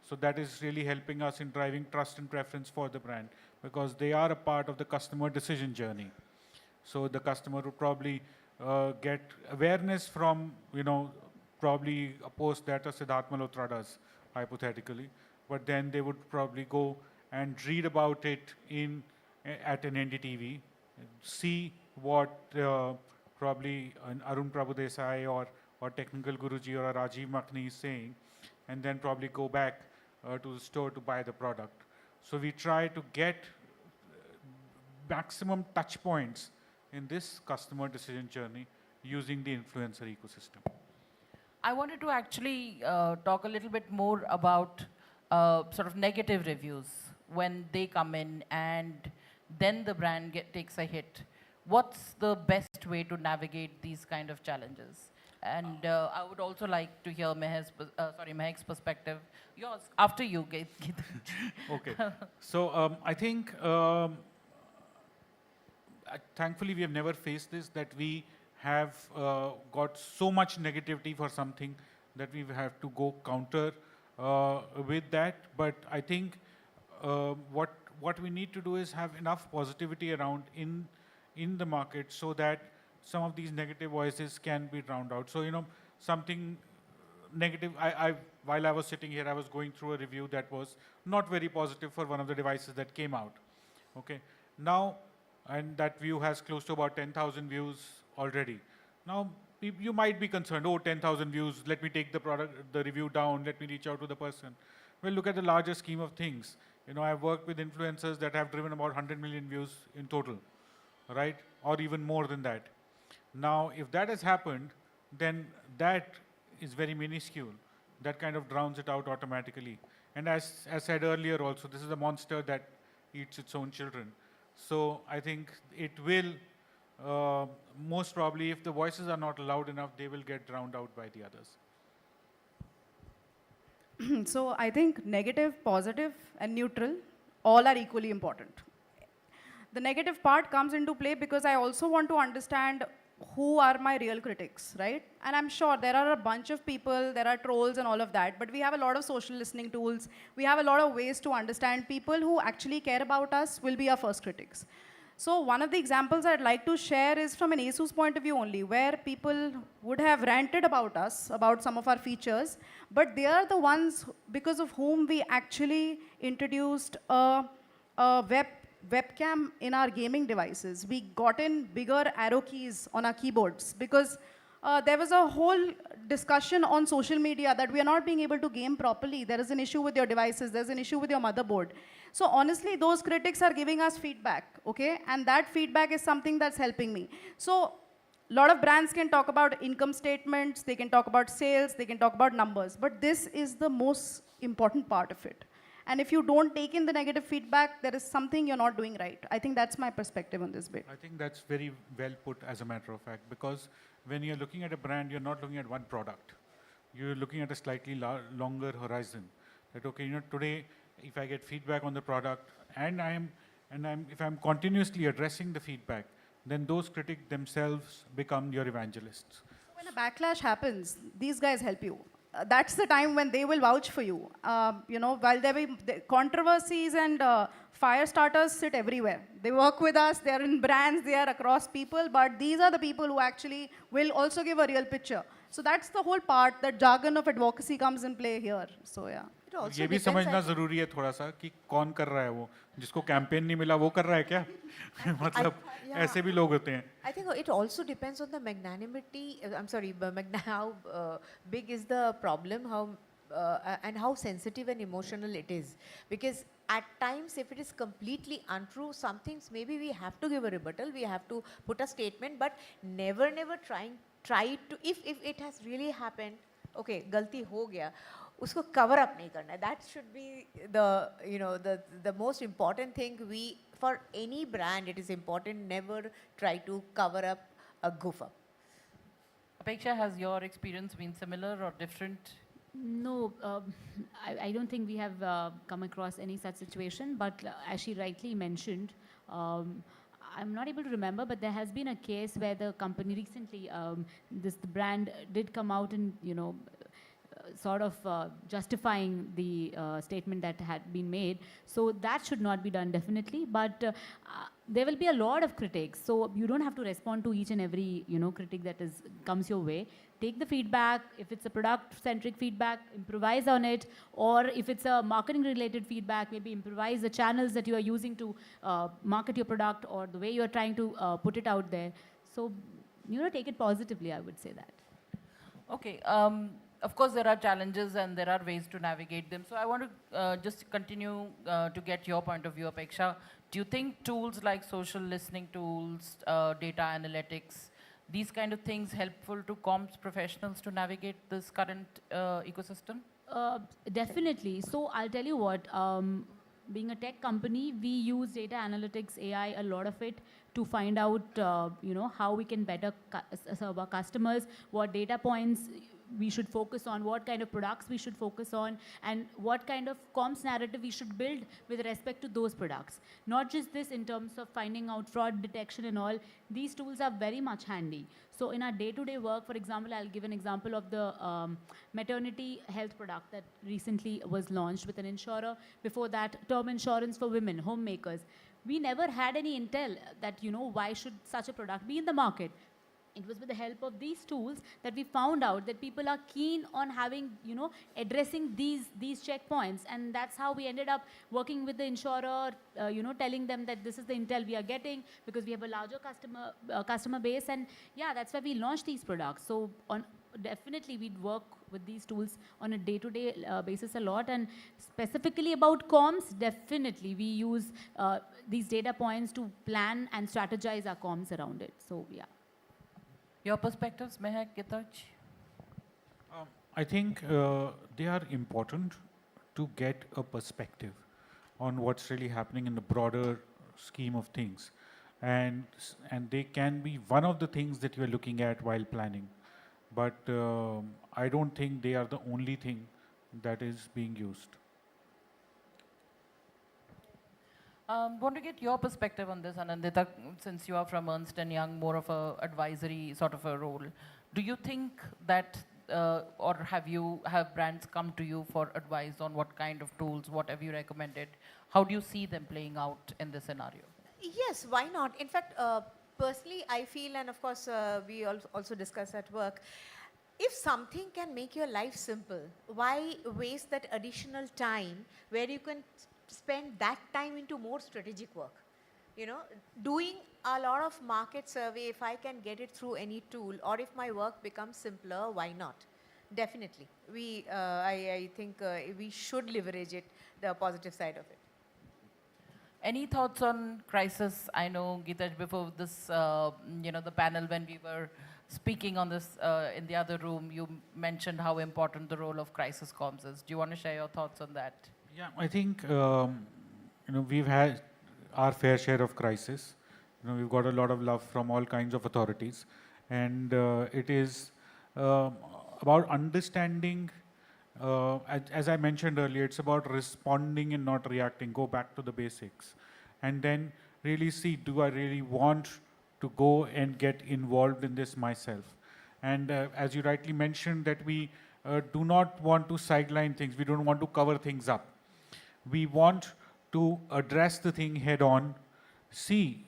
So that is really helping us in driving trust and preference for the brand, because they are a part of the customer decision journey. So the customer would probably get awareness from, probably a post that a Siddharth Malhotra does, hypothetically. But then they would probably go and read about it at an NDTV, see what probably an Arun Prabhudesai or Technical Guruji or a Rajiv Makhni is saying, and then probably go back to the store to buy the product. So we try to get maximum touch points in this customer decision journey using the influencer ecosystem. I wanted to actually talk a little bit more about sort of negative reviews when they come in and then the brand takes a hit. What's the best way to navigate these kind of challenges? And I would also like to hear Mehek's perspective. Yours, after you, Geetaj. Okay. So I think, thankfully, we have never faced this, that we have got so much negativity for something that we have to go counter with that. But I think what we need to do is have enough positivity around in the market so that some of these negative voices can be drowned out. So, something negative, while I was sitting here, I was going through a review that was not very positive for one of the devices that came out. Okay. Now, and that view has close to about 10,000 views already. Now, you might be concerned, oh, 10,000 views, let me take the review down, let me reach out to the person. Well, look at the larger scheme of things. I've worked with influencers that have driven about 100 million views in total, right? Or even more than that. Now, if that has happened, then that is very minuscule. That kind of drowns it out automatically. And as said earlier also, this is a monster that eats its own children. So I think it will, most probably, if the voices are not loud enough, they will get drowned out by the others. So I think negative, positive, and neutral all are equally important. The negative part comes into play because I also want to understand who are my real critics, right? And I'm sure there are a bunch of people, there are trolls and all of that, but we have a lot of social listening tools. We have a lot of ways to understand people who actually care about us will be our first critics. So one of the examples I'd like to share is from an ASUS point of view only, where people would have ranted about us, about some of our features, but they are the ones because of whom we actually introduced a webcam in our gaming devices. We got in bigger arrow keys on our keyboards because there was a whole discussion on social media that we are not being able to game properly. There is an issue with your devices. There's an issue with your motherboard. So honestly, those critics are giving us feedback, okay? And that feedback is something that's helping me. So a lot of brands can talk about income statements, they can talk about sales, they can talk about numbers, but this is the most important part of it. And if you don't take in the negative feedback, there is something you're not doing right. I think that's my perspective on this bit. I think that's very well put, as a matter of fact, because when you're looking at a brand, you're not looking at one product. You're looking at a slightly longer horizon. That, okay, today, if I get feedback on the product, and if I'm continuously addressing the feedback, then those critics themselves become your evangelists. When a backlash happens, these guys help you. That's the time when they will vouch for you. While there be controversies and fire starters sit everywhere. They work with us, they're in brands, they are across people, but these are the people who actually will also give a real picture. So that's the whole part, that jargon of advocacy comes in play here. So yeah. ये भी समझना जरूरी है थोड़ा सा कि कौन कर रहा है वो, जिसको कैंपेन नहीं मिला वो कर रहा है क्या? मतलब ऐसे भी लोग होते हैं. I think it also depends on the magnanimity. How big is the problem, and how sensitive and emotional it is. Because at times, if it is completely untrue, some things maybe we have to give a rebuttal, we have to put a statement, but never try to. If it has really happened, okay, galti ho gaya. उसको cover up नहीं करना है. That should be the most important thing. For any brand, it is important, never try to cover up a goof up. Apeksha, has your experience been similar or different? No, I don't think we have come across any such situation, but as she rightly mentioned, I'm not able to remember, but there has been a case where the company recently, the brand did come out and, sort of justifying the statement that had been made. So that should not be done, definitely. But there will be a lot of critics. So you don't have to respond to each and every critic that comes your way. Take the feedback. If it's a product-centric feedback, improvise on it. Or if it's a marketing-related feedback, maybe improvise the channels that you are using to market your product or the way you are trying to put it out there. So, take it positively, I would say that. Okay. Of course, there are challenges and there are ways to navigate them. So I want to just continue to get your point of view, Apeksha. Do you think tools like social listening tools, data analytics, these kind of things helpful to comms professionals to navigate this current ecosystem? Definitely. So I'll tell you what, being a tech company, we use data analytics, AI, a lot of it, to find out, how we can better serve our customers, what data points we should focus on, what kind of products we should focus on, and what kind of comms narrative we should build with respect to those products. Not just this in terms of finding out fraud detection and all, these tools are very much handy. So in our day-to-day work, for example, I'll give an example of the maternity health product that recently was launched with an insurer. Before that, term insurance for women, homemakers. We never had any intel that, why should such a product be in the market? It was with the help of these tools that we found out that people are keen on having, addressing these checkpoints. And that's how we ended up working with the insurer, telling them that this is the intel we are getting because we have a larger customer base. And yeah, that's why we launched these products. So definitely we'd work with these tools on a day-to-day basis a lot. And specifically about comms, definitely we use these data points to plan and strategize our comms around it. So yeah. Your perspectives, Mehak, Gitaj? I think they are important to get a perspective on what's really happening in the broader scheme of things. And they can be one of the things that you're looking at while planning. But I don't think they are the only thing that is being used. Want to get your perspective on this, Anandita, since you are from Ernst & Young, more of a advisory sort of a role. Do you think that, or have brands come to you for advice on what kind of tools, what have you recommended? How do you see them playing out in this scenario? Yes, why not? In fact, personally, I feel, and of course, we also discuss at work, if something can make your life simple, why waste that additional time where you can spend that time into more strategic work? Doing a lot of market survey, if I can get it through any tool, or if my work becomes simpler, why not? Definitely. I think we should leverage it, the positive side of it. Any thoughts on crisis? I know, Geeta, before this, the panel, when we were speaking on this in the other room, you mentioned how important the role of crisis comms is. Do you want to share your thoughts on that? Yeah, I think we've had our fair share of crisis. We've got a lot of love from all kinds of authorities, and it is about understanding. As I mentioned earlier, it's about responding and not reacting. Go back to the basics, and then really see: do I really want to go and get involved in this myself? And as you rightly mentioned, that we do not want to sideline things. We don't want to cover things up. We want to address the thing head on, see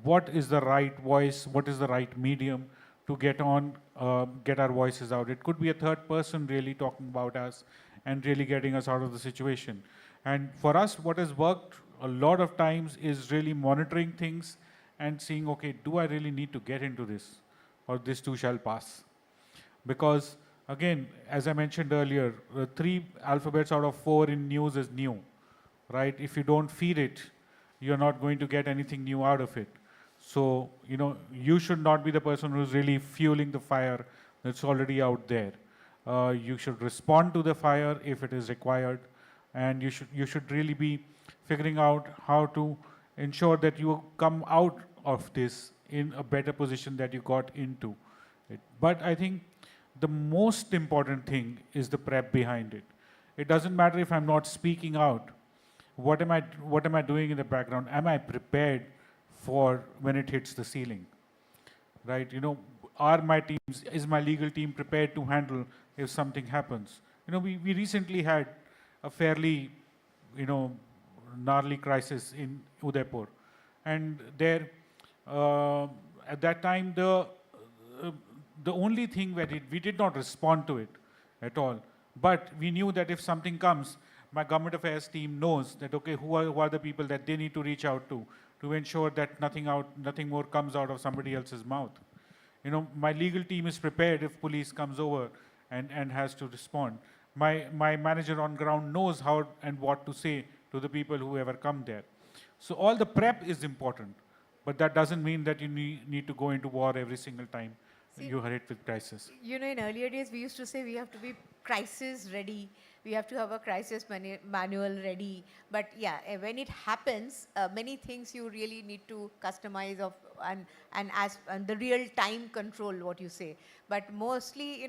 what is the right voice, what is the right medium to get our voices out. It could be a third person really talking about us and really getting us out of the situation. And for us, what has worked a lot of times is really monitoring things and seeing, okay, do I really need to get into this, or this too shall pass? Because again, as I mentioned earlier, 3 alphabets out of 4 in news is new, right? If you don't feed it, you're not going to get anything new out of it. So, you should not be the person who's really fueling the fire that's already out there. You should respond to the fire if it is required, and you should really be figuring out how to ensure that you come out of this in a better position that you got into it. But I think the most important thing is the prep behind it. It doesn't matter if I'm not speaking out. What am I doing in the background? Am I prepared for when it hits the ceiling? Right? Is my legal team prepared to handle if something happens? We recently had a fairly, gnarly crisis in Udaipur. And there, at that time, the only thing we did not respond to it at all. But we knew that if something comes, my government affairs team knows that, okay, who are the people that they need to reach out to ensure that nothing more comes out of somebody else's mouth. My legal team is prepared if police comes over and has to respond. My manager on ground knows how and what to say to the people who ever come there. So all the prep is important, but that doesn't mean that you need to go into war every single time you are hit with crisis. In earlier days, we used to say we have to be crisis ready. We have to have a crisis manual ready. But yeah, when it happens, many things you really need to customize and the real time control what you say. But mostly,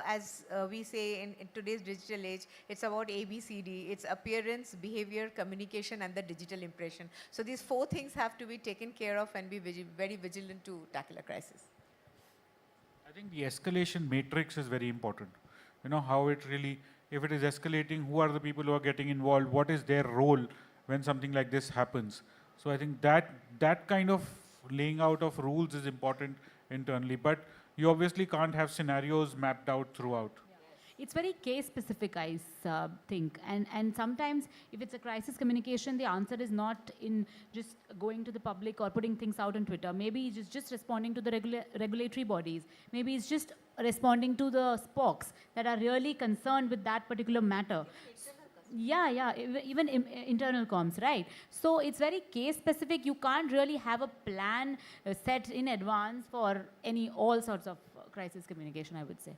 as we say in today's digital age, it's about ABCD. It's appearance, behavior, communication, and the digital impression. So these 4 things have to be taken care of and be very vigilant to tackle a crisis. I think the escalation matrix is very important. How it really, if it is escalating, who are the people who are getting involved? What is their role when something like this happens? So I think that kind of laying out of rules is important internally. But you obviously can't have scenarios mapped out throughout. It's very case specific, I think. And sometimes if it's a crisis communication, the answer is not in just going to the public or putting things out on Twitter. Maybe it's just responding to the regulatory bodies. Maybe it's just responding to the spokes that are really concerned with that particular matter. Yeah, even internal comms, right? So it's very case specific. You can't really have a plan set in advance for all sorts of crisis communication, I would say.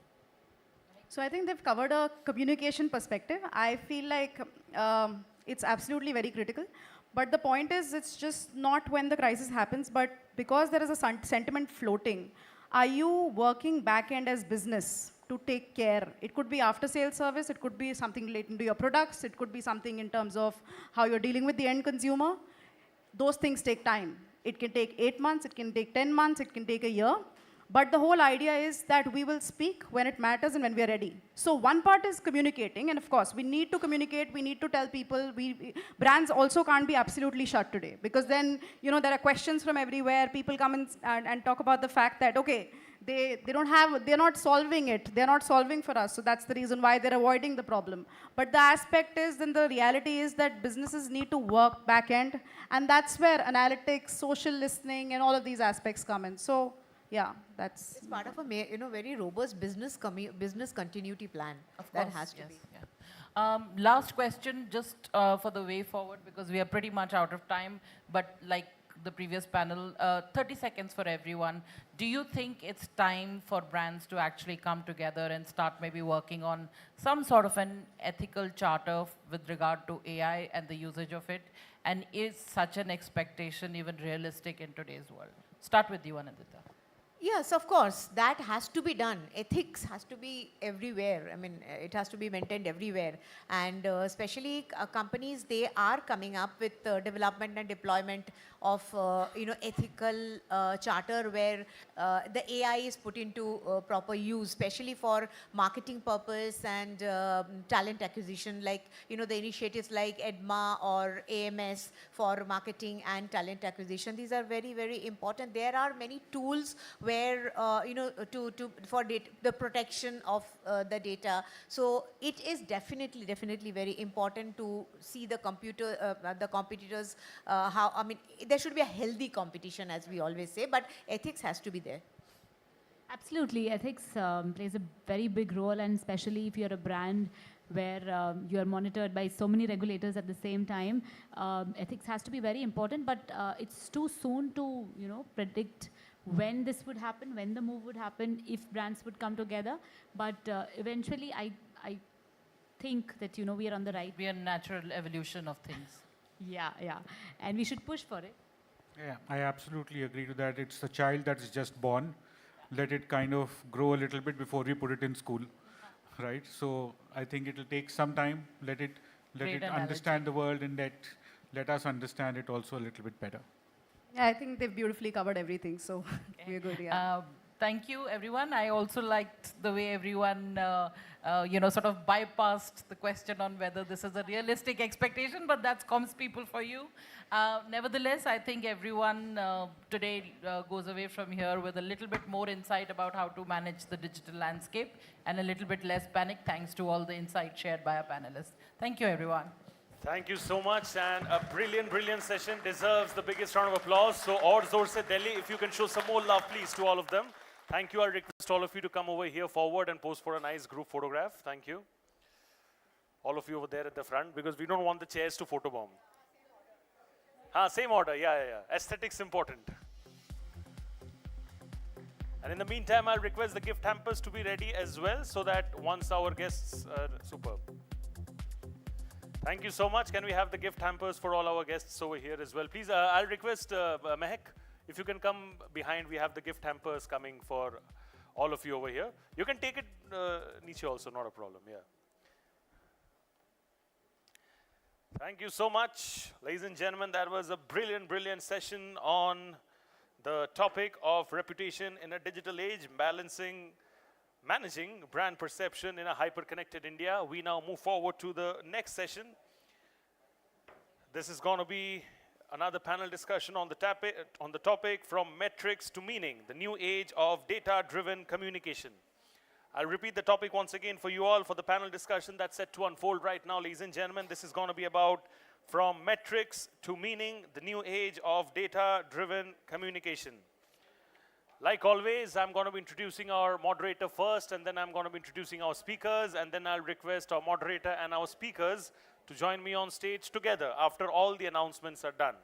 So I think they've covered a communication perspective. I feel like it's absolutely very critical. But the point is, it's just not when the crisis happens, but because there is a sentiment floating. Are you working back end as business to take care? It could be after sales service. It could be something relating to your products. It could be something in terms of how you're dealing with the end consumer. Those things take time. It can take 8 months. It can take 10 months. It can take a year. But the whole idea is that we will speak when it matters and when we are ready. So one part is communicating, and of course, we need to communicate, we need to tell people. Brands also can't be absolutely shut today, because then, there are questions from everywhere. People come in and talk about the fact that, okay, they're not solving it. They're not solving for us. So that's the reason why they're avoiding the problem. But the aspect is, then the reality is that businesses need to work back end. And that's where analytics, social listening, and all of these aspects come in. So yeah, it's part of a very robust business continuity plan. Of that course, has to yes, be. Yeah. Last question, just for the way forward, because we are pretty much out of time, but like the previous panel, 30 seconds for everyone. Do you think it's time for brands to actually come together and start maybe working on some sort of an ethical charter with regard to AI and the usage of it? And is such an expectation even realistic in today's world? Start with you, Anandita. Yes, of course, that has to be done. Ethics has to be everywhere. I mean, it has to be maintained everywhere. And especially companies, they are coming up with development and deployment of, ethical charter where the AI is put into proper use, especially for marketing purpose and talent acquisition, like, the initiatives like EDMA or AMS for marketing and talent acquisition. These are very, very important. There are many tools where, for the protection of the data. So it is definitely very important to see the competitors, there should be a healthy competition, as we always say, but ethics has to be there. Absolutely. Ethics plays a very big role, and especially if you're a brand where you're monitored by so many regulators at the same time, ethics has to be very important, but it's too soon to, predict when this would happen, when the move would happen, if brands would come together. But eventually, I think that, we are on the right. Be a natural evolution of things. Yeah. And we should push for it. Yeah, I absolutely agree to that. It's a child that's just born. Let it kind of grow a little bit before we put it in school, right? So I think it'll take some time. Let it understand the world, and let us understand it also a little bit better. Yeah, I think they've beautifully covered everything, so we're good, yeah. Thank you, everyone. I also liked the way everyone, sort of bypassed the question on whether this is a realistic expectation, but that's comms people for you. Nevertheless, I think everyone today goes away from here with a little bit more insight about how to manage the digital landscape and a little bit less panic, thanks to all the insight shared by our panelists. Thank you, everyone. Thank you so much, and a brilliant session deserves the biggest round of applause. So, Aur Zor Se Delhi, if you can show some more love, please, to all of them. Thank you. I request all of you to come over here forward and pose for a nice group photograph. Thank you. All of you over there at the front, because we don't want the chairs to photobomb. Same order, yeah. Aesthetics important. And in the meantime, I'll request the gift hampers to be ready as well, so that once our guests are superb. Thank you so much. Can we have the gift hampers for all our guests over here as well? Please, I'll request Mehak, if you can come behind. We have the gift hampers coming for all of you over here. You can take it niche also, not a problem, yeah. Thank you so much. Ladies and gentlemen, that was a brilliant session on the topic of reputation in a digital age, managing brand perception in a hyper-connected India. We now move forward to the next session. This is going to be another panel discussion on the topic from metrics to meaning, the new age of data-driven communication. I'll repeat the topic once again for you all for the panel discussion that's set to unfold right now, ladies and gentlemen. This is going to be about from metrics to meaning, the new age of data-driven communication. Like always, I'm going to be introducing our moderator first, and then I'm going to be introducing our speakers, and then I'll request our moderator and our speakers to join me on stage together after all the announcements are done.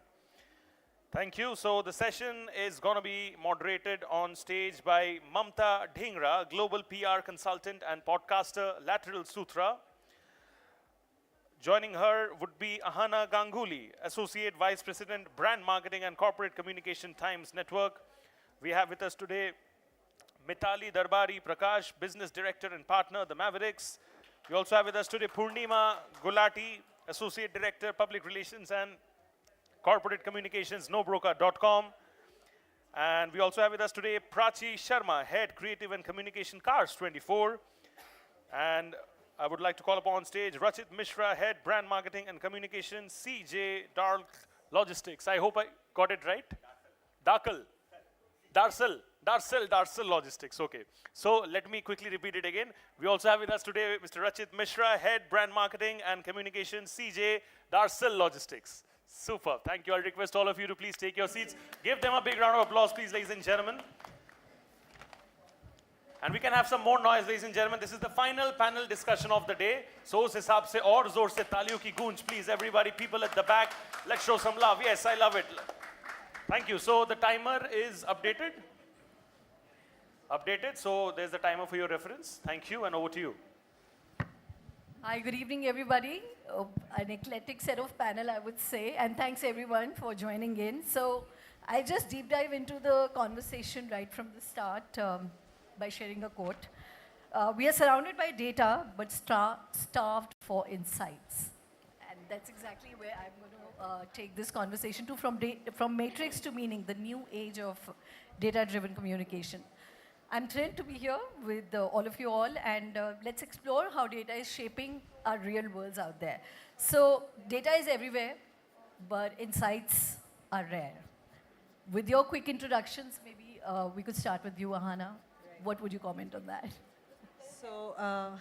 Thank you. So the session is going to be moderated on stage by Mamta Dhingra, Global PR Consultant and Podcaster, Lateral Sutra. Joining her would be Ahana Ganguly, Associate Vice President, Brand Marketing and Corporate Communication, Times Network. We have with us today Mitali Darbari Prakash, Business Director and Partner, the Imagexx. We also have with us today Purnima Gulati, Associate Director, Public Relations and Corporate Communications, nobroker.com. And we also have with us today Prachi Sharma, Head Creative and Communication, Cars24. And I would like to call upon stage Rachit Mishra, Head Brand Marketing and Communication, CJ Dark Logistics. I hope I got it right. Darsal Logistics, okay. So let me quickly repeat it again. We also have with us today Mr. Rachit Mishra, Head Brand Marketing and Communication, CJ Darsal Logistics. Super, thank you. I'll request all of you to please take your seats. Give them a big round of applause, please, ladies and gentlemen. And we can have some more noise, ladies and gentlemen. This is the final panel discussion of the day. So us hisab se aur zor se taaliyon ki goonj, please, everybody, people at the back, let's show some love. Yes, I love it. Thank you. So the timer is updated. So there's the timer for your reference. Thank you, and over to you. Hi, good evening, everybody. An eclectic set of panel, I would say, and thanks everyone for joining in. So I'll just deep dive into the conversation right from the start by sharing a quote. We are surrounded by data, but starved for insights. And that's exactly where I'm going to take this conversation to, from matrix to meaning, the new age of data-driven communication. I'm thrilled to be here with all of you all, and let's explore how data is shaping our real worlds out there. So data is everywhere, but insights are rare. With your quick introductions, maybe we could start with you, Ahana. What would you comment on that? So,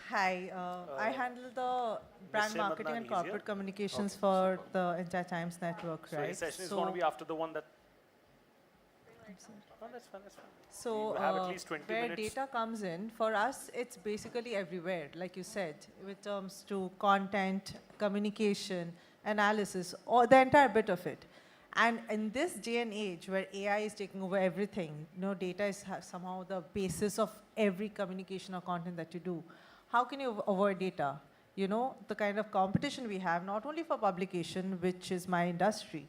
hi, I handle the brand marketing and corporate communications for the entire Times network, right? So his session is going to be after the one that... Oh, that's fine. So, you have at least 20 where minutes. data comes in, for us, it's basically everywhere, like you said, with terms to content, communication, analysis, or the entire bit of it. And in this day and age where AI is taking over everything, data is somehow the basis of every communication or content that you do. How can you avoid data? The kind of competition we have, not only for publication, which is my industry,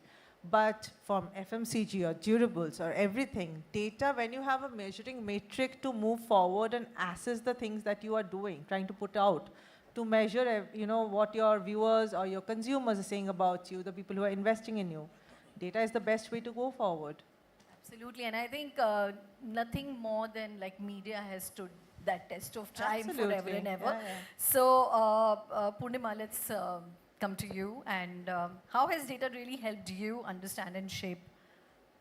but from FMCG or durables or everything, data, when you have a measuring metric to move forward and assess the things that you are doing, trying to put out, to measure, what your viewers or your consumers are saying about you, the people who are investing in you. Data is the best way to go forward. Absolutely, and I think nothing more than like media has stood that test of time forever and ever. Yeah, yeah. So, Purnima, let's come to you. And how has data really helped you understand and shape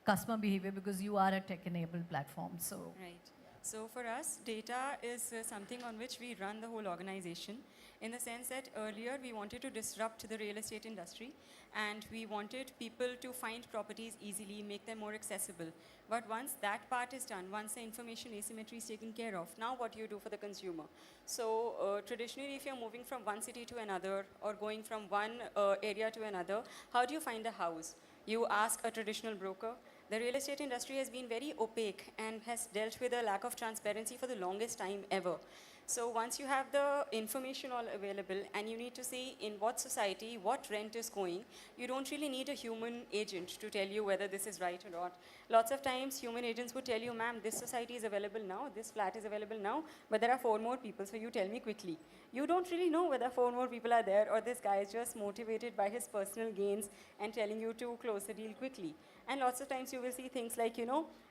customer behavior, because you are a tech-enabled platform? So, right. So for us, data is something on which we run the whole organization, in the sense that earlier we wanted to disrupt the real estate industry, and we wanted people to find properties easily, make them more accessible. But once that part is done, once the information asymmetry is taken care of, now what do you do for the consumer? So traditionally, if you're moving from one city to another or going from one area to another, how do you find a house? You ask a traditional broker. The real estate industry has been very opaque and has dealt with a lack of transparency for the longest time ever. So once you have the information all available and you need to see in what society, what rent is going, you don't really need a human agent to tell you whether this is right or not. Lots of times human agents would tell you, ma'am, this society is available now, this flat is available now, but there are 4 more people, so you tell me quickly. You don't really know whether 4 more people are there, or this guy is just motivated by his personal gains and telling you to close the deal quickly. And lots of times you will see things like,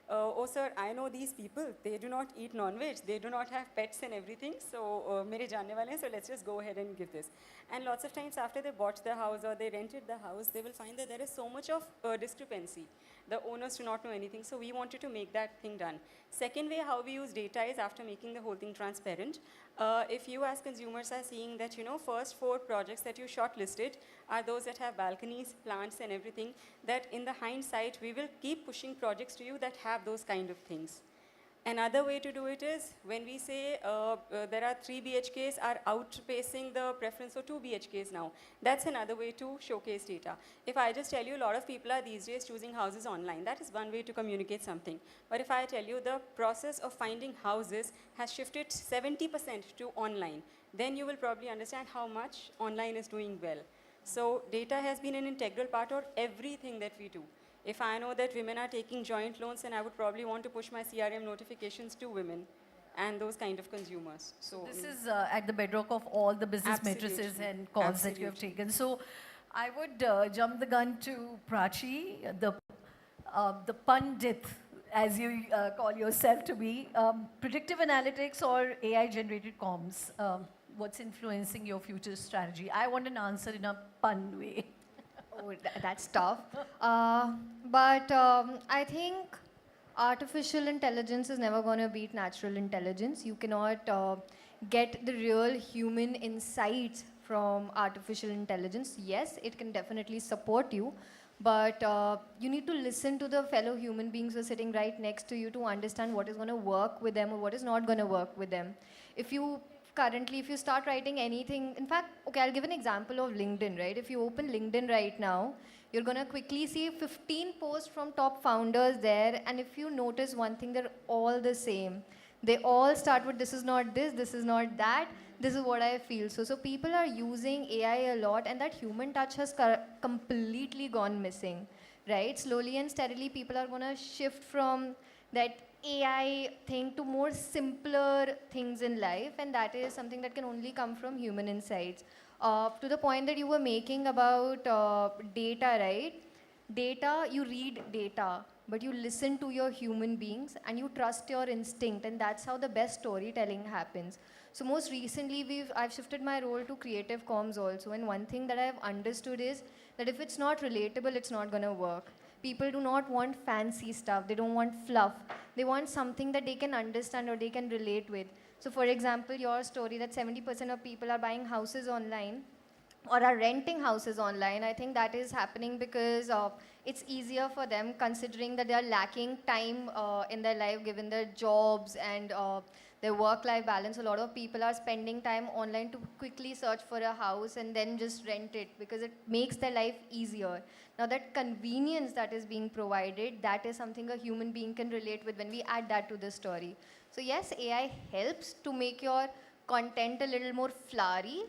oh sir, I know these people, they do not eat non-veg, they do not have pets and everything, so mere jaanne wale hain, so let's just go ahead and give this. And lots of times after they bought the house or they rented the house, they will find that there is so much of discrepancy. The owners do not know anything, so we wanted to make that thing done. Second way how we use data is after making the whole thing transparent. If you as consumers are seeing that, first 4 projects that you shortlisted are those that have balconies, plants and everything, that in the hindsight, we will keep pushing projects to you that have those kind of things. Another way to do it is when we say there are 3 BHKs are outpacing the preference for 2 BHKs now. That's another way to showcase data. If I just tell you a lot of people are these days choosing houses online, that is one way to communicate something. But if I tell you the process of finding houses has shifted 70% to online, then you will probably understand how much online is doing well. So data has been an integral part of everything that we do. If I know that women are taking joint loans, then I would probably want to push my CRM notifications to women and those kind of consumers. So this is at the bedrock of all the business Absolutely. matrices and calls that you have taken. So I would jump the gun to Prachi, the pundit, as you call yourself to be. Predictive analytics or AI-generated comms, what's influencing your future strategy? I want an answer in a pun way. Oh, that's tough. But I think artificial intelligence is never going to beat natural intelligence. You cannot get the real human insights from artificial intelligence. Yes, it can definitely support you, but you need to listen to the fellow human beings who are sitting right next to you to understand what is going to work with them or what is not going to work with them. If you if you start writing anything, in fact, okay, I'll give an example of LinkedIn, right? If you open LinkedIn right now, you're going to quickly see 15 posts from top founders there, and if you notice one thing, they're all the same. They all start with this is not this is not that, this is what I feel. So people are using AI a lot, and that human touch has completely gone missing, right? Slowly and steadily, people are going to shift from that AI thing to more simpler things in life, and that is something that can only come from human insights. To the point that you were making about data, right? Data, you read data, but you listen to your human beings and you trust your instinct, and that's how the best storytelling happens. So most recently, I've shifted my role to creative comms also, and one thing that I've understood is that if it's not relatable, it's not gonna work. People do not want fancy stuff, they don't want fluff. They want something that they can understand or they can relate with. So for example, your story that 70% of people are buying houses online or are renting houses online, I think that is happening because it's easier for them, considering that they are lacking time in their life given their jobs and their work-life balance. A lot of people are spending time online to quickly search for a house and then just rent it because it makes their life easier. Now that convenience that is being provided, that is something a human being can relate with when we add that to the story. So yes, AI helps to make your content a little more flowery,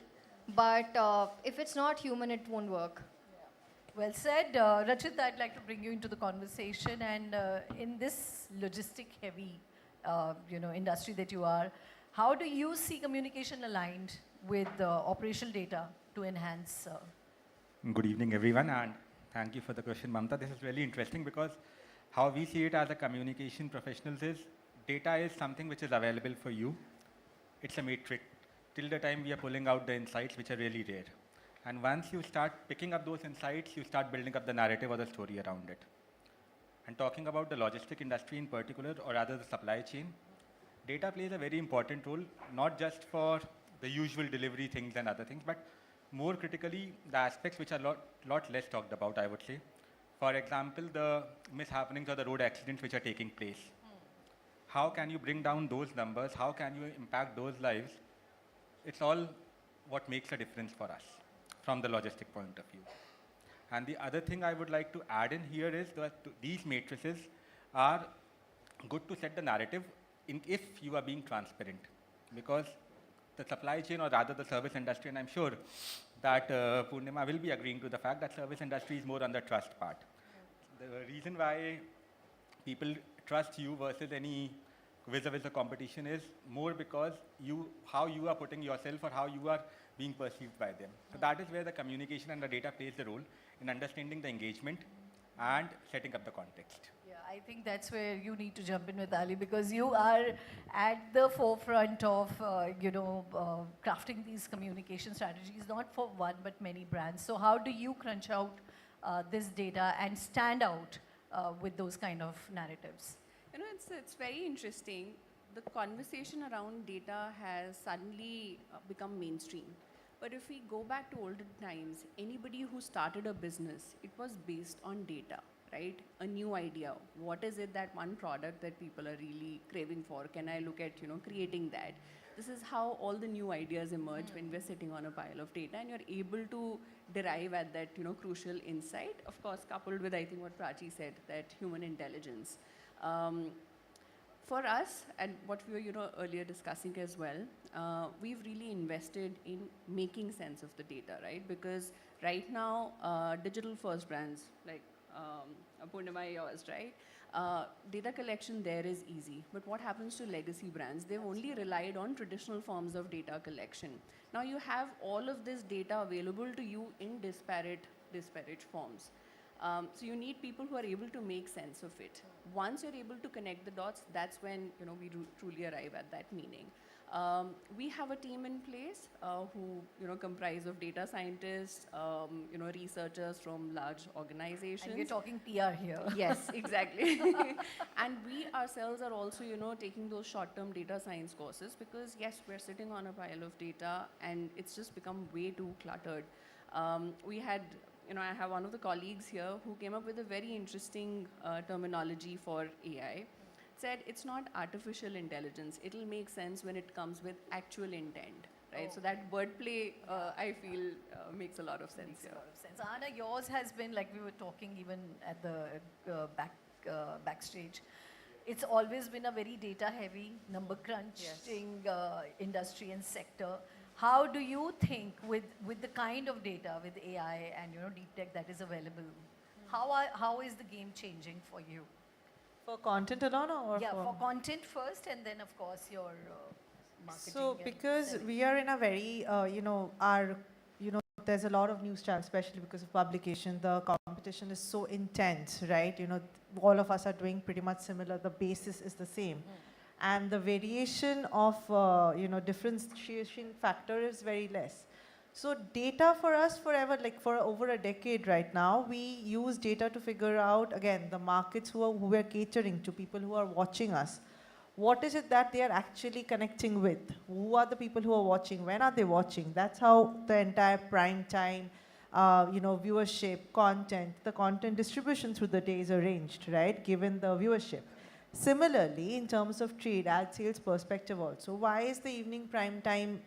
but if it's not human, it won't work. Well said. Rachit, I'd like to bring you into the conversation. And in this logistic-heavy industry that you are, how do you see communication aligned with operational data to enhance? Good evening, everyone, and thank you for the question, Mamta. This is really interesting because how we see it as a communication professionals is data is something which is available for you. It's a matrix. Till the time we are pulling out the insights, which are really rare. And once you start picking up those insights, you start building up the narrative or the story around it. And talking about the logistic industry in particular, or rather the supply chain, data plays a very important role, not just for the usual delivery things and other things, but more critically, the aspects which are lot less talked about, I would say. For example, the mishappenings or the road accidents which are taking place. How can you bring down those numbers? How can you impact those lives? It's all what makes a difference for us from the logistic point of view. And the other thing I would like to add in here is that these matrices are good to set the narrative if you are being transparent. Because the supply chain, or rather the service industry, and I'm sure that Purnima will be agreeing to the fact that service industry is more on the trust part. The reason why people trust you versus any vis-a-vis the competition is more because how you are putting yourself or how you are being perceived by them. So that is where the communication and the data plays the role in understanding the engagement and setting up the context. Yeah, I think that's where you need to jump in with Ali, because you are at the forefront of crafting these communication strategies, not for one but many brands. So how do you crunch out this data and stand out with those kind of narratives? It's very interesting. The conversation around data has suddenly become mainstream. But if we go back to olden times, anybody who started a business, it was based on data, right? A new idea. What is it, that one product that people are really craving for? Can I look at, creating that? This is how all the new ideas emerge when we're sitting on a pile of data and you're able to derive at that, crucial insight. Of course, coupled with, I think, what Prachi said, that human intelligence. For us, and what we were earlier discussing as well, we've really invested in making sense of the data, right? Because right now, digital first brands like Purnima, yours, right? Data collection there is easy, but what happens to legacy brands? They've only relied on traditional forms of data collection. Now you have all of this data available to you in disparate forms. So you need people who are able to make sense of it. Once you're able to connect the dots, that's when we truly arrive at that meaning. We have a team in place who comprise of data scientists, researchers from large organizations. And we're talking PR here. Yes, exactly. And we ourselves are also, taking those short-term data science courses because yes, we're sitting on a pile of data and it's just become way too cluttered. I have one of the colleagues here who came up with a very interesting terminology for AI. Said it's not artificial intelligence. It'll make sense when it comes with actual intent, right? Oh. So that wordplay, I feel, makes a lot of sense here. Makes a lot of sense. Anna, yours has been, like we were talking even at the backstage, it's always been a very data-heavy, number crunching industry and sector. How do you think with the kind of data, with AI and deep tech that is available, how is the game changing for you? For content alone or for content first and then of course your marketing. So and because selling. we are in a very, there's a lot of news channels, especially because of publication. The competition is so intense, right? All of us are doing pretty much similar. The basis is the same. And the variation of, differentiation factor is very less. So data for us forever, like for over a decade right now, we use data to figure out, again, the markets who we're catering to, people who are watching us. What is it that they are actually connecting with? Who are the people who are watching? When are they watching? That's how the entire prime time, viewership, content, the content distribution through the day is arranged, right? Given the viewership. Similarly, in terms of trade, ad sales perspective also, why is the evening prime time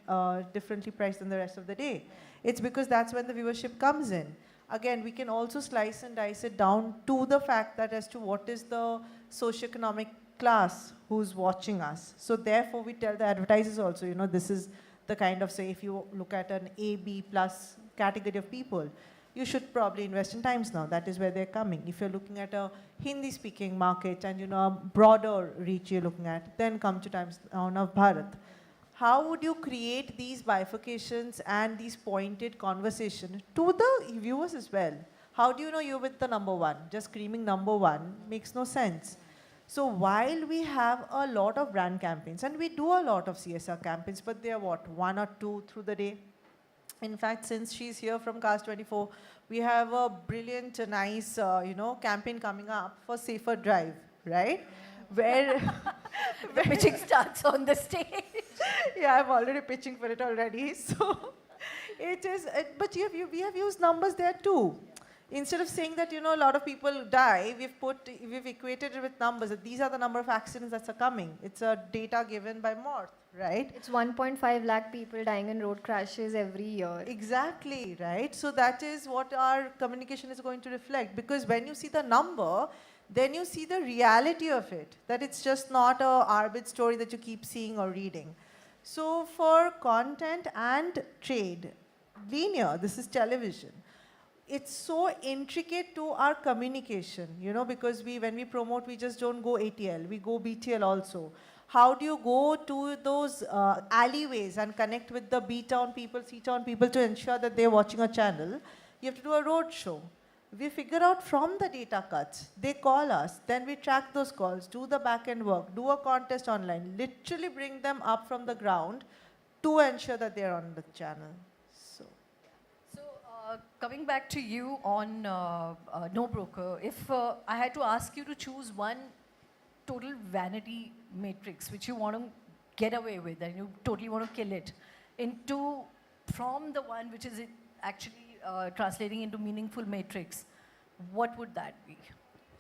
differently priced than the rest of the day? It's because that's when the viewership comes in. Again, we can also slice and dice it down to the fact that as to what is the socioeconomic class who's watching us. So therefore, we tell the advertisers also, this is the kind of, say, if you look at an A, B plus category of people, you should probably invest in Times Now. That is where they're coming. If you're looking at a Hindi-speaking market and a broader reach you're looking at, then come to Times Now of Bharat. How would you create these bifurcations and these pointed conversations to the viewers as well? How do you know you're with the number one? Just screaming number one makes no sense. So while we have a lot of brand campaigns, and we do a lot of CSR campaigns, but they are what, 1 or 2 through the day? In fact, since she's here from Cast 24, we have a brilliant, nice, campaign coming up for Safer Drive, right? Where the pitching starts on the stage. Yeah, I'm already pitching for it already. So it is, but we have used numbers there too. Instead of saying that, a lot of people die, we've equated it with numbers. That these are the number of accidents that are coming. It's a data given by Morth, right? It's 1.5 lakh people dying in road crashes every year. Exactly, right? So that is what our communication is going to reflect. Because when you see the number, then you see the reality of it. That it's just not a arbit story that you keep seeing or reading. So for content and trade, linear, this is television. It's so intricate to our communication, because when we promote, we just don't go ATL, we go BTL also. How do you go to those alleyways and connect with the B-town people, C-town people to ensure that they're watching a channel? You have to do a road show. We figure out from the data cuts. They call us, then we track those calls, do the back-end work, do a contest online, literally bring them up from the ground to ensure that they're on the channel. Coming back to you on No Broker, if I had to ask you to choose one total vanity matrix which you want to get away with and you totally want to kill it, from the one which is actually translating into meaningful matrix, what would that be?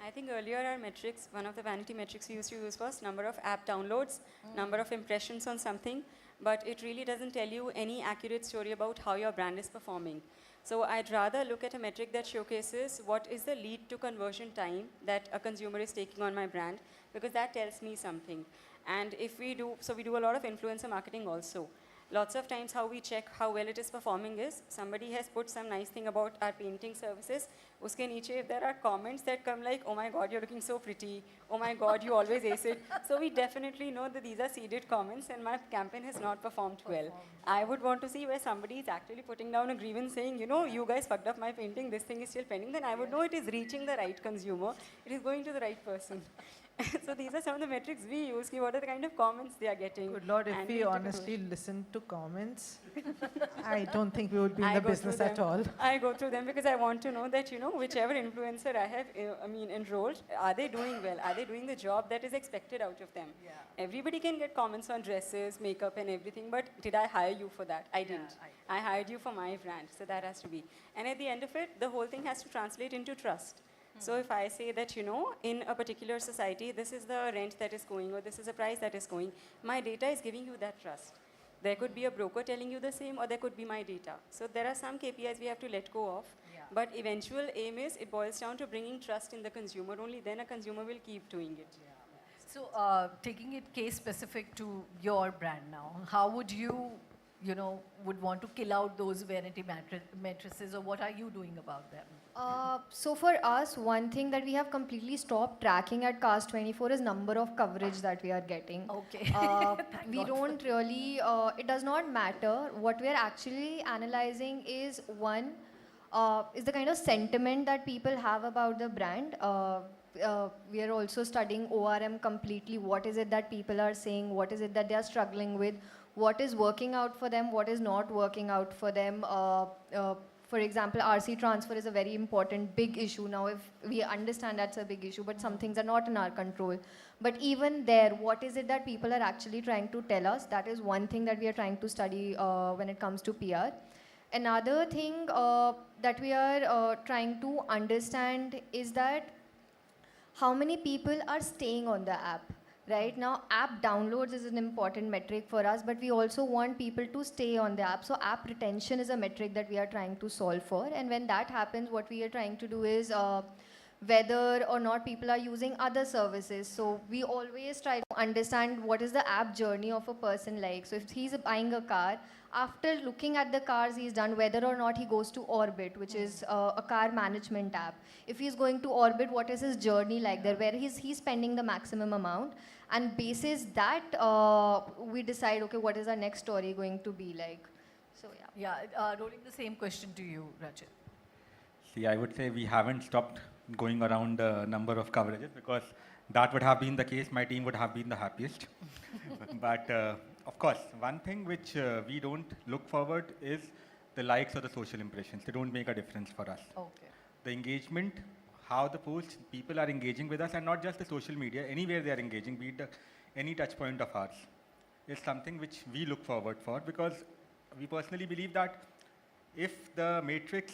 I think earlier our metrics, one of the vanity metrics we used to use was number of app downloads, number of impressions on something, but it really doesn't tell you any accurate story about how your brand is performing. So I'd rather look at a metric that showcases what is the lead to conversion time that a consumer is taking on my brand, because that tells me something. And if we do, so we do a lot of influencer marketing also. Lots of times how we check how well it is performing is, somebody has put some nice thing about our painting services, Uske niche, if there are comments that come like, oh my God, you're looking so pretty. Oh my God, you always ace it. So we definitely know that these are seeded comments and my campaign has not performed well. I would want to see where somebody is actually putting down a grievance saying, you know, you guys fucked up my painting, this thing is still pending. Then I would know it is reaching the right consumer. It is going to the right person. So these are some of the metrics we use. What are the kind of comments they are getting? Good Lord, if and we need to honestly listen to comments, I don't think we would be in the go business through at them. all. I go through them because I want to know that, you know, whichever influencer I have, enrolled, are they doing well? Are they doing the job that is expected out of them? Yeah. Everybody can get comments on dresses, makeup and everything, but did I hire you for that? I didn't. I hired you for my brand, so that has to be. And at the end of it, the whole thing has to translate into trust. So if I say that, you know, in a particular society, this is the rent that is going or this is the price that is going, my data is giving you that trust. There could be a broker telling you the same or there could be my data. So there are some KPIs we have to let go of. Yeah. But eventual aim is it boils down to bringing trust in the consumer. Only then a consumer will keep doing it. Yeah. So taking it case specific to your brand now, how would you, would want to kill out those vanity matrices, or what are you doing about them? So for us, one thing that we have completely stopped tracking at Cast24 is number of coverage that we are getting. Okay. We don't really, it does not matter. What we are actually analyzing is one, is the kind of sentiment that people have about the brand. We are also studying ORM completely. What is it that people are saying? What is it that they are struggling with? What is working out for them? What is not working out for them? For example, RC transfer is a very important, big issue. Now, if we understand that's a big issue, but some things are not in our control. But even there, what is it that people are actually trying to tell us? That is one thing that we are trying to study when it comes to PR. Another thing that we are trying to understand is that how many people are staying on the app. Right now, app downloads is an important metric for us, but we also want people to stay on the app. So app retention is a metric that we are trying to solve for. And when that happens, what we are trying to do is whether or not people are using other services. So we always try to understand what is the app journey of a person like. So if he's buying a car, after looking at the cars he's done, whether or not he goes to Orbit, which is a car management app. If he's going to Orbit, what is his journey like there, where he's spending the maximum amount. And basis that, we decide, okay, what is our next story going to be like? So yeah. Yeah, rolling the same question to you, Rajat. See, I would say we haven't stopped going around the number of coverages, because that would have been the case, my team would have been the happiest. But of course, one thing which we don't look forward is the likes or the social impressions. They don't make a difference for us. Okay. The engagement, how the posts, people are engaging with us, and not just the social media, anywhere they are engaging, be it any touch point of ours, is something which we look forward for, because we personally believe that if the matrix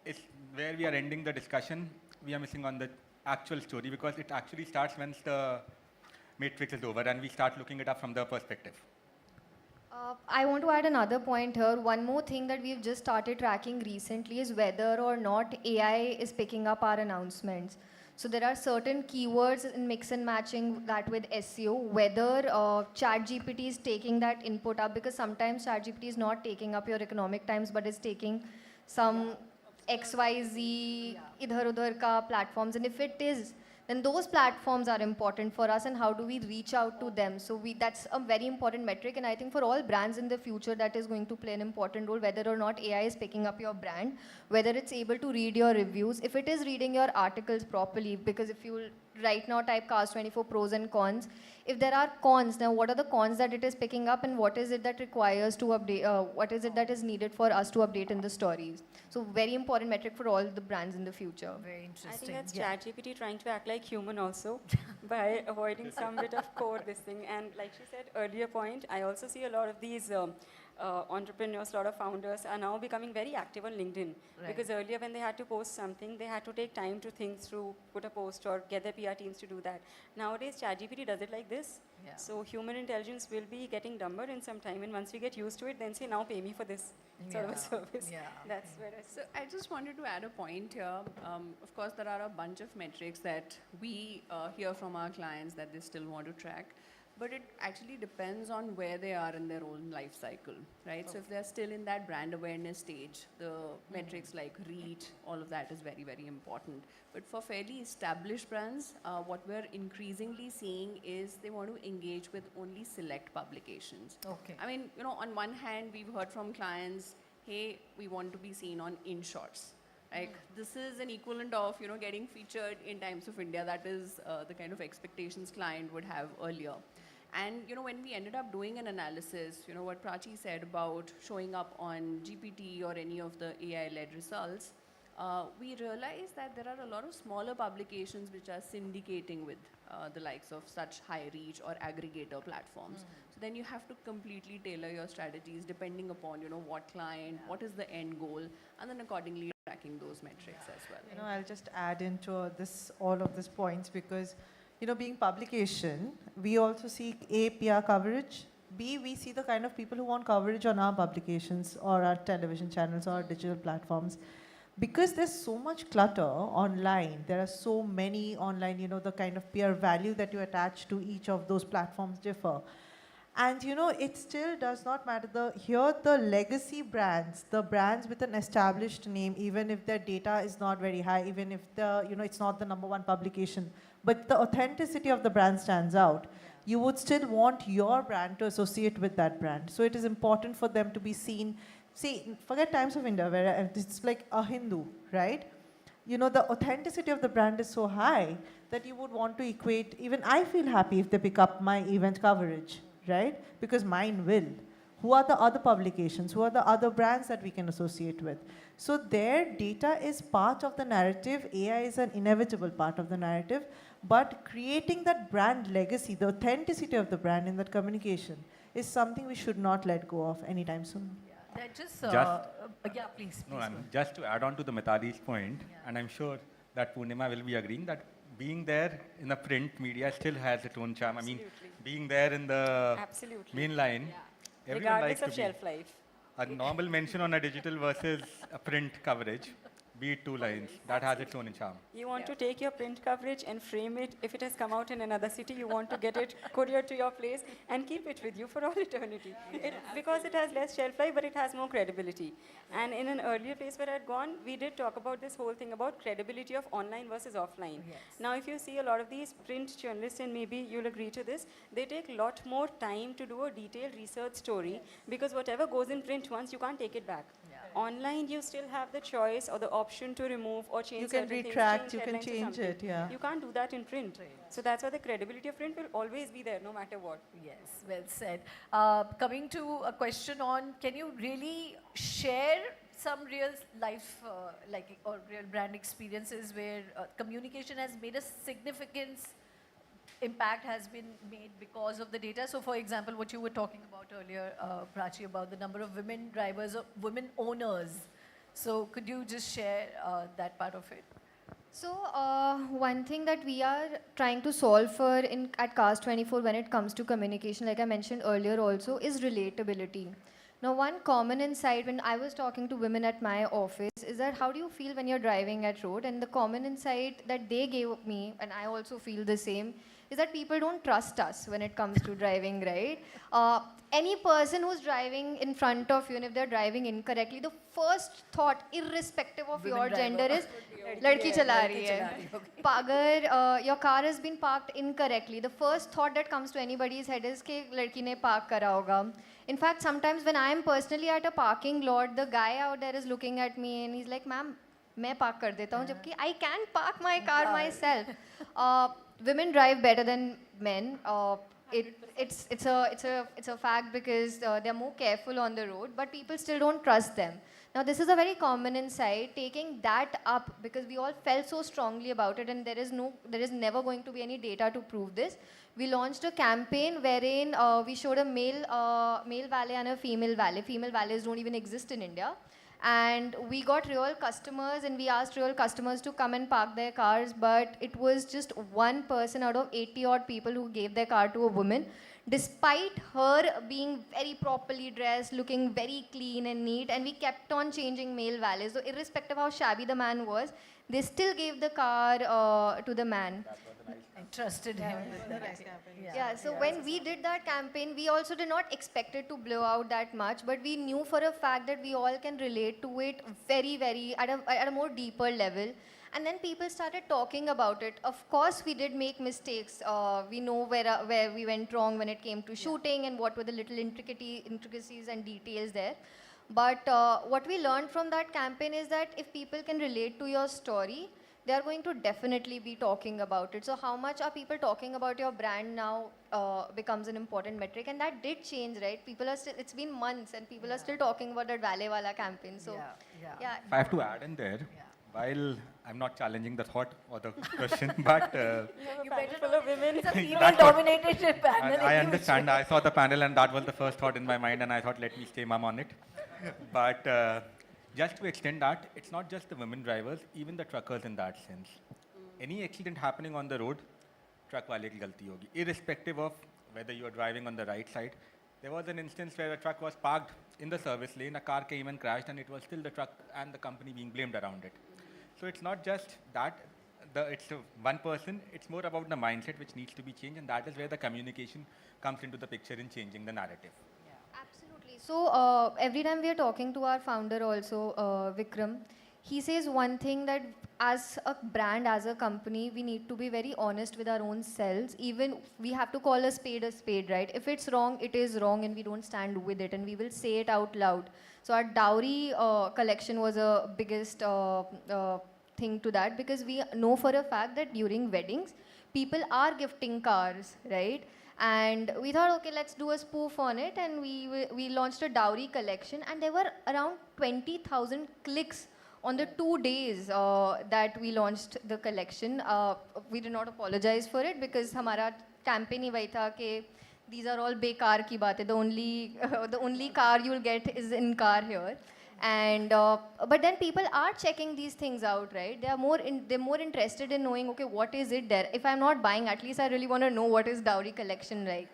is where we are ending the discussion, we are missing on the actual story, because it actually starts once the matrix is over and we start looking it up from the perspective. I want to add another point here. One more thing that we've just started tracking recently is whether or not AI is picking up our announcements. So there are certain keywords in mix and matching that with SEO, whether ChatGPT is taking that input up, because sometimes ChatGPT is not taking up your economic times, but is taking some XYZ, idhar udhar ka platforms. And if it is, then those platforms are important for us, and how do we reach out to them? So that's a very important metric, and I think for all brands in the future that is going to play an important role, whether or not AI is picking up your brand, whether it's able to read your reviews, if it is reading your articles properly, because if you right now type Cast24 pros and cons, if there are cons, now what are the cons that it is picking up, and what is it that requires to update, what is it that is needed for us to update in the stories? So very important metric for all the brands in the future. Very interesting. I think that's ChatGPT trying to act like human also by avoiding some bit of core this thing. And like she said earlier point, I also see a lot of these entrepreneurs, a lot of founders are now becoming very active on LinkedIn. Right. Because earlier when they had to post something, they had to take time to think through, put a post or get their PR teams to do that. Nowadays, ChatGPT does it like this. Yeah. So human intelligence will be getting dumber in some time, and once we get used to it, then say, now pay me for this sort of a service. Yeah. That's where So I just wanted to add a point here. Of course, there are a bunch of metrics that we hear from our clients that they still want to track. but it actually depends on where they are in their own life cycle, right? So if they're still in that brand awareness stage, the metrics like reach, all of that is very, very important. But for fairly established brands, what we're increasingly seeing is they want to engage with only select publications. Okay. I mean, on one hand, we've heard from clients, hey, we want to be seen on InShots. Like, this is an equivalent of, getting featured in Times of India. That is the kind of expectations client would have earlier. And, when we ended up doing an analysis, what Prachi said about showing up on GPT or any of the AI-led results, we realized that there are a lot of smaller publications which are syndicating with the likes of such high reach or aggregator platforms. So then you have to completely tailor your strategies depending upon, what client, what is the end goal, and then accordingly tracking those metrics as well. I'll just add into all of these points because, being publication, we also seek A, PR coverage, B, we see the kind of people who want coverage on our publications or our television channels or our digital platforms. Because there's so much clutter online, there are so many online, the kind of peer value that you attach to each of those platforms differ. And it still does not matter. The legacy brands, the brands with an established name, even if their data is not very high, even if it's not the #1 publication, but the authenticity of the brand stands out. You would still want your brand to associate with that brand. So it is important for them to be seen. See, forget Times of India, where it's like a Hindu, right? The authenticity of the brand is so high that you would want to equate. Even I feel happy if they pick up my event coverage, right? Because mine will. Who are the other publications? Who are the other brands that we can associate with? So their data is part of the narrative. AI is an inevitable part of the narrative. But creating that brand legacy, the authenticity of the brand in that communication is something we should not let go of anytime soon. That just, Just- please. No, just to add on to the Mitali's point, and I'm sure that Purnima will be agreeing that being there in the print media still has its own charm. I mean, being there in the main line, everyone likes Regardless to of be. shelf life. A normal mention on a digital versus a print coverage, be it 2 lines, that has its own charm. You want to take your print coverage and frame it. If it has come out in another city, you want to get it couriered to your place and keep it with you for all eternity. Because it has less shelf life, but it has more credibility. And in an earlier place where I'd gone, we did talk about this whole thing about credibility of online versus offline. Now, if you see a lot of these print journalists, and maybe you'll agree to this, they take a lot more time to do a detailed research story because whatever goes in print once, you can't take it back. Online, you still have the choice or the option to remove or change You can certain things, retract, change you can headlines or change it, something. yeah. You can't do that in print. So that's why the credibility of print will always be there, no matter what. Yes, well said. Coming to a question on, can you really share some real life, or real brand experiences where communication has made a significant impact has been made because of the data? So for example, what you were talking about earlier, Prachi, about the number of women drivers or women owners. So could you just share that part of it? So one thing that we are trying to solve for at Cast24 when it comes to communication, like I mentioned earlier also, is relatability. Now, one common insight when I was talking to women at my office is that how do you feel when you're driving at road? And the common insight that they gave me, and I also feel the same, is that people don't trust us when it comes to driving, right? Any person who's driving in front of you, and if they're driving incorrectly, the first thought, irrespective of Women your driver. gender, is ladki chala rahi hai. Agar your car has been parked incorrectly, the first thought that comes to anybody's head is कि लड़की ने park करा होगा. In fact, sometimes when I am personally at a parking lot, the guy out there is looking at me and he's like, "Ma'am, मैं park कर देता हूँ," जबकि I can park my car myself. Women drive better than men. It's a fact because they're more careful on the road, but people still don't trust them. Now, this is a very common insight. Taking that up because we all felt so strongly about it, and there is never going to be any data to prove this. We launched a campaign wherein we showed a male valet and a female valet. Female valets don't even exist in India. And we got real customers, and we asked real customers to come and park their cars, but it was just one person out of 80 odd people who gave their car to a woman. despite her being very properly dressed, looking very clean and neat, and we kept on changing male valets. So irrespective of how shabby the man was, they still gave the car to the man. I trusted him with the right. Yeah, so when we did that campaign, we also did not expect it to blow out that much, but we knew for a fact that we all can relate to it very, at a more deeper level. And then people started talking about it. Of course, we did make mistakes. We know where we went wrong when it came to shooting and what were the little intricacies and details there. But what we learned from that campaign is that if people can relate to your story, they are going to definitely be talking about it. So how much are people talking about your brand now becomes an important metric, and that did change, right? People are still, it's been months and people are still talking about that Valet Wala campaign. So yeah. If I have to add in there, while I'm not challenging the thought or the question, but You better full of women. It's a that's female-dominated panel. I understand. I saw the panel and that was the first thought in my mind, and I thought, let me stay mum on it. But just to extend that, it's not just the women drivers, even the truckers in that sense. Any accident happening on the road, truck wale ki galti hogi. Irrespective of whether you are driving on the right side. There was an instance where a truck was parked in the service lane, a car came and crashed, and it was still the truck and the company being blamed around it. So it's not just that, it's one person, it's more about the mindset which needs to be changed, and that is where the communication comes into the picture in changing the narrative. Absolutely. So every time we are talking to our founder also, Vikram, he says one thing, that as a brand, as a company, we need to be very honest with our own selves. Even we have to call a spade, right? If it's wrong, it is wrong, and we don't stand with it, and we will say it out loud. So our dowry collection was a biggest thing to that, because we know for a fact that during weddings, people are gifting cars, right? And we thought, okay, let's do a spoof on it, and we launched a dowry collection, and there were around 20,000 clicks on the 2 days that we launched the collection. We did not apologize for it, because हमारा campaign ही वही था कि these are all बेकार की बातें. The only car you'll get is in car here. And but then people are checking these things out, right? They're more interested in knowing, okay, what is it there? If I'm not buying, at least I really want to know what is dowry collection, right?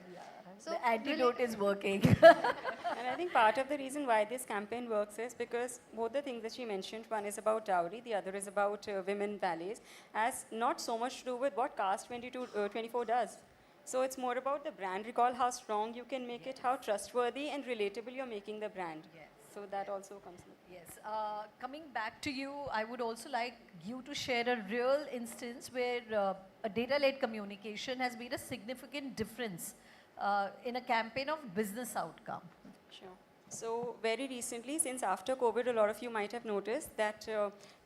So the antidote is working. And I think part of the reason why this campaign works is because both the things that she mentioned, one is about dowry, the other is about women valets, has not so much to do with what Cast 24 does. So it's more about the brand recall, how strong you can make it, how trustworthy and relatable you're making the brand. So that also comes in. Yes. Coming back to you, I would also like you to share a real instance where a data-led communication has made a significant difference in a campaign of business outcome. Sure. So very recently, since after COVID, a lot of you might have noticed that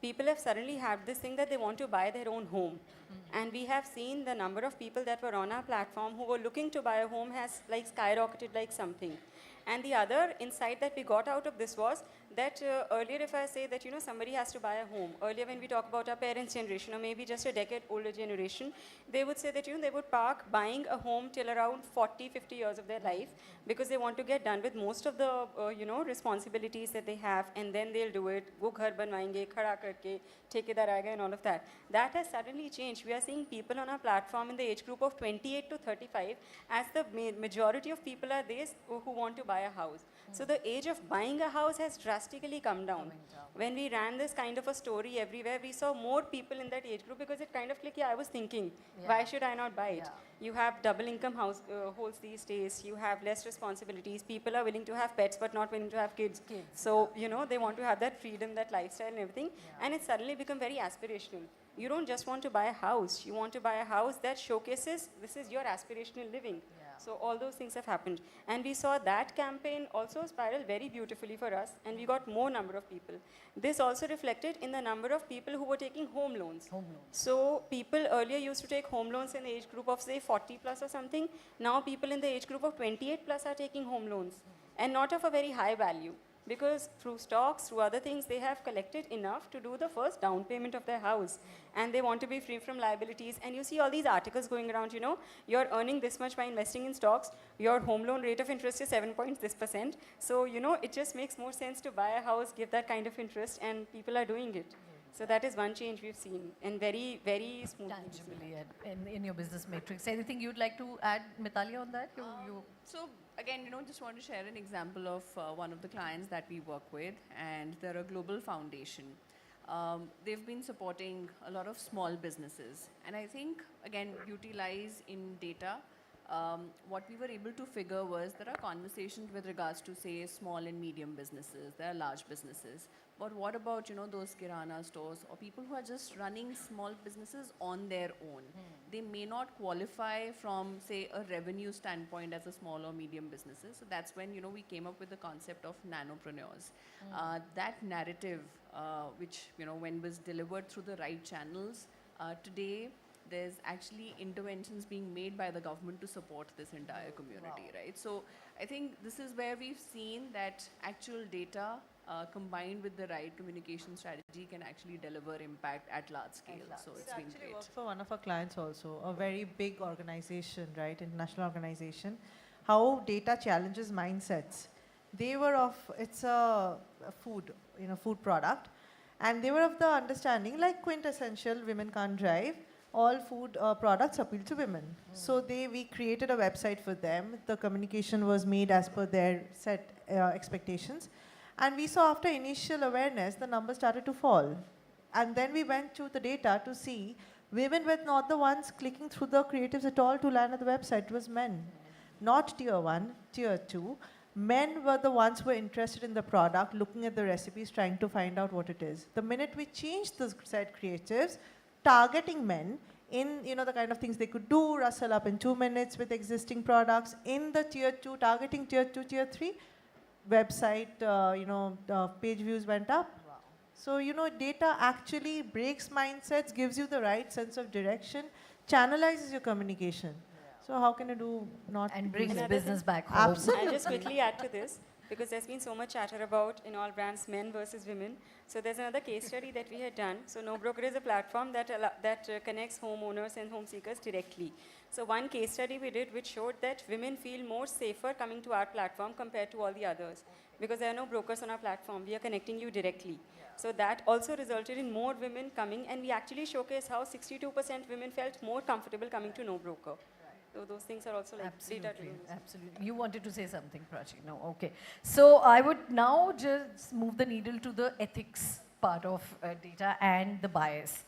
people have suddenly had this thing that they want to buy their own home. And we have seen the number of people that were on our platform who were looking to buy a home has like skyrocketed like something. And the other insight that we got out of this was that earlier, if I say that, you know, somebody has to buy a home, earlier when we talk about our parents' generation or maybe just a decade older generation, they would say that, you know, they would park buying a home till around 40, 50 years of their life because they want to get done with most of the, you know, responsibilities that they have, and then they'll do it, wo ghar banwayenge, khada karke, thekedar aega and all of that. That has suddenly changed. We are seeing people on our platform in the age group of 28 to 35 as the majority of people are these who want to buy a house. So the age of buying a house has drastically come down. When we ran this kind of a story everywhere, we saw more people in that age group because it kind of clicked, yeah, I was thinking, why should I not buy it? You have double income households these days, you have less responsibilities, people are willing to have pets but not willing to have kids. So, you know, they want to have that freedom, that lifestyle and everything, and it's suddenly become very aspirational. You don't just want to buy a house, you want to buy a house that showcases this is your aspirational living. So all those things have happened. And we saw that campaign also spiral very beautifully for us, and we got more number of people. This also reflected in the number of people who were taking home loans. So people earlier used to take home loans in the age group of say 40 plus or something. Now people in the age group of 28 plus are taking home loans, and not of a very high value, because through stocks, through other things, they have collected enough to do the first down payment of their house. And they want to be free from liabilities. And you see all these articles going around, you know, you're earning this much by investing in stocks, your home loan rate of interest is 7.this%. So, you know, it just makes more sense to buy a house, give that kind of interest, and people are doing it. So that is one change we've seen, and very, very smoothly. Tangibly in your business matrix. Anything you'd like to add, Mitali, on that? So again, just want to share an example of one of the clients that we work with, and they're a global foundation. They've been supporting a lot of small businesses, and I think again, beauty lies in data. What we were able to figure was there are conversations with regards to, say, small and medium businesses, there are large businesses, but what about those kirana stores or people who are just running small businesses on their own? They may not qualify from, say, a revenue standpoint as a small or medium businesses. So that's when we came up with the concept of nanopreneurs. That narrative, which when was delivered through the right channels, today there's actually interventions being made by the government to support this entire community, right? So I think this is where we've seen that actual data combined with the right communication strategy can actually deliver impact at large scale. So it's been Actually great. worked for one of our clients also, a very big organization, right, international organization. How data challenges mindsets. They were of, it's a food, food product, and they were of the understanding like quintessential women can't drive. All food products appeal to women. So we created a website for them. The communication was made as per their set expectations. And we saw after initial awareness, the numbers started to fall. And then we went to the data to see women were not the ones clicking through the creatives at all to land at the website. It was men. Not tier 1, tier 2. Men were the ones who were interested in the product, looking at the recipes, trying to find out what it is. The minute we changed the said creatives, targeting men in the kind of things they could do, rustle up in 2 minutes with existing products, in the tier 2, targeting tier 2, tier 3, website, page views went up. Wow. So, data actually breaks mindsets, gives you the right sense of direction, channelizes your communication. So how can you do not... And brings Another business thing- back home. I'll just quickly add to this, because there's been so much chatter about in all brands men versus women. So there's another case study that we had done. So No Broker is a platform that connects homeowners and home seekers directly. So one case study we did which showed that women feel more safer coming to our platform compared to all the others, because there are no brokers on our platform. We are connecting you directly. So that also resulted in more women coming, and we actually showcased how 62% women felt more comfortable coming to No Broker. So those things are also like data-driven. Absolutely. You wanted to say something, Prachi. No, okay. So I would now just move the needle to the ethics part of data and the bias.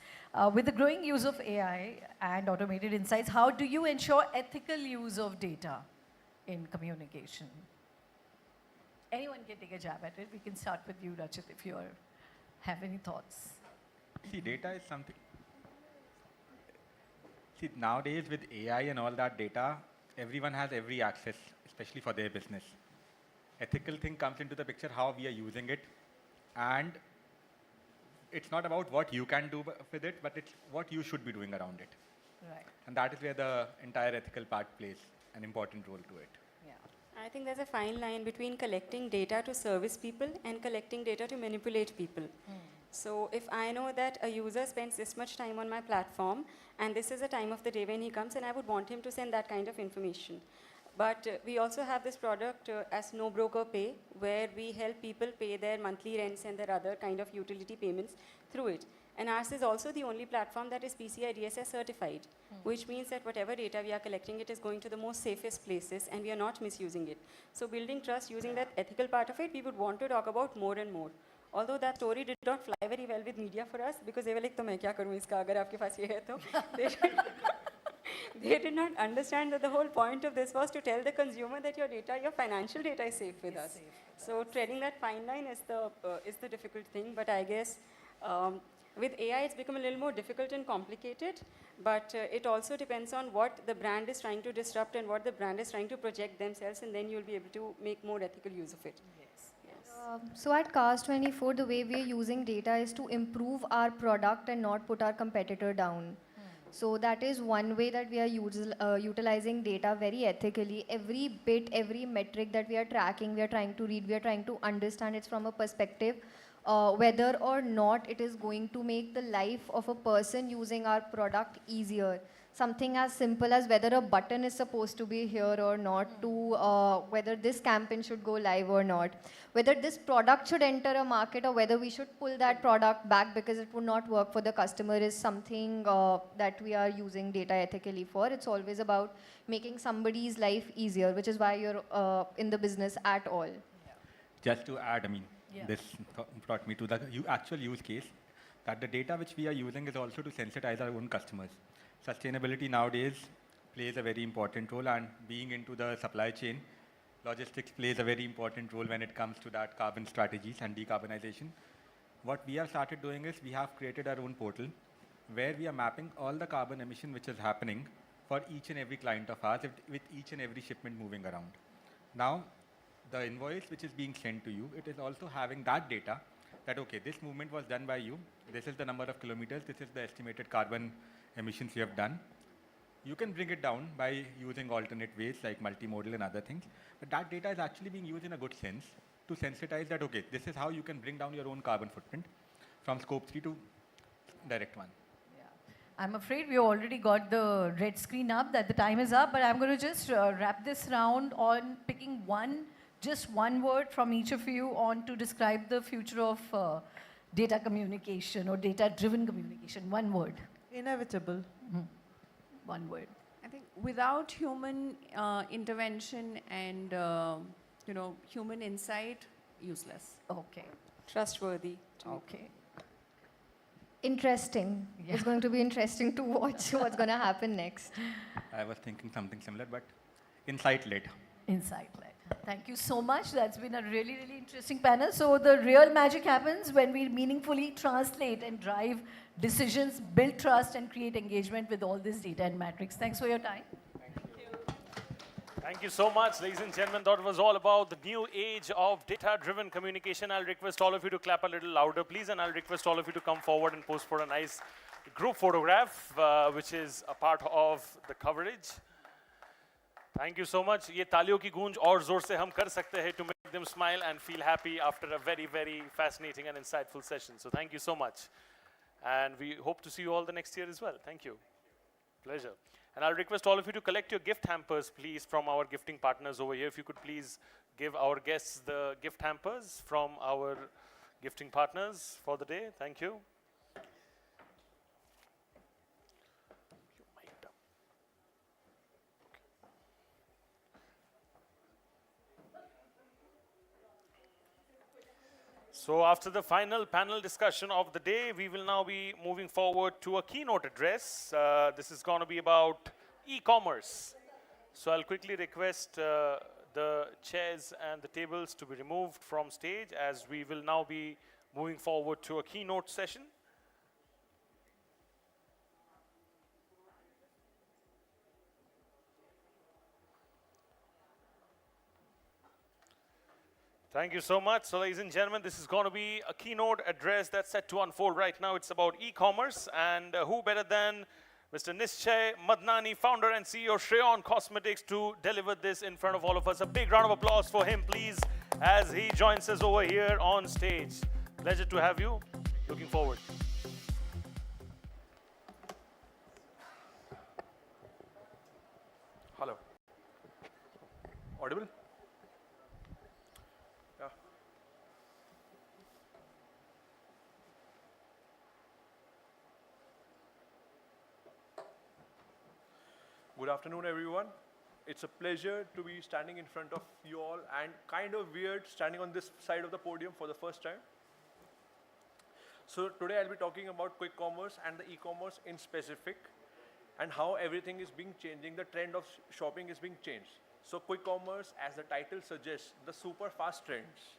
With the growing use of AI and automated insights, how do you ensure ethical use of data in communication? Anyone can take a jab at it. We can start with you, Rachit, if you have any thoughts. See, data is something. See, nowadays with AI and all that data, everyone has every access, especially for their business. Ethical thing comes into the picture, how we are using it. And it's not about what you can do with it, but it's what you should be doing around it. Right. And that is where the entire ethical part plays an important role to it. I think there's a fine line between collecting data to service people and collecting data to manipulate people. So if I know that a user spends this much time on my platform, and this is a time of the day when he comes, and I would want him to send that kind of information. But we also have this product as No Broker Pay, where we help people pay their monthly rents and their other kind of utility payments through it. And ours is also the only platform that is PCI DSS certified, which means that whatever data we are collecting, it is going to the most safest places, and we are not misusing it. So building trust using that ethical part of it, we would want to talk about more and more. Although that story did not fly very well with media for us, because they were like, "To main kya karu iska agar aapke paas ye hai to." They did not understand that the whole point of this was to tell the consumer that your data, your financial data is safe with us. So treading that fine line is the difficult thing, but I guess with AI it's become a little more difficult and complicated, but it also depends on what the brand is trying to disrupt and what the brand is trying to project themselves, and then you'll be able to make more ethical use of it. So at Cars24, the way we are using data is to improve our product and not put our competitor down. So that is one way that we are utilizing data very ethically. Every bit, every metric that we are tracking, we are trying to read, we are trying to understand it from a perspective whether or not it is going to make the life of a person using our product easier. something as simple as whether a button is supposed to be here or not, to whether this campaign should go live or not, whether this product should enter a market or whether we should pull that product back because it would not work for the customer, is something that we are using data ethically for. It's always about making somebody's life easier, which is why you're in the business at all. Just to add, I mean, Yeah. this brought me to the actual use case that the data which we are using is also to sensitize our own customers. Sustainability nowadays plays a very important role, and being into the supply chain, logistics plays a very important role when it comes to that carbon strategies and decarbonization. What we have started doing is we have created our own portal where we are mapping all the carbon emission which is happening for each and every client of ours with each and every shipment moving around. Now, the invoice which is being sent to you, it is also having that data that, okay, this movement was done by you, this is the number of kilometers, this is the estimated carbon emissions you have done. You can bring it down by using alternate ways like multimodal and other things, but that data is actually being used in a good sense to sensitize that, okay, this is how you can bring down your own carbon footprint from scope 3 to direct 1. I'm afraid we already got the red screen up, that the time is up, but I'm going to just wrap this round on picking just one word from each of you on to describe the future of data communication or data-driven communication. One word. Inevitable. One word. I think without human intervention and human insight, useless. Okay. Trustworthy. Okay. Interesting. Yeah. It's going to be interesting to watch what's going to happen next. I was thinking something similar, but insight-led. Insight-led. Thank you so much. That's been a really, really interesting panel. So the real magic happens when we meaningfully translate and drive decisions, build trust, and create engagement with all this data and metrics. Thanks for your time. Thank you so much, ladies and gentlemen. That was all about the new age of data-driven communication. I'll request all of you to clap a little louder, please, and I'll request all of you to come forward and pose for a nice group photograph, which is a part of the coverage. Thank you so much. ये तालियों की गूंज और जोर से हम कर सकते हैं to make them smile and feel happy after a very, very fascinating and insightful session. So thank you so much. And we hope to see you all the next year as well. Thank you. Pleasure. And I'll request all of you to collect your gift hampers, please, from our gifting partners over here. If you could please give our guests the gift hampers from our gifting partners for the day. Thank you. So after the final panel discussion of the day, we will now be moving forward to a keynote address. This is going to be about e-commerce. So I'll quickly request the chairs and the tables to be removed from stage, as we will now be moving forward to a keynote session. Thank you so much. So ladies and gentlemen, this is going to be a keynote address that's set to unfold right now. It's about e-commerce, and who better than Mr. Nischay Madnani, founder and CEO of Shreyon Cosmetics, to deliver this in front of all of us. A big round of applause for him, please, as he joins us over here on stage. Pleasure to have you. Looking forward. Hello. Audible? Yeah. Good afternoon, everyone. It's a pleasure to be standing in front of you all, and kind of weird standing on this side of the podium for the first time. So today I'll be talking about quick commerce and the e-commerce in specific, and how everything is being changing, the trend of shopping is being changed. So quick commerce, as the title suggests, the super fast trends.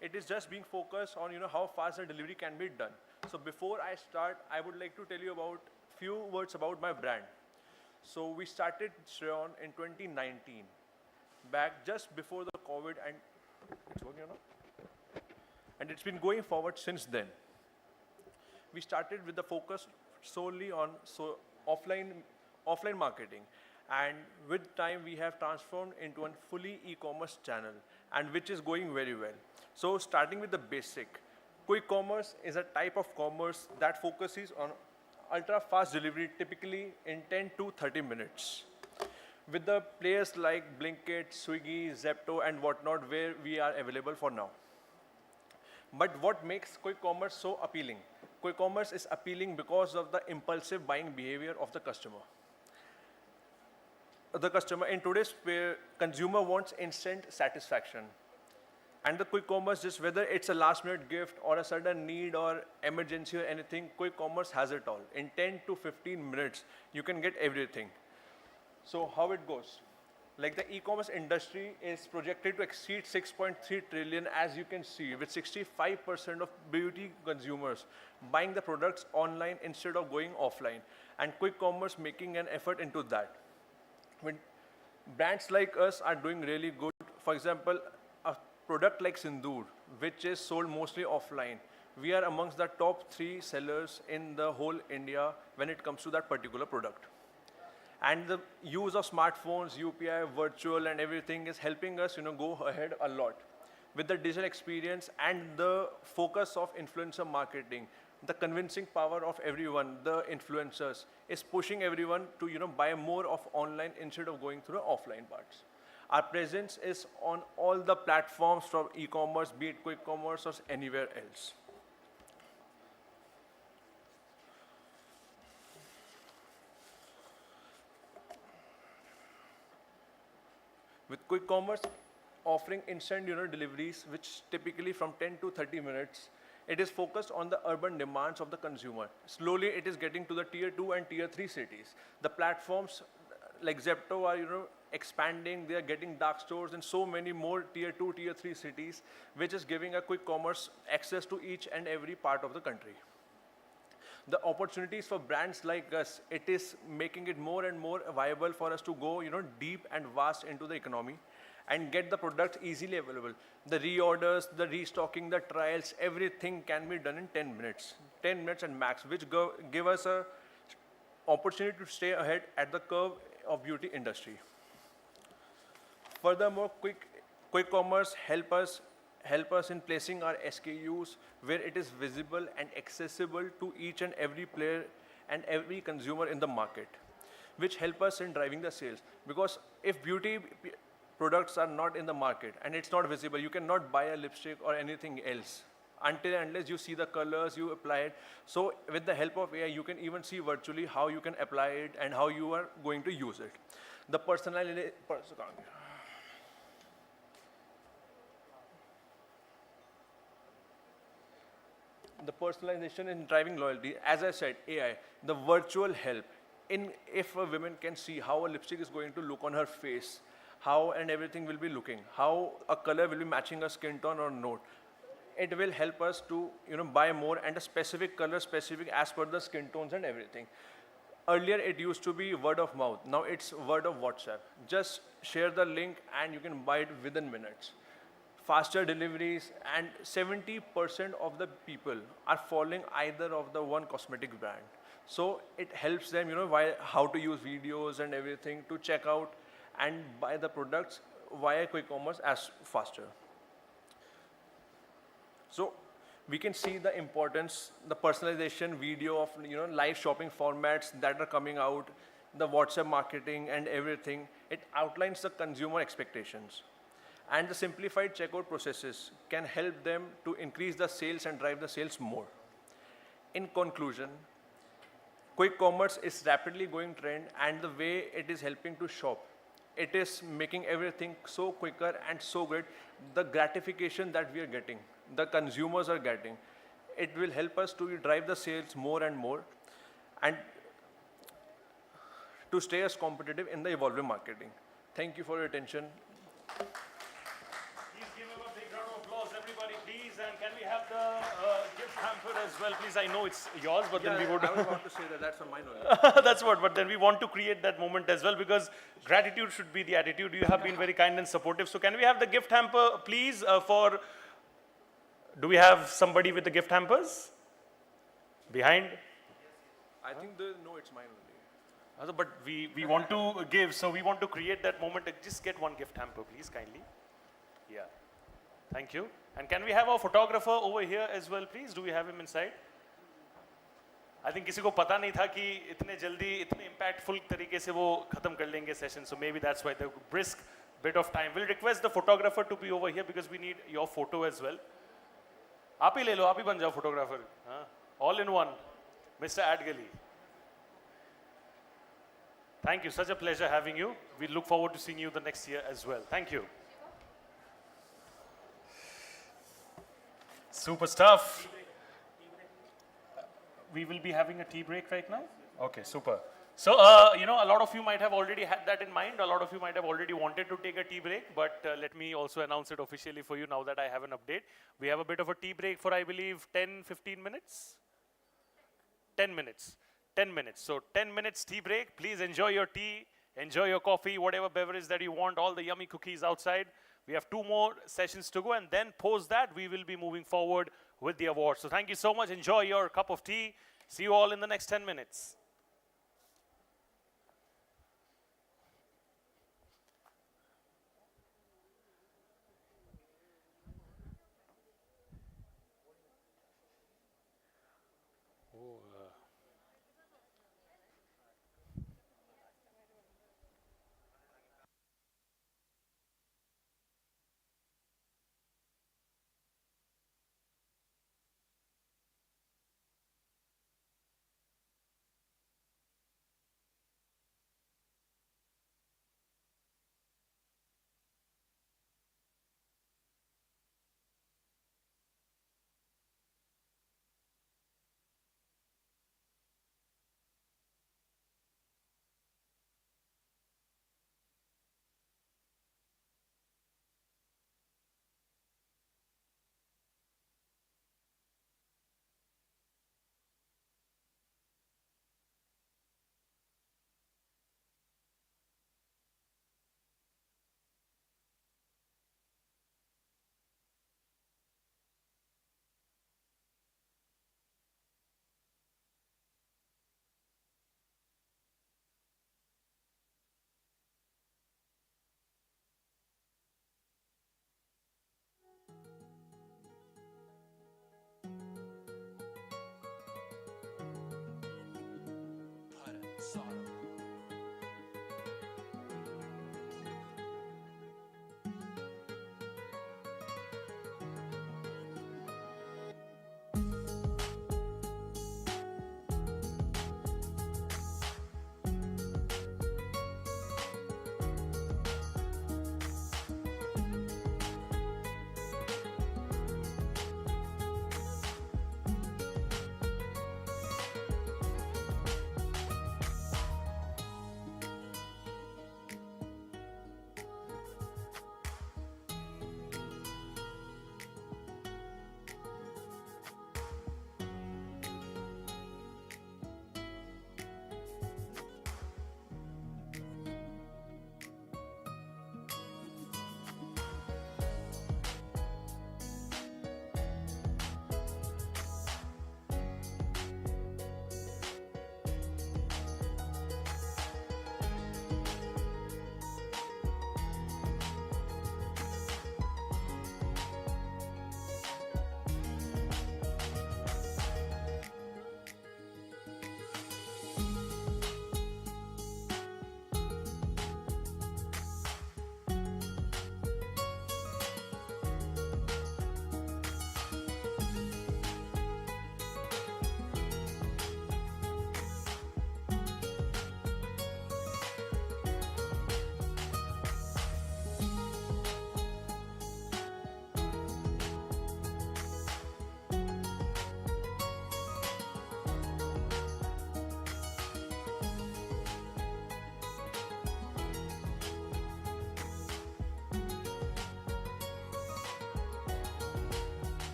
It is just being focused on how fast the delivery can be done. So before I start, I would like to tell you about few words about my brand. So we started Shreyon in 2019, back just before the COVID, and it's working now? And it's been going forward since then. We started with the focus solely on offline marketing, and with time we have transformed into a fully e-commerce channel, and which is going very well. So starting with the basic, quick commerce is a type of commerce that focuses on ultra fast delivery typically in 10 to 30 minutes. With the players like Blinkit, Swiggy, Zepto and whatnot where we are available for now. But what makes quick commerce so appealing? Quick commerce is appealing because of the impulsive buying behavior of the customer. The customer in today's consumer wants instant satisfaction. And the quick commerce, just whether it's a last minute gift or a sudden need or emergency or anything, quick commerce has it all. In 10 to 15 minutes, you can get everything. So how it goes? Like the e-commerce industry is projected to exceed 6.3 trillion, as you can see, with 65% of beauty consumers buying the products online instead of going offline, and quick commerce making an effort into that. When brands like us are doing really good, for example, a product like Sindoor, which is sold mostly offline, we are amongst the top 3 sellers in the whole India when it comes to that particular product. And the use of smartphones, UPI, virtual and everything is helping us go ahead a lot. With the digital experience and the focus of influencer marketing, the convincing power of everyone, the influencers, is pushing everyone to buy more of online instead of going through the offline parts. Our presence is on all the platforms from e-commerce, be it quick commerce or anywhere else. With quick commerce offering instant deliveries, which typically from 10 to 30 minutes, it is focused on the urban demands of the consumer. Slowly, it is getting to the tier 2 and tier 3 cities. The platforms like Zepto are expanding. They are getting dark stores in so many more tier 2, tier 3 cities, which is giving a quick commerce access to each and every part of the country. The opportunities for brands like us, it is making it more and more viable for us to go deep and vast into the economy and get the product easily available. The reorders, the restocking, the trials, everything can be done in 10 minutes. 10 minutes and max, which give us a opportunity to stay ahead at the curve of beauty industry. Furthermore, quick commerce help us in placing our SKUs where it is visible and accessible to each and every player and every consumer in the market, which help us in driving the sales. Because if beauty products are not in the market and it's not visible, you cannot buy a lipstick or anything else until and unless you see the colors, you apply it. So with the help of AI, you can even see virtually how you can apply it and how you are going to use it. The personalization in driving loyalty, as I said, AI, the virtual help. If a woman can see how a lipstick is going to look on her face, how and everything will be looking, how a color will be matching a skin tone or not, it will help us to buy more and a specific color, specific as per the skin tones and everything. Earlier, it used to be word of mouth. Now it's word of WhatsApp. Just share the link and you can buy it within minutes. Faster deliveries, and 70% of the people are following either of the one cosmetic brand. So it helps them, how to use videos and everything to check out and buy the products via quick commerce as faster. So we can see the importance, the personalization video of live shopping formats that are coming out, the WhatsApp marketing and everything. It outlines the consumer expectations. And the simplified checkout processes can help them to increase the sales and drive the sales more. In conclusion, quick commerce is rapidly going trend, and the way it is helping to shop, it is making everything so quicker and so great. The gratification that we are getting, the consumers are getting, it will help us to drive the sales more and more and to stay as competitive in the evolving marketing. Thank you for your attention. And can we have the gift hamper as well, please? I know it's yours, but then we would... I was about to say that's on mine only. That's what, but then we want to create that moment as well, because gratitude should be the attitude. You have been very kind and supportive. So can we have the gift hamper, please, do we have somebody with the gift hampers? Behind? I think no, it's mine only. But we want to give, so we want to create that moment. Just get one gift hamper, please, kindly. Yeah. Thank you. And can we have our photographer over here as well, please? Do we have him inside? I think किसी को पता नहीं था कि इतने जल्दी इतने impactful तरीके से वो खत्म कर लेंगे session. So maybe that's why the brisk bit of time. We'll request the photographer to be over here because we need your photo as well. आप ही ले लो, आप ही बन जाओ photographer. All in one, Mr. Adgali. Thank you. Such a pleasure having you. We look forward to seeing you the next year as well. Thank you. Super stuff. We will be having a tea break right now. Okay, super. So, you know, a lot of you might have already had that in mind. A lot of you might have already wanted to take a tea break, but let me also announce it officially for you now that I have an update. We have a bit of a tea break for, I believe, 10, 15 minutes? 10 minutes. 10 minutes. So 10 minutes tea break. Please enjoy your tea, enjoy your coffee, whatever beverage that you want, all the yummy cookies outside. We have 2 more sessions to go, and then post that, we will be moving forward with the awards. So thank you so much. Enjoy your cup of tea. See you all in the next 10 minutes.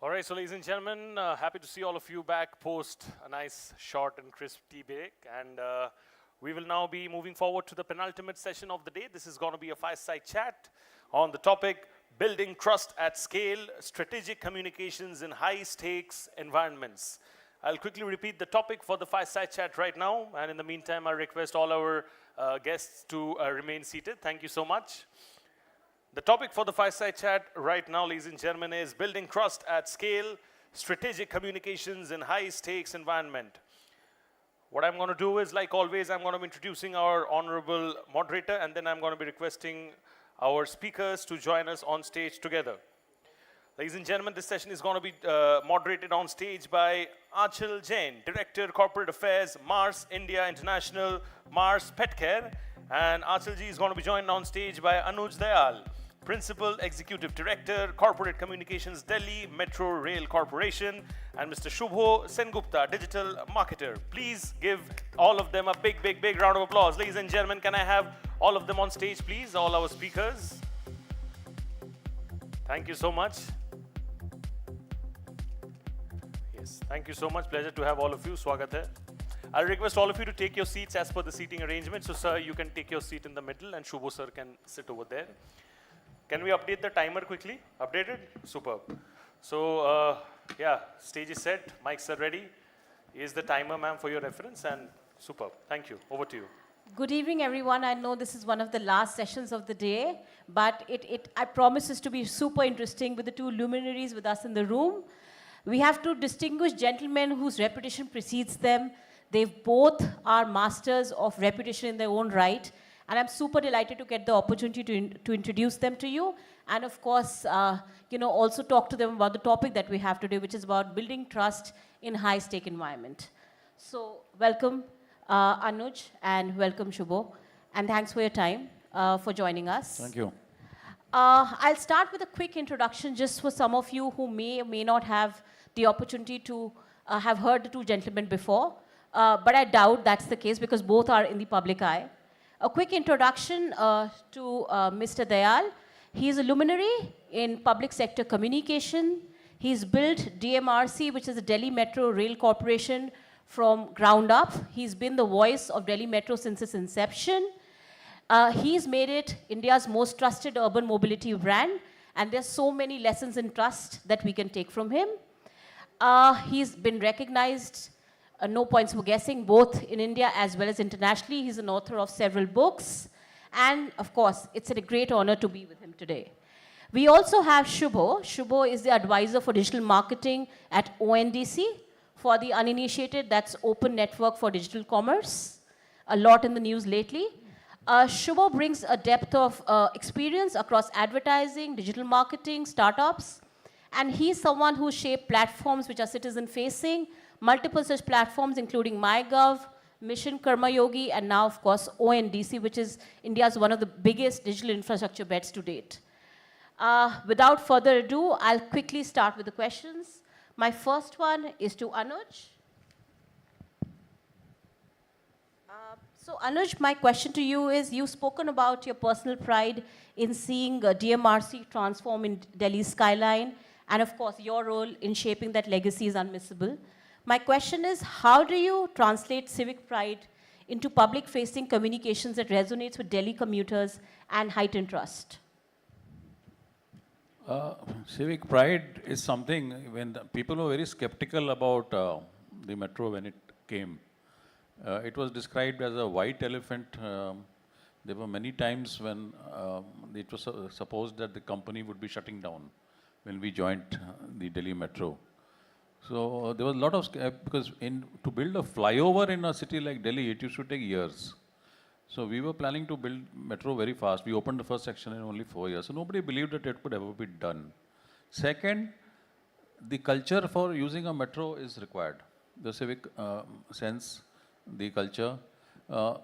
All right, so ladies and gentlemen, happy to see all of you back post a nice, short and crisp tea break. And we will now be moving forward to the penultimate session of the day. This is going to be a fireside chat on the topic, building trust at scale, strategic communications in high-stakes environments. I'll quickly repeat the topic for the fireside chat right now. And in the meantime, I request all our guests to remain seated. Thank you so much. The topic for the fireside chat right now, ladies and gentlemen, is building trust at scale, strategic communications in high-stakes environment. What I'm going to do is, like always, I'm going to be introducing our honorable moderator, and then I'm going to be requesting our speakers to join us on stage together. Ladies and gentlemen, this session is going to be moderated on stage by Achal Jain, Director, Corporate Affairs, Mars India International, Mars Petcare. And Achal ji is going to be joined on stage by Anuj Dayal, Principal Executive Director, Corporate Communications, Delhi Metro Rail Corporation, and Mr. Shubho Sengupta, Digital Marketer. Please give all of them a big, big, big round of applause. Ladies and gentlemen, can I have all of them on stage, please? All our speakers. Thank you so much. Yes, thank you so much. Pleasure to have all of you. Swagat hai. I'll request all of you to take your seats as per the seating arrangement. So, sir, you can take your seat in the middle, and Shubho, sir, can sit over there. Can we update the timer quickly? Updated? Superb. So, yeah, stage is set. Mics are ready. Here's the timer, ma'am, for your reference, and superb. Thank you. Over to you. Good evening, everyone. I know this is one of the last sessions of the day, but I promise to be super interesting with the two luminaries with us in the room. We have two distinguished gentlemen whose reputation precedes them. They both are masters of reputation in their own right. And I'm super delighted to get the opportunity to introduce them to you. And of course, also talk to them about the topic that we have today, which is about building trust in high-stake environment. So welcome, Anuj, and welcome, Shubho. And thanks for your time, for joining us. Thank you. I'll start with a quick introduction just for some of you who may or may not have the opportunity to have heard the two gentlemen before. But I doubt that's the case because both are in the public eye. A quick introduction to Mr. Dayal. He is a luminary in public sector communication. He's built DMRC, which is the Delhi Metro Rail Corporation, from ground up. He's been the voice of Delhi Metro since its inception. He's made it India's most trusted urban mobility brand, and there's so many lessons in trust that we can take from him. He's been recognized, no points for guessing, both in India as well as internationally. He's an author of several books. And of course, it's a great honor to be with him today. We also have Shubho. Shubho is the advisor for digital marketing at ONDC. For the uninitiated, that's Open Network for Digital Commerce. A lot in the news lately. Shubho brings a depth of experience across advertising, digital marketing, startups. And he's someone who shaped platforms which are citizen-facing, multiple such platforms, including MyGov, Mission Karma Yogi, and now, of course, ONDC, which is India's one of the biggest digital infrastructure bets to date. Without further ado, I'll quickly start with the questions. My first one is to Anuj. So, Anuj, my question to you is, you've spoken about your personal pride in seeing DMRC transform in Delhi's skyline, and of course, your role in shaping that legacy is unmissable. My question is, how do you translate civic pride into public-facing communications that resonates with Delhi commuters and heightened trust? Civic pride is something when people were very skeptical about the metro when it came. It was described as a white elephant. There were many times when it was supposed that the company would be shutting down when we joined the Delhi Metro. So there was a lot of, because to build a flyover in a city like Delhi, it used to take years. So we were planning to build metro very fast. We opened the first section in only 4 years. So nobody believed that it could ever be done. Second, the culture for using a metro is required. The civic sense, the culture.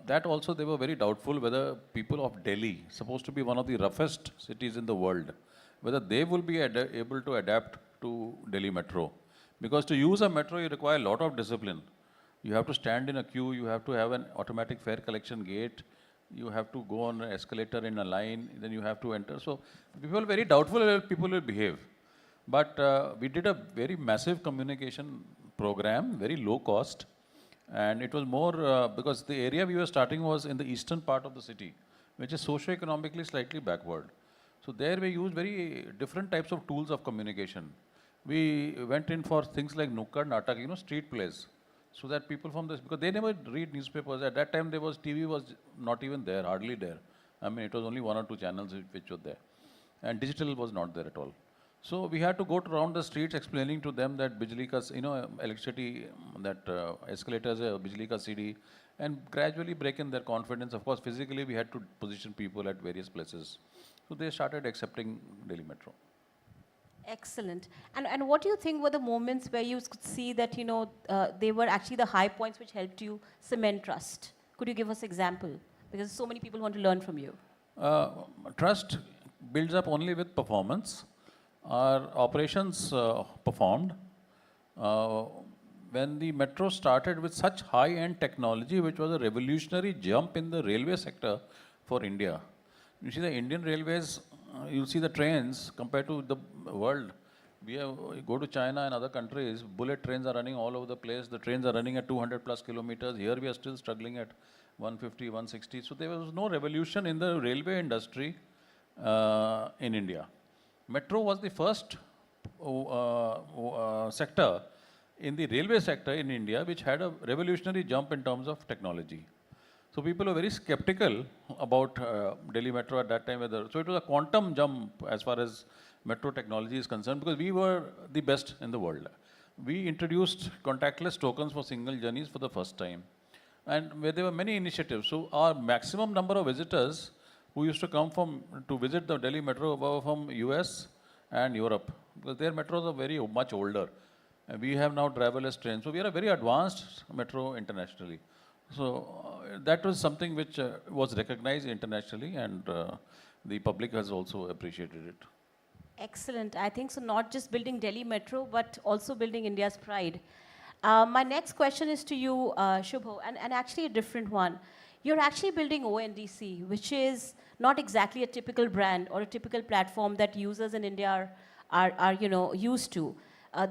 That also they were very doubtful whether people of Delhi, supposed to be one of the roughest cities in the world, whether they will be able to adapt to Delhi Metro. Because to use a metro, you require a lot of discipline. You have to stand in a queue, you have to have an automatic fare collection gate, you have to go on an escalator in a line, then you have to enter. So people are very doubtful how people will behave. But we did a very massive communication program, very low cost. And it was more because the area we were starting was in the eastern part of the city, which is socio-economically slightly backward. So there we used very different types of tools of communication. We went in for things like Nukkad Natak, street plays. So that people from this, because they never read newspapers. At that time, TV was not even there, hardly there. I mean, it was only 1 or 2 channels which were there. And digital was not there at all. So we had to go around the streets explaining to them that bijli ka, electricity, that escalators, bijli ka CD, and gradually break in their confidence. Of course, physically we had to position people at various places. So they started accepting Delhi Metro. Excellent. And what do you think were the moments where you could see that, they were actually the high points which helped you cement trust? Could you give us example? Because so many people want to learn from you. Trust builds up only with performance. Our operations performed. When the metro started with such high-end technology, which was a revolutionary jump in the railway sector for India. You see the Indian railways, you see the trains compared to the world. You go to China and other countries, bullet trains are running all over the place. The trains are running at 200 plus kilometers. Here we are still struggling at 150, 160. So there was no revolution in the railway industry in India. Metro was the first sector in the railway sector in India which had a revolutionary jump in terms of technology. So people were very skeptical about Delhi Metro at that time. So it was a quantum jump as far as metro technology is concerned because we were the best in the world. We introduced contactless tokens for single journeys for the first time. And where there were many initiatives. So our maximum number of visitors who used to come to visit the Delhi Metro were from US and Europe because their metros are very much older. And we have now driverless trains. So we are a very advanced metro internationally. So that was something which was recognized internationally and the public has also appreciated it. Excellent. I think so, not just building Delhi Metro, but also building India's pride. My next question is to you, Shubho, and actually a different one. You're actually building ONDC, which is not exactly a typical brand or a typical platform that users in India are used to.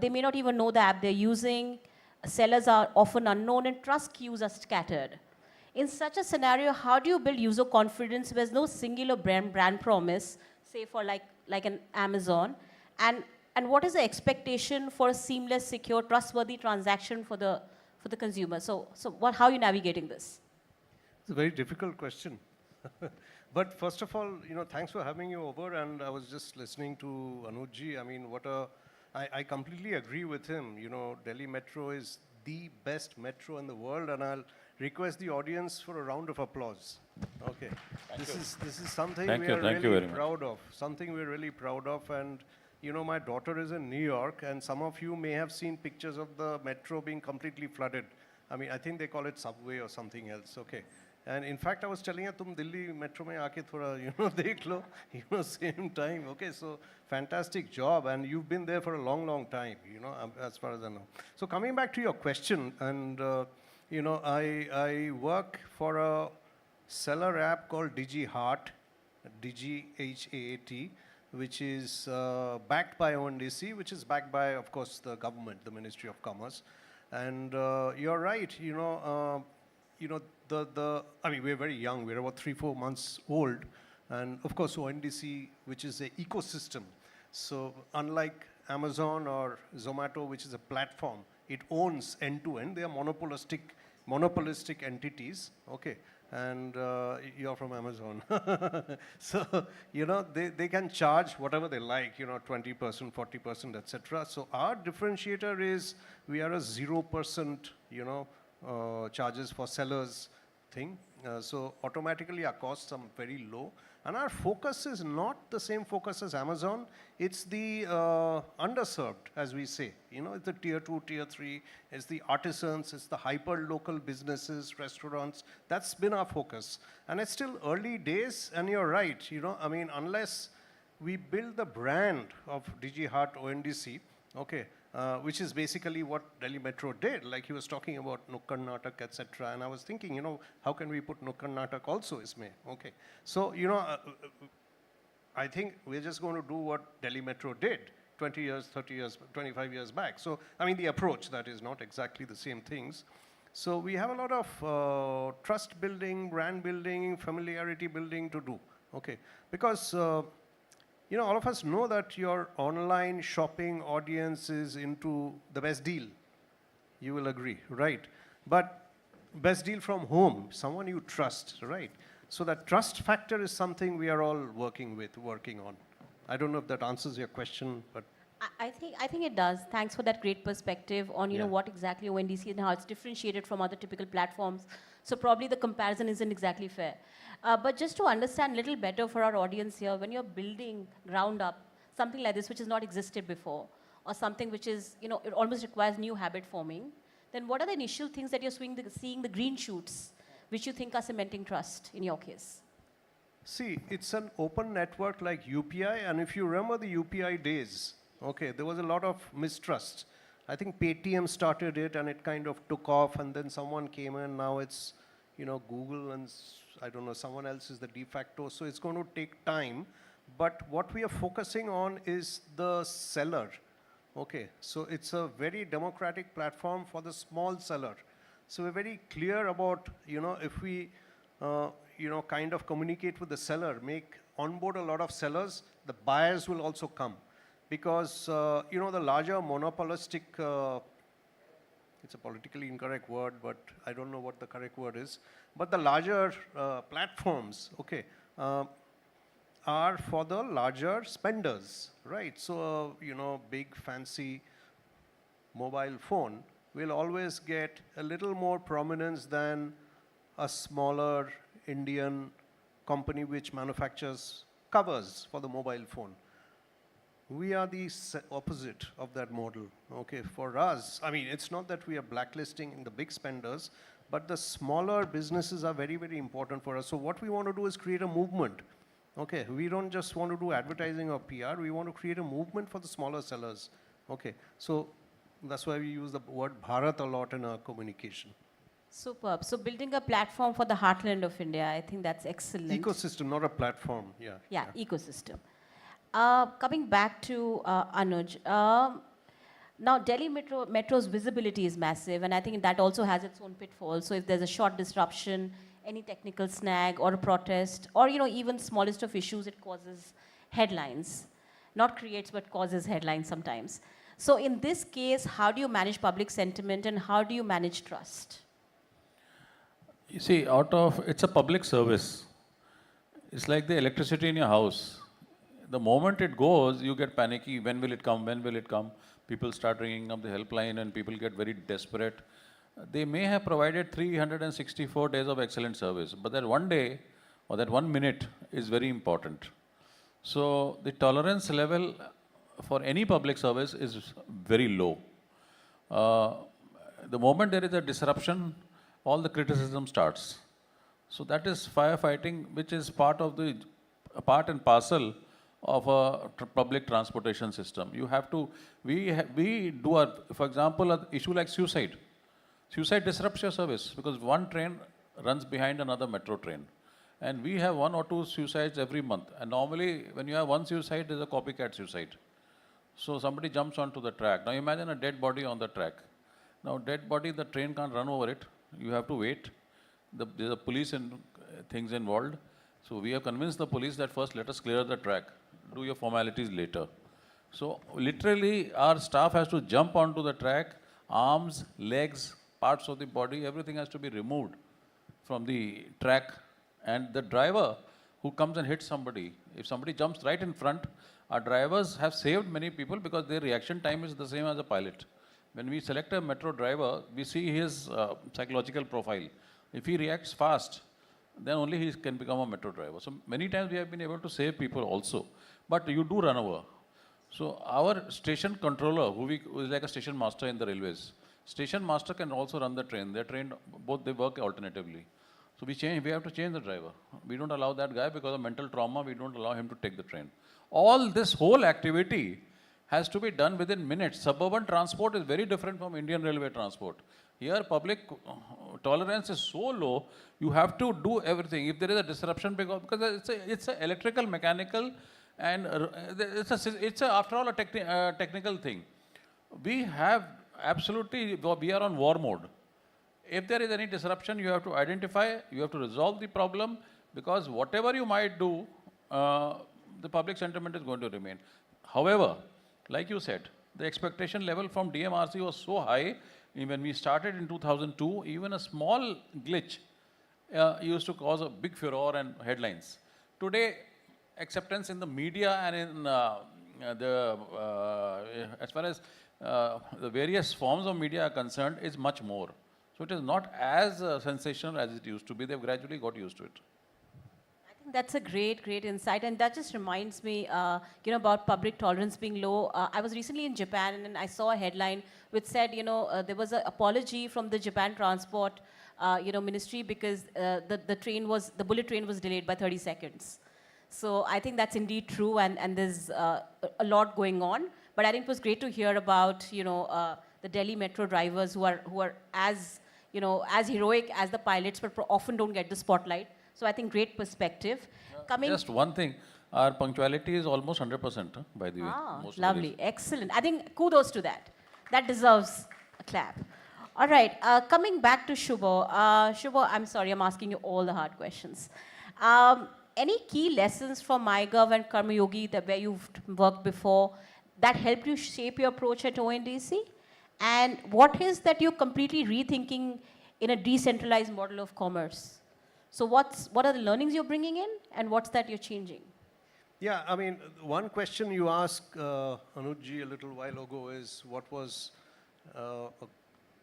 They may not even know the app they're using. Sellers are often unknown and trust queues are scattered. In such a scenario, how do you build user confidence where there's no singular brand promise, say for like an Amazon? And what is the expectation for a seamless, secure, trustworthy transaction for the consumer? So how are you navigating this? It's a very difficult question. But first of all, thanks for having you over. And I was just listening to Anuj. I mean, I completely agree with him. Delhi Metro is the best metro in the world, and I'll request the audience for a round of applause. Okay, this is something we are really proud of. Something we're really proud of, and my daughter is in New York, and some of you may have seen pictures of the metro being completely flooded. I mean, I think they call it subway or something else. Okay. And in fact, I was telling her, "Tum Delhi metro mein aake thoda, dekh lo, same time." Okay, so fantastic job, and you've been there for a long, long time, as far as I know. So coming back to your question, and I work for a seller app called DigiHaat, DigiHaat, which is backed by ONDC, which is backed by, of course, the government, the Ministry of Commerce. And you're right, I mean, we're very young. We're about 3-4 months old. And of course, ONDC, which is an ecosystem. So unlike Amazon or Zomato, which is a platform, it owns end-to-end. They are monopolistic entities. Okay. And you're from Amazon. So, they can charge whatever they like, 20%, 40%, etc. So our differentiator is we are a 0%, charges for sellers thing. So automatically our costs are very low. And our focus is not the same focus as Amazon. It's the underserved, as we say. It's the tier 2, tier 3. It's the artisans. It's the hyper-local businesses, restaurants. That's been our focus. And it's still early days. And you're right. I mean, unless we build the brand of DigiHaat ONDC, okay, which is basically what Delhi Metro did. Like he was talking about Nukkad Natak, etc. And I was thinking, how can we put Nukkad Natak also, Isme? Okay. So, I think we're just going to do what Delhi Metro did. 20 years, 30 years, 25 years back. So, I mean, the approach, that is not exactly the same things. So we have a lot of trust building, brand building, familiarity building to do, okay? Because, you know, all of us know that your online shopping audience is into the best deal. You will agree, right? But best deal from whom? Someone you trust, right? So that trust factor is something we are all working on. I don't know if that answers your question, but I think it does. Thanks for that great perspective on you know what exactly ONDC and how it's differentiated from other typical platforms. So probably the comparison isn't exactly fair. But just to understand a little better for our audience here, when you're building ground up something like this which has not existed before, or something which is, you know, it almost requires new habit forming, then what are the initial things that you're seeing the green shoots which you think are cementing trust in your case? see, it's an open network like UPI, and if you remember the UPI days, okay, there was a lot of mistrust. I think Paytm started it and it kind of took off, and then someone came in, now it's, you know, Google and I don't know, someone else is the de facto, so it's going to take time. But what we are focusing on is the seller, okay? So it's a very democratic platform for the small seller. So we're very clear about, you know, if we, you know, kind of communicate with the seller, onboard a lot of sellers, the buyers will also come. Because, you know, the larger monopolistic, it's a politically incorrect word, but I don't know what the correct word is, but the larger platforms, okay, are for the larger spenders, right? So, you know, big fancy mobile phone will always get a little more prominence than a smaller Indian company which manufactures covers for the mobile phone. We are the opposite of that model, okay? For us, I mean, it's not that we are blacklisting the big spenders, but the smaller businesses are very, very important for us. So what we want to do is create a movement, okay? We don't just want to do advertising or PR, we want to create a movement for the smaller sellers, okay? So that's why we use the word Bharat a lot in our communication. Superb. So building a platform for the heartland of India, I think that's excellent. Ecosystem, not a platform, yeah. Yeah, ecosystem. Coming back to Anuj, now Delhi Metro's visibility is massive, and I think that also has its own pitfalls. So if there's a short disruption, any technical snag or a protest, or you know, even smallest of issues, it causes headlines. Not creates, but causes headlines sometimes. So in this case, how do you manage public sentiment and how do you manage trust? You see, it's a public service. It's like the electricity in your house. The moment it goes, you get panicky. When will it come? When will it come? People start ringing up the helpline and people get very desperate. They may have provided 364 days of excellent service, but that one day or that 1 minute is very important. So the tolerance level for any public service is very low. The moment there is a disruption, all the criticism starts. So that is firefighting, which is part and parcel of a public transportation system. You have to, we do for example, an issue like suicide. Suicide disrupts your service because one train runs behind another metro train. And we have 1 or 2 suicides every month. And normally, when you have one suicide, there's a copycat suicide. So somebody jumps onto the track. Now imagine a dead body on the track. Now dead body, the train can't run over it. You have to wait. There's a police and things involved. So we have convinced the police that first let us clear the track. Do your formalities later. So literally, our staff has to jump onto the track. Arms, legs, parts of the body, everything has to be removed from the track. And the driver who comes and hits somebody, if somebody jumps right in front, our drivers have saved many people because their reaction time is the same as a pilot. When we select a metro driver, we see his psychological profile. If he reacts fast, then only he can become a metro driver. So many times we have been able to save people also. But you do run over. So our station controller, who is like a station master in the railways, station master can also run the train. They're trained, they work alternatively. So we have to change the driver. We don't allow that guy because of mental trauma, we don't allow him to take the train. All this whole activity has to be done within minutes. Suburban transport is very different from Indian railway transport. Here public tolerance is so low, you have to do everything. If there is a disruption, because it's an electrical, mechanical, And after all, a technical thing. We have absolutely, we are on war mode. If there is any disruption, you have to identify, you have to resolve the problem, because whatever you might do, the public sentiment is going to remain. However, like you said, the expectation level from DMRC was so high. When we started in 2002, even a small glitch used to cause a big furor and headlines. Today, acceptance in the media and in as far as the various forms of media are concerned is much more. So it is not as sensational as it used to be. They've gradually got used to it. I think that's a great insight, and that just reminds me, about public tolerance being low. I was recently in Japan, and I saw a headline which said, there was an apology from the Japan Transport, Ministry, because the bullet train was delayed by 30 seconds. So I think that's indeed true, and there's a lot going on. But I think it was great to hear about, the Delhi metro drivers who are as heroic as the pilots, but often don't get the spotlight. So I think great perspective. Just one thing, our punctuality is almost 100%, by the way. Most Lovely, excellent. I think kudos to that. That deserves a clap. All right, coming back to Shubho. Shubho, I'm sorry, I'm asking you all the hard questions. Any key lessons from MyGov and Karmayogi where you've worked before that helped you shape your approach at ONDC? And what is that you're completely rethinking in a decentralized model of commerce? So what are the learnings you're bringing in, and what's that you're changing? Yeah, I mean, one question you asked Anujji a little while ago is, what was a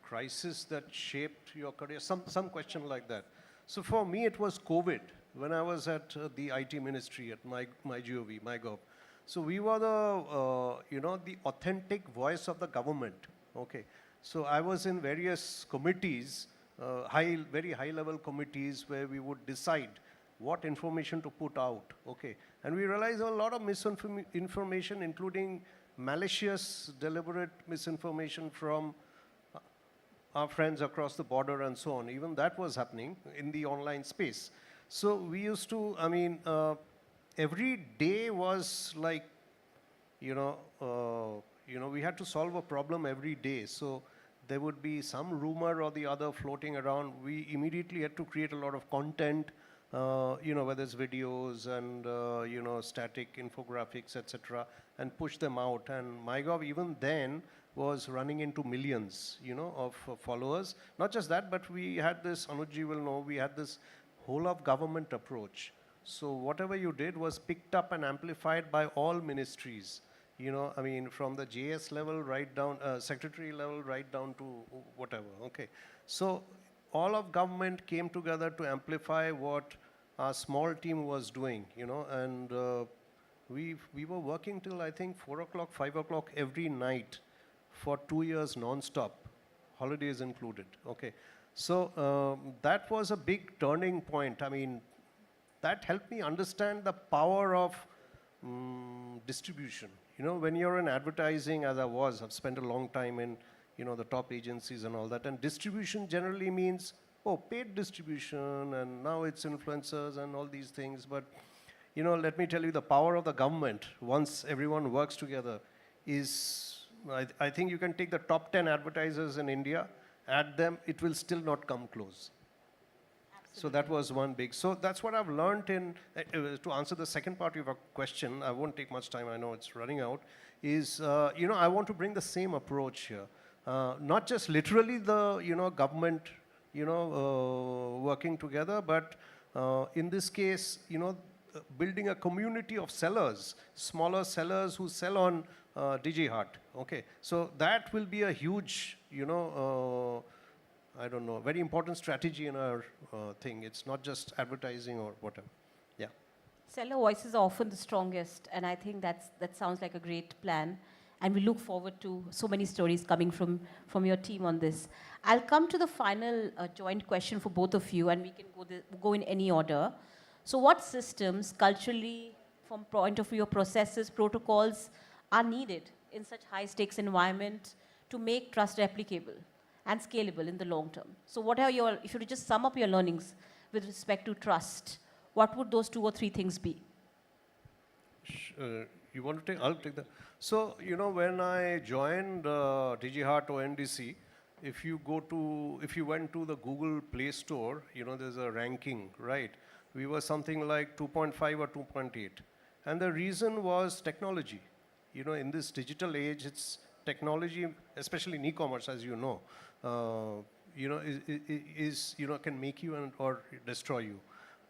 crisis that shaped your career? Some question like that. So for me, it was COVID, when I was at the IT ministry at MyGov. So we were the authentic voice of the government. Okay, so I was in various committees, very high-level committees, where we would decide what information to put out. Okay, and we realized a lot of misinformation, including malicious, deliberate misinformation from our friends across the border and so on. Even that was happening in the online space. So we used to, every day was like, we had to solve a problem every day. So there would be some rumor or the other floating around. We immediately had to create a lot of content, whether it's videos and, static infographics, etc., and push them out. And MyGov, even then, was running into millions, of followers. Not just that, but we had this, Anujji will know, we had this whole of government approach. So whatever you did was picked up and amplified by all ministries. From the JS level right down, secretary level right down to whatever, okay. So all of government came together to amplify what our small team was doing, and we were working till, I think, 4 o'clock, 5 o'clock every night for 2 years non-stop, holidays included, okay. So that was a big turning point. That helped me understand the power of distribution. When you're in advertising, as I've spent a long time in, the top agencies and all that, and distribution generally means, paid distribution, and now it's influencers and all these things. But, let me tell you, the power of the government, once everyone works together, is, I think you can take the top 10 advertisers in India, add them, it will still not come close. So that was one big. So that's what I've learned to answer the second part of your question. I won't take much time, I know it's running out, is, I want to bring the same approach here. Not just literally the, government, working together, but in this case, building a community of sellers, smaller sellers who sell on DigiHeart. Okay, so that will be a huge, I don't know, very important strategy in our thing. It's not just advertising or whatever. Yeah. Seller voices are often the strongest, and I think that sounds like a great plan. And we look forward to so many stories coming from your team on this. I'll come to the final joint question for both of you, and we can go in any order. So what systems, culturally, from point of view of processes, protocols, are needed in such high-stakes environment to make trust replicable and scalable in the long term? So what are if you were to just sum up your learnings with respect to trust, what would those 2 or 3 things be? You want to take? I'll take that. So, you know, when I joined DigiHeart ONDC, if you went to the Google Play Store, you know, there's a ranking, right? We were something like 2.5 or 2.8. And the reason was technology. You know, in this digital age, it's technology, especially in e-commerce, as you know, can make you or destroy you.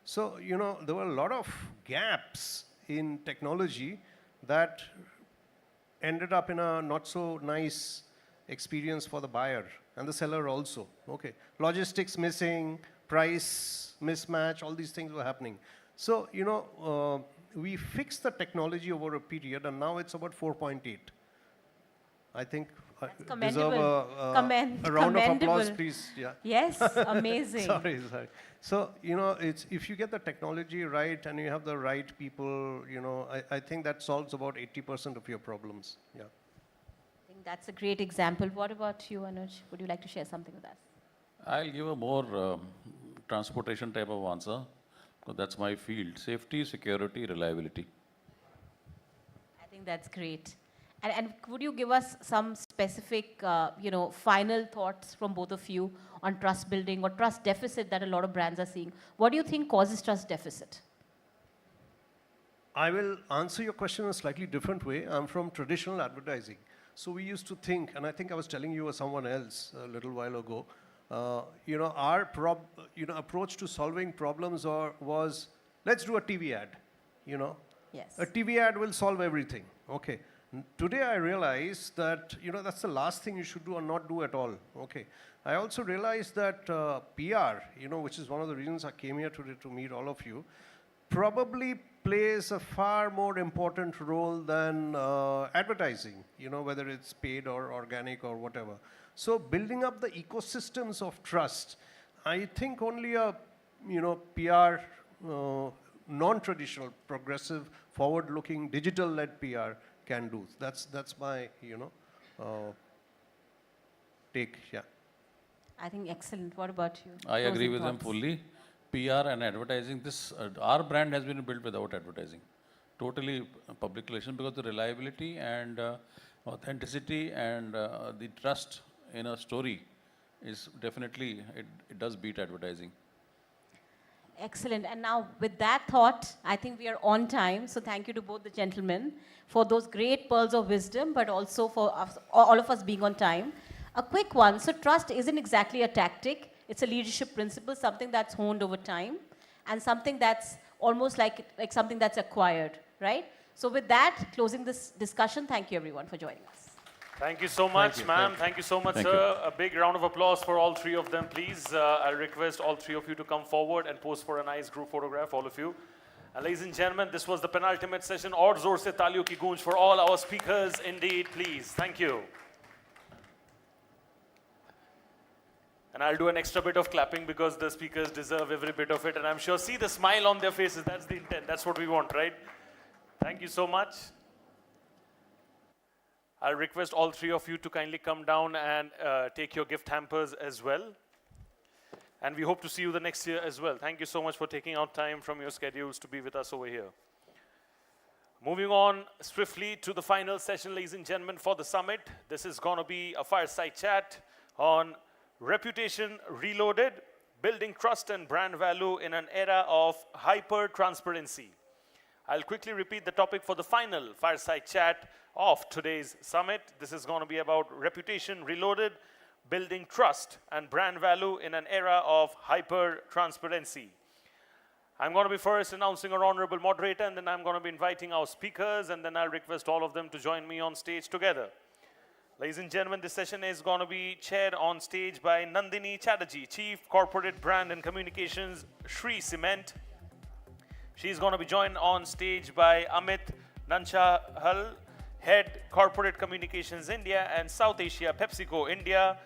So, you know, there were a lot of gaps in technology that ended up in a not so nice experience for the buyer and the seller also. Okay, logistics missing, price mismatch, all these things were happening. So, you know, we fixed the technology over a period, and now it's about 4.8. I think deserve a round of applause, please. Yeah. Yes, amazing. Sorry. So, you know, if you get the technology right and you have the right people, you know, I think that solves about 80% of your problems. Yeah. I think that's a great example. What about you, Anuj? Would you like to share something with us? I'll give a more transportation type of answer, because that's my field. Safety, security, reliability. I think that's great. And would you give us some specific, final thoughts from both of you on trust building or trust deficit that a lot of brands are seeing? What do you think causes trust deficit? I will answer your question in a slightly different way. I'm from traditional advertising. So we used to think, and I think I was telling you or someone else a little while ago, our approach to solving problems was, let's do a TV ad, you know. Yes. A TV ad will solve everything. Okay. Today I realize that, you know, that's the last thing you should do or not do at all. Okay. I also realized that PR, you know, which is one of the reasons I came here today to meet all of you, probably plays a far more important role than advertising, you know, whether it's paid or organic or whatever. So building up the ecosystems of trust, I think only a, you know, PR, non-traditional, progressive, forward-looking, digital-led PR can do. That's my, you know, take, yeah. I think excellent. What about you? I agree with them thoughts? fully. PR and advertising, our brand has been built without advertising. Totally public relations, because the reliability and authenticity and the trust in a story is definitely, it does beat advertising. Excellent. And now with that thought, I think we are on time. So thank you to both the gentlemen for those great pearls of wisdom, but also for us, all of us being on time. A quick one. So trust isn't exactly a tactic. It's a leadership principle, something that's honed over time, and something that's almost like something that's acquired, right? So with that, closing this discussion, thank you everyone for joining us. Thank you so much, ma'am. Thank you so much, sir. A big round of applause for all three of them, please. I'll request all three of you to come forward and pose for a nice group photograph, all of you. And ladies and gentlemen, this was the penultimate session. Aur zor se taaliyon ki goonj for all our speakers, indeed, please. Thank you. And I'll do an extra bit of clapping because the speakers deserve every bit of it. And I'm sure, see the smile on their faces. That's the intent. That's what we want, right? Thank you so much. I'll request all three of you to kindly come down and take your gift hampers as well. And we hope to see you the next year as well. Thank you so much for taking out time from your schedules to be with us over here. Moving on swiftly to the final session, ladies and gentlemen, for the summit. This is going to be a fireside chat on Reputation Reloaded, Building Trust and Brand Value in an Era of Hyper-Transparency. I'll quickly repeat the topic for the final fireside chat of today's summit. This is going to be about Reputation Reloaded, Building Trust and Brand Value in an Era of Hyper-Transparency. I'm going to be first announcing our honorable moderator, and then I'm going to be inviting our speakers, and then I'll request all of them to join me on stage together. Ladies and gentlemen, this session is going to be chaired on stage by Nandini Chatterjee, Chief Corporate Brand and Communications, Shree Cement. She's going to be joined on stage by Amit Nanchahal, Head Corporate Communications India and South Asia, PepsiCo India,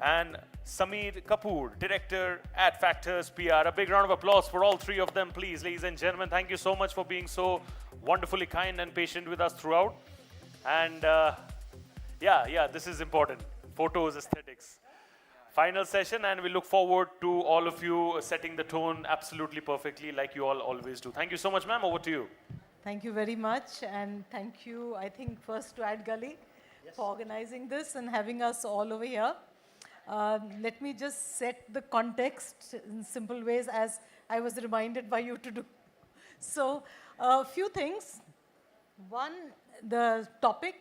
and Sameer Kapoor, Director at Factors PR. A big round of applause for all three of them, please. Ladies and gentlemen, thank you so much for being so wonderfully kind and patient with us throughout. And yeah, this is important. Photos, aesthetics. Final session, and we look forward to all of you setting the tone absolutely perfectly like you all always do. Thank you so much, ma'am. Over to you. Thank you very much, and thank you, I think, first to Ad Gully for organizing this and having us all over here. Let me just set the context in simple ways as I was reminded by you to do. So, a few things. One, the topic,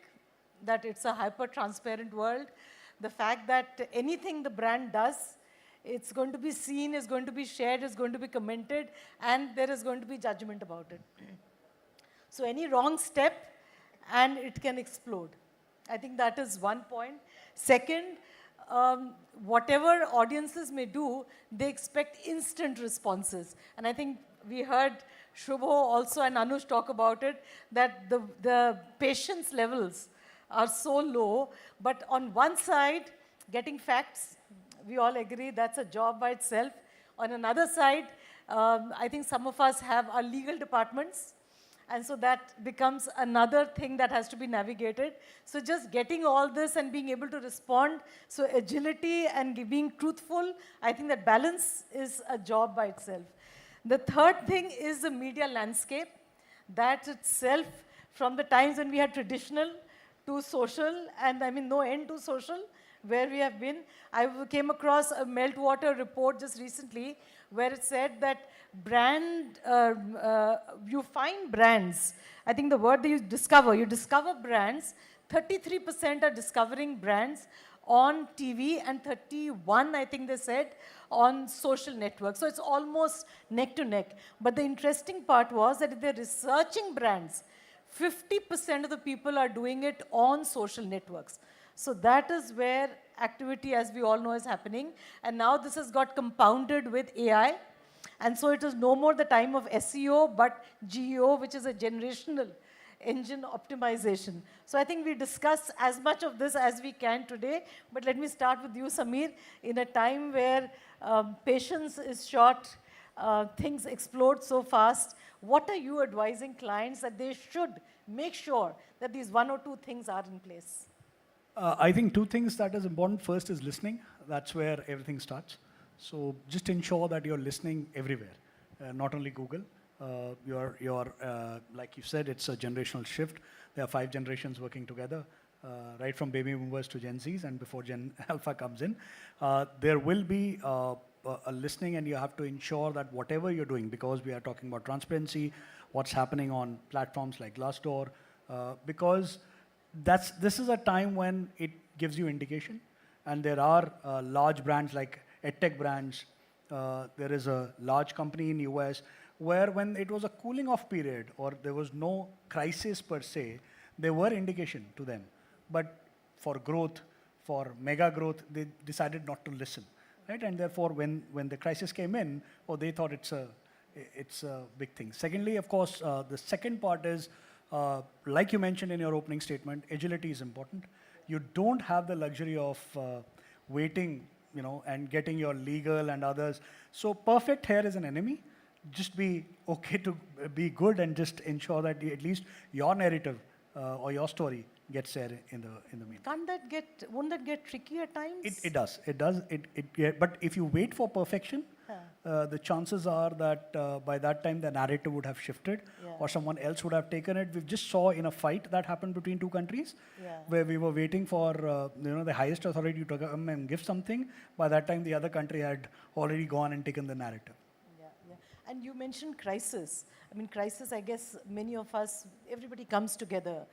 that it's a hyper-transparent world. The fact that anything the brand does, it's going to be seen, is going to be shared, is going to be commented, and there is going to be judgment about it. So any wrong step, and it can explode. I think that is one point. Second, whatever audiences may do, they expect instant responses. And I think we heard Shubho also and Anush talk about it, that the patience levels are so low. But on one side, getting facts, we all agree that's a job by itself. On another side, I think some of us have our legal departments, and so that becomes another thing that has to be navigated. So just getting all this and being able to respond, so agility and being truthful, I think that balance is a job by itself. The third thing is the media landscape. That itself, from the times when we had traditional to social, and I mean no end to social, where we have been. I came across a Meltwater report just recently where it said that you find brands, I think the word that you discover brands, 33% are discovering brands on TV and 31, I think they said, on social networks. So it's almost neck to neck. But the interesting part was that if they're researching brands, 50% of the people are doing it on social networks. So that is where activity, as we all know, is happening. And now this has got compounded with AI. And so it is no more the time of SEO, but GEO, which is a generational engine optimization. So I think we discuss as much of this as we can today. But let me start with you, Samir. In a time where patience is short, things explode so fast, what are you advising clients that they should make sure that these one or two things are in place? I think two things that is important. First is listening. That's where everything starts. So just ensure that you're listening everywhere, not only Google. Like you said, it's a generational shift. There are 5 generations working together, right from baby boomers to Gen Zs, and before Gen Alpha comes in. There will be a listening, and you have to ensure that whatever you're doing, because we are talking about transparency, what's happening on platforms like Glassdoor, because this is a time when it gives you indication, and there are large brands like EdTech brands. There is a large company in US where when it was a cooling off period or there was no crisis per se, there were indication to them. But for growth, for mega growth, they decided not to listen, right? And therefore, when the crisis came in, they thought it's a big thing. Secondly, of course, the second part is, like you mentioned in your opening statement, agility is important. You don't have the luxury of waiting, and getting your legal and others. So perfect here is an enemy. Just be okay to be good and just ensure that at least your narrative or your story gets there in the mean. Won't that get tricky at times? It does. But if you wait for perfection, the chances are that by that time the narrative would have shifted, or someone else would have taken it. We just saw in a fight that happened between two countries, where we were waiting for the highest authority to come and give something. By that time, the other country had already gone and taken the narrative. And you mentioned crisis. I mean, crisis, I guess many of us, everybody comes together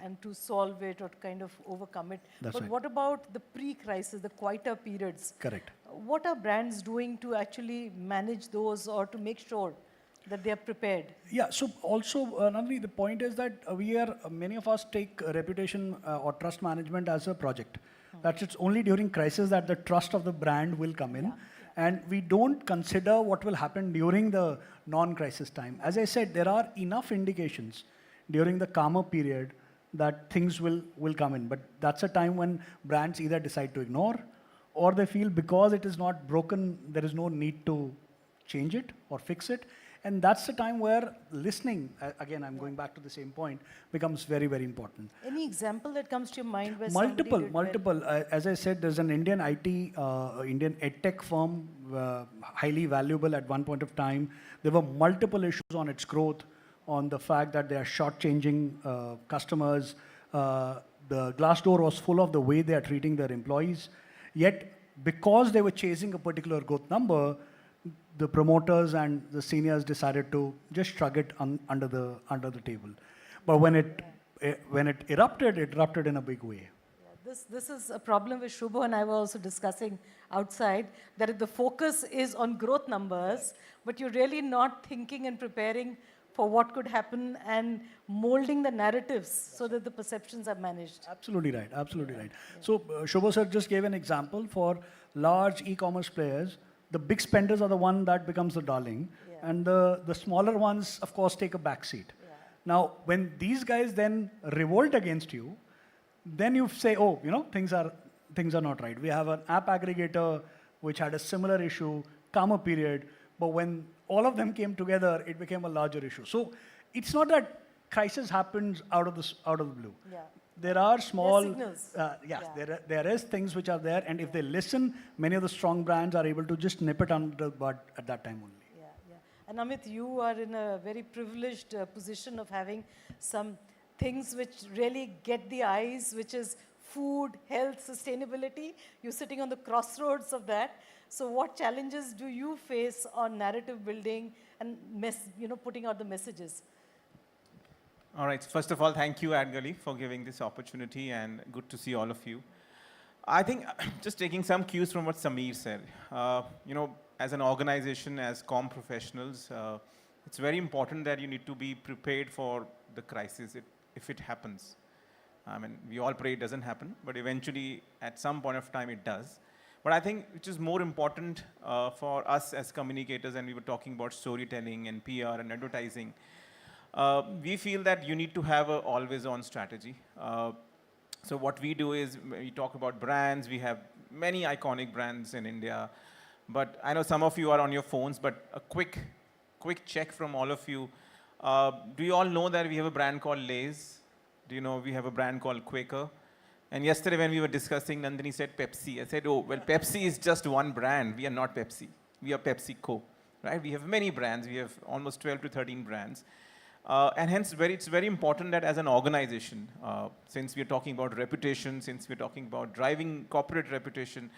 and to solve it or to kind of overcome it. But what about the pre-crisis, the quieter periods? Correct. What are brands doing to actually manage those or to make sure that they are prepared? Yeah, so also, Nandini, the point is that many of us take reputation or trust management as a project. That it's only during crisis that the trust of the brand will come in. And we don't consider what will happen during the non-crisis time. As I said, there are enough indications during the calmer period that things will come in. But that's a time when brands either decide to ignore, or they feel because it is not broken, there is no need to change it or fix it. And that's the time where listening, again, I'm going back to the same point, becomes very, very important. Any example that comes to your mind where Multiple. As I said, there's an Indian Indian EdTech firm, highly valuable at one point of time. There were multiple issues on its growth, on the fact that they are shortchanging customers. The Glassdoor was full of the way they are treating their employees. Yet, because they were chasing a particular growth number, the promoters and the seniors decided to just shrug it under the table. But when it erupted in a big way. This is a problem which Shubho and I were also discussing outside, that if the focus is on growth numbers, but you're really not thinking and preparing for what could happen and molding the narratives so that the perceptions are managed. Absolutely right, absolutely right. So Shubho sir just gave an example for large e-commerce players. The big spenders are the one that becomes the darling, and the smaller ones, of course, take a back seat. Now, when these guys then revolt against you, then you say, oh, things are not right. We have an app aggregator which had a similar issue, calmer period, but when all of them came together, it became a larger issue. So it's not that crisis happens out of the blue. Yeah. There are small, signals. there is things which are there, and if they listen, many of the strong brands are able to just nip it under the bud at that time only. And Amit, you are in a very privileged position of having some things which really get the eyes, which is food, health, sustainability. You're sitting on the crossroads of that. So what challenges do you face on narrative building and putting out the messages? All right. First of all, thank you, AdGully, for giving this opportunity, and good to see all of you. I think just taking some cues from what Sameer said, as an organization, as comm professionals, it's very important that you need to be prepared for the crisis if it happens. I mean, we all pray it doesn't happen, but eventually, at some point of time, it does. But I think which is more important for us as communicators, and we were talking about storytelling and PR and advertising, we feel that you need to have an always-on strategy. So what we do is, we talk about brands. We have many iconic brands in India. But I know some of you are on your phones, but a quick check from all of you. Do you all know that we have a brand called Lay's? Do you know we have a brand called Quaker? And yesterday when we were discussing, Nandini said Pepsi. I said, oh, well, Pepsi is just one brand. We are not Pepsi. We are PepsiCo, right? We have many brands. We have almost 12 to 13 brands. And hence, it's very important that as an organization, since we're talking about reputation, since we're talking about driving corporate reputation,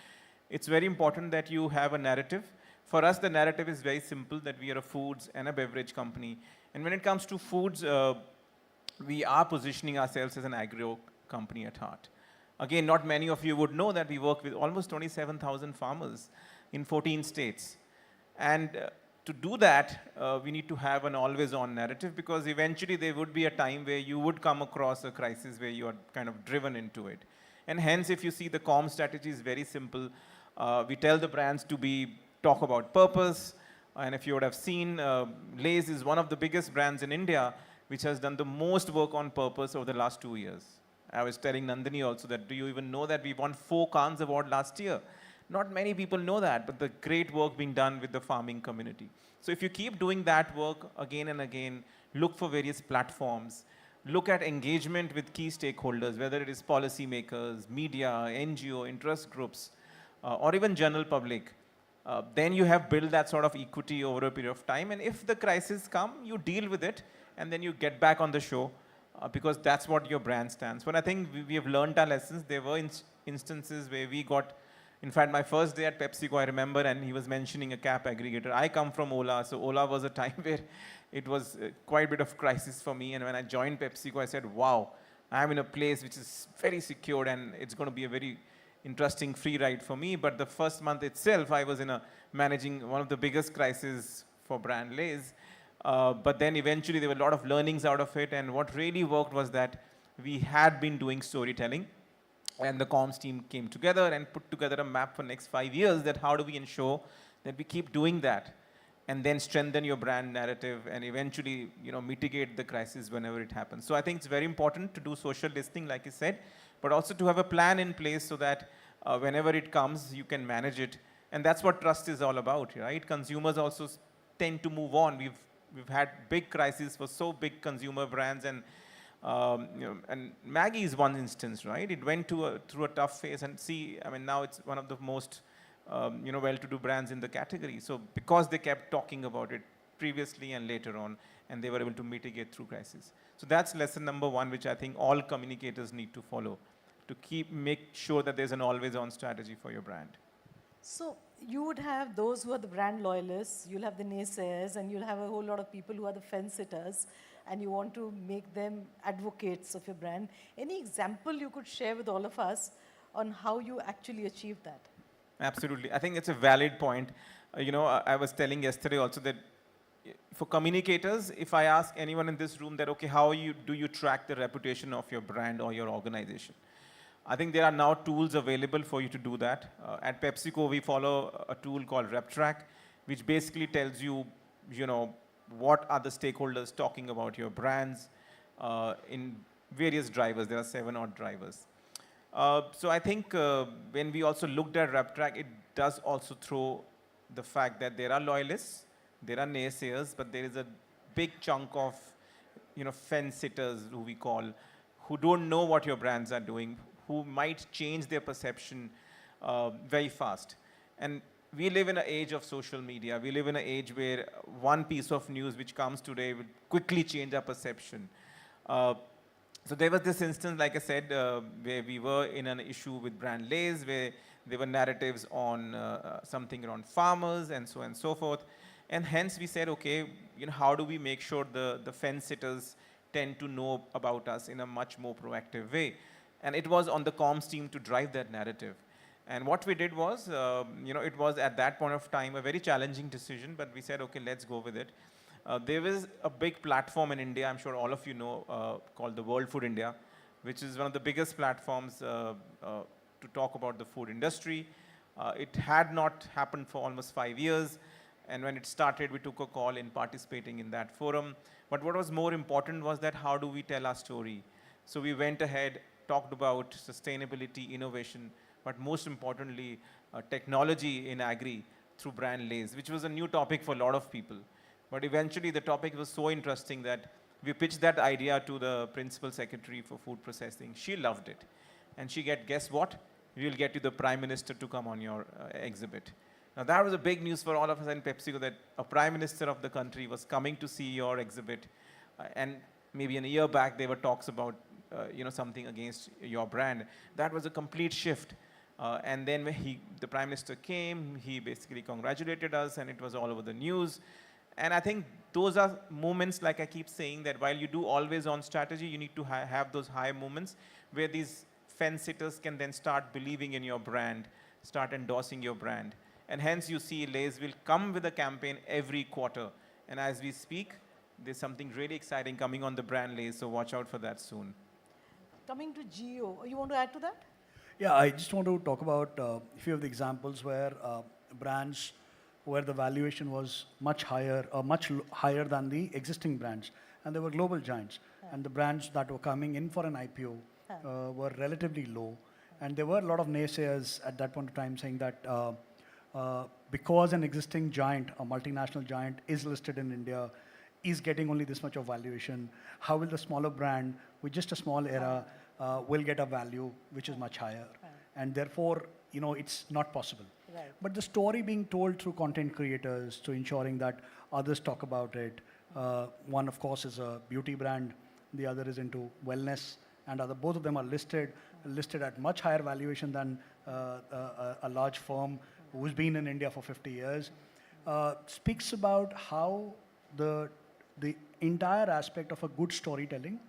it's very important that you have a narrative. For us, the narrative is very simple, that we are a foods and a beverage company. And when it comes to foods, we are positioning ourselves as an agro company at heart. Again, not many of you would know that we work with almost 27,000 farmers in 14 states. And to do that, we need to have an always-on narrative, because eventually there would be a time where you would come across a crisis where you are kind of driven into it. And hence, if you see, the comm strategy is very simple. We tell the brands to talk about purpose. And if you would have seen, Lay's is one of the biggest brands in India which has done the most work on purpose over the last 2 years. I was telling Nandini also that, do you even know that we won 4 Cannes Award last year? Not many people know that, but the great work being done with the farming community. So if you keep doing that work again and again, look for various platforms, look at engagement with key stakeholders, whether it is policymakers, media, NGO, interest groups, or even general public, then you have built that sort of equity over a period of time. And if the crisis come, you deal with it, and then you get back on the show, because that's what your brand stands for. I think we have learned our lessons. There were instances where we got, in fact, my first day at PepsiCo, I remember, and he was mentioning a cap aggregator. I come from Ola, so Ola was a time where it was quite a bit of crisis for me. And when I joined PepsiCo, I said, wow, I'm in a place which is very secured, and it's going to be a very interesting free ride for me. But the first month itself, I was managing one of the biggest crises for brand Lay's. But then eventually there were a lot of learnings out of it, and what really worked was that we had been doing storytelling, and the comms team came together and put together a map for next 5 years, that how do we ensure that we keep doing that, and then strengthen your brand narrative, and eventually mitigate the crisis whenever it happens. So I think it's very important to do social listening, like you said, but also to have a plan in place so that whenever it comes, you can manage it. And that's what trust is all about, right? Consumers also tend to move on. We've had big crises for so big consumer brands, and and Maggie is one instance, right? It went through a tough phase, and now it's one of the most well-to-do brands in the category. So because they kept talking about it previously and later on, and they were able to mitigate through crisis. So that's lesson number one, which I think all communicators need to follow to make sure that there's an always-on strategy for your brand. So you would have those who are the brand loyalists, you'll have the naysayers, and you'll have a whole lot of people who are the fence sitters, and you want to make them advocates of your brand. Any example you could share with all of us on how you actually achieve that? Absolutely. I think it's a valid point. I was telling yesterday also that for communicators, if I ask anyone in this room that, okay, how do you track the reputation of your brand or your organization? I think there are now tools available for you to do that. At PepsiCo, we follow a tool called RepTrack, which basically tells you, what are the stakeholders talking about your brands in various drivers. There are 7 odd drivers. So I think when we also looked at RepTrack, it does also throw the fact that there are loyalists, there are naysayers, but there is a big chunk of fence sitters, who we call, who don't know what your brands are doing, who might change their perception very fast. And we live in an age of social media. We live in an age where one piece of news which comes today will quickly change our perception. So there was this instance, like I said, where we were in an issue with brand Lay's, where there were narratives on something around farmers and so on and so forth. And hence we said, okay, how do we make sure the fence sitters tend to know about us in a much more proactive way? And it was on the comms team to drive that narrative. And what we did was, it was at that point of time a very challenging decision, but we said, okay, let's go with it. There is a big platform in India, I'm sure all of you know, called the World Food India, which is one of the biggest platforms to talk about the food industry. It had not happened for almost 5 years. And when it started, we took a call in participating in that forum. But what was more important was that how do we tell our story? So we went ahead, talked about sustainability, innovation, but most importantly, technology in agri through brand Lay's, which was a new topic for a lot of people. But eventually the topic was so interesting that we pitched that idea to the principal secretary for food processing. She loved it. And she guess what? We will get you the Prime Minister to come on your exhibit. Now that was a big news for all of us in PepsiCo, that a Prime Minister of the country was coming to see your exhibit. And maybe a year back, there were talks about something against your brand. That was a complete shift. And then when the Prime Minister came, he basically congratulated us, and it was all over the news. And I think those are moments, like I keep saying, that while you do always on strategy, you need to have those high moments where these fence sitters can then start believing in your brand, start endorsing your brand. And hence you see Lay's will come with a campaign every quarter. And as we speak, there's something really exciting coming on the brand Lay's, so watch out for that soon. Coming to Geo, you want to add to that? Yeah, I just want to talk about a few of the examples where brands, where the valuation was much higher higher than the existing brands. And they were global giants. And the brands that were coming in for an IPO were relatively low. And there were a lot of naysayers at that point of time saying that because an existing giant, a multinational giant, is listed in India, is getting only this much of valuation, how will the smaller brand with just a small era will get a value which is much higher? And therefore, it's not possible. Right. But the story being told through content creators, to ensuring that others talk about it. One, of course, is a beauty brand. The other is into wellness. And both of them are listed at much higher valuation than a large firm who's been in India for 50 years. Speaks about how the entire aspect of a good storytelling,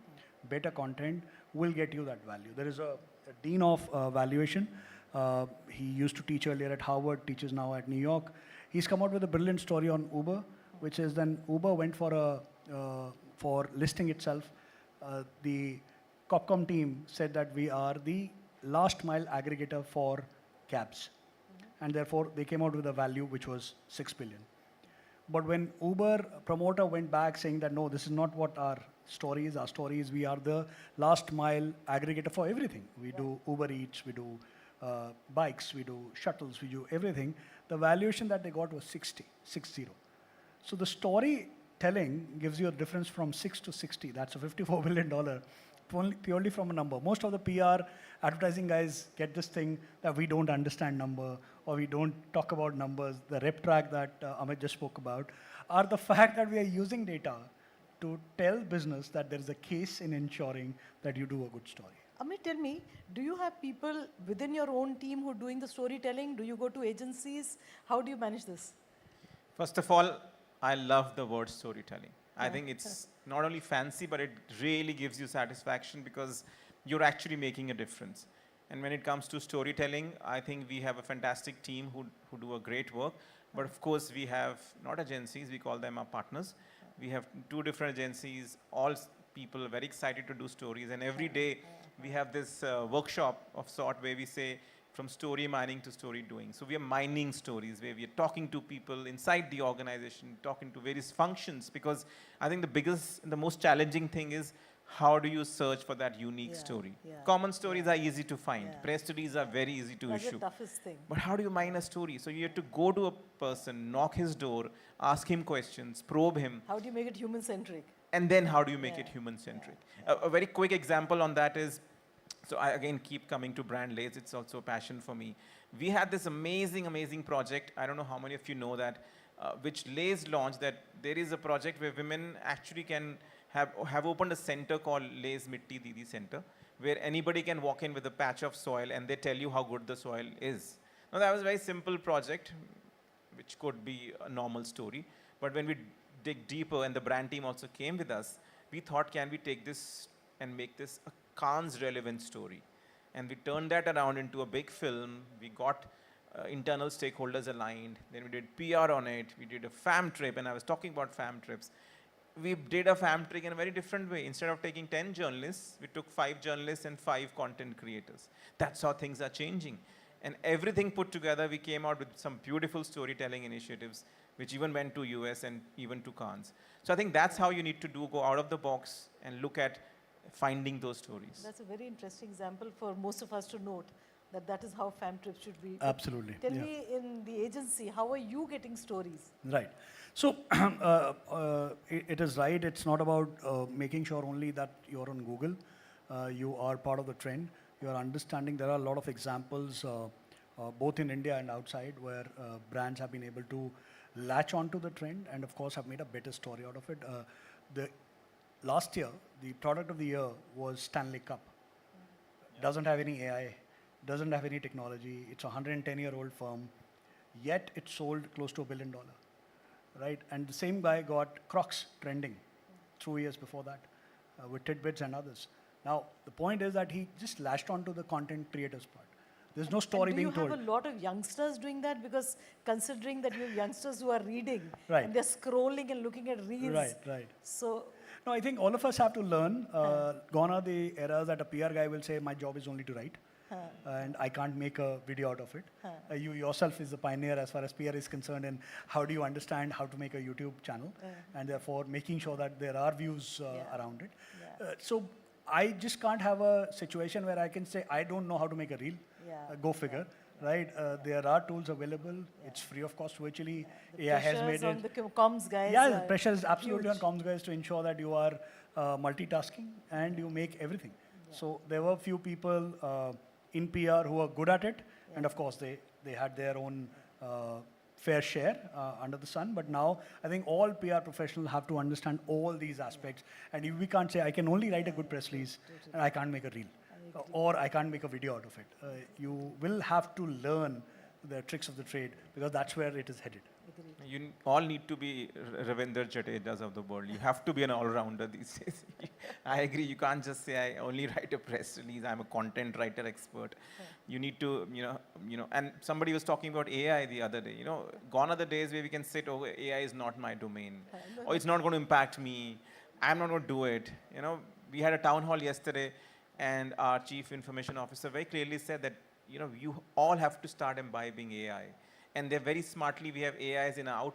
better content, will get you that value. There is a dean of valuation. He used to teach earlier at Harvard, teaches now at New York. He's come out with a brilliant story on Uber, which is then Uber went for listing itself. The Copcom team said that we are the last mile aggregator for cabs. And therefore, they came out with a value which was 6 billion. But when Uber promoter went back saying that, no, this is not what our story is. Our story is we are the last mile aggregator for everything. We do Uber Eats, we do bikes, we do shuttles, we do everything. The valuation that they got was 60. So the storytelling gives you a difference from 6 to 60. That's a $54 billion purely from a number. Most of the PR advertising guys get this thing that we don't understand number or we don't talk about numbers. The RepTrack that Amit just spoke about are the fact that we are using data to tell business that there is a case in ensuring that you do a good story. Amit, tell me, do you have people within your own team who are doing the storytelling? Do you go to agencies? How do you manage this? First of all, I love the word storytelling. I think it's not only fancy, but it really gives you satisfaction because you're actually making a difference. And when it comes to storytelling, I think we have a fantastic team who do a great work. But of course, we have not agencies, we call them our partners. We have 2 different agencies, all people very excited to do stories. And every day, we have this workshop of sort where we say from story mining to story doing. So we are mining stories where we are talking to people inside the organization, talking to various functions, because I think the most challenging thing is how do you search for that unique story? Common stories are easy to find. Press releases are very easy to issue. That's the toughest thing. But how do you mine a story? So you have to go to a person, knock his door, ask him questions, probe him. How do you make it human-centric? And then how do you make it human-centric? A very quick example on that is, so I again keep coming to brand Lay's, it's also a passion for me. We had this amazing, amazing project, I don't know how many of you know that, which Lay's launched, that there is a project where women actually can have opened a center called Lay's Mitti Didi Center, where anybody can walk in with a patch of soil and they tell you how good the soil is. Now that was a very simple project, which could be a normal story, but when we dig deeper and the brand team also came with us, we thought, can we take this and make this a Cannes relevant story? And we turned that around into a big film. We got internal stakeholders aligned. Then we did PR on it. We did a fam trip, and I was talking about fam trips. We did a fam trip in a very different way. Instead of taking 10 journalists, we took 5 journalists and 5 content creators. That's how things are changing. And everything put together, we came out with some beautiful storytelling initiatives, which even went to US and even to Cannes. So I think that's how you need to go out of the box and look at finding those stories. That's a very interesting example for most of us to note, that is how fam trips should be. Absolutely. Tell me, in the agency, how are you getting stories? Right. So it is right. It's not about making sure only that you're on Google. You are part of the trend. You are understanding there are a lot of examples, both in India and outside, where brands have been able to latch onto the trend and, of course, have made a better story out of it. Last year, the product of the year was Stanley Cup. Doesn't have any AI, doesn't have any technology. It's a 110-year-old firm, yet it sold close to $1 billion, right? And the same guy got Crocs trending 2 years before that with Tidbits and others. Now, the point is that he just latched onto the content creators part. There's no story being told. Do you have a lot of youngsters doing that? Because considering that you have youngsters who are reading, right, and they're scrolling and looking at reels. Right, right. So, no, I think all of us have to learn. Gone are the eras that a PR guy will say, my job is only to write, and I can't make a video out of it. You yourself is a pioneer as far as PR is concerned, and how do you understand how to make a YouTube channel, and therefore making sure that there are views around it. So I just can't have a situation where I can say, I don't know how to make a reel. Go figure. Right, there are tools available. It's free of cost virtually. AI has made it. On the comms guys. Yeah, the pressure is absolutely on comms guys to ensure that you are multitasking and you make everything. So there were few people in PR who are good at it, and of course they had their own fair share under the sun. But now I think all PR professionals have to understand all these aspects, and we can't say I can only write a good press release and I can't make a reel. Or I can't make a video out of it. You will have to learn the tricks of the trade, because that's where it is headed. You all need to be Ravindra Jadejas of the world. You have to be an all-rounder these days. I agree. You can't just say, I only write a press release. I'm a content writer expert. You need to, and somebody was talking about AI the other day. Gone are the days where we can sit, oh, AI is not my domain. Or it's not going to impact me. I'm not going to do it. We had a town hall yesterday, and our chief information officer very clearly said that, you all have to start imbibing AI. And they're very smartly, we have AIs in our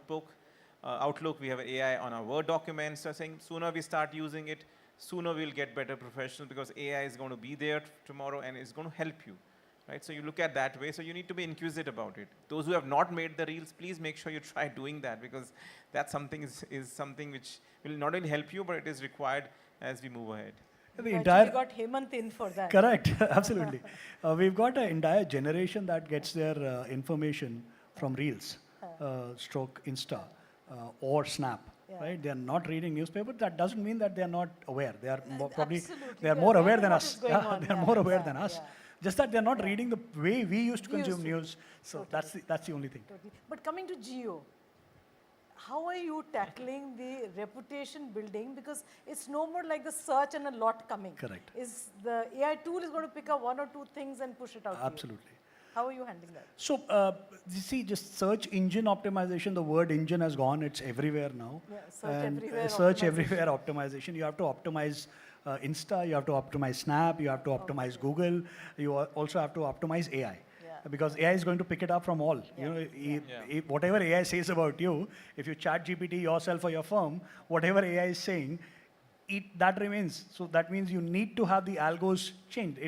Outlook, we have AI on our Word documents. So saying sooner we start using it, sooner we'll get better professionals, because AI is going to be there tomorrow and it's going to help you. Right? So you look at that way, so you need to be inquisitive about it. Those who have not made the reels, please make sure you try doing that, because that something is something which will not only help you, but it is required as we move ahead. We got Hemant in for that. Correct, absolutely. We've got an entire generation that gets their information from Reels, stroke Insta, or Snap, right? They are not reading newspapers. That doesn't mean that they are not aware. They are probably Absolutely. they are They more are aware aware than what us. is going on. They are Yeah, more aware exactly, than us. yeah. Just that they are not reading the way we used to We used consume to. news. So that's the only thing. Totally. But coming to Geo, how are you tackling the reputation building? Because it's no more like the search and a lot coming. Correct. Is the AI tool is going to pick up one or two things and push it out to you? Absolutely. How are you handling that? So, you see, just search engine optimization, the word engine has gone, it's everywhere now. Yeah, search everywhere Search optimization. everywhere optimization. You have to optimize Insta, you have to optimize Snap, you have to optimize Google, you also have to optimize AI. Because AI is going to pick it up from all. You know, whatever AI says about you, if you chat GPT yourself or your firm, whatever AI is saying, that remains. So that means you need to have the algos changed.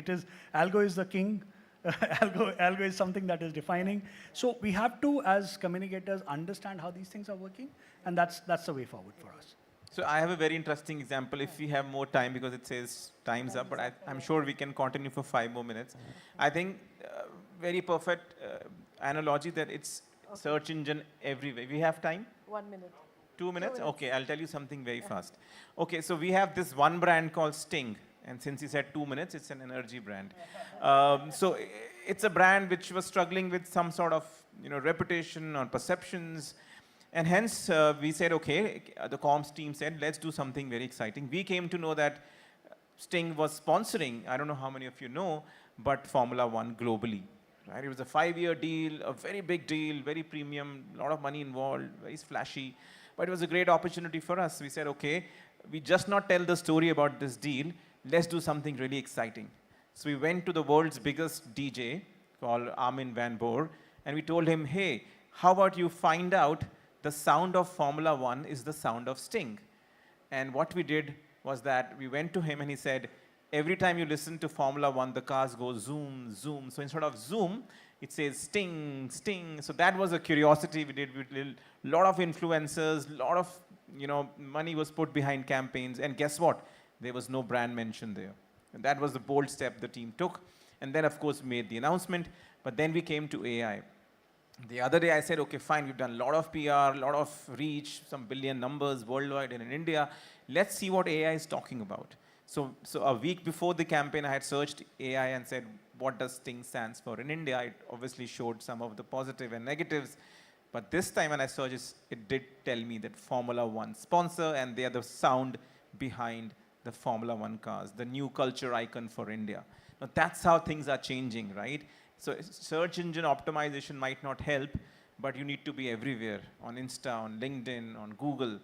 Algo is the king. Algo is something that is defining. So we have to, as communicators, understand how these things are working, and that's the way forward for us. So I have a very interesting example if we have more time, because it says time's up, but I'm sure we can continue for 5 more minutes. I think very perfect analogy that it's search engine everywhere. We have time? 1 minute. 2 minutes? Okay, I'll tell you something very fast. Okay, so we have this one brand called Sting. And since he said 2 minutes, it's an energy brand. So it's a brand which was struggling with some sort of reputation or perceptions. And hence, we said, okay, the comms team said, let's do something very exciting. We came to know that Sting was sponsoring, I don't know how many of you know, but Formula One globally. Right? It was a 5-year deal, a very big deal, very premium, a lot of money involved, very flashy. But it was a great opportunity for us. We said, okay, we just not tell the story about this deal, let's do something really exciting. So we went to the world's biggest DJ called Armin van Buuren, and we told him, hey, how about you find out the sound of Formula One is the sound of Sting? And what we did was that we went to him and he said, every time you listen to Formula One, the cars go zoom, zoom. So instead of zoom, it says sting, sting. So that was a curiosity we did. We did a lot of influencers, a lot of money was put behind campaigns. And guess what? There was no brand mention there. And that was the bold step the team took. And then, of course, made the announcement. But then we came to AI. The other day I said, okay, fine, we've done a lot of PR, a lot of reach, some billion numbers worldwide and in India. Let's see what AI is talking about. So a week before the campaign, I had searched AI and said, what does Sting stands for? In India, it obviously showed some of the positive and negatives. But this time when I searched, it did tell me that Formula One sponsor, and they are the sound behind the Formula One cars, the new culture icon for India. Now that's how things are changing, right? So search engine optimization might not help, but you need to be everywhere, on Insta, on LinkedIn, on Google.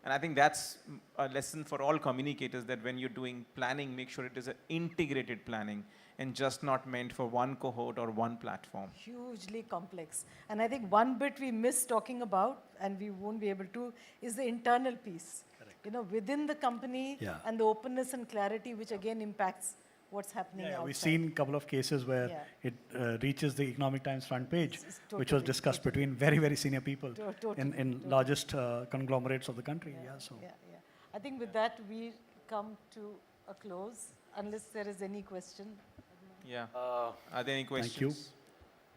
And I think that's a lesson for all communicators, that when you're doing planning, make sure it is an integrated planning and just not meant for one cohort or one platform. Hugely complex. And I think one bit we miss talking about, and we won't be able to, is the internal piece. Correct. Within the company, and the openness and clarity, which again impacts what's happening outside. We've seen a couple of cases where it reaches the Economic Times front page, which was discussed between very, very senior people in largest conglomerates of the country. I think with that, we come to a close, unless there is any question. Yeah. Are there any questions? Thank you.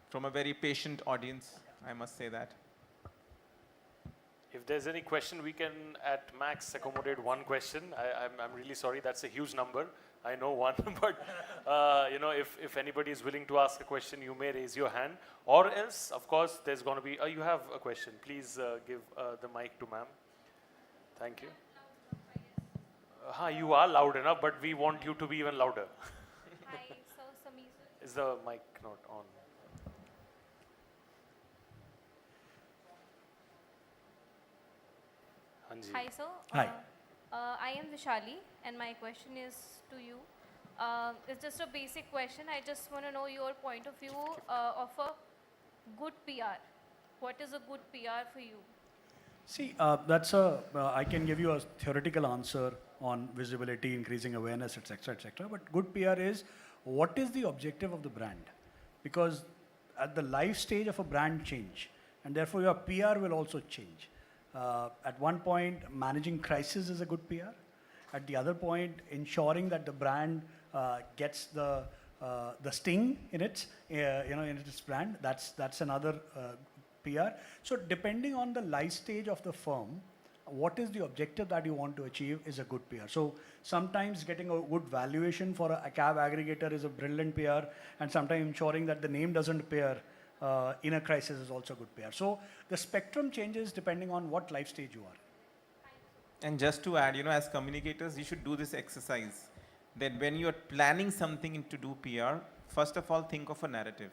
From a very patient audience, I must say that. If there's any question, we can at max accommodate one question. I'm really sorry, that's a huge number. I know one, but if anybody is willing to ask a question, you may raise your hand. Or else, of course, there's going to be, you have a question. Please give the mic to ma'am. Thank you. You are loud enough, but we want you to be even louder. Hi, so Sameer. Is the mic not on? Hi, sir. Hi. I am Vishali, and my question is to you. It's just a basic question. I just want to know your point of view of a good PR. What is a good PR for you? See, I can give you a theoretical answer on visibility, increasing awareness, etc., etc. But good PR is, what is the objective of the brand? Because at the life stage of a brand change, and therefore your PR will also change. At one point, managing crisis is a good PR. At the other point, ensuring that the brand gets the sting in its in its brand, that's another PR. So depending on the life stage of the firm, what is the objective that you want to achieve is a good PR. So sometimes getting a good valuation for a cab aggregator is a brilliant PR, and sometimes ensuring that the name doesn't appear in a crisis is also good PR. So the spectrum changes depending on what life stage you are. And just to add, as communicators, you should do this exercise that when you are planning something to do PR, first of all, think of a narrative.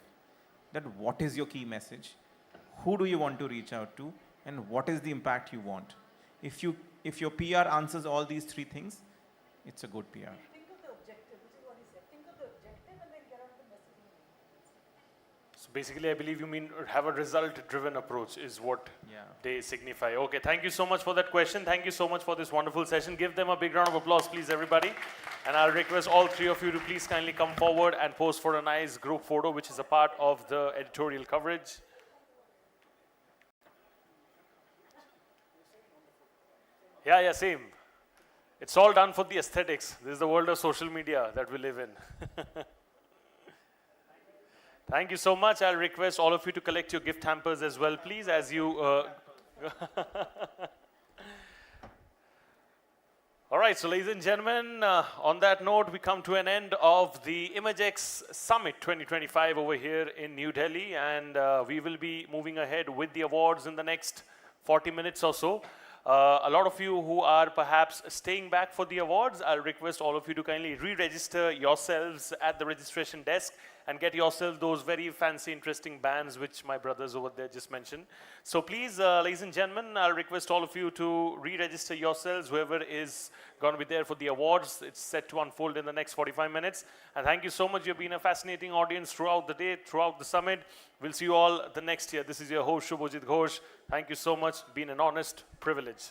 That what is your key message? Who do you want to reach out to? And what is the impact you want? If your PR answers all these three things, it's a good PR. Think of the objective, which is what he said. Think of the objective and then get on to messaging. So basically, I believe you mean have a result-driven approach is what they signify. Okay, thank you so much for that question. Thank you so much for this wonderful session. Give them a big round of applause, please, everybody. And I'll request all three of you to please kindly come forward and pose for a nice group photo, which is a part of the editorial coverage. Yeah, same. It's all done for the aesthetics. This is the world of social media that we live in. Thank you so much. I'll request all of you to collect your gift hampers as well, please, as you... All right, so ladies and gentlemen, on that note, we come to an end of the Imagexx Summit 2025 over here in New Delhi, and we will be moving ahead with the awards in the next 40 minutes or so. A lot of you who are perhaps staying back for the awards, I'll request all of you to kindly re-register yourselves at the registration desk and get yourself those very fancy, interesting bands which my brothers over there just mentioned. So please, ladies and gentlemen, I'll request all of you to re-register yourselves, whoever is going to be there for the awards. It's set to unfold in the next 45 minutes. And thank you so much. You've been a fascinating audience throughout the day, throughout the summit. We'll see you all the next year. This is your host, Shubhajit Ghosh. Thank you so much. Been an honest privilege.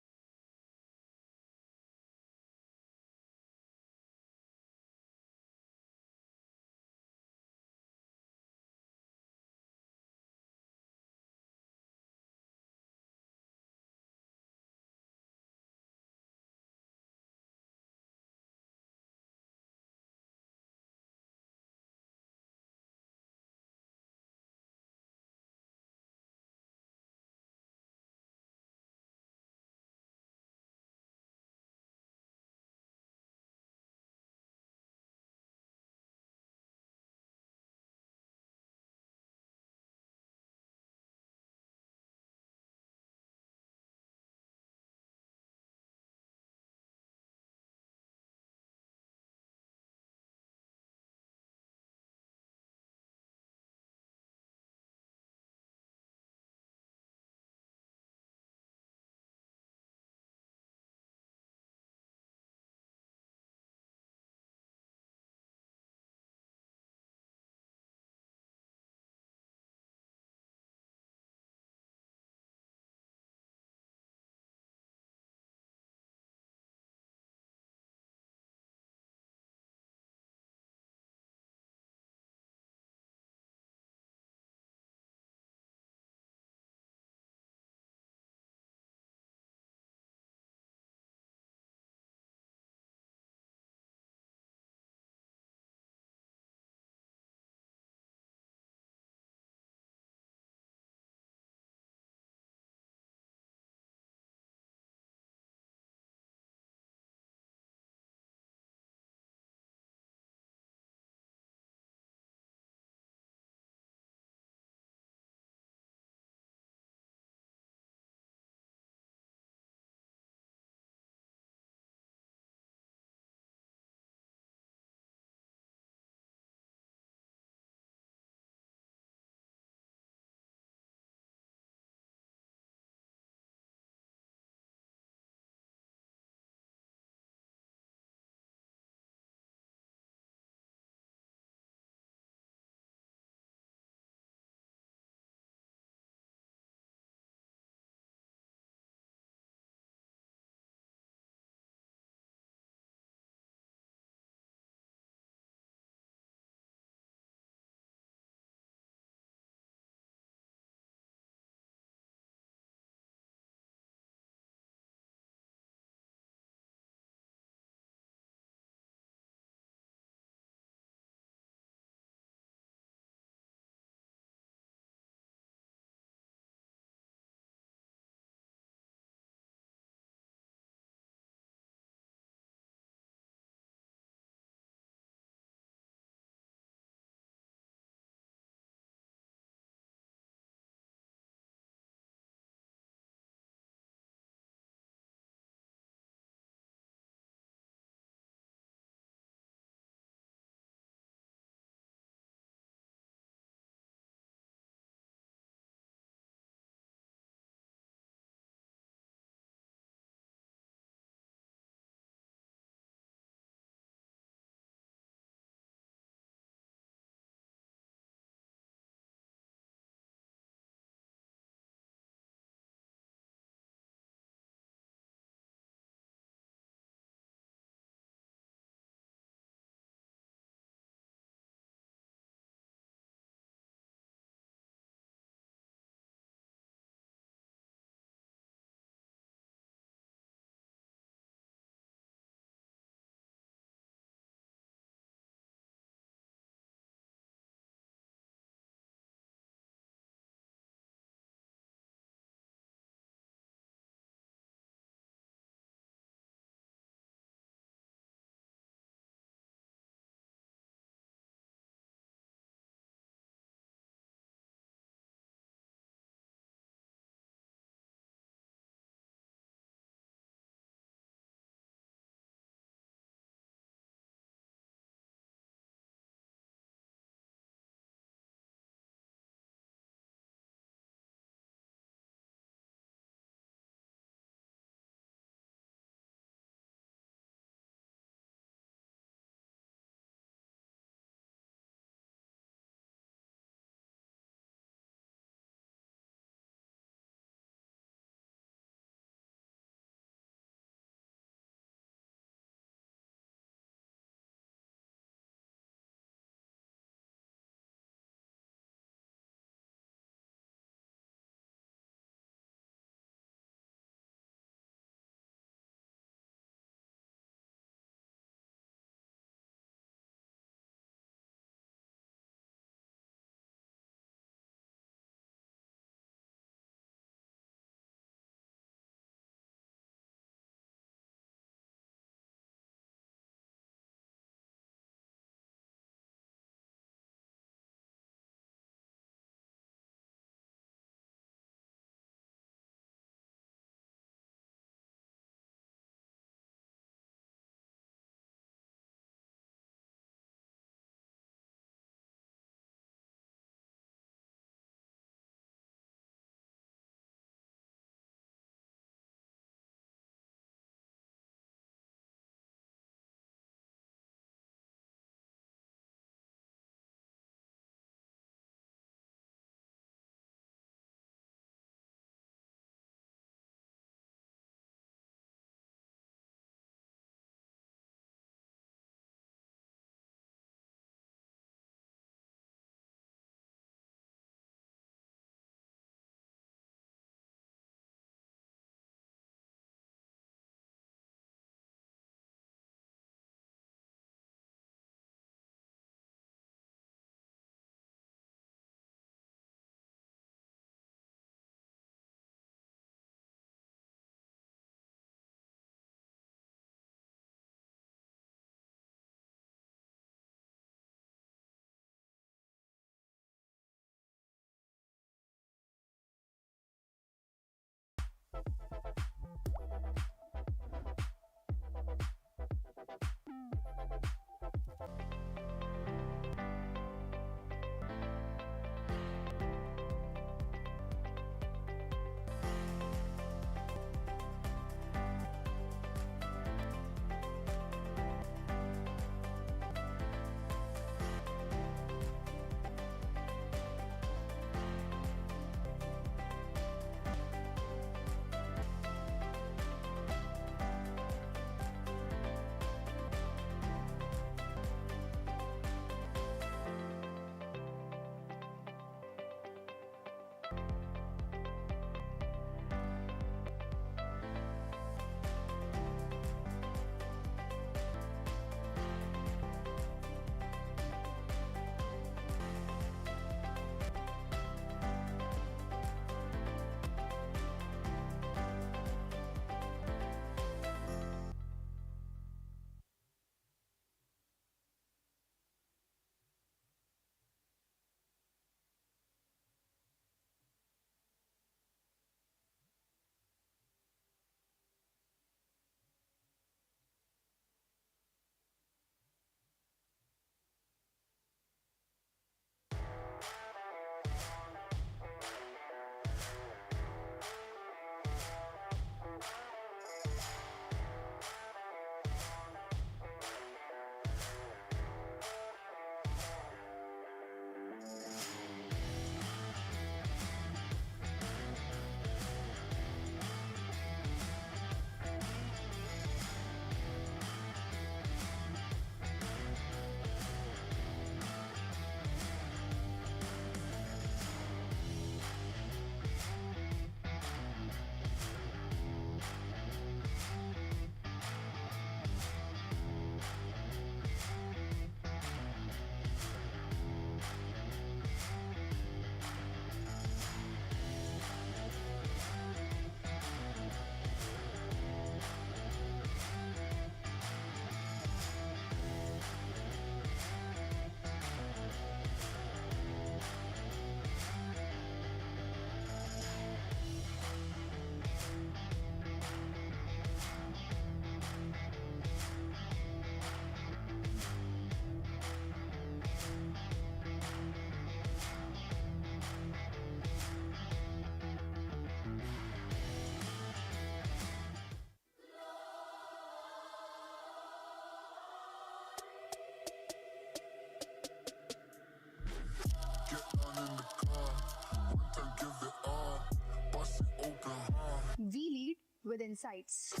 We lead with insights.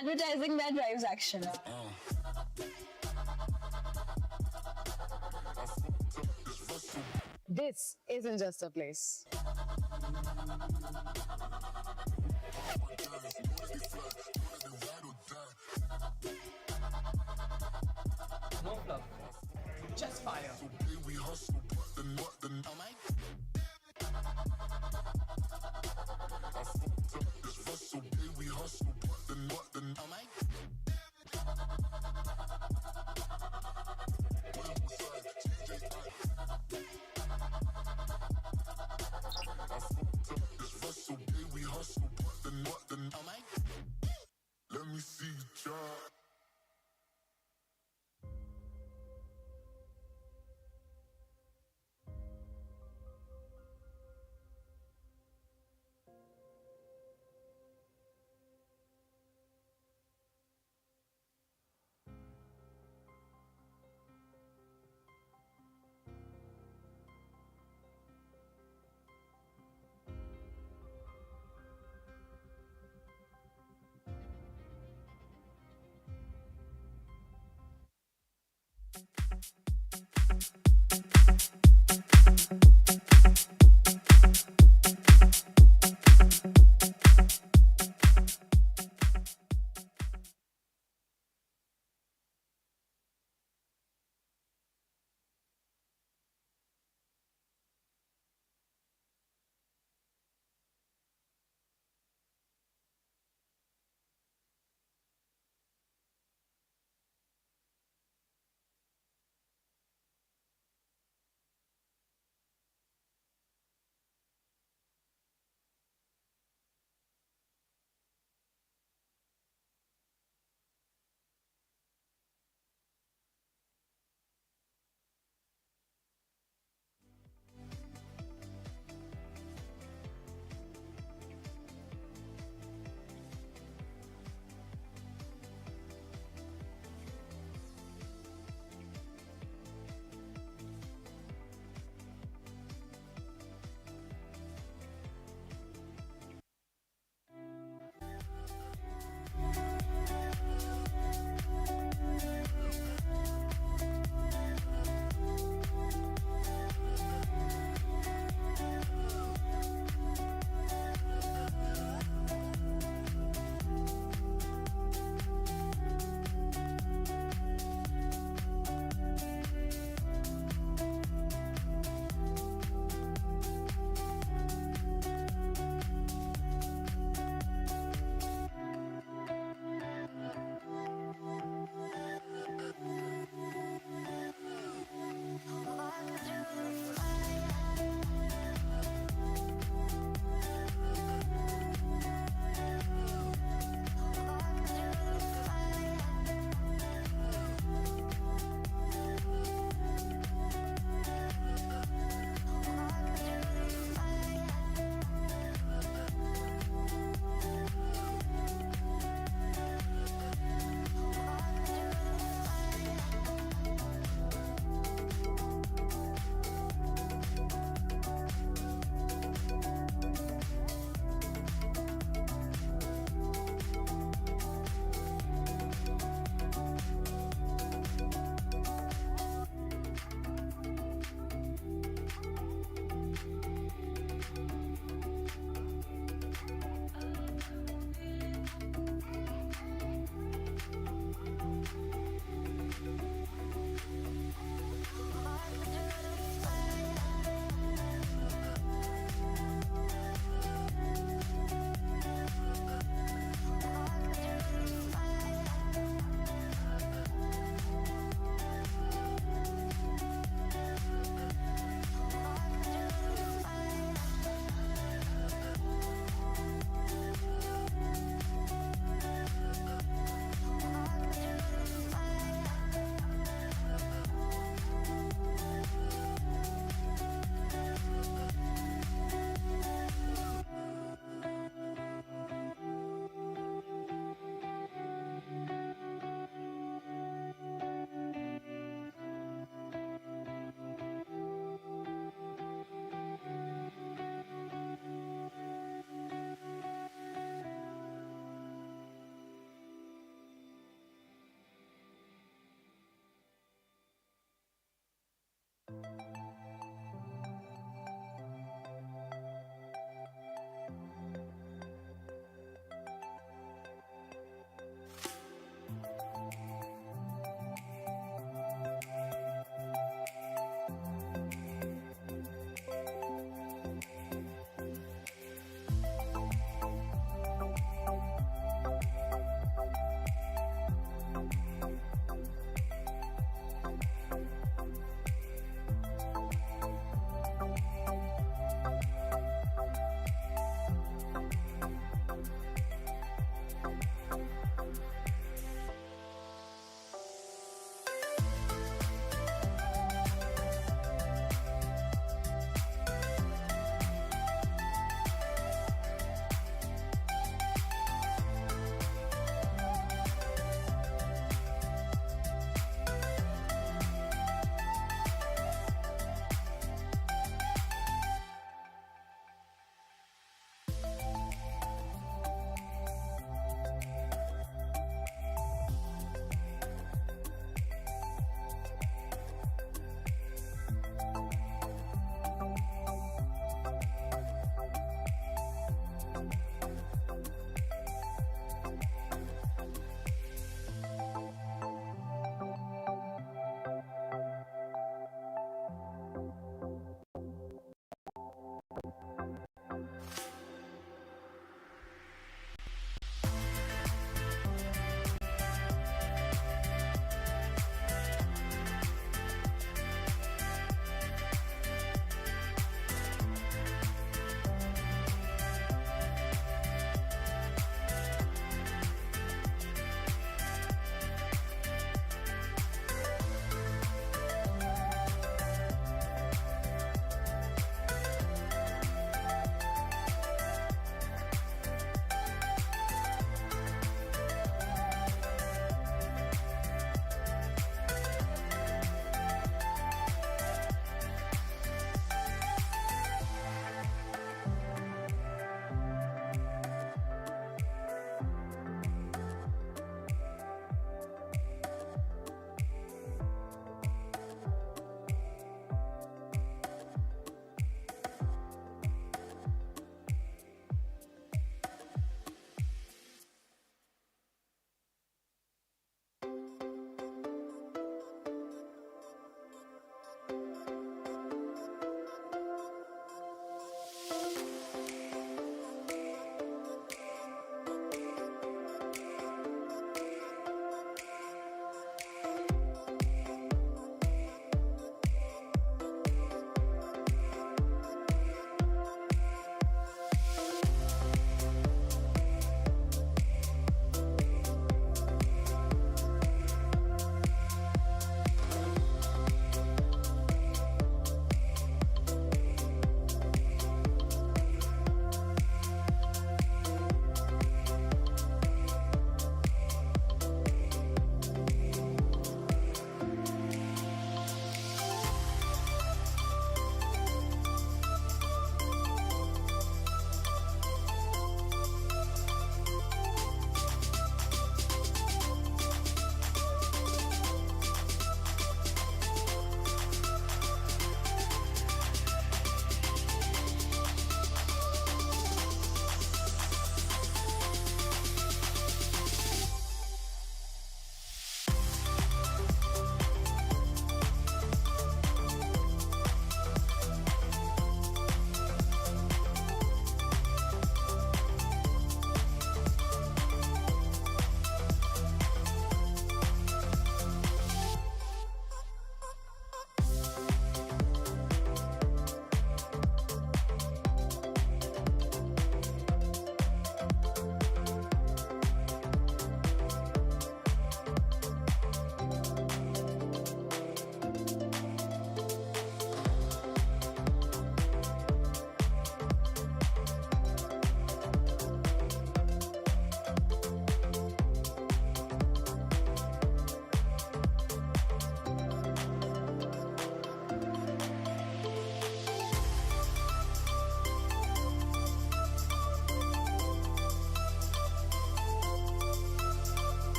Advertising that drives action. This isn't just a place. No fluff. Just fire. Let me see you try.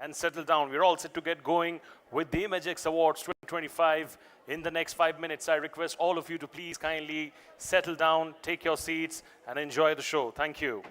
and settle down. We're all set to get going with the Imagexx Awards 2025 in the next 5 minutes. I request all of you to please kindly settle down, take your seats, and enjoy the show. Thank you.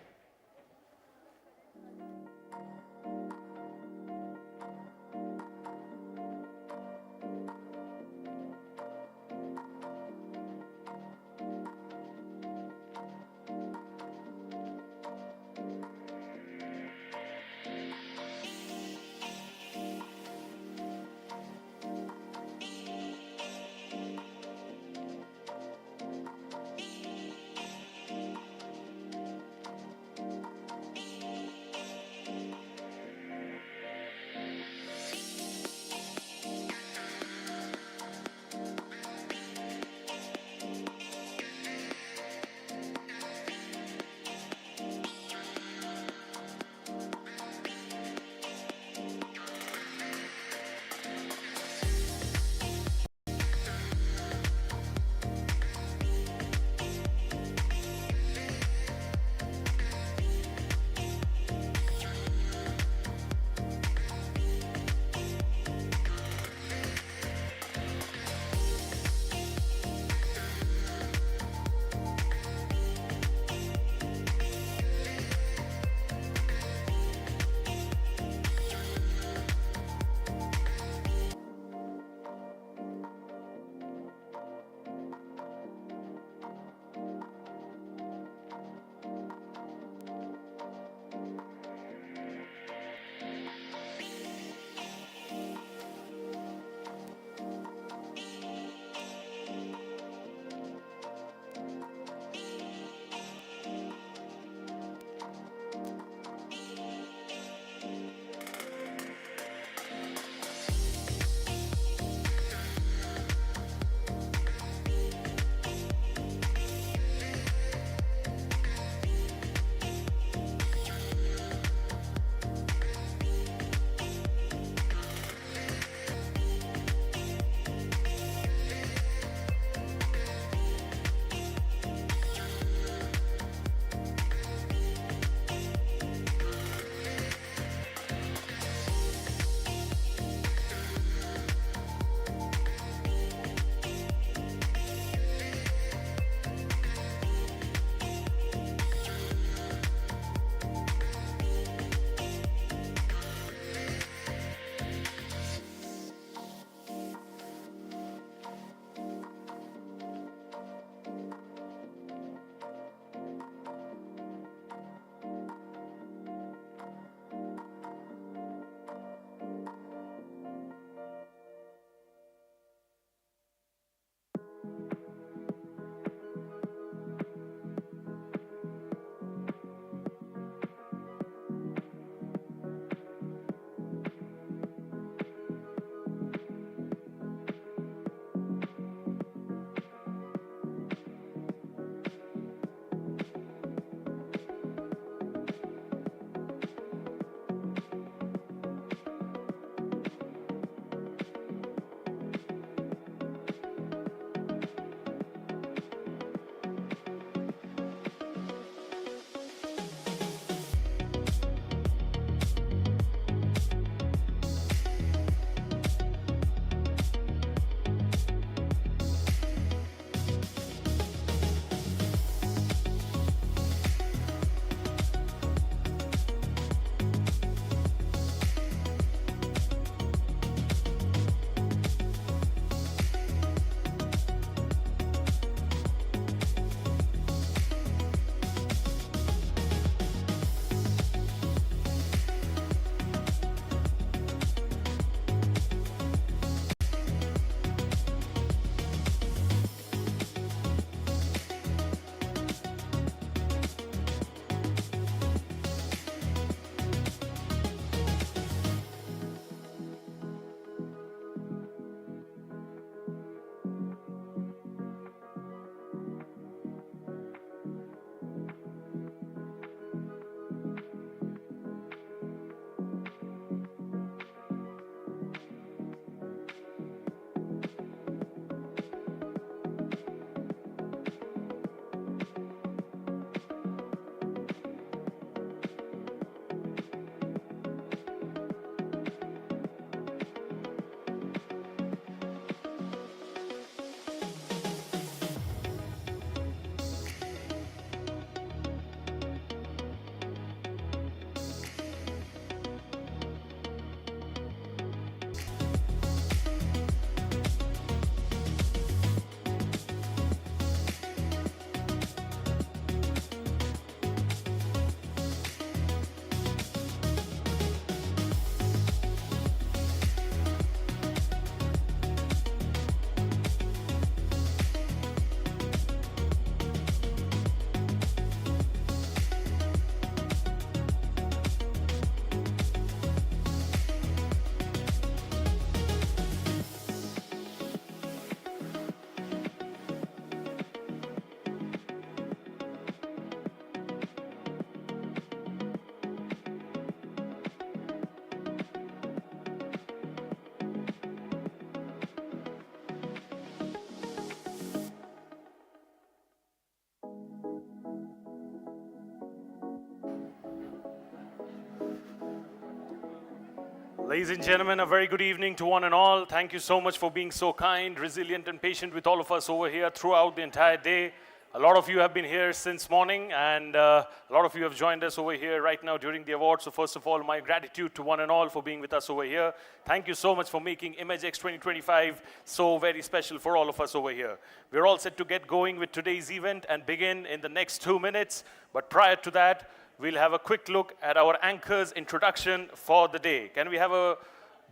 Ladies and gentlemen, a very good evening to one and all. Thank you so much for being so kind, resilient, and patient with all of us over here throughout the entire day. A lot of you have been here since morning, and a lot of you have joined us over here right now during the awards. So first of all, my gratitude to one and all for being with us over here. Thank you so much for making Imagexx 2025 so very special for all of us over here. We're all set to get going with today's event and begin in the next 2 minutes. But prior to that, we'll have a quick look at our anchor's introduction for the day. Can we have a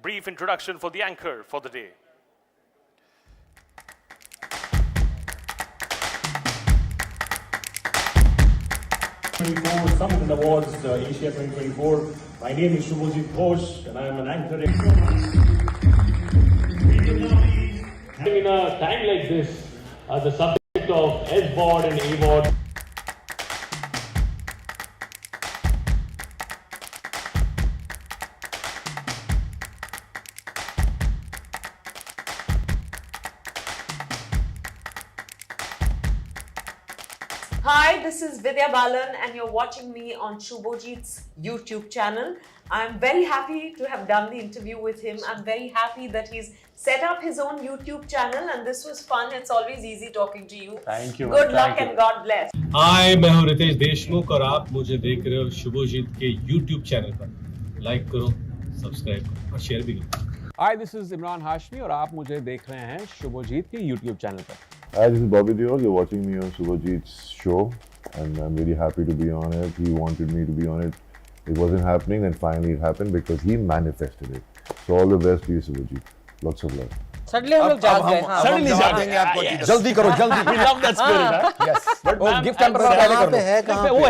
brief introduction for the anchor for the day? Summit and Awards Asia 2024. My name is Shubhajit Ghosh and I am an anchor. In a time like this, the subject of S-board and A-board. Hi, this is Vidya Balan and you're watching me on Shubhajit's YouTube channel. I'm very happy to have done the interview with him. I'm very happy that he's set up his own YouTube channel and this was fun. It's always easy talking to you. Thank you. Good luck and God bless. Hi, मैं हूँ रितेश देशमुख और आप मुझे देख रहे हो शुभजीत के YouTube channel पर. लाइक करो, सब्सक्राइब करो और शेयर भी करो. Hi, this is Imran Hashmi और आप मुझे देख रहे हैं शुभजीत के YouTube चैनल पर. Hi, this is Bobby Deol. You're watching me on Subhajit's show, and I'm really happy to be on it. He wanted me to be on it. It wasn't happening, then finally it happened because he manifested it. So all the best to you, Subhajit. Lots of love. Suddenly हम लोग जाग गए. Suddenly जाग देंगे आपको. जल्दी करो, जल्दी. We love that spirit. Yes. But वो गिफ्ट हैम्पर वाला पहले कर लो. वो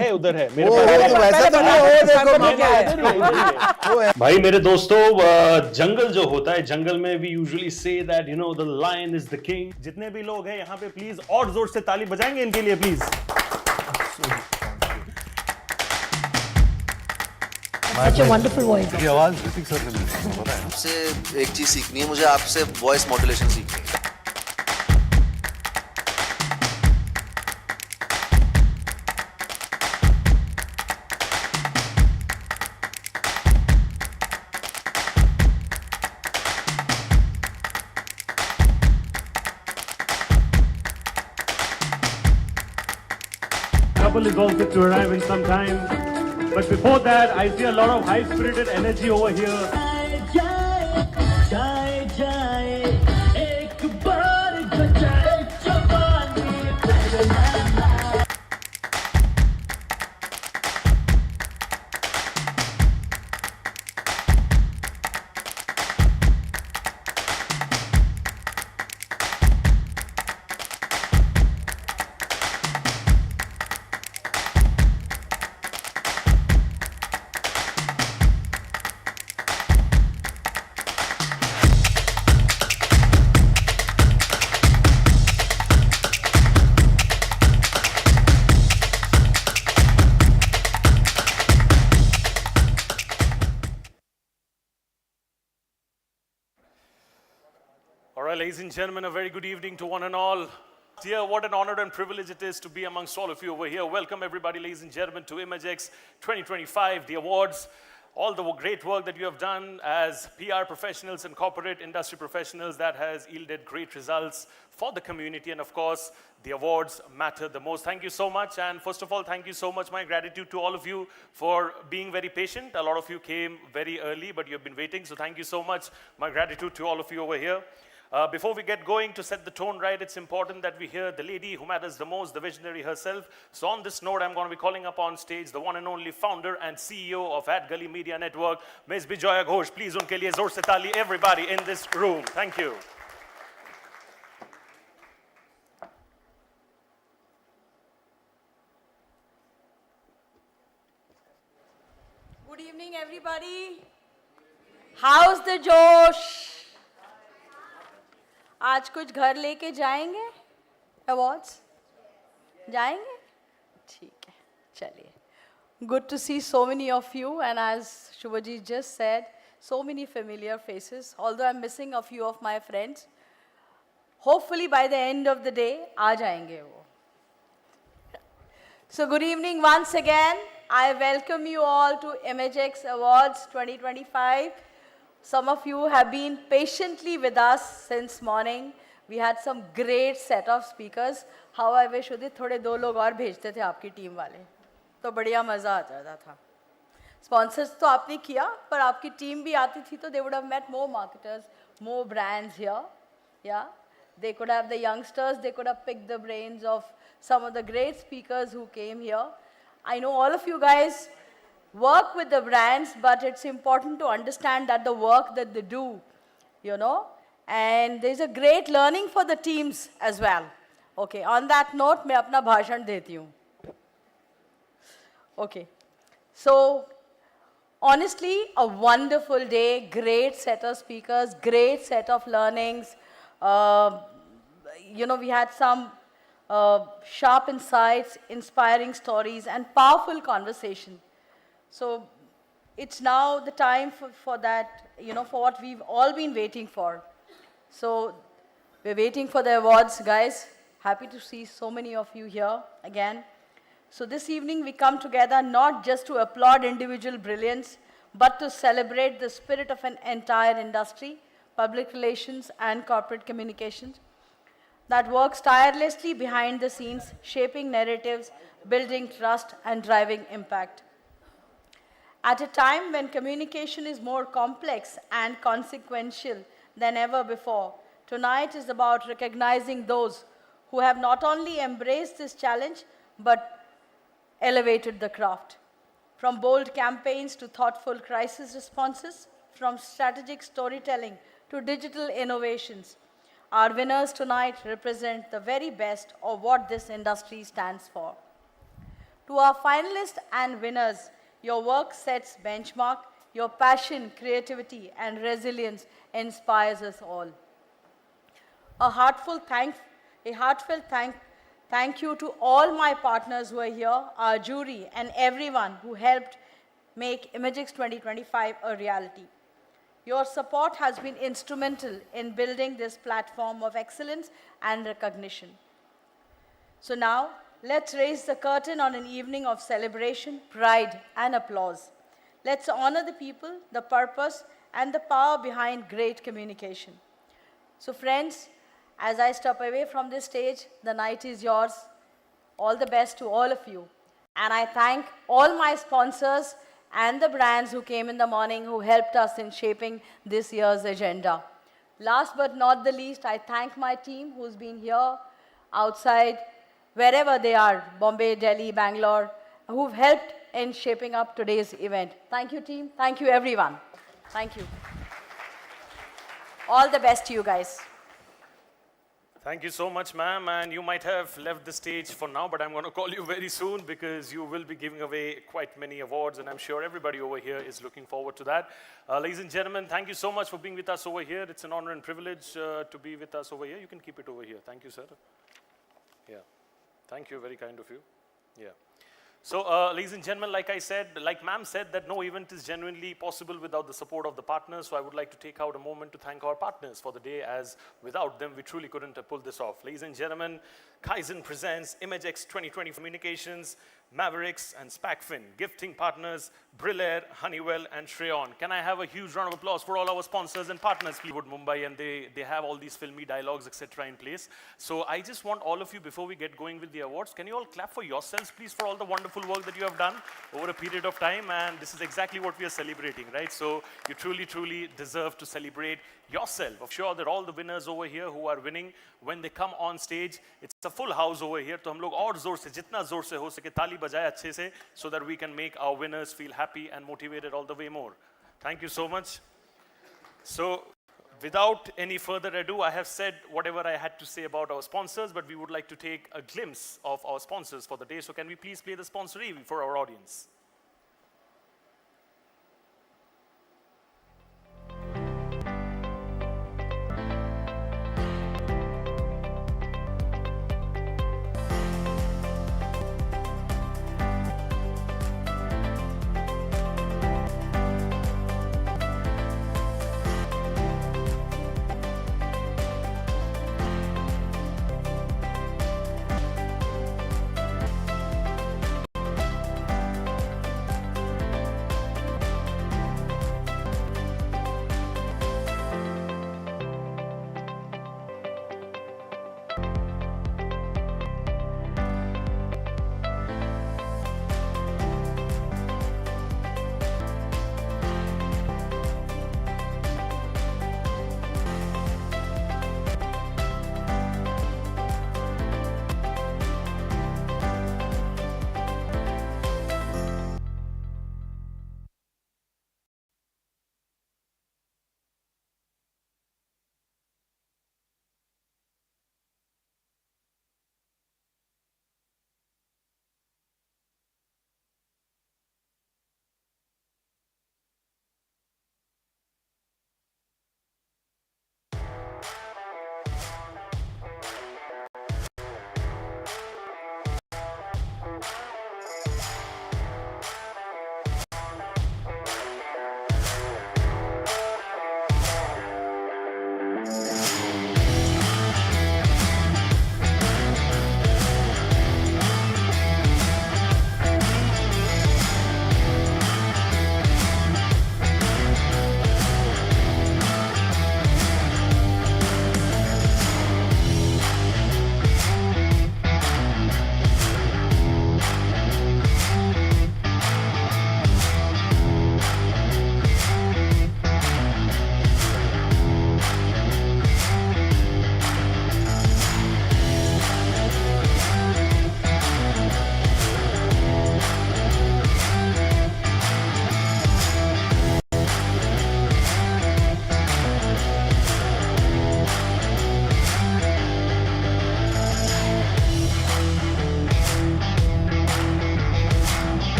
है उधर है. मेरे पास. वैसा तो नहीं हो देखो मामा. भाई मेरे दोस्तों, जंगल जो होता है, जंगल में we usually say that you know the lion is the king. जितने भी लोग हैं यहाँ पे प्लीज और जोर से ताली बजाएंगे इनके लिए please. Such a wonderful voice. ये आवाज ऋतिक सर ने दी. पता है. आपसे एक चीज सीखनी है मुझे, आपसे वॉइस मॉड्यूलेशन सीखनी है. Couple is all set to arrive in some time. But before that, I see a lot of high-spirited energy over here. All right, ladies and gentlemen, a very good evening to one and all. Dear, what an honor and privilege it is to be amongst all of you over here. Welcome everybody, ladies and gentlemen, to Imagexx 2025, the awards. All the great work that you have done as PR professionals and corporate industry professionals, that has yielded great results for the community. And of course, the awards matter the most. Thank you so much. And first of all, thank you so much. My gratitude to all of you for being very patient. A lot of you came very early, but you've been waiting. So thank you so much. My gratitude to all of you over here. Before we get going, to set the tone right, it's important that we hear the lady who matters the most, the visionary herself. So on this note, I'm going to be calling up on stage the one and only founder and CEO of AdGully Media Network, Ms. Bijoya Ghosh. Please, unke liye zor se taali, everybody in this room. Thank you. Good evening, everybody. How's the Josh? आज कुछ घर लेके जाएंगे awards जाएंगे ठीक है चलिए good to see so many of you and as Shubhajit just said so many familiar faces although I'm missing a few of my friends hopefully by the end of the day आ जाएंगे वो so good evening once again I welcome you all to Imagexx Awards 2025. Some of you have been patiently with us since morning. We had some great set of speakers. How I wish उदित थोड़े दो लोग और भेजते थे आपकी team वाले, तो बढ़िया मज़ा आ जाता था. Sponsors तो आपने किया, पर आपकी टीम भी आती थी, तो they would have met more marketers, more brands here. Yeah, they could have the youngsters, they could have picked the brains of some of the great speakers who came here. I know all of you guys work with the brands, but it's important to understand that the work that they do, you know, and there's a great learning for the teams as well. Okay, on that note, मैं अपना भाषण देती हूँ. Okay, so honestly, a wonderful day, great set of speakers, great set of learnings. You know, we had some sharp insights, inspiring stories, and powerful conversation. So it's now the time for that, you know, for what we've all been waiting for. So we're waiting for the awards, guys. Happy to see so many of you here again. So this evening we come together not just to applaud individual brilliance, but to celebrate the spirit of an entire industry, public relations and corporate communications, that works tirelessly behind the scenes, shaping narratives, building trust, and driving impact. At a time when communication is more complex and consequential than ever before, tonight is about recognizing those who have not only embraced this challenge, but elevated the craft. From bold campaigns to thoughtful crisis responses, from strategic storytelling to digital innovations, our winners tonight represent the very best of what this industry stands for. To our finalists and winners, your work sets benchmark, your passion, creativity, and resilience inspires us all. A heartfelt thank you to all my partners who are here, our jury, and everyone who helped make Imagexx 2025 a reality. Your support has been instrumental in building this platform of excellence and recognition. So now, let's raise the curtain on an evening of celebration, pride, and applause. Let's honor the people, the purpose, and the power behind great communication. So friends, as I step away from this stage, the night is yours. All the best to all of you. And I thank all my sponsors and the brands who came in the morning who helped us in shaping this year's agenda. Last but not the least, I thank my team who's been here, outside, wherever they are, Bombay, Delhi, Bangalore, who've helped in shaping up today's event. Thank you, team. Thank you, everyone. Thank you. All the best to you guys. Thank you so much, ma'am. And you might have left the stage for now, but I'm going to call you very soon because you will be giving away quite many awards, and I'm sure everybody over here is looking forward to that. Ladies and gentlemen, thank you so much for being with us over here. It's an honor and privilege to be with us over here. You can keep it over here. Thank you, sir. Yeah. Thank you. Very kind of you. Yeah. So, ladies and gentlemen, like I said, like ma'am said, that no event is genuinely possible without the support of the partners. So I would like to take out a moment to thank our partners for the day, as without them, we truly couldn't have pulled this off. Ladies and gentlemen, Kaizen presents Imagexx 2020 Communications, Imagexx and SPACFin, gifting partners, Brillair, Honeywell, and Shreon. Can I have a huge round of applause for all our sponsors and partners, please? Mumbai, and they have all these filmy dialogues, etc. in place. So I just want all of you, before we get going with the awards, can you all clap for yourselves, please, for all the wonderful work that you have done over a period of time? And this is exactly what we are celebrating, right? So you truly, truly deserve to celebrate yourself. I'm sure that all the winners over here who are winning, when they come on stage, it's a full house over here. So हम लोग और जोर से, जितना जोर से हो सके ताली बजाए अच्छे से, so that we can make our winners feel happy and motivated all the way more. Thank you so much. So without any further ado, I have said whatever I had to say about our sponsors, but we would like to take a glimpse of our sponsors for the day. So can we please play the sponsoree for our audience?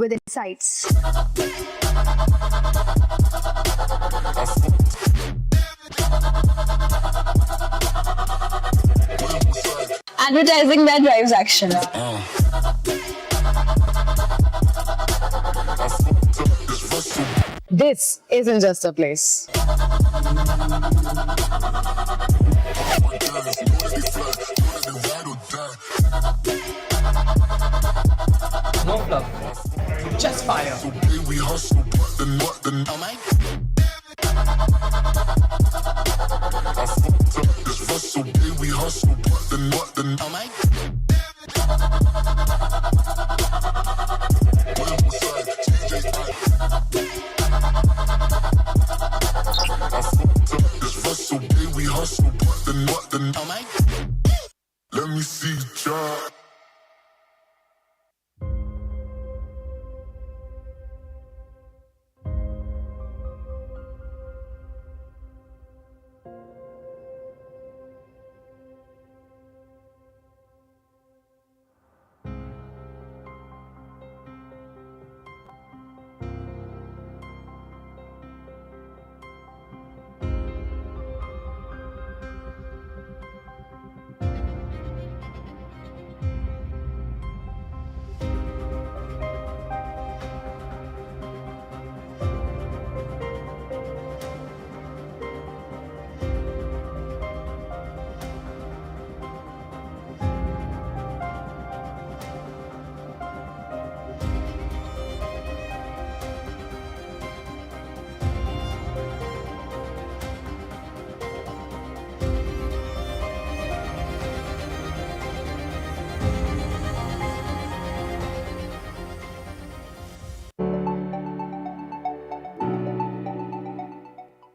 with insights. Advertising that drives action. This isn't just a place. No fluff. Just fire. Let me see ya.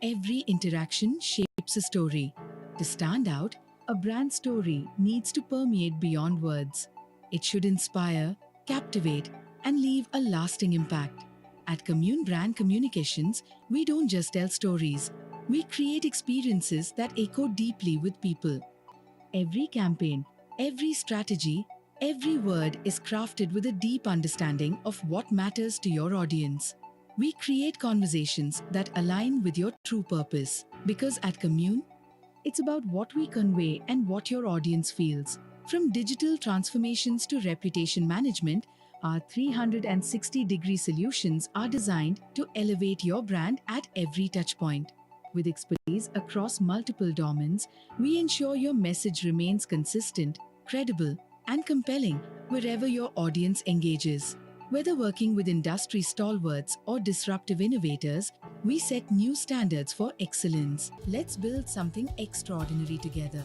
Every interaction shapes a story. To stand out, a brand story needs to permeate beyond words. It should inspire, captivate, and leave a lasting impact. At Commune Brand Communications, we don't just tell stories. We create experiences that echo deeply with people. Every campaign, every strategy, every word is crafted with a deep understanding of what matters to your audience. We create conversations that align with your true purpose. Because at Commune, it's about what we convey and what your audience feels. From digital transformations to reputation management, our 360-degree solutions are designed to elevate your brand at every touchpoint. With expertise across multiple domains, we ensure your message remains consistent, credible, and compelling wherever your audience engages. Whether working with industry stalwarts or disruptive innovators, we set new standards for excellence. Let's build something extraordinary together.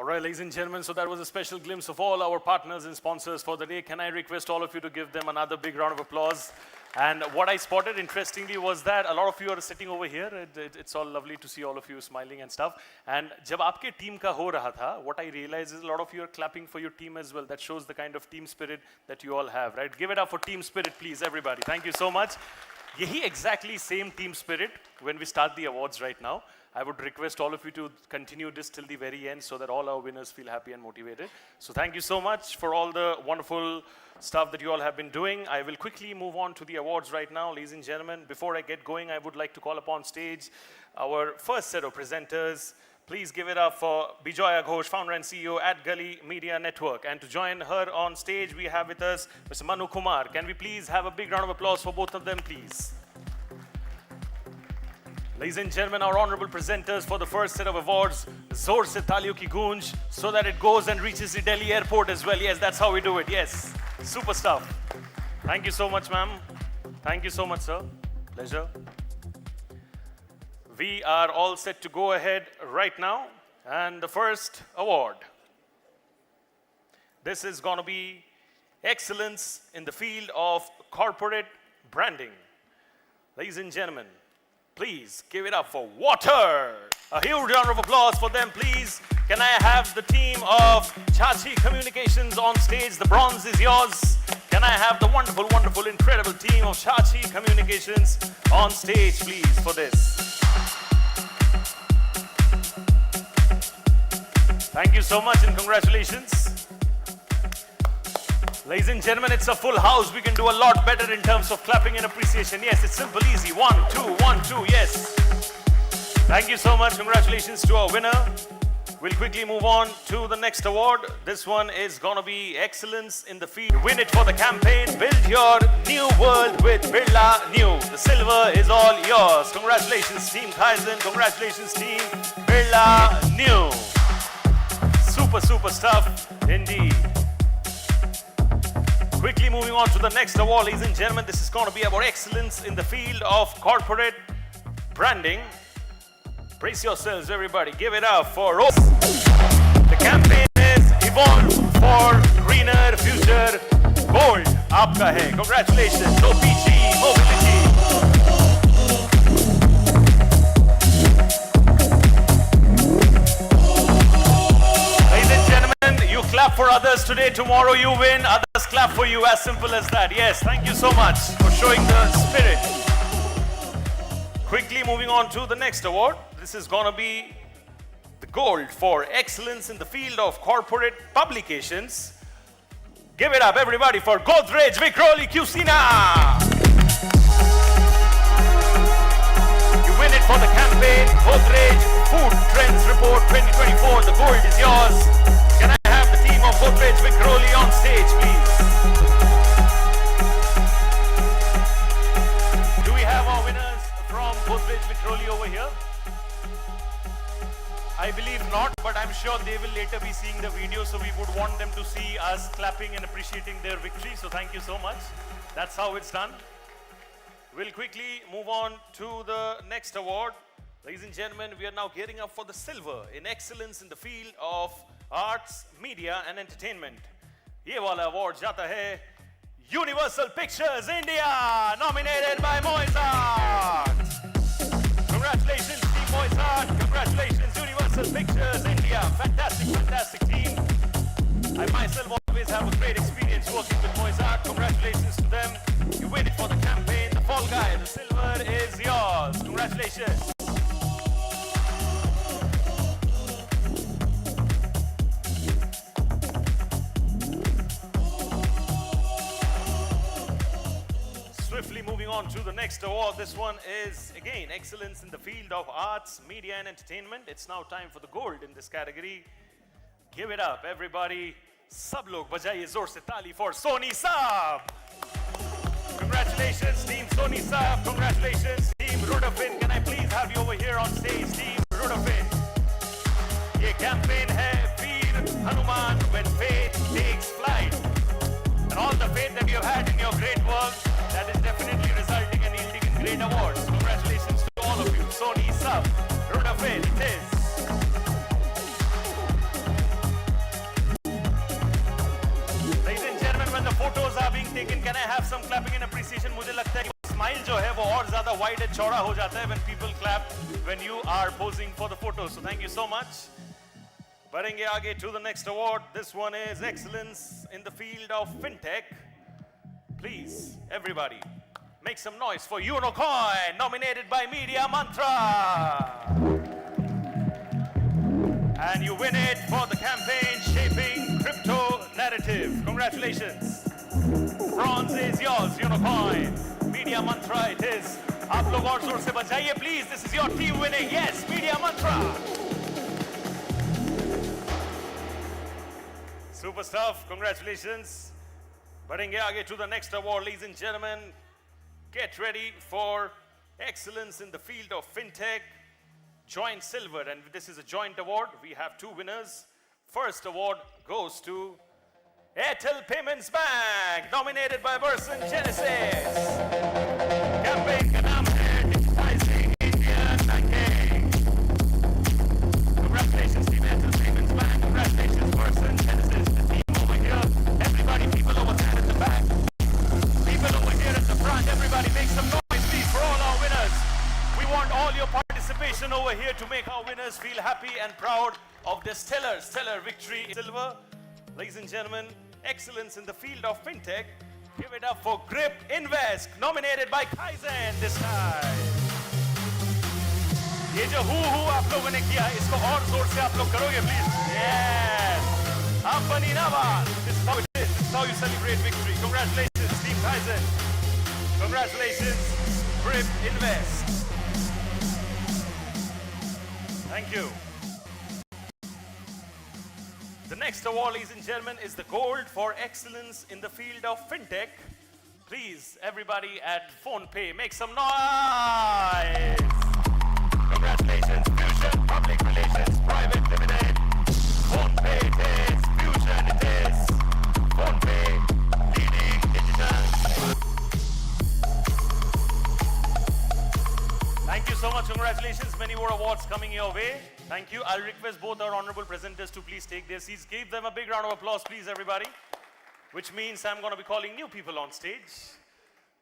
right, ladies and gentlemen, so that was a special glimpse of all our partners and sponsors for the day. Can I request all of you to give them another big round of applause? And what I spotted interestingly was that a lot of you are sitting over here. It's all lovely to see all of you smiling and stuff. And जब आपके team का हो रहा था, what I realized is a lot of you are clapping for your team as well. That shows the kind of team spirit that you all have, right? Give it up for team spirit, please, everybody. Thank you so much. यही exactly same team spirit when we start the awards right now. I would request all of you to continue this till the very end so that all our winners feel happy and motivated. So thank you so much for all the wonderful stuff that you all have been doing. I will quickly move on to the awards right now, ladies and gentlemen. Before I get going, I would like to call upon stage our first set of presenters. Please give it up for Bijoya Ghosh, founder and CEO at Gully Media Network. And to join her on stage, we have with us Mr. Manu Kumar. Can we please have a big round of applause for both of them, please? Ladies and gentlemen, our honorable presenters for the first set of awards, Zor se taaliyon ki goonj, so that it goes and reaches the Delhi airport as well. Yes, that's how we do it. Yes, super stuff. Thank you so much, ma'am. Thank you so much, sir. Pleasure. We are all set to go ahead right now. And the first award. This is going to be Excellence in the Field of Corporate Branding. Ladies and gentlemen, please give it up for Water. A huge round of applause for them, please. Can I have the team of Chachi Communications on stage? The bronze is yours. Can I have the wonderful, wonderful, incredible team of Chachi Communications on stage, please, for this? Thank you so much and congratulations. Ladies and gentlemen, it's a full house. We can do a lot better in terms of clapping and appreciation. Yes, it's simple, easy. 1, 2, 1, 2, yes. Thank you so much. Congratulations to our winner. We'll quickly move on to the next award. This one is going to be Excellence in the Field. Win it for the campaign. Build your new world with Birla New. The silver is all yours. Congratulations, Team Kaizen. Congratulations, Team Birla New. Super, super stuff indeed. Quickly moving on to the next award, ladies and gentlemen. This is going to be about excellence in the field of corporate branding. Brace yourselves, everybody. Give it up for Rose. The campaign is Evolve for Greener Future. Gold, aapka hai. Congratulations. OPG Mobility. Ladies and gentlemen, you clap for others today. Tomorrow you win. Others clap for you. As simple as that. Yes, thank you so much for showing the spirit. Quickly moving on to the next award. This is going to be the gold for excellence in the field of corporate publications. Give it up, everybody, for Godrej Vikroli Kusina. You win it for the campaign Godrej Food Trends Report 2024. The gold is yours. Can I have the team of Godrej Vikroli on stage, please? Do we have our winners from Godrej Vikroli over here? I believe not, but I'm sure they will later be seeing the video, so we would want them to see us clapping and appreciating their victory. So thank you so much. That's how it's done. We'll quickly move on to the next award. Ladies and gentlemen, we are now gearing up for the silver in excellence in the field of arts, media and entertainment. Ye wala award jata hai Universal Pictures India, nominated by Moisart. Congratulations, Team Moisart. Congratulations, Universal Pictures India. Fantastic, fantastic team. I myself always have a great experience working with Moisart. Congratulations to them. You win it for the campaign. The Fall Guy, the silver is yours. Congratulations. Swiftly moving on to the next award. This one is, again, excellence in the field of arts, media and entertainment. It's now time for the gold in this category. Give it up, everybody. Sab log bajaye zor se taali for Soni Saab. Congratulations, Team Soni Saab. Congratulations, Team Rudafin. Can I please have you over here on stage, Team Rudafin? Ye campaign hai Veer Hanuman when faith takes flight. And all the faith that you've had in your great work, that is definitely resulting and yielding in great awards. Congratulations to all of you. Soni Sab, Rudafin, it is. taken. Can I have some clapping and appreciation? मुझे लगता है कि smile जो है वो और ज़्यादा wide and चौड़ा हो जाता है when people clap when you are posing for the photo. So thank you so much. बढ़ेंगे आगे to the next award. This one is excellence in the field of fintech. Please, everybody, make some noise for Unicoin, nominated by Media Mantra. And you win it for the campaign Shaping Crypto Narrative. Congratulations. Bronze is yours, Unicoin. Media Mantra it is. आप लोग और जोर से बजाइए please. This is your team winning. Yes, Media Mantra. Super stuff. Congratulations. बढ़ेंगे आगे to the next award, ladies and gentlemen. Get ready for excellence in the field of fintech. Joint silver, and this is a joint award. We have two winners. First award goes to Airtel Payments Bank, nominated by Version Genesis. Campaign का नाम है Digitizing Indian Banking. Congratulations, team Airtel Payments Bank. Congratulations, Version Genesis. The team over here. Everybody, people over there at the back. People over here at the front. Everybody, make some noise, please, for all our winners. We want all your participation over here to make our winners feel happy and proud of their stellar victory. Silver, ladies and gentlemen, excellence in the field of fintech. Give it up for Grip Invest, nominated by Kaizen this time. ये जो who आप लोगों ने किया है, इसको और जोर से आप लोग करोगे, please. Yes. Apani Naval. This is how it is. This is how you celebrate victory. Congratulations, Team Kaizen. Congratulations, Grip Invest. Thank you. The next award, ladies and gentlemen, is the gold for excellence in the field of fintech. Please, everybody at PhonePe, make some noise. Congratulations, Fusion Public Relations Private Limited. PhonePe it is, Fusion it is. PhonePe, leading digital. Thank you so much. Congratulations. Many more awards coming your way. Thank you. I'll request both our honorable presenters to please take their seats. Give them a big round of applause, please, everybody. Which means I'm going to be calling new people on stage.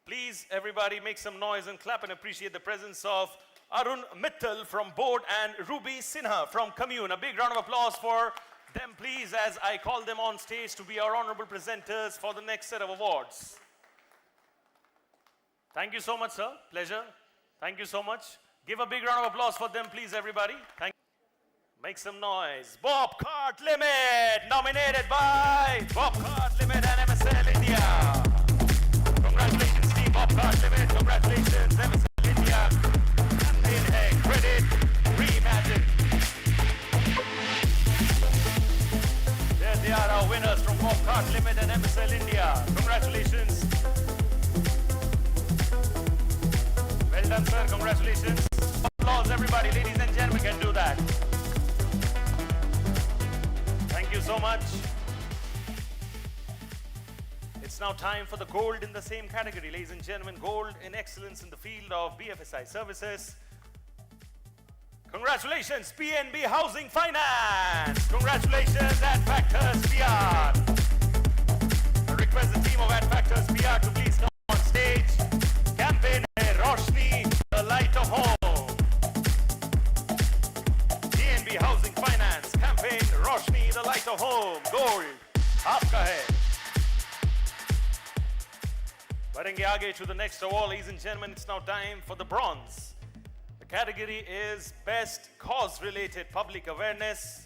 Please, everybody, make some noise and clap and appreciate the presence of Arun Mittal from Board and Ruby Sinha from Commune. A big round of applause for them, please, as I call them on stage to be our honorable presenters for the next set of awards. Thank you so much, sir. Pleasure. Thank you so much. Give a big round of applause for them, please, everybody. Thank you. Make some noise. Bob Cart Limit, nominated by Bob Cart Limit and MSL India. Congratulations, team Bob Cart Limit. Congratulations, MSL India. Campaign hai Credit Reimagine. There they are, our winners from Bob Cart Limit and MSL India. Congratulations. Well done, sir. Congratulations. Applause, everybody. Ladies and gentlemen, can do that. Thank you so much. It's now time for the gold in the same category. Ladies and gentlemen, gold in excellence in the field of BFSI services. Congratulations, PNB Housing Finance. Congratulations, Adfactors PR. I request the team of Adfactors PR to please come on stage. Campaign Roshni, the light of home. PNB Housing Finance. Campaign Roshni, the light of home. Gold. Aapka hai. बढ़ेंगे आगे to the next award, ladies and gentlemen. It's now time for the bronze. The category is Best Cause-Related Public Awareness.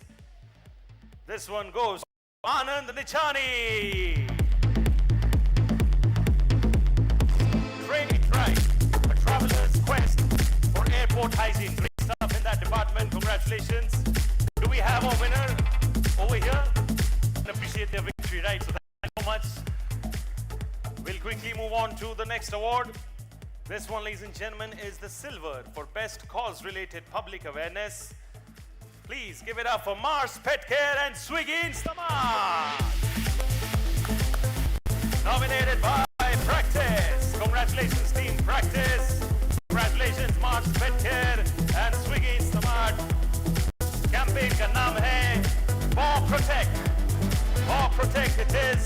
This one goes to Anand Nichani. Training Drive, a traveler's quest for airport hygiene. Great stuff in that department. Congratulations. Do we have a winner over here? I appreciate their victory, right? So thank you so much. We'll quickly move on to the next award. This one, ladies and gentlemen, is the silver for Best Cause-Related Public Awareness. Please give it up for Mars Pet Care and Swiggy Instamart. Nominated by Practice. Congratulations, team Practice. Congratulations, Mars Pet Care and Swiggy Instamart. Campaign ka naam hai Paw Protect. Paw Protect it is.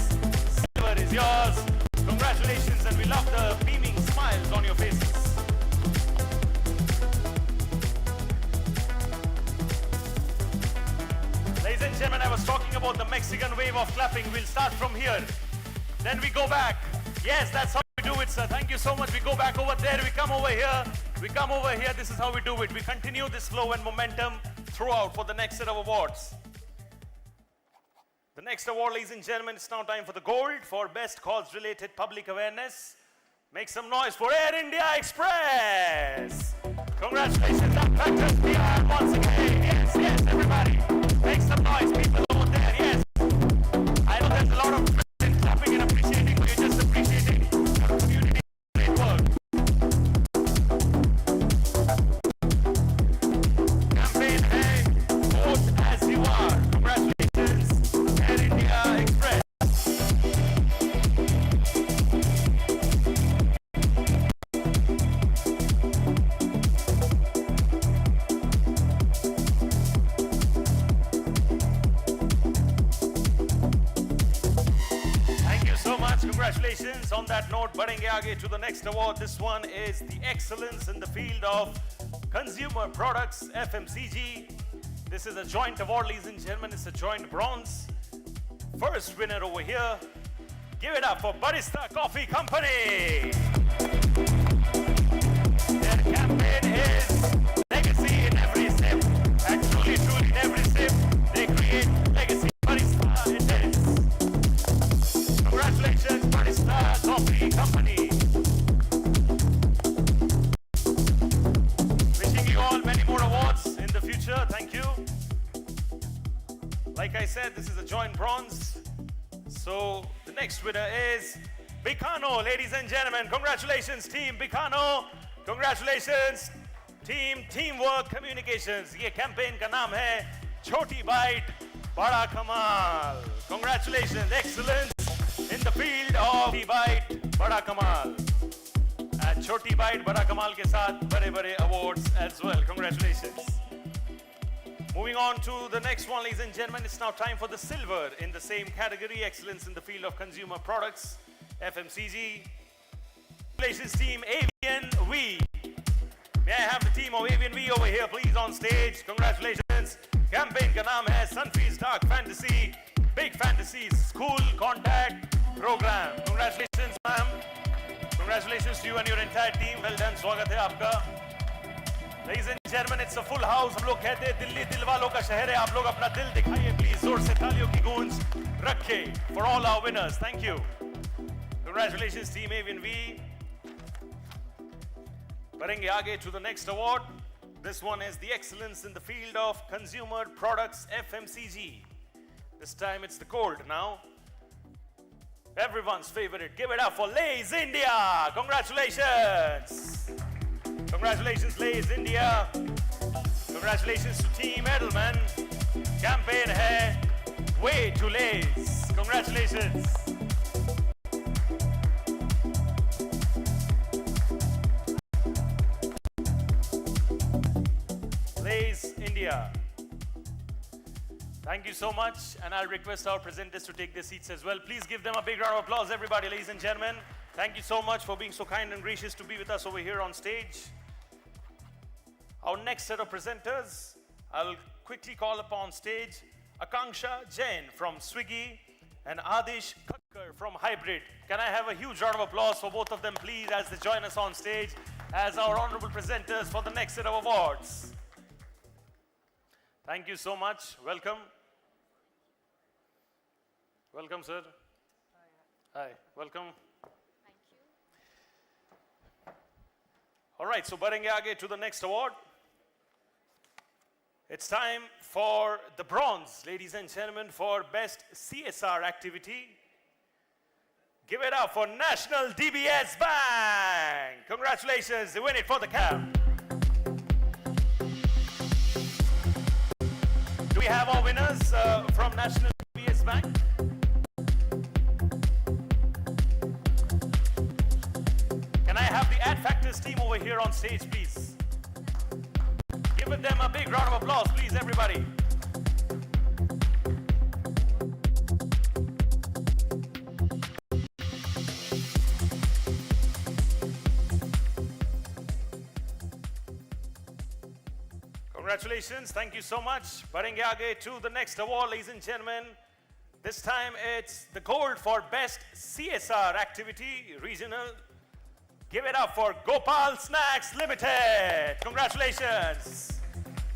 Silver is yours. Congratulations. Congratulations, and we love the beaming smiles on your faces. Ladies and gentlemen, I was talking about the Mexican wave of clapping. We'll start from here. Then we go back. Yes, that's how we do it, sir. Thank you so much. We go back over there. We come over here. We come over here. This is how we do it. We continue this flow and momentum throughout for the next set of awards. The next award, ladies and gentlemen, it's now time for the gold for best cause-related public awareness. Make some noise for Air India Express. Congratulations, advocacy PR once again. Yes, yes, everybody. Make some noise, people over there. Yes. I know there's a lot of clapping and appreciating, but you're just appreciating our community. Great work. Campaign, hey, vote as you are. Congratulations, Air India Express. Congratulations. On that note, बढ़ेंगे आगे to the next award. This one is the excellence in the field of consumer products, FMCG. This is a joint award, ladies and gentlemen. It's a joint bronze. First winner over here. Give it up for Barista Coffee Company. Their campaign is legacy in every sip. And truly, truly in every sip, they create legacy. Barista it is. Congratulations, Barista Coffee Company. Wishing you all many more awards in the future. Thank you. Like I said, this is a joint bronze. So the next winner is Bicano, ladies and gentlemen. Congratulations, team Bicano. Congratulations, team Teamwork Communications. ये campaign का नाम है छोटी bite बड़ा कमाल. Congratulations, excellence in the field of छोटी bite बड़ा कमाल. And छोटी बाइट बड़ा कमाल के साथ बड़े-बड़े awards as well. Congratulations. Moving on to the next one, ladies and gentlemen, it's now time for the silver in the same category, excellence in the field of consumer products, FMCG. Congratulations, team Avian V. May I have the team of Avian V over here, please, on stage? Congratulations. Campaign का नाम है Sunfeast Dark Fantasy, Big Fantasies School Contact Program. Congratulations, ma'am. Congratulations to you and your entire team. Well done. स्वागत है आपका. Ladies and gentlemen, it's a full house. हम लोग कहते हैं दिल्ली दिल वालों का शहर है. आप लोग अपना दिल दिखाइए, please. जोर से तालियों की गूंज रखें for all our winners. Thank you. Congratulations, team Avian V. बढ़ेंगे आगे to the next award. This one is the excellence in the field of consumer products, FMCG. This time it's the gold now. Everyone's favorite. Give it up for Lay's India. Congratulations. Congratulations, Lay's India. Congratulations to Team Edelman. Campaign hai Way to Lay's. Congratulations. Lay's India. Thank you so much, and I'll request our presenters to take their seats as well. Please give them a big round of applause, everybody, ladies and gentlemen. Thank you so much for being so kind and gracious to be with us over here on stage. Our next set of presenters, I'll quickly call upon stage Akanksha Jain from Swiggy and Adish Kakkar from Hybrid. Can I have a huge round of applause for both of them, please, as they join us on stage as our honorable presenters for the next set of awards. Thank you so much. Welcome. Welcome, sir. Hi. Welcome. Thank you. All right, so बढ़ेंगे आगे to the next award. It's time for the bronze, ladies and gentlemen, for best CSR activity. Give it up for National DBS Bank. Congratulations, they win it for the cap. Do we have our winners from National DBS Bank? Can I have the Ad Factors team over here on stage, please? Give them a big round of applause, please, everybody. Congratulations, thank you so much. बढ़ेंगे आगे to the next award, ladies and gentlemen. This time it's the gold for best CSR activity, regional. Give it up for Gopal Snacks Limited. Congratulations.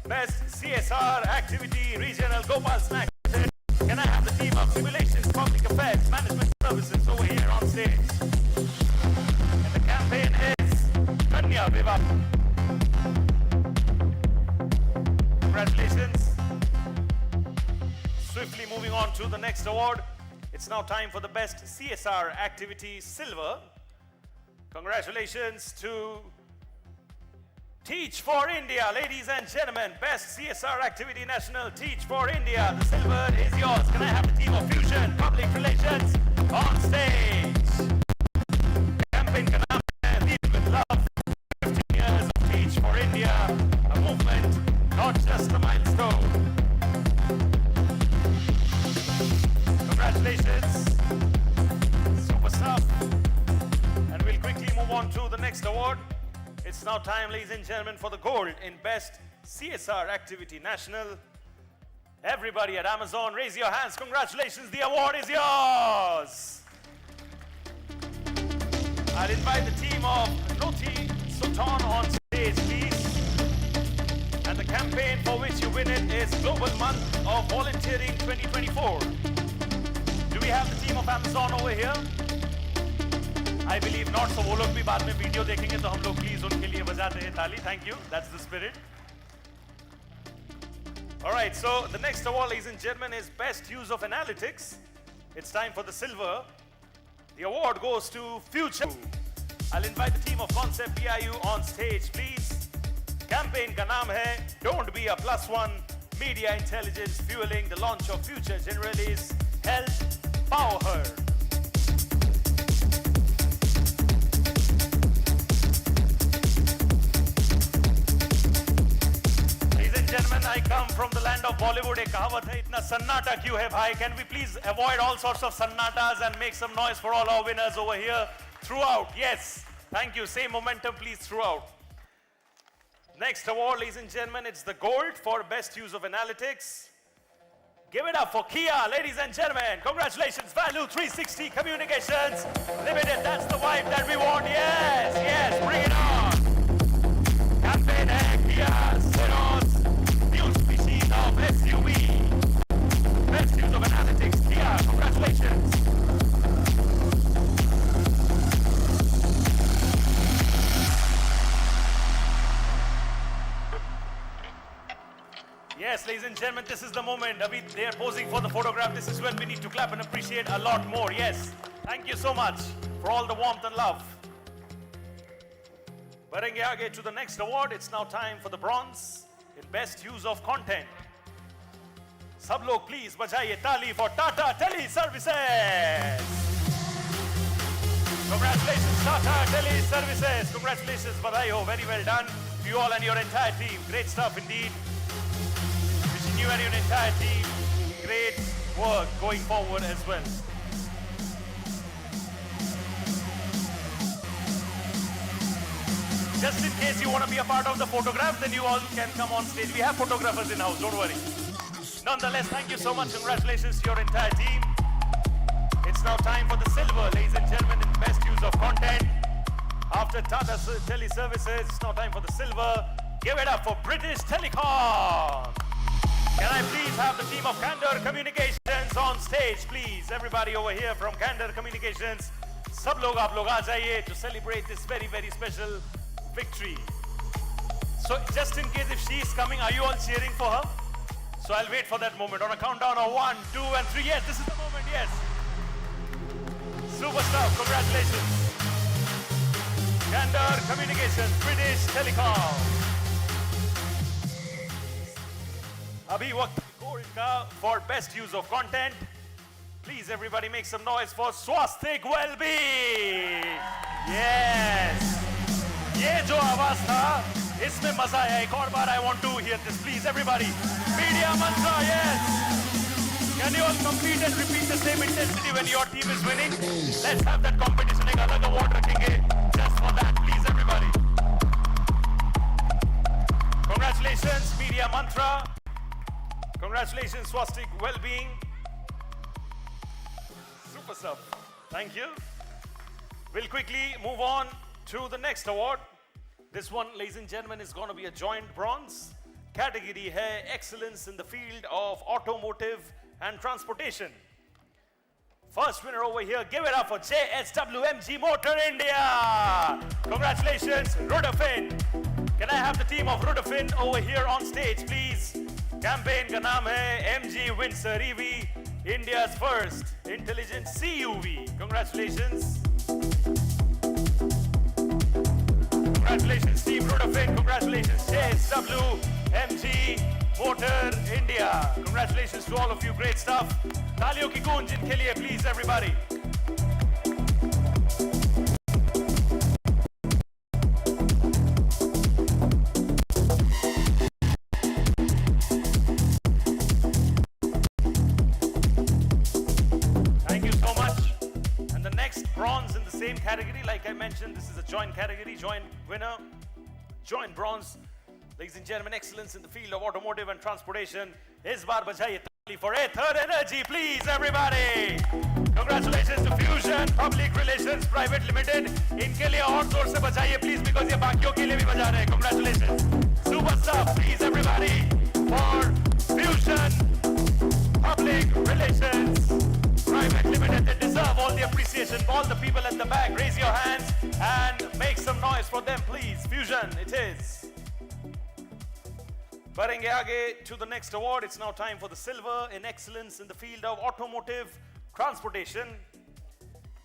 Best CSR activity, regional Gopal Snacks Limited. Can I have the team of simulations, public affairs, management services over here on stage? And the campaign is Kanya Vivah. Congratulations. Swiftly moving on to the next award. It's now time for the best CSR activity, silver. Congratulations to Teach for India, ladies and gentlemen. Best CSR activity, national. Teach for India. The silver is yours. Can I have the team of Fusion Public Relations on stage? The campaign ka naam hai Lead with Love. 15 years of Teach for India, a movement, not just a milestone. Congratulations. Super stuff. And we'll quickly move on to the next award. It's now time, ladies and gentlemen, for the gold in best CSR activity national. Everybody at Amazon, raise your hands. Congratulations, the award is yours. I'll invite the team of Noti Sultan on stage, please. And the campaign for which you win it is Global Month of Volunteering 2024. Do we have the team of Amazon over here? I believe not, so वो लोग भी बाद में video देखेंगे तो हम लोग please उनके लिए बजाते हैं ताली. Thank you, that's the spirit. All right, so the next award, ladies and gentlemen, is Best Use of Analytics. It's time for the silver. The award goes to Future. I'll invite the team of Concept BIU on stage, please. Campaign का नाम है Don't Be a Plus One. Media Intelligence Fueling the Launch of Future Generalities. Help Power Her. Gentlemen, I come from the land of Bollywood. एक कहावत है इतना सन्नाटा क्यों है भाई? Can we please avoid all sorts of sannatas and make some noise for all our winners over here throughout? Yes, thank you. Same momentum, please, throughout. Next award, ladies and gentlemen, it's the gold for best use of analytics. Give it up for Kia, ladies and gentlemen. Congratulations, Value 360 Communications Limited. That's the vibe that we want. Yes, yes, bring it on. Campaign hai Kia, Ceros. Of SUV. Best use of analytics. Kia, congratulations. Yes, ladies and gentlemen, this is the moment. Abhi, they are posing for the photograph. This is when we need to clap and appreciate a lot more. Yes, thank you so much for all the warmth and love. बढ़ेंगे आगे to the next award. It's now time for the bronze in best use of content. सब लोग please बजाइए ताली for Tata Tele Services. Congratulations, Tata Tele Services. Congratulations, बधाई हो. Very well done to you all and your entire team. Great stuff indeed. Wishing you and your entire team great work going forward as well. Just in case you want to be a part of the photograph, then you all can come on stage. We have photographers in house, don't worry. Nonetheless, thank you so much. Congratulations to your entire team. It's now time for the silver, ladies and gentlemen, in best use of content. After Tata Tele Services, it's now time for the silver. Give it up for British Telecom. Can I please have the team of Candor Communications on stage, please? Everybody over here from Candor Communications. Sab log aap log aa jaiye to celebrate this very, very special victory. So just in case if she is coming, are you all cheering for her? So I'll wait for that moment on a countdown of 1, 2, and 3. Yes, this is the moment, yes. Super stuff, congratulations. Candor Communications, British Telecom. Abhi waqt gold ka for best use of content. Please everybody make some noise for Swastik Well-being. Yes. ये जो आवाज था इसमें मजा आया. एक और बार I want to hear this, please everybody. Media mantra, yes. Can you all complete and repeat the same intensity when your team is winning? Let's have that competition. एक अलग award रखेंगे just for that, please everybody. Congratulations. Congratulations, Media Mantra. Congratulations, Swastik Wellbeing. Super stuff. Thank you. We'll quickly move on to the next award. This one, ladies and gentlemen, is going to be a joint bronze. Category hai Excellence in the Field of Automotive and Transportation. First winner over here, give it up for JSWMG Motor India. Congratulations, Rudafin. Can I have the team of Rudafin over here on stage, please? Campaign ka naam hai MG Windsor EV, India's first intelligent CUV. Congratulations. Congratulations, Team Rudafin. Congratulations, JSWMG Motor India. Congratulations to all of you. Great stuff. Taaliyon ki goonj inke liye, please, everybody. Thank you so much. And the next bronze in the same category, like I mentioned, this is a joint category, joint winner, joint bronze. Ladies and gentlemen, excellence in the field of automotive and transportation. Is baar bajaiye taali for Third Energy, please, everybody. Congratulations to Fusion Public Relations Private Limited. इनके लिए और जोर से बजाइए, please, because ये बाकियों के लिए भी बजा रहे हैं. Congratulations. Super stuff, please, everybody, for Fusion Public Relations Private Limited. They deserve all the appreciation. All the people at the back, raise your hands and make some noise for them, please. Fusion, it is. Barenge aage to the next award. It's now time for the silver in excellence in the field of automotive transportation.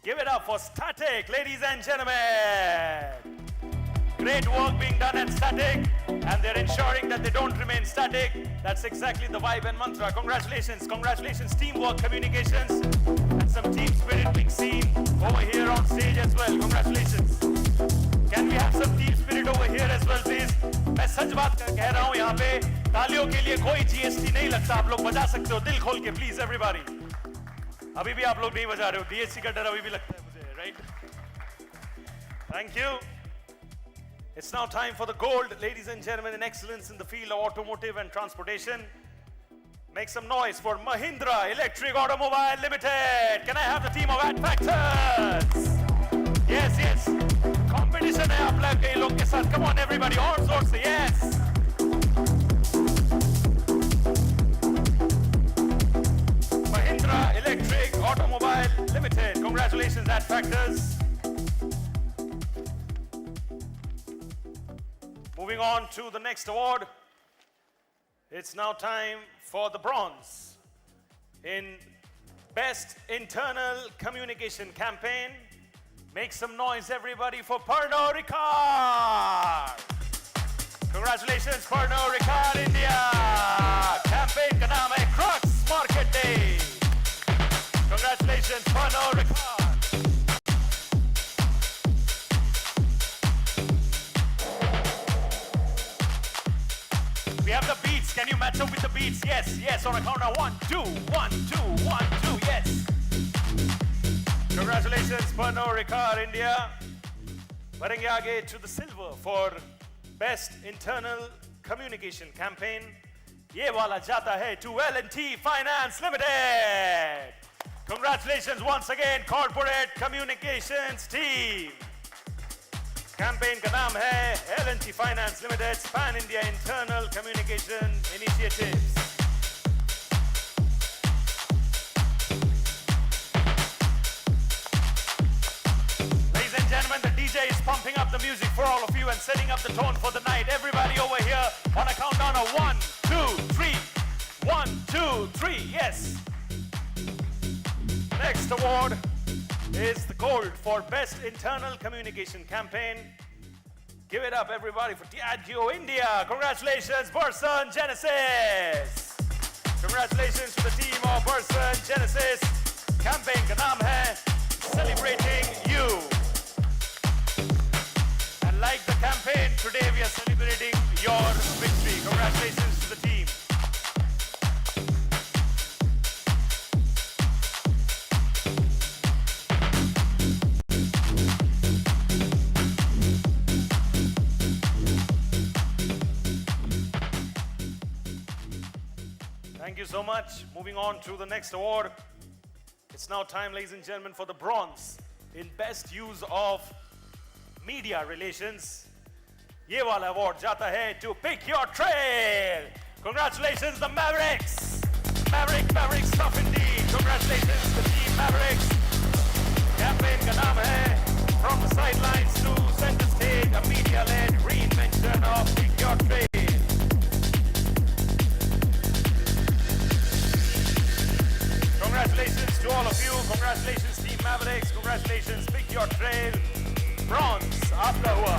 Give it up for Static, ladies and gentlemen. Great work being done at Static, and they're ensuring that they don't remain static. That's exactly the vibe and mantra. Congratulations, congratulations, teamwork, communications, and some team spirit being seen over here on stage as well. Congratulations. Can we have some team spirit over here as well, please? मैं सच बात कह रहा हूँ, यहाँ पे तालियों के लिए कोई GST नहीं लगता. आप लोग बजा सकते हो दिल खोल के, please, everybody. अभी भी आप लोग नहीं बजा रहे हो. DST का डर अभी भी लगता है मुझे, right? Thank you. It's now time for the gold, ladies and gentlemen, in excellence in the field of automotive and transportation. Make some noise for Mahindra Electric Automobile Limited. Can I have the team of Advocacy? Yes, yes. Competition hai aap log ke saath. Come on, everybody, all sorts of yes. Mahindra Electric Automobile Limited. Congratulations, Advocacy. Moving on to the next award. It's now time for the bronze in Best Internal Communication Campaign. Make some noise, everybody, for Pernod Ricard. Congratulations, Pernod Ricard India. Campaign ka naam hai Crux Market Day. Congratulations, Pernod Ricard. We have the beats. Can you match up with the beats? Yes, yes. On a count of 1, 2, 1, 2, 1, 2. Yes. Congratulations, Pernod Ricard India. Barenge aage to the silver for Best Internal Communication Campaign. Ye wala jata hai to L&T Finance Limited. Congratulations once again, Corporate Communications Team. Campaign ka naam hai L&T Finance Limited Pan India Internal Communication Initiatives. Ladies and gentlemen, the DJ is pumping up the music for all of you and setting up the tone for the night. Everybody over here on a countdown of 1, 2, 3. 1, 2, 3. Yes. Next award is the gold for Best Internal Communication Campaign. Give it up, everybody, for Diageo India. Congratulations, Burson Genesis. Congratulations to the team of Burson Genesis. Campaign ka naam hai Celebrating You. And like the campaign, today we are celebrating your victory. Congratulations to the team. so much. Moving on to the next award. It's now time, ladies and gentlemen, for the bronze in best use of media relations. ये वाला award जाता है to Pick Your Trail. Congratulations, the Mavericks. Mavericks tough indeed. Congratulations, the team Mavericks. Campaign का नाम है From the Sidelines to Center Stage, a media-led reinvention of Pick Your Trail. Congratulations to all of you. Congratulations, Team Mavericks. Congratulations, Pick Your Trail. Bronze, आपका हुआ.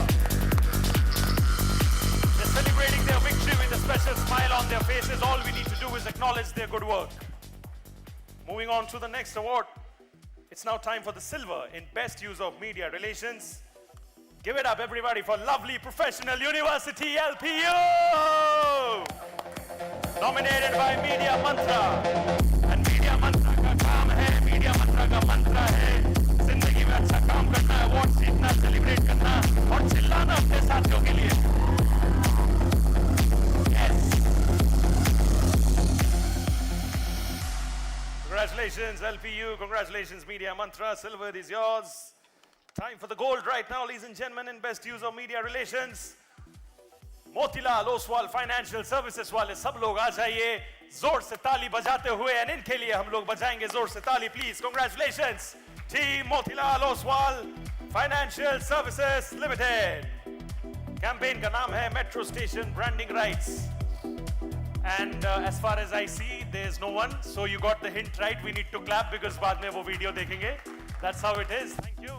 They're celebrating their victory with a special smile on their faces. All we need to do is acknowledge their good work. Moving on to the next award. It's now time for the silver in best use of media relations. Give it up, everybody, for lovely professional university LPU! Nominated by Media Mantra. And Media Mantra का काम है, Media Mantra का मंत्र है जिंदगी में अच्छा काम करना, अवार्ड जीतना, सेलिब्रेट करना और चिल्लाना अपने साथियों के लिए. Yes. Congratulations LPU, congratulations Media Mantra, silver is yours. Time for the gold right now, ladies and gentlemen, in best use of media relations. Motilal Oswal financial services वाले सब लोग आ जाइए जोर से ताली बजाते हुए एंड इनके लिए हम लोग बजाएंगे जोर से ताली please. Congratulations team Motilal Oswal financial services limited. Campaign का नाम है metro station branding rights. And as far as I see, there's no one. So you got the hint right. We need to clap because बाद में वो video देखेंगे. That's how it is. Thank you.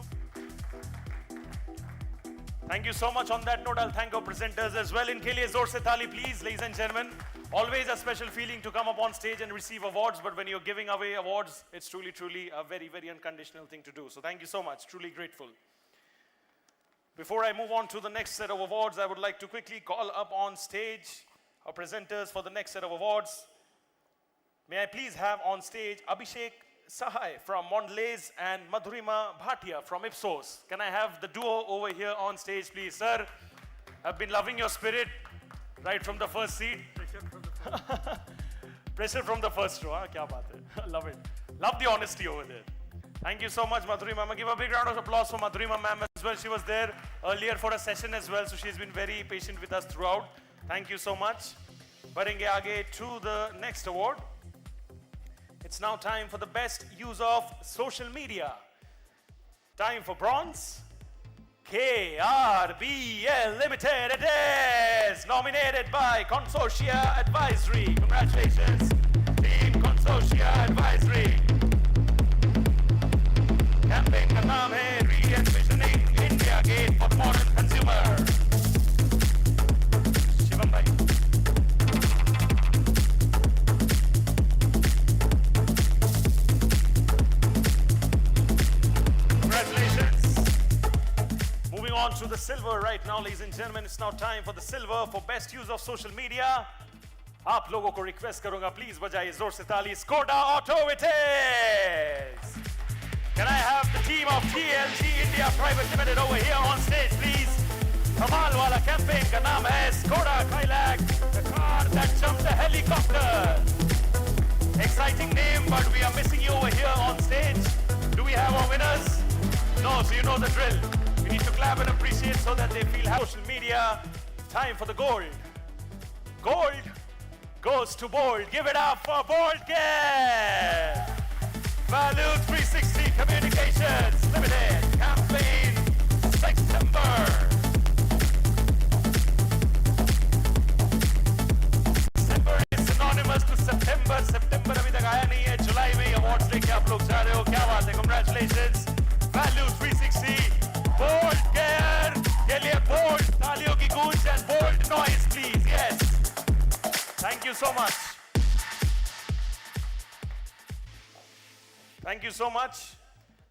Thank you so much. On that note, I'll thank our presenters as well. इनके लिए जोर से ताली please, ladies and gentlemen. Always a special feeling to come up on stage and receive awards. But when you're giving away awards, it's truly a very, very unconditional thing to do. So thank you so much. Truly grateful. Before I move on to the next set of awards, I would like to quickly call up on stage our presenters for the next set of awards. May I please have on stage Abhishek Sahai from Mondelez and Madhurima Bhatia from Ipsos. Can I have the duo over here on stage, please? Sir, I've been loving your spirit right from the first seat. Pressure from the first row, huh? Kya baat hai? Love it. Love the honesty over there. Thank you so much, Madhurima. I'm going to give a big round of applause for Madhurima ma'am as well. She was there earlier for a session as well, so she's been very patient with us throughout. Thank you so much. Badenge aage to the next award. It's now time for the best use of social media. Time for bronze. KRBL Limited it is. Nominated by Consortia Advisory. Congratulations, Team Consortia Advisory. Campaign का नाम है Re-envisioning India Gate for Modern Consumer. Shivam भाई. On to the silver right now, ladies and gentlemen. It's now time for the silver for best use of social media. आप लोगों को request करूंगा, please बजाइए जोर से ताली. Skoda Auto it is. Can I have the team of TLG India Private Limited over here on stage, please? कमाल वाला campaign का नाम है Skoda Kailak, the car that jumped the helicopter. Exciting name, but we are missing you over here on stage. Do we have our winners? No, so you know the drill. We need to clap and appreciate so that they feel happy. Social media. Time for the gold. Gold goes to Bold. Give it up for Bold Care. Value 360 Communications Limited. Campaign September. December is synonymous to September. September अभी तक आया नहीं है. जुलाई में awards लेके आप लोग जा रहे हो. क्या बात है? Congratulations. Value 360. Bold Care के लिए bold तालियों की गूंज and bold noise please. Yes. Thank you so much. Thank you so much.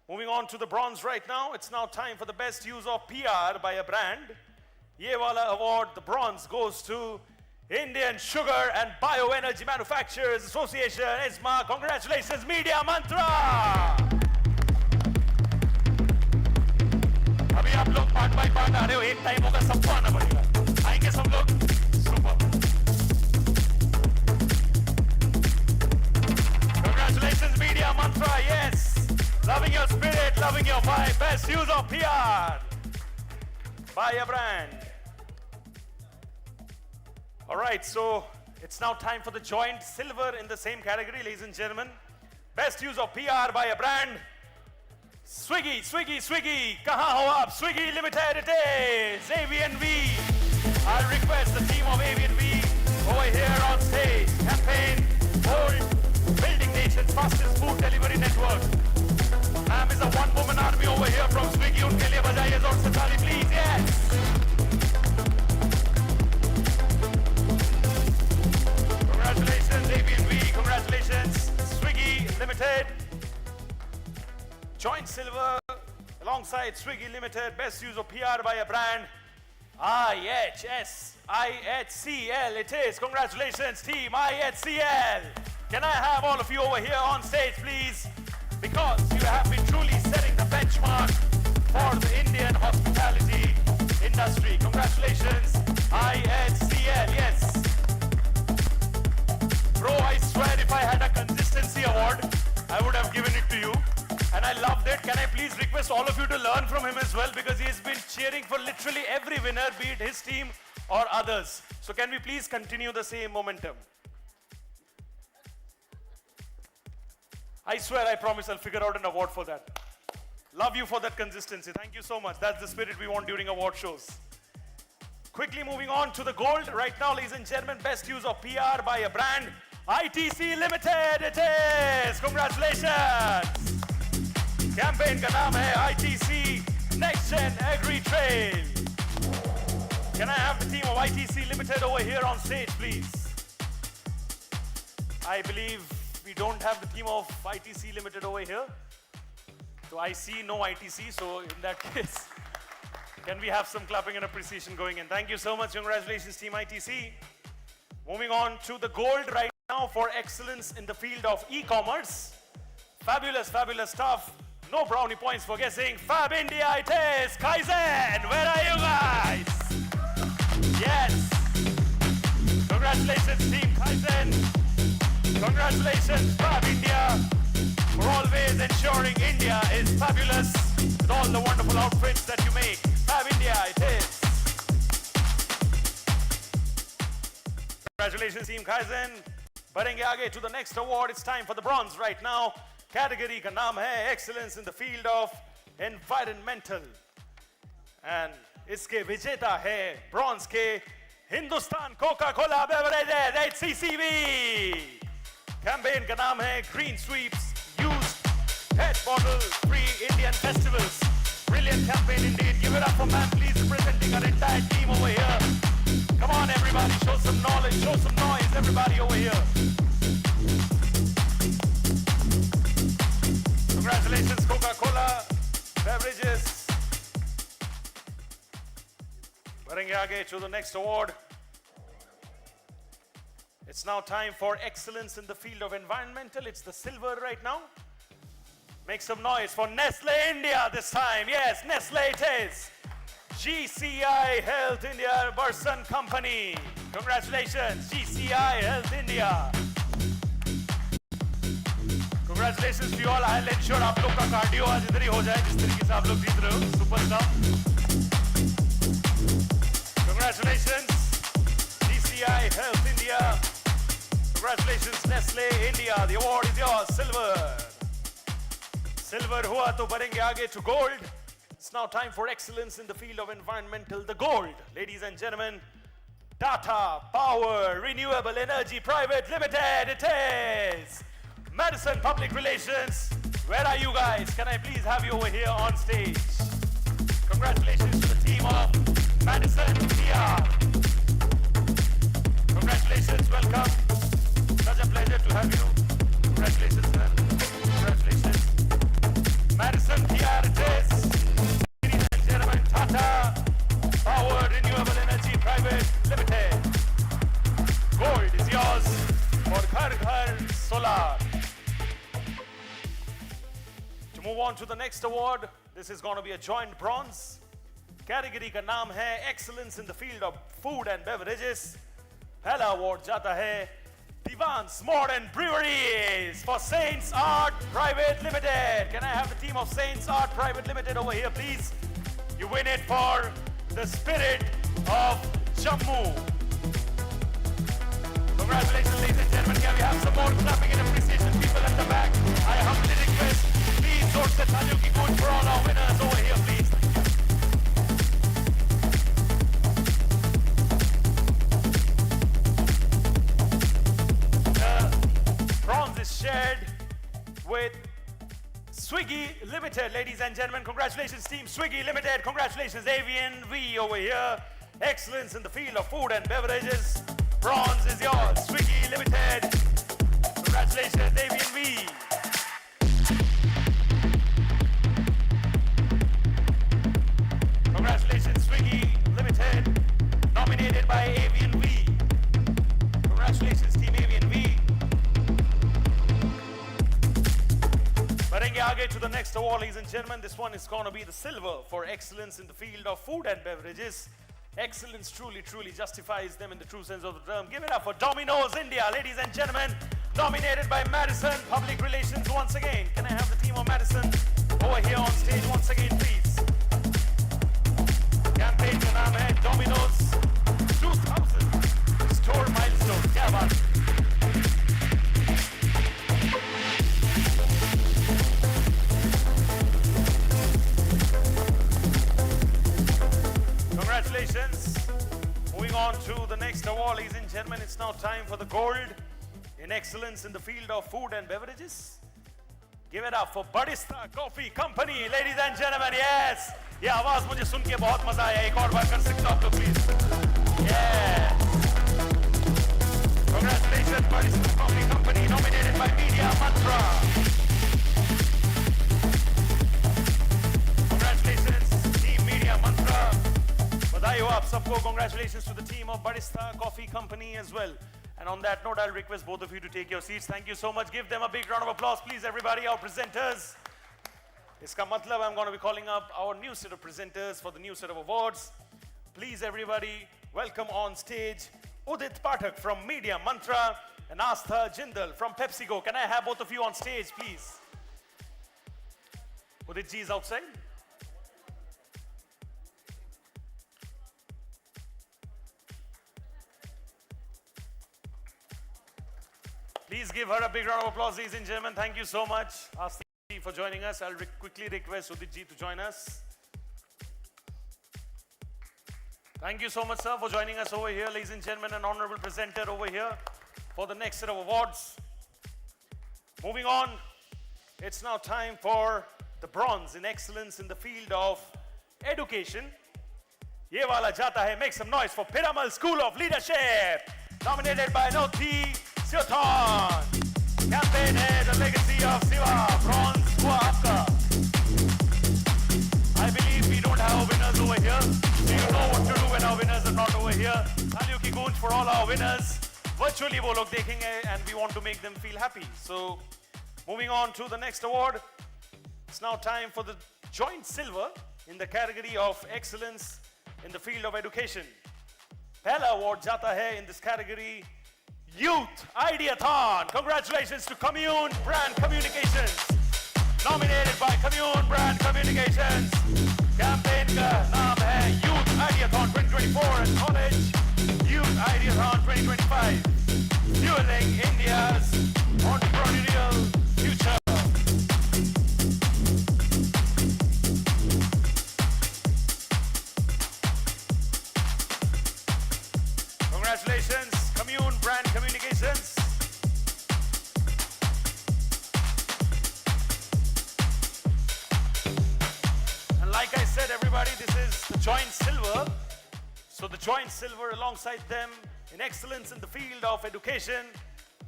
Moving on to the bronze right now. It's now time for the best use of PR by a brand. ये वाला award, the bronze, goes to Indian Sugar and Bioenergy Manufacturers Association, ISMA. Congratulations, Media Mantra. अभी आप लोग part by part आ रहे हो. एक time होगा सबको आना पड़ेगा. आएंगे सब लोग. Super. loving your vibe. Best use of PR by a brand. All right, so it's now time for the joint silver in the same category, ladies and gentlemen. Best use of PR by a brand. Swiggy, Swiggy, Swiggy. Kahan ho aap? Swiggy Limited it is. AV&V. I'll request the team of AV&V over here on stage. Campaign Gold, building nation's fastest food delivery network. Ma'am is a one-woman army over here from Swiggy. Unke liye bajaiye zor se taali, please. Yes. Congratulations, AV&V. Congratulations, Swiggy Limited. Joint silver alongside Swiggy Limited. Best use of PR by a brand. IHCL it is. Congratulations, team IHCL. Can I have all of you over here on stage, please? Because you have been truly setting the benchmark for the Indian hospitality industry. Congratulations, IHCL. Yes. Bro, I swear if I had a consistency award, I would have given it to you. And I loved it. Can I please request all of you to learn from him as well, because he has been cheering for literally every winner, be it his team or others. So can we please continue the same momentum? I swear, I promise I'll figure out an award for that. Love you for that consistency. Thank you so much. That's the spirit we want during award shows. Quickly moving on to the gold. Right now, ladies and gentlemen, best use of PR by a brand. ITC Limited it is. Congratulations. Campaign का नाम है ITC Next Gen Agri Trail. Can I have the team of ITC Limited over here on stage, please? I believe we don't have the team of ITC Limited over here. So I see no ITC, so in that case, can we have some clapping and appreciation going in? Thank you so much. Congratulations, team ITC. Moving on to the gold right now for excellence in the field of e-commerce. Fabulous, fabulous stuff. No brownie points for guessing. Fab India it is. Kaizen, where are you guys? Yes. Congratulations, team Kaizen. Congratulations, Fab India, for always ensuring India is fabulous with all the wonderful outfits that you make. Fab India it is. Congratulations, team Kaizen. बढ़ेंगे आगे to the next award. It's time for the bronze right now. Category का नाम है Excellence in the Field of Environmental. And इसके विजेता है bronze के Hindustan Coca-Cola Beverages HCCB. Campaign का नाम है Green Sweeps Used PET Bottle Free Indian Festivals. Brilliant campaign indeed. Give it up for man, please, representing our entire team over here. Come on, everybody, show some knowledge, show some noise, everybody over here. Congratulations, Coca-Cola Beverages. बढ़ेंगे आगे to the next award. It's now time for excellence in the field of environmental. It's the silver right now. Make some noise for Nestle India this time. Yes, Nestle it is. GCI Health India Burson Company. Congratulations, GCI Health India. Congratulations to you all. I'll ensure आप लोग का cardio आज इधर ही हो जाए जिस तरीके से आप लोग जीत रहे हो. Superstar. Congratulations, GCI Health India. Congratulations, Nestle India. The award is yours. Silver. Silver हुआ तो बढ़ेंगे आगे to gold. It's now time for excellence in the field of environmental. The gold, ladies and gentlemen, Tata Power Renewable Energy Private Limited. It is Madison Public Relations. Where are you guys? Can I please have you over here on stage? Congratulations to the team of Madison PR. Congratulations, welcome. Such a pleasure to have you. Congratulations, sir. Congratulations. Madison PR it is. Ladies and gentlemen, Tata Power Renewable Energy Private Limited. Gold is yours for Ghar Ghar Solar. To move on to the next award, this is going to be a joint bronze. Category का नाम है Excellence in the Field of Food and Beverages. पहला award जाता है Divan's Modern Breweries for Saints Art Private Limited. Can I have the team of Saints Art Private Limited over here, please? You win it for the spirit of Jammu. Congratulations, ladies and gentlemen. Can we have some more clapping and appreciation, people at the back? I humbly request, please, जोर से तालियों की गूंज for all our winners over here, please. Bronze is shared with Swiggy Limited. Ladies and gentlemen, congratulations team Swiggy Limited. Congratulations Avian V over here. Excellence in the field of food and beverages. Bronze is yours, Swiggy Limited. Congratulations Avian V. Congratulations Swiggy Limited. Nominated by Avian V. Congratulations team Avian V. Barenge aage to the next award, ladies and gentlemen. This one is going to be the silver for excellence in the field of food and beverages. Excellence truly, truly justifies them in the true sense of the term. Give it up for Domino's India, ladies and gentlemen. Nominated by Madison Public Relations once again. Can I have the team of Madison over here on stage once again, please? Campaign का नाम है Domino's 2000 Store Milestone. क्या बात है? Congratulations. Moving on to the next award, ladies and gentlemen. It's now time for the gold in excellence in the field of food and beverages. Give it up for Barista Coffee Company, ladies and gentlemen. Yes. ये आवाज मुझे सुन के बहुत मजा आया. एक और बार कर सकते हो आप लोग, please. Yeah. Congratulations, Barista Coffee Company, nominated by Media Mantra. Congratulations, Team Media Mantra. बधाई हो आप सबको. Congratulations to the team of Barista Coffee Company as well. And on that note, I'll request both of you to take your seats. Thank you so much. Give them a big round of applause, please, everybody, our presenters. Iska matlab, I'm going to be calling up our new set of presenters for the new set of awards. Please, everybody, welcome on stage Udit Pathak from Media Mantra and Astha Jindal from PepsiCo. Can I have both of you on stage, please? Udit ji is outside. Please give her a big round of applause, ladies and gentlemen. Thank you so much, Astha ji, for joining us. I'll quickly request Udit ji to join us. Thank you so much, sir, for joining us over here, ladies and gentlemen. An honorable presenter over here for the next set of awards. Moving on, it's now time for the bronze in excellence in the field of education. Ye wala jata hai. Make some noise for Piramal School of Leadership, nominated by Nothi Sioton. Campaign hai The Legacy of Siva. Bronze hua aapka. I believe we don't have winners over here. So you know what to do when our winners are not over here. Taaliyon ki goonj for all our winners. Virtually wo log dekhenge and we want to make them feel happy. So moving on to the next award. It's now time for the joint silver in the category of excellence in the field of education. Pehla award jata hai in this category, Youth Ideathon. Congratulations to Commune Brand Communications. Nominated by Commune Brand Communications. Campaign ka naam hai Youth Ideathon 2024 at College. Youth Ideathon 2025. Fueling India's entrepreneurial future. Congratulations, Commune Brand Communications. And like I said, everybody, this is the joint silver. So the joint silver alongside them in excellence in the field of education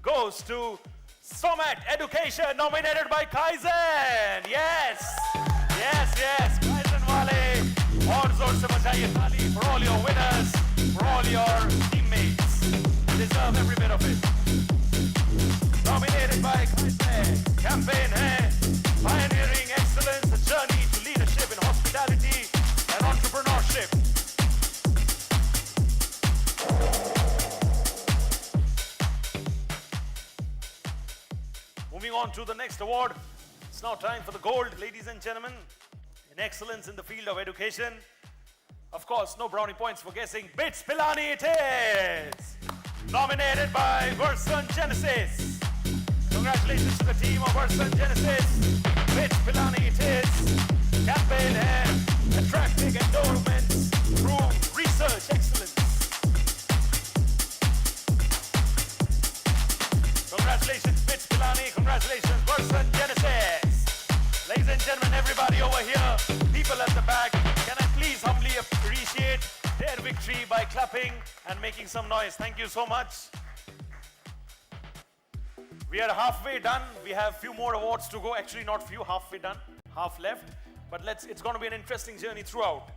goes to Somat Education, nominated by Kaizen. Yes, yes, yes. Kaizen wale. और जोर से बजाइए ताली for all your winners, for all your teammates. You deserve every bit of it. Nominated by Kaizen. Campaign hai Pioneering Excellence, a journey to leadership in hospitality and entrepreneurship. the next award. It's now time for the gold, ladies and gentlemen, in excellence in the field of education. Of course, no brownie points for guessing. Bits Pilani it is! Nominated by Verson Genesis. Congratulations to the team of Verson Genesis. Bits Pilani it is. Campaign and attracting endowments through research excellence. Congratulations, Bits Pilani. Congratulations, Verson Genesis. Ladies and gentlemen, everybody over here, people at the back, can I please humbly appreciate their victory by clapping and making some noise. Thank you so much. We are halfway done. We have few more awards to go. Actually, not few, halfway done, half left. But it's going to be an interesting journey throughout.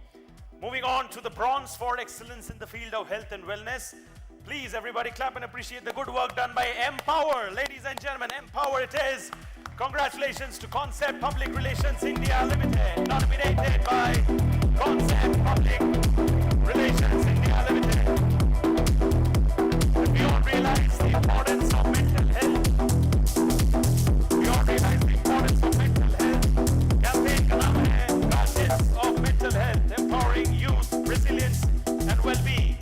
Moving on to the bronze for excellence in the field of health and wellness. Please, everybody, clap and appreciate the good work done by Empower. Ladies and gentlemen, Empower it is. Congratulations to Concept Public Relations India Limited, nominated by Concept Public Relations India Limited. We all realize the importance of mental health. We all realize the importance of mental health. Campaign ka naam hai Branches of Mental Health, empowering youth, resilience and well-being.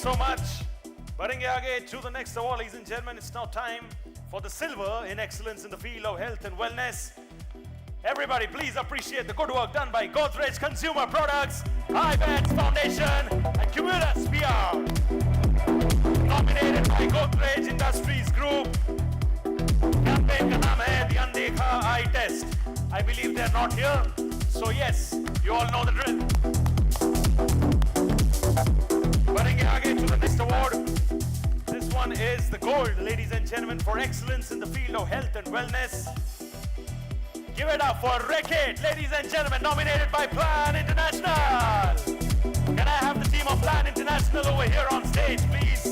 So much. बढ़ेंगे आगे to the next award, ladies and gentlemen. It's now time for the silver in excellence in the field of health and wellness. Everybody, please appreciate the good work done by Godrej Consumer Products, Ibans Foundation, and Cumulus PR. Nominated by Godrej Industries Group. Campaign ka naam hai The Undekha Eye Test. I believe they're not here. So yes, you all know the drill. बढ़ेंगे आगे to the next award. This one is the gold, ladies and gentlemen, for excellence in the field of health and wellness. Give it up for Rekit, ladies and gentlemen, nominated by Plan International. Can I have the team of Plan International over here on stage, please?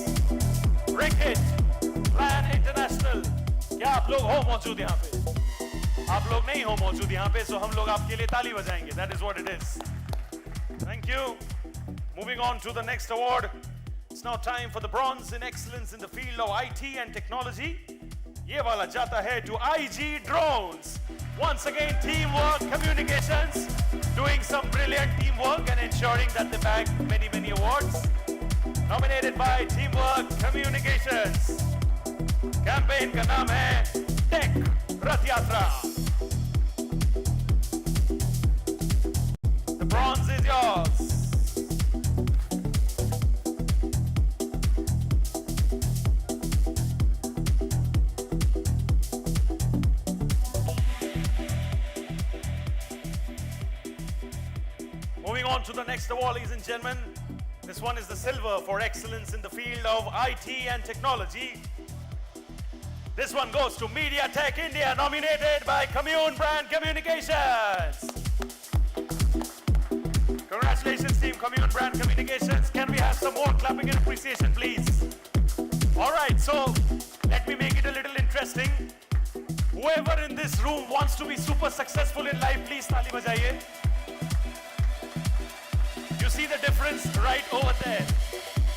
Rekit, Plan International. क्या आप लोग हो मौजूद यहाँ पे? आप लोग नहीं हो मौजूद यहाँ पे, so हम लोग आपके लिए ताली बजाएंगे. That is what it is. Thank you. Moving on to the next award. It's now time for the bronze in excellence in the field of IT and technology. ये वाला जाता है to IG Drones. Once again, teamwork, communications, doing some brilliant teamwork and ensuring that they bag many, many awards. Nominated by Teamwork Communications. Campaign का नाम है Tech Rath Yatra. The bronze is yours. Moving on to the next award, ladies and gentlemen. This one is the silver for excellence in the field of IT and technology. This one goes to MediaTek India, nominated by Commune Brand Communications. Congratulations, team Commune Brand Communications. Can we have some more clapping and appreciation, please? All right, so let me make it a little interesting. Whoever in this room wants to be super successful in life, please taali bajaiye. You see the difference right over there.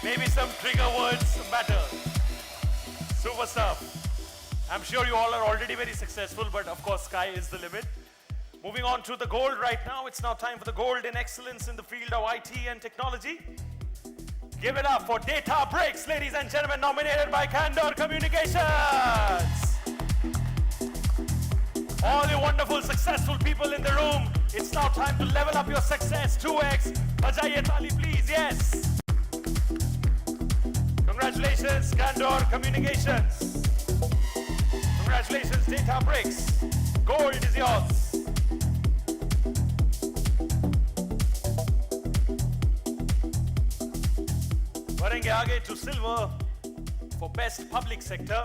Maybe some trigger words matter. Super stuff. I'm sure you all are already very successful, but of course, sky is the limit. Moving on to the gold right now. It's now time for the gold in excellence in the field of IT and technology. Give it up for Databricks, ladies and gentlemen, nominated by Candor Communications. All you wonderful, successful people in the room, it's now time to level up your success 2x. Bajaiye tali, please, yes. Congratulations, Candor Communications. Congratulations, Databricks. Gold is yours. बढ़ेंगे आगे to silver for best public sector.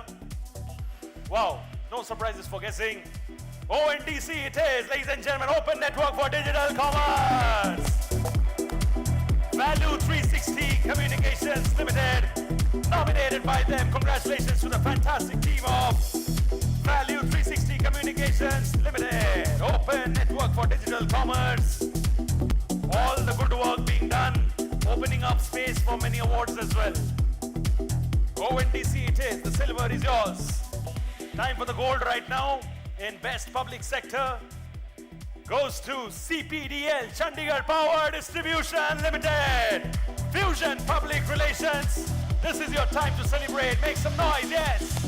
Wow, no surprises for guessing. ONDC it is, ladies and gentlemen, Open Network for Digital Commerce. Value 360 Communications Limited, nominated by them. Congratulations to the fantastic team of Value 360 Communications Limited, Open Network for Digital Commerce. all the good work being done, opening up space for many awards as well. ONDC it is, the silver is yours. Time for the gold right now in Best Public Sector goes to CPDL, Chandigarh Power Distribution Limited. Fusion Public Relations, this is your time to celebrate. Make some noise, yes.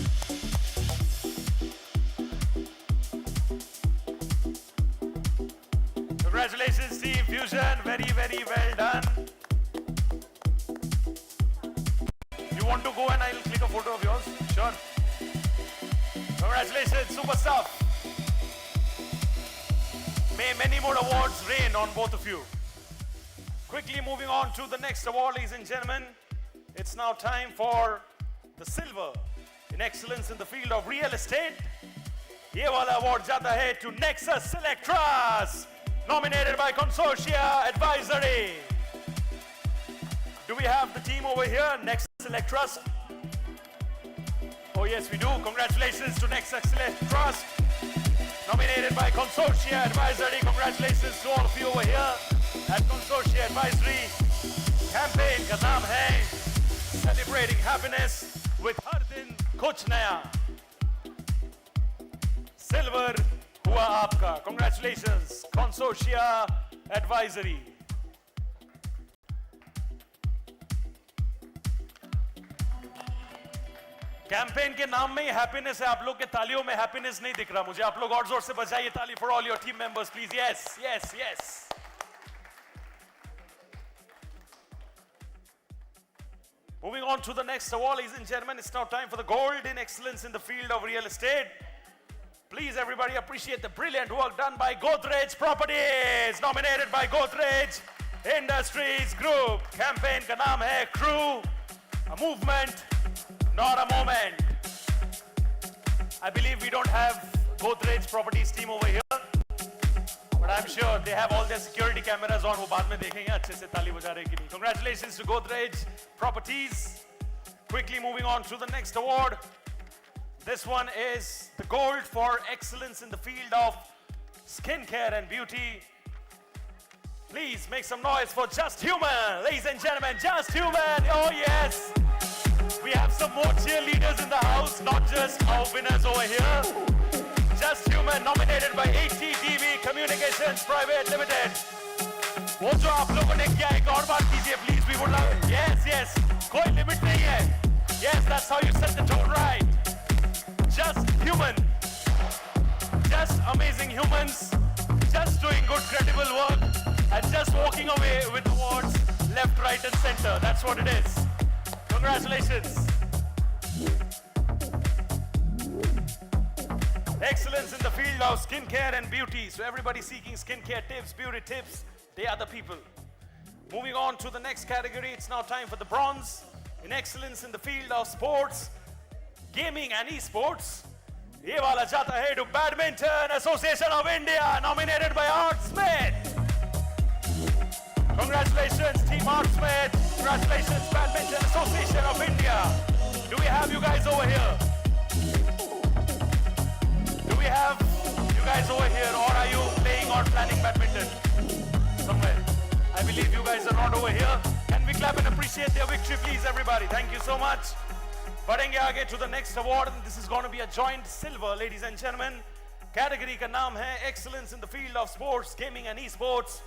Congratulations team Fusion, very, very well done. You want to go and I'll click a photo of yours? Sure. Congratulations, super stuff. May many more awards rain on both of you. Quickly moving on to the next award, ladies and gentlemen. It's now time for the silver in excellence in the field of real estate. ये वाला award जाता है to Nexus Select Trust, nominated by Consortia Advisory. Do we have the team over here, Nexus Select Trust? Oh yes, we do. Congratulations to Nexus Select Trust, nominated by Consortia Advisory. Congratulations to all of you over here at Consortia Advisory. Campaign का नाम है Celebrating Happiness with हर दिन कुछ नया. Silver हुआ आपका. Congratulations, Consortia Advisory. Campaign के नाम में ही हैप्पीनेस है. आप लोग के तालियों में हैप्पीनेस नहीं दिख रहा मुझे. आप लोग और जोर से बजाइए ताली for all your team members please. Yes yes yes. Moving on to the next award, ladies and gentlemen, it's now time for the gold in excellence in the field of real estate. Please everybody appreciate the brilliant work done by Godrej Properties, nominated by Godrej Industries Group. Campaign का नाम है Crew, a movement, not a moment. I believe we don't have Godrej Properties team over here, but I'm sure they have all their security cameras on. वो बाद में देखेंगे अच्छे से ताली बजा रहे कि नहीं. Congratulations to Godrej Properties. Quickly moving on to the next award. This one is the gold for excellence in the field of skincare and beauty. Please make some noise for Just Human. Ladies and gentlemen, Just Human. Oh yes. We have some more cheerleaders in the house, not just our winners over here. Just Human, nominated by ATTV Communications Private Limited. वो जो आप लोगों ने किया एक और बार कीजिए please. We would love it. Yes, yes. कोई limit नहीं है. Yes, that's how you set the tone right. Just Human. Just amazing humans. Just doing good, credible work. And just walking away with awards left, right, and center. That's what it is. Congratulations. Excellence in the field of skincare and beauty. So everybody seeking skincare tips, beauty tips, they are the people. Moving on to the next category, it's now time for the bronze in excellence in the field of sports, gaming and esports. ये वाला जाता है to Badminton Association of India, nominated by Art Smith. Congratulations, Team Art Smith. Congratulations, Badminton Association of India. Do we have you guys over here? Do we have you guys over here, or are you playing or planning badminton somewhere? I believe you guys are not over here. Can we clap and appreciate their victory, please, everybody? Thank you so much. बढ़ेंगे आगे to the next award, and this is going to be a joint silver, ladies and gentlemen. Category का नाम है Excellence in the Field of Sports, Gaming and Esports.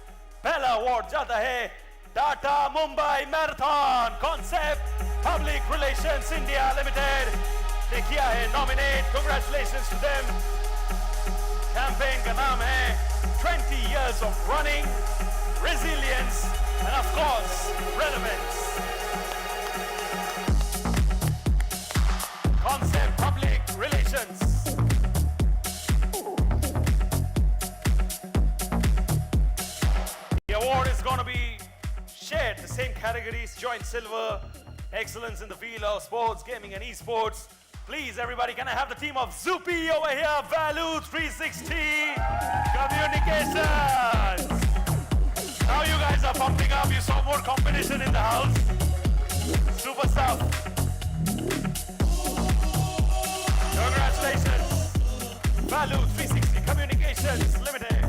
पहला award जाता है Tata Mumbai Marathon Concept Public Relations India Limited. ने किया है nominate. Congratulations to them. Campaign का नाम है 20 years of running, resilience, and of course, relevance. Concept Public Relations. The award is going to be shared, the same categories, joint silver, excellence in the field of sports, gaming and esports. Please everybody, can I have the team of Zupi over here, Value 360 Communications. Now you guys are pumping up, you saw more competition in the house. Super stuff. Congratulations, Value 360 Communications Limited,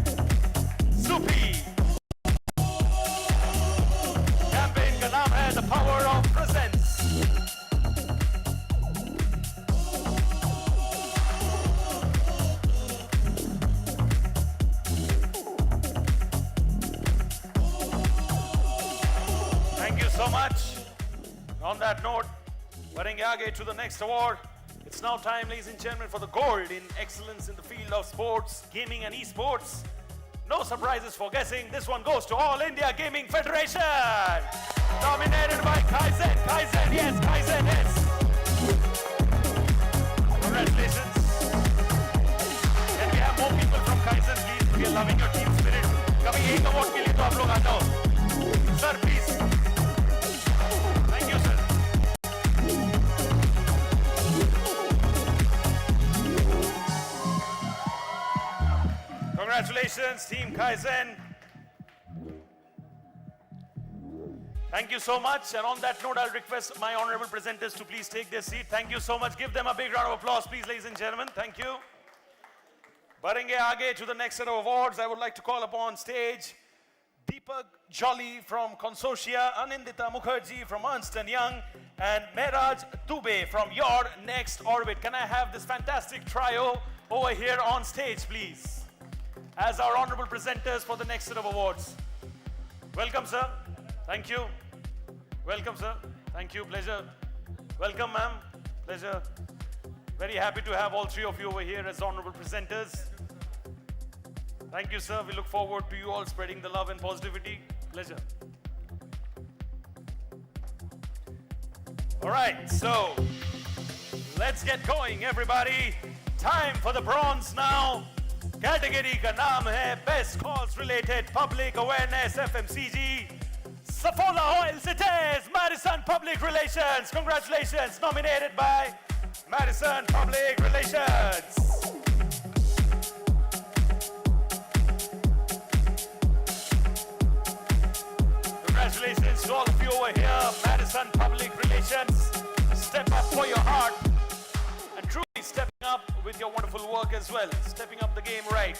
Zupi. so much. On that note, बढ़ेंगे आगे to the next award. It's now time, ladies and gentlemen, for the gold in excellence in the field of sports, gaming and esports. No surprises for guessing. This one goes to All India Gaming Federation. Nominated by Kaizen. Kaizen, yes, Kaizen, yes. Congratulations. Can we have more people from Kaizen, please? We are loving your team spirit. कभी एक award के लिए तो आप लोग आ जाओ. Sir, please. Thank you, sir. Congratulations, Team Kaizen. Thank you so much. And on that note, I'll request my honorable presenters to please take their seat. Thank you so much. Give them a big round of applause, please, ladies and gentlemen. Thank you. बढ़ेंगे आगे to the next set of awards. I would like to call upon stage Deepak Jolly from Consortia, Anindita Mukherjee from Ernst & Young, and Mehraj Dubey from Your Next Orbit. Can I have this fantastic trio over here on stage, please, as our honorable presenters for the next set of awards? Welcome, sir. Thank you. Welcome, sir. Thank you. Pleasure. Welcome, ma'am. Pleasure. Very happy to have all three of you over here as honorable presenters. Thank you, sir. We look forward to you all spreading the love and positivity. Pleasure. All right, so let's get going, everybody. Time for the bronze now. Category का नाम है Best Cause Related Public Awareness FMCG. Saffola Oils it is. Madison Public Relations. Congratulations. Nominated by Madison Public Relations. Congratulations to all of you over here. Madison Public Relations. Step up for your heart. And truly stepping up with your wonderful work as well. Stepping up the game right.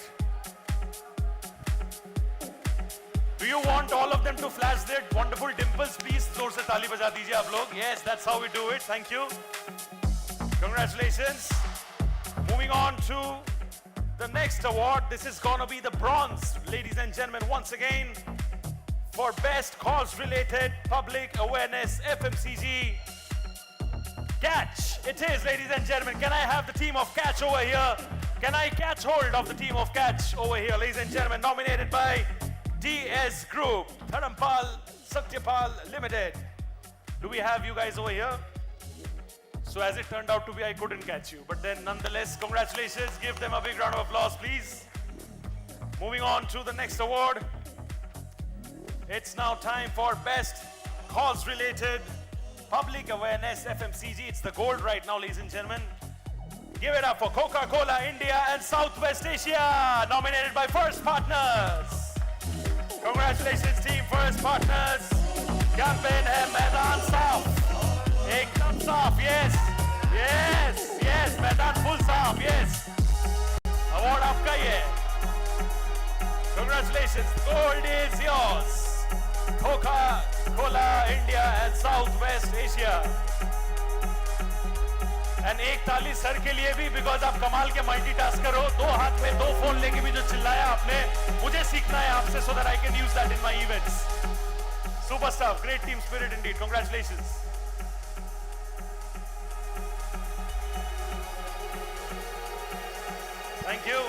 Do you want all of them to flash their wonderful dimples? Please, जोर से ताली बजा दीजिए आप लोग. Yes, that's how we do it. Thank you. Congratulations. Moving on to the next award. This is gonna be the bronze, ladies and gentlemen, once again, for Best Cause-Related Public Awareness FMCG. Catch. It is, ladies and gentlemen. Can I have the team of Catch over here? Can I catch hold of the team of Catch over here, ladies and gentlemen? Nominated by DS Group, Dharampal Satyapal Limited. Do we have you guys over here? So as it turned out to be, I couldn't catch you. But then nonetheless, congratulations. Give them a big round of applause, please. Moving on to the next award. It's now time for Best Cause-Related Public Awareness FMCG. It's the gold right now, ladies and gentlemen. Give it up for Coca-Cola India and Southwest Asia, nominated by First Partners. Congratulations, team First Partners. Campaign hai Maidan Saaf. Ekdam saaf, yes. Yes, yes, Maidan full saaf, yes. Award aapka hi hai. Congratulations, gold is yours. Coca-Cola India and Southwest Asia. And एक ताली sir के लिए भी, because आप कमाल के multitasker हो. दो हाथ में दो फोन लेके भी जो चिल्लाया आपने, मुझे सीखना है आपसे so that I can use that in my events. Super stuff, great team spirit indeed. Congratulations. Thank you.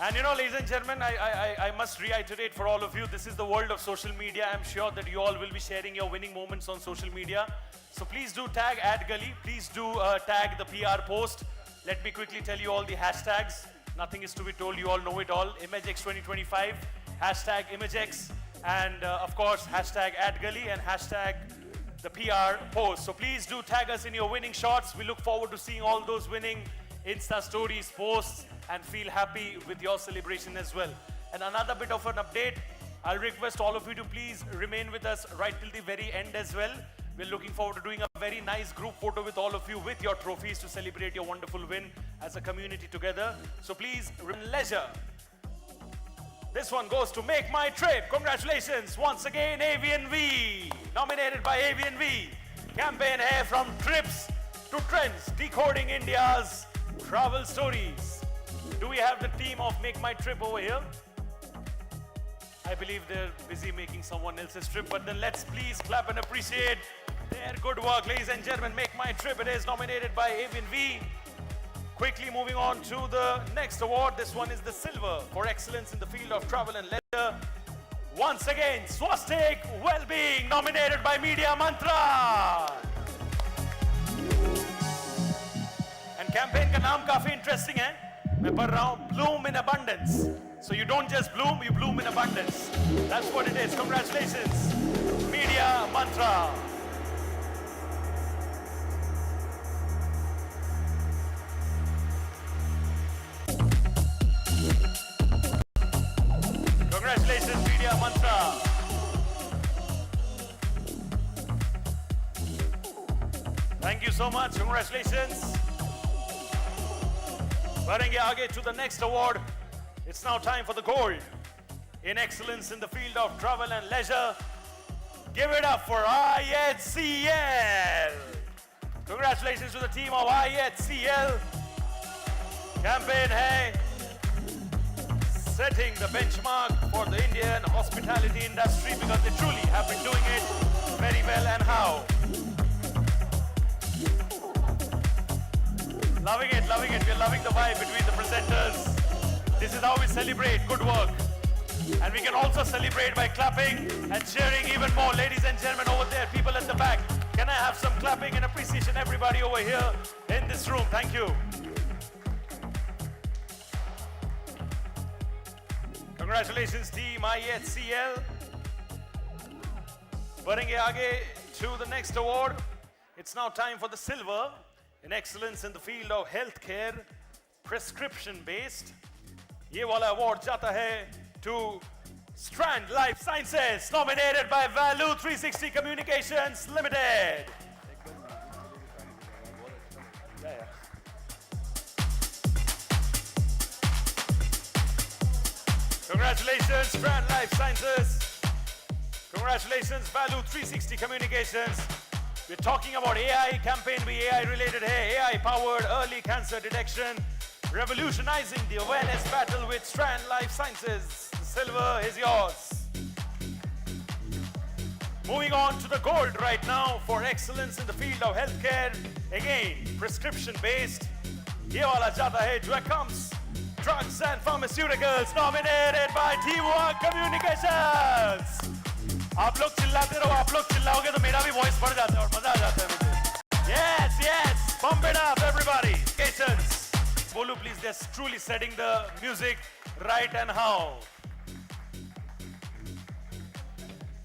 And you know, ladies and gentlemen, I must reiterate for all of you, this is the world of social media. I'm sure that you all will be sharing your winning moments on social media. So please do tag @Gully. Please do tag the PR post. Let me quickly tell you all the hashtags. Nothing is to be told, you all know it all. Imagexx 2025, hashtag Imagexx, and of course, hashtag @Gully and hashtag the PR post. So please do tag us in your winning shots. We look forward to seeing all those winning Insta stories, posts, and feel happy with your celebration as well. And another bit of an update, I'll request all of you to please remain with us right till the very end as well. We're looking forward to doing a very nice group photo with all of you with your trophies to celebrate your wonderful win as a community together. So please, leisure. This one goes to Make My Trip. Congratulations once again, AVNV. Nominated by AVNV. Campaign hai from trips to trends, decoding India's travel stories. Do we have the team of Make My Trip over here? I believe they're busy making someone else's trip, but then let's please clap and appreciate their good work. Ladies and gentlemen, Make My Trip. It is nominated by Avian V. Quickly moving on to the next award. This one is the silver for excellence in the field of travel and leisure. Once again, Swastik Wellbeing, nominated by Media Mantra. And campaign का नाम काफी interesting है. मैं पढ़ रहा हूँ, Bloom in Abundance. So you don't just bloom, you bloom in abundance. That's what it is. Congratulations, Media Mantra. Congratulations, Media Mantra. Thank you so much. Congratulations. बढ़ेंगे आगे to the next award. It's now time for the gold in excellence in the field of travel and leisure. Give it up for IHCL. Congratulations to the team of IHCL. Campaign hai setting the benchmark for the Indian hospitality industry because they truly have been doing it very well. And how? Loving it, loving it. We're loving the vibe between the presenters. This is how we celebrate good work. And we can also celebrate by clapping and cheering even more. Ladies and gentlemen over there, people at the back, can I have some clapping and appreciation, everybody over here in this room? Thank you. Congratulations, team IHCL. बढ़ेंगे आगे to the next award. It's now time for the silver in excellence in the field of healthcare, prescription-based. ये वाला award जाता है to Strand Life Sciences, nominated by Value 360 Communications Limited. Congratulations, Strand Life Sciences. Congratulations, Value 360 Communications. We're talking about AI, campaign be AI related here. AI powered early cancer detection, revolutionizing the awareness battle with Strand Life Sciences. The silver is yours. Moving on to the gold right now for excellence in the field of healthcare. Again, prescription based. ये वाला जाता है Advocacy, Drugs and Pharmaceuticals, nominated by Teamwork Communications. आप लोग चिल्लाते रहो, आप लोग चिल्लाओगे तो मेरा भी वॉइस बढ़ जाता है और मजा आ जाता है मुझे. Yes, yes, pump it up, everybody. Communications. Bolu, please, they're truly setting the music right and how.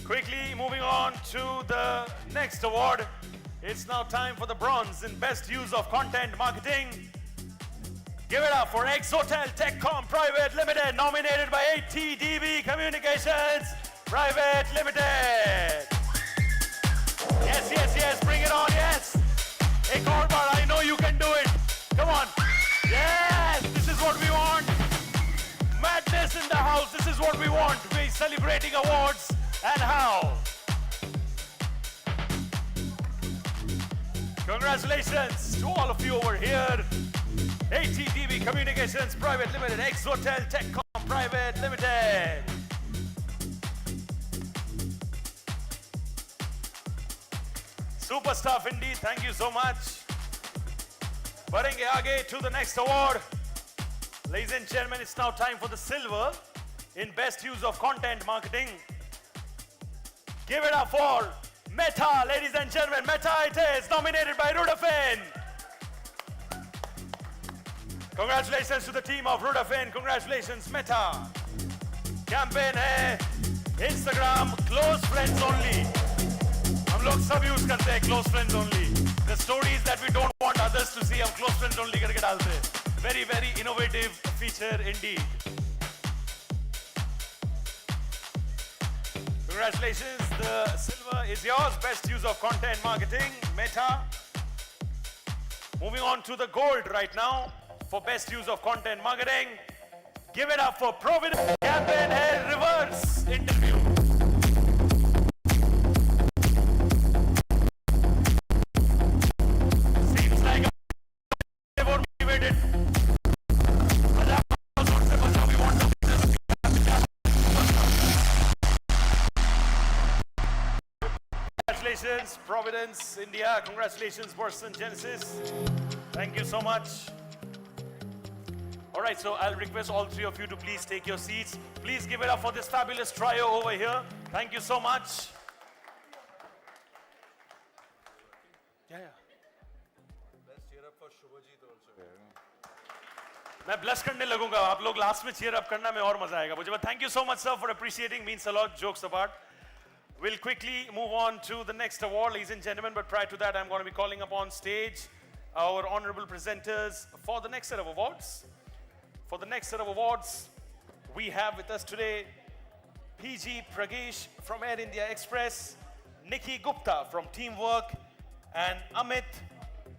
Quickly moving on to the next award. It's now time for the bronze in best use of content marketing. Give it up for X Hotel Techcom Private Limited, nominated by ATDB Communications Private Limited. Yes, yes, yes, bring it on, yes. Ek aur baar, I know you can do it. Come on. Yes, this is what we want. Madness in the house, this is what we want. We're celebrating awards and how. Congratulations to all of you over here. ATDB Communications Private Limited, X Hotel Techcom Private Limited. Super stuff indeed, thank you so much. बढ़ेंगे आगे to the next award. Ladies and gentlemen, it's now time for the silver in best use of content marketing. Give it up for Meta, ladies and gentlemen. Meta it is, nominated by Rudafin. Congratulations to the team of Rudafin. Congratulations, Meta. Campaign है Instagram close friends only. हम लोग सब use करते हैं close friends only. The stories that we don't want others to see, हम close friends only करके डालते हैं. Very, very innovative feature indeed. Congratulations, the silver is yours. Best use of content marketing, Meta. Moving on to the gold right now for best use of content marketing. Give it up for Providence. Campaign Hair Reverse Interview. Seems like I'm more motivated. We want to Congratulations, Providence, India. Congratulations, Boston Genesis. Thank you so much. All right, so I'll request all three of you to please take your seats. Please give it up for this fabulous trio over here. Thank you so much. Yeah. Let's cheer up for Shubhajit also. मैं bless करने लगूंगा आप लोग last में cheer up करना में और मजा आएगा मुझे thank you so much sir for appreciating means a lot jokes apart we'll quickly move on to the next award ladies and gentlemen but prior to that I'm going to be calling upon stage our honorable presenters for the next set of awards we have with us today PG Pragesh from Air India Express Nikki Gupta from Teamwork and Amit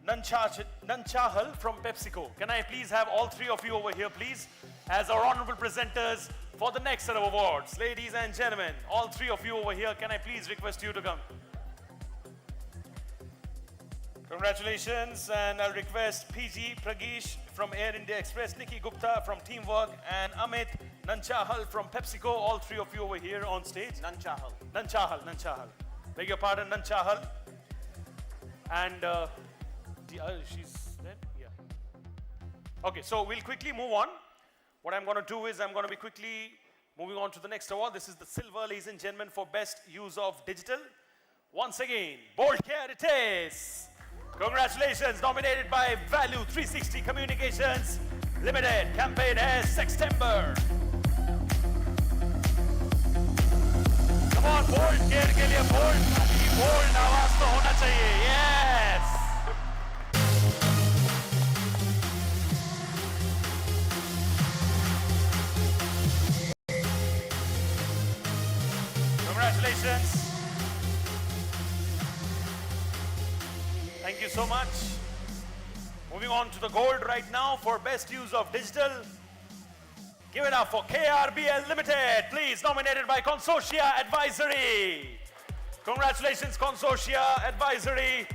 Nanchahal from PepsiCo. Can I please have all three of you over here, please, as our honorable presenters for the next set of awards. Ladies and gentlemen, all three of you over here, can I please request you to come? Congratulations, and I'll request PG Pragesh from Air India Express, Nikki Gupta from Teamwork, and Amit Nanchahal from PepsiCo. All three of you over here on stage. Nanchahal. Beg your pardon, Nanchahal. And she's there? Yeah. Okay, so we'll quickly move on. What I'm going to do is I'm going to be quickly moving on to the next award. This is the silver, ladies and gentlemen, for best use of digital. Once again, bold care it is. Congratulations, nominated by Value 360 Communications Limited. Campaign as September. Come on, bold care ke liye bold आवाज तो होना चाहिए. Yes. Congratulations. Thank you so much. Moving on to the gold right now for best use of digital. Give it up for KRBL Limited, please, nominated by Consortia Advisory. Congratulations, Consortia Advisory.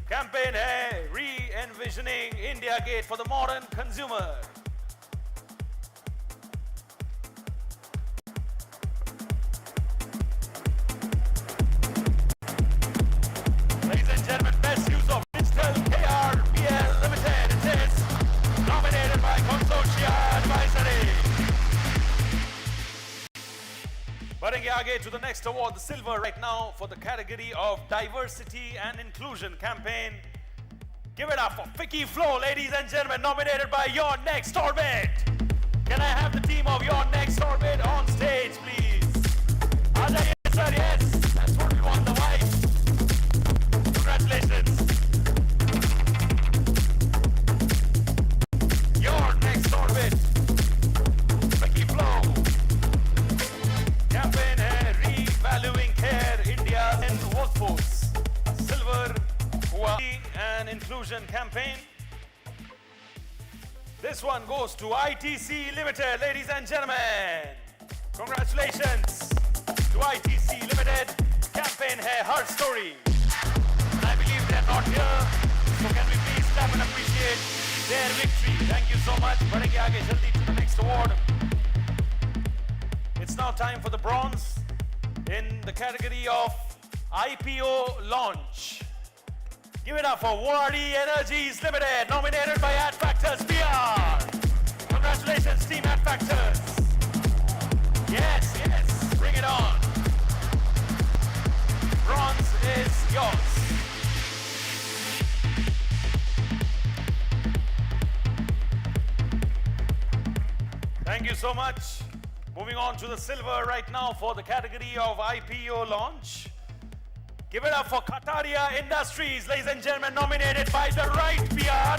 Campaign hai re-envisioning India Gate for the modern consumer. Ladies and gentlemen, best use of digital KRBL Limited. It is nominated by Consortia Advisory. बढ़ेंगे आगे to the next award, the silver right now for the category of diversity and inclusion campaign. Give it up for Vicky Flo, ladies and gentlemen, nominated by Your Next Orbit. Can I have the team of Your Next Orbit on stage, please? Aa jaiye, sir, yes. That's what we want, the vibe. Congratulations. Your Next Orbit. Vicky Flo. Campaign hai revaluing care India and workforce. Silver and inclusion campaign. This one goes to ITC Limited, ladies and gentlemen. Congratulations to ITC Limited. Campaign hai Her Story. And I believe they're not here, so can we please clap and appreciate their victory? Thank you so much. Badhenge aage jaldi to the next award. It's now time for the bronze in the category of IPO launch. Give it up for Wardi Energies Limited, nominated by Adfactors PR. Congratulations, Team Adfactors. Yes, bring it on. Bronze is yours. Thank you so much. Moving on to the silver right now for the category of IPO launch. Give it up for Kataria Industries, ladies and gentlemen, nominated by The Right PR,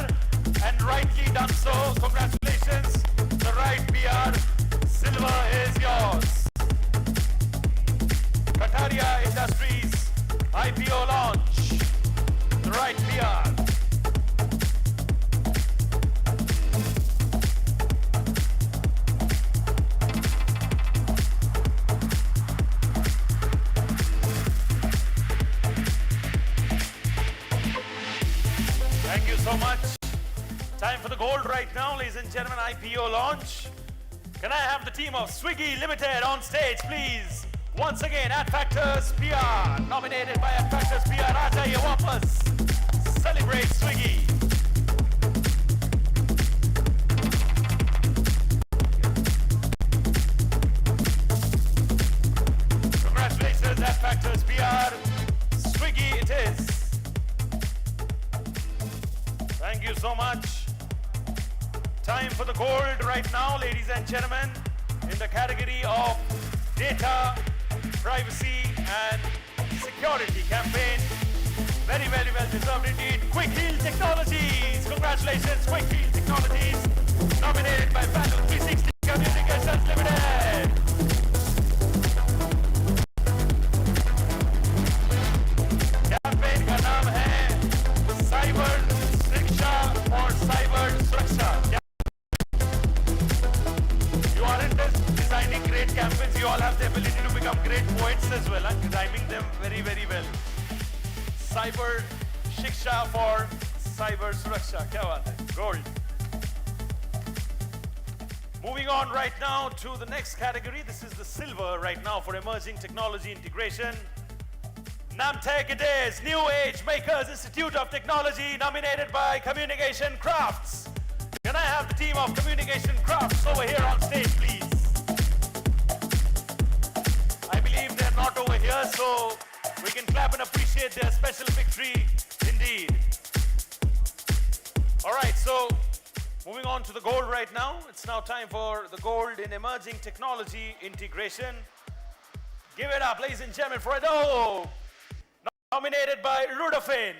and rightly done so. Congratulations, The Right PR. Silver is yours. Kataria Industries, IPO launch. The Right PR. Thank you so much. Time for the gold right now, ladies and gentlemen, IPO launch. Can I have the team of Swiggy Limited on stage, please, Once again, Adfactors PR, nominated by Adfactors PR. Raja, ye wapas. Celebrate Swiggy. Congratulations, Adfactors PR. Swiggy it is. Thank you so much. Time for the gold right now, ladies and gentlemen, in the category of data, privacy and security campaign. Very, very well deserved indeed. Quick Heal Technologies. Congratulations, Quick Heal Technologies. Nominated by Value 360 Communications Limited. Campaign का नाम है cyber शिक्षा और cyber सुरक्षा. You aren't just designing great campaigns, you all have the ability to become great poets as well, and rhyming them very, very well. Cyber shiksha for cyber suraksha. Kya baat hai? Gold. Moving on right now to the next category. This is the silver right now for emerging technology integration. Namtech it is, New Age Makers Institute of Technology, nominated by Communication Crafts. Can I have the team of Communication Crafts over here on stage, please? I believe they're not over here, so we can clap and appreciate their special victory indeed. All right, so moving on to the gold right now. It's now time for the gold in emerging technology integration. Give it up, ladies and gentlemen, for Adobe. Nominated by Rudafin.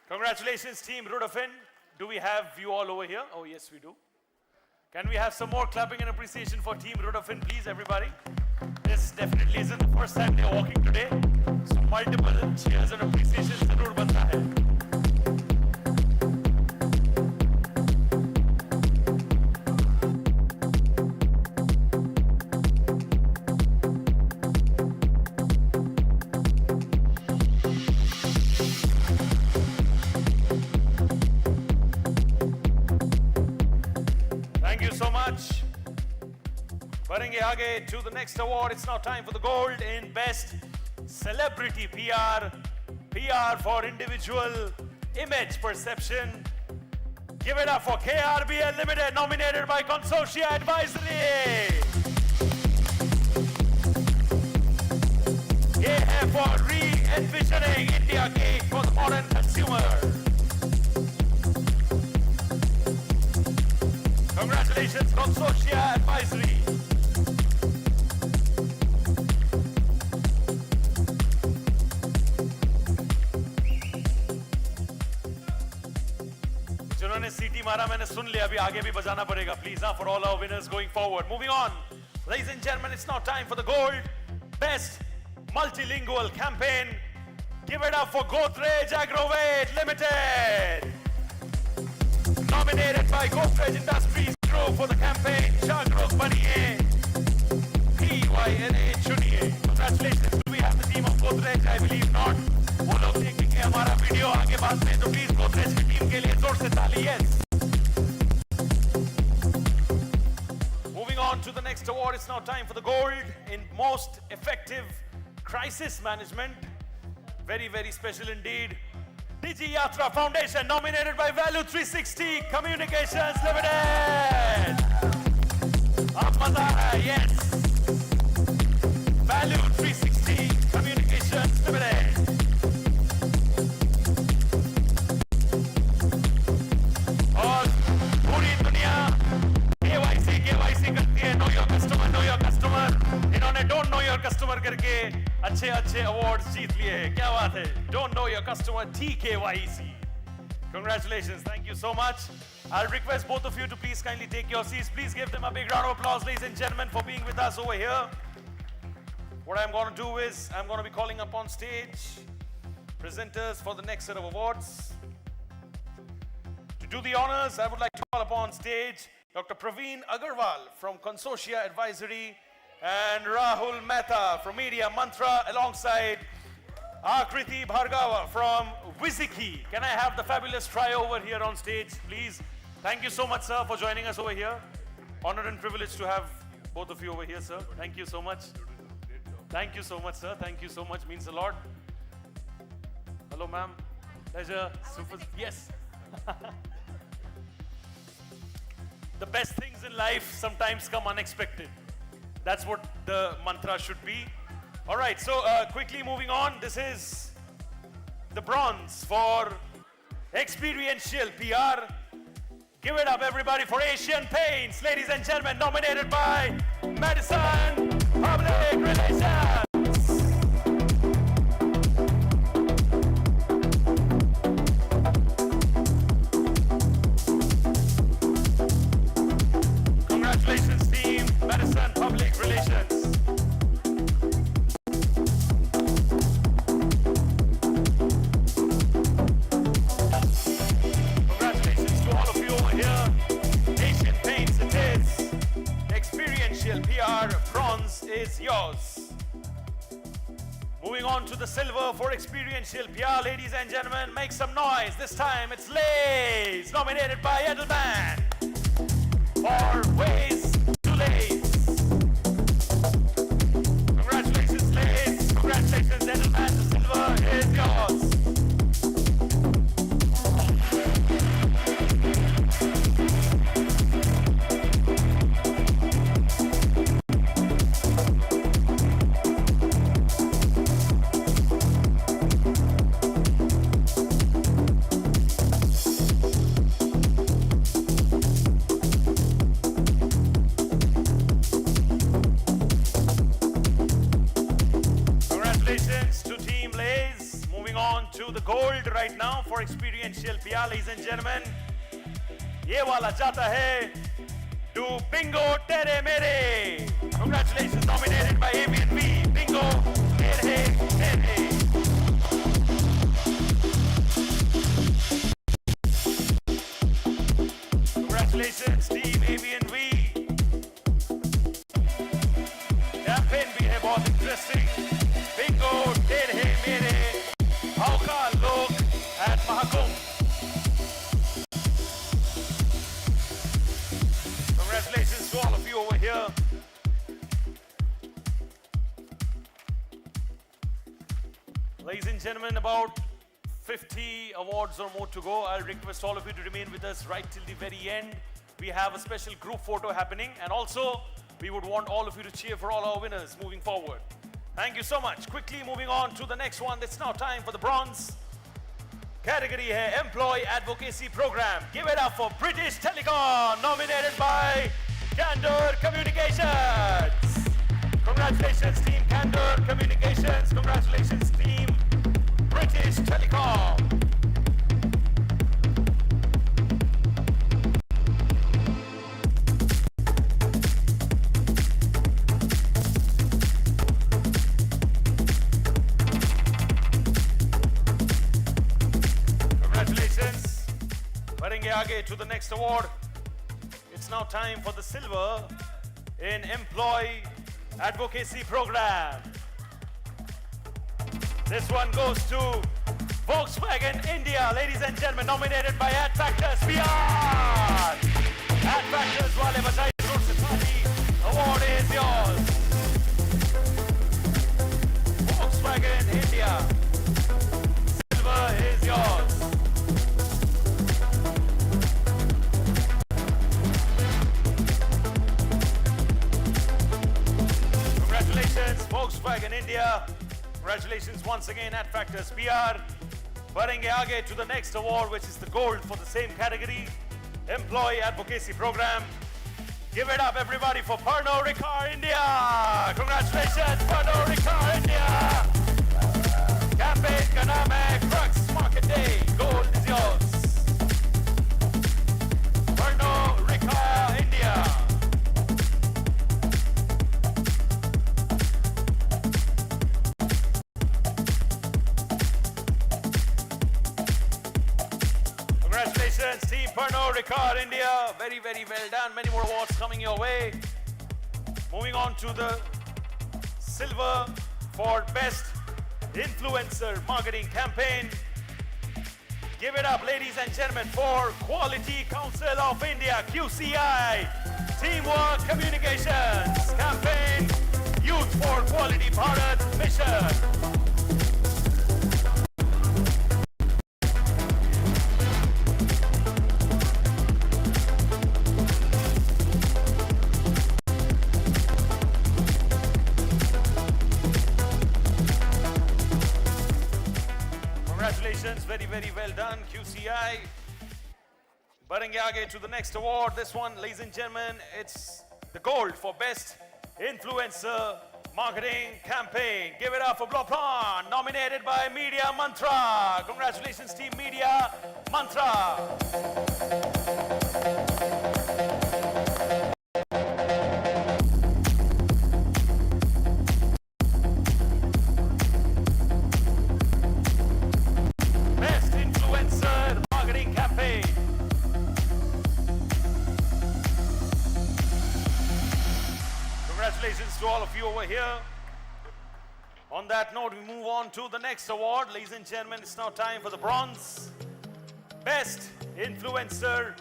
Congratulations, team Rudafin. Do we have you all over here? Oh, yes, we do. Can we have some more clapping and appreciation for team Rudafin, please, everybody? This definitely isn't the first time they're walking today. So multiple cheers and appreciation zarur banta hai. Thank you so much. Barenge aage to the next award. It's now time for the gold in best celebrity PR. PR for individual image perception. Give it up for KRBL Limited, nominated by Consortia Advisory. ये है for re-envisioning India Gate for the modern consumer. Congratulations, Consortia Advisory. जिन्होंने सीटी मारा मैंने सुन लिया, अभी आगे भी बजाना पड़ेगा प्लीज ना, for all our winners going forward. Moving on, ladies and gentlemen, it's now time for the gold best multilingual campaign. Give it up for Godrej Agrovet Limited, nominated by Godrej Industries Group for the campaign Jagrok Baniye PYNA Chuniye. Congratulations. Do we have the team of Godrej? I believe not. वो लोग देखेंगे हमारा video आगे बाद में, तो please Godrej की team के लिए जोर से ताली. Yes. Moving on to the next award, it's now time for the gold in most effective crisis management. Very, very special indeed. Digi Yatra Foundation, nominated by Value 360 Communications Limited. Aap maza aa raha hai, yes. Value 360 Communications Limited. और पूरी दुनिया KYC करती है, know your customer, know your customer. इन्होंने don't know your customer करके अच्छे awards जीत लिए हैं. क्या बात है? Don't know your customer, TKYC. Congratulations, thank you so much. I'll request both of you to please kindly take your seats. Please give them a big round of applause, ladies and gentlemen, for being with us over here. What I'm going to do is I'm going to be calling up on stage presenters for the next set of awards. To do the honors, I would like to call upon stage Dr. Praveen Agarwal from Consortia Advisory and Rahul Mehta from Media Mantra, alongside Akriti Bhargava from Viziki. Can I have the fabulous trio over here on stage, please? Thank you so much, sir, for joining us over here. Honored and privileged to have Both of you over here, sir. Thank you so much. Thank you so much, sir. Thank you so much. Means a lot. Hello, ma'am. Pleasure. Super. Yes. The best things in life sometimes come unexpected. That's what the mantra should be. All right, so quickly moving on. This is the bronze for experiential PR. Give it up, everybody, for Asian Paints, ladies and gentlemen, nominated by Madison Public Relations. Congratulations, team, Madison Public Relations. Congratulations to all of you over here. Asian Paints it is. Experiential PR bronze is yours. Moving on to the silver for experiential PR, ladies and gentlemen, make some noise. This time it's Lays, nominated by Edelman for Ways to Lays. Congratulations, Lays. Congratulations, Edelman. The silver is yours. Congratulations to Team Lays. Moving on to the gold right now for experiential PR, ladies and gentlemen. ये वाला जाता है to Bingo Tere Mere. Congratulations, nominated by ABNB. Bingo Tere Mere. Congratulations, Team ABNB. Campaign भी है बहुत interesting. Bingo Tere Mere. Hauka Lok at Mahakumbh. Congratulations to all of you over here. Ladies and gentlemen, about 50 awards or more to go. I'll request all of you to remain with us right till the very end. We have a special group photo happening, and also we would want all of you to cheer for all our winners moving forward. Thank you so much. Quickly moving on to the next one. It's now time for the bronze category hai Employee Advocacy Program. Give it up for British Telecom, nominated by Candor Communications. Congratulations, Team Candor Communications. Congratulations, Team British Telecom. Congratulations. बढ़ेंगे आगे to the next award. It's now time for the silver in Employee Advocacy Program. This one goes to Volkswagen India, ladies and gentlemen, nominated by Adfactors PR. Adfactors wale bajai zor se taali. Award is yours. Volkswagen India. Silver is yours. Congratulations, Volkswagen India. Congratulations once again, Adfactors PR. बढ़ेंगे आगे to the next award, which is the gold for the same category, Employee Advocacy Program. Give it up, everybody, for Pernod Ricard India. Congratulations, Pernod Ricard India. Campaign का नाम है Crux Market Day. Gold is yours. Pernod Ricard India. Congratulations, Team Pernod Ricard India. Very, very well done. Many more awards coming your way. Moving on to the silver for Best Influencer Marketing Campaign. Give it up, ladies and gentlemen, for Quality Council of India, QCI. Teamwork Communications Campaign Youth for Quality Bharat Mission. Congratulations, very, very well done, QCI. Barenge aage to the next award. This one, ladies and gentlemen, it's the gold for Best Influencer Marketing Campaign. Give it up for Bloplan, nominated by Media Mantra. Congratulations, Team Media Mantra. Best Influencer Marketing Campaign. Congratulations to all of you over here. On that note, we move on to the next award. Ladies and gentlemen, it's now time for the bronze. Best Influencer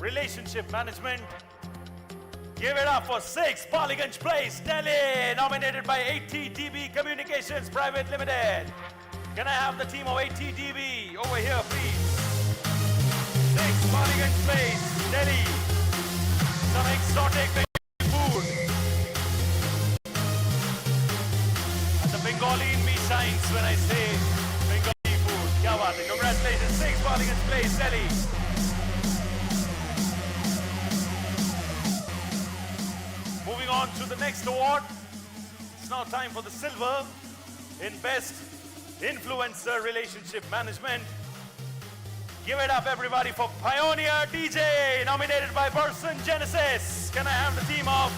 Relationship Management. Give it up for 6 Paliganj Place, Delhi, nominated by ATDB Communications Private Limited. Can I have the team of ATDB over here, please? 6 Paliganj Place, Delhi. Some exotic food. And the Bengali in me shines when I say Bengali food. Kya baat hai? Congratulations, 6 Paliganj Place, Delhi. Moving on to the next award. It's now time for the silver in Best Influencer Relationship Management. Give it up, everybody, for Pioneer DJ, nominated by Person Genesis. Can I have the team of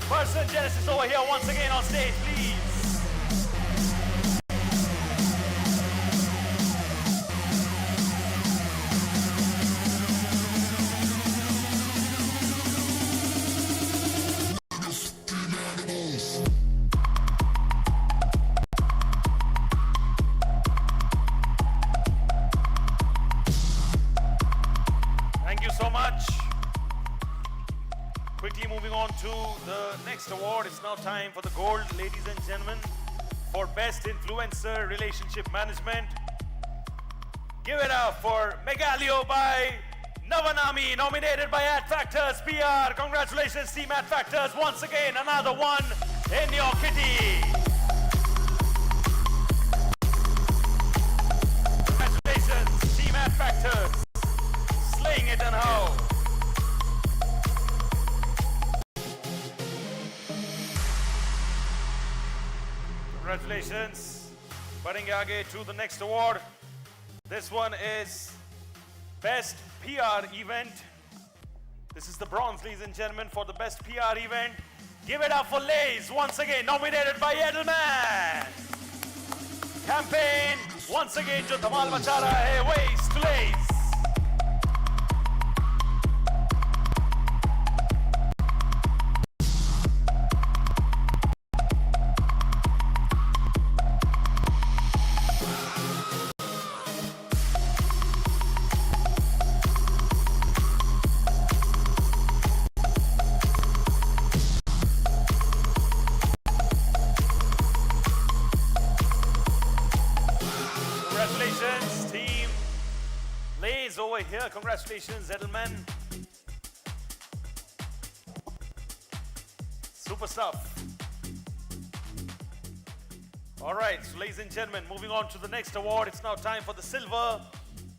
Person Genesis over here once again on stage, please? Thank you so much. Quickly moving on to the next award. It's now time for the gold, ladies and gentlemen, for Best Influencer Relationship Management. Give it up for Megalio by Navanami, nominated by Ad Factors PR. Congratulations, Team Ad Factors. Once again, another one in your kitty. Congratulations, Team Ad Factors. Slaying it and how. Congratulations. Barenge aage to the next award. This one is Best PR Event. This is the bronze, ladies and gentlemen, for the Best PR Event. Give it up for Lays, once again, nominated by Edelman. Campaign, once again, jo dhamal macha raha hai, Waste to Lays. Congratulations, Team Lays over here. Congratulations, Edelman. Super stuff. All right, so ladies and gentlemen, moving on to the next award. It's now time for the silver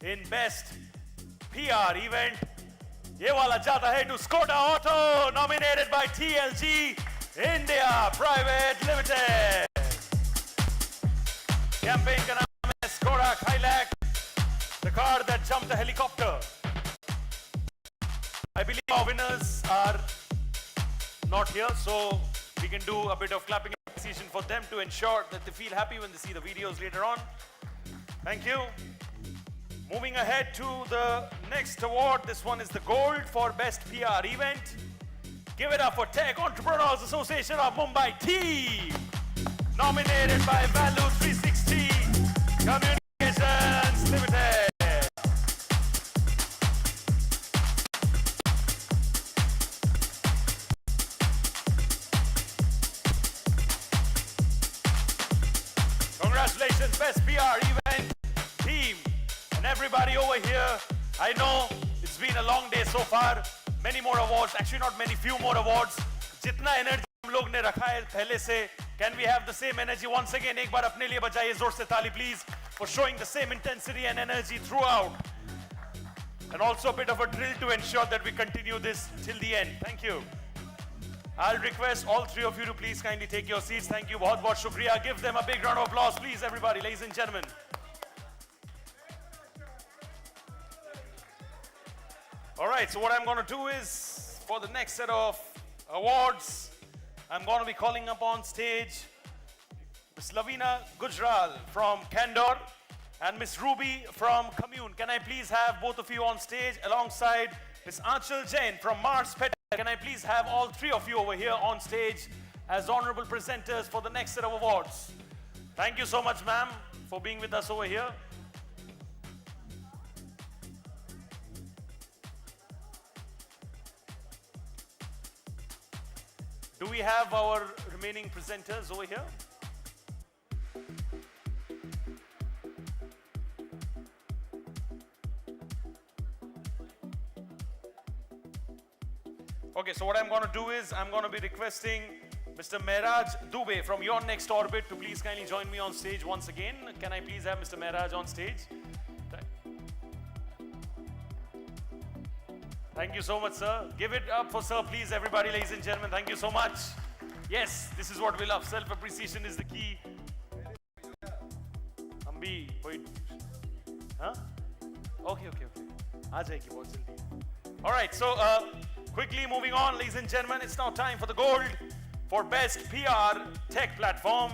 in Best PR Event. Ye wala jata hai to Skoda Auto, nominated by TLG India Private Limited. Campaign ka naam hai Skoda Hilux, the car that jumped a helicopter. I believe our winners are not here, so we can do a bit of clapping appreciation for them to ensure that they feel happy when they see the videos later on. Thank you. Moving ahead to the next award. This one is the gold for Best PR Event. Give it up for Tech Entrepreneurs Association of Mumbai team, nominated by Value 360 Communications Limited. Congratulations, best PR event team and everybody over here. I know it's been a long day so far. Many more awards, actually not many, few more awards. जितना energy हम लोग ने रखा है पहले से, can we have the same energy once again? एक बार अपने लिए बजाइए जोर से ताली please for showing the same intensity and energy throughout. And also a bit of a drill to ensure that we continue this till the end. Thank you. I'll request all three of you to please kindly take your seats. Thank you. बहुत बहुत शुक्रिया. Give them a big round of applause, please, everybody, ladies and gentlemen. All right, so what I'm going to do is, for the next set of awards, I'm going to be calling up on stage Miss Lavina Gujral from Candor and Miss Ruby from Commune. Can I please have both of you on stage alongside Miss Anchal Jain from Mars Pet? Can I please have all three of you over here on stage as honorable presenters for the next set of awards? Thank you so much, ma'am, for being with us over here. Do we have our remaining presenters over here? Okay, so what I'm going to do is I'm going to be requesting Mr. Mehraj Dubey from Your Next Orbit to please kindly join me on stage once again. Can I please have Mr. Mehraj on stage? Thank you so much, sir. Give it up for sir, please, everybody, ladies and gentlemen. Thank you so much. Yes, this is what we love. Self-appreciation is the key. Ambi, wait. Huh? Okay. Aa jayegi bahut jaldi. All right, so quickly moving on, ladies and gentlemen, it's now time for the gold for Best PR Tech Platform.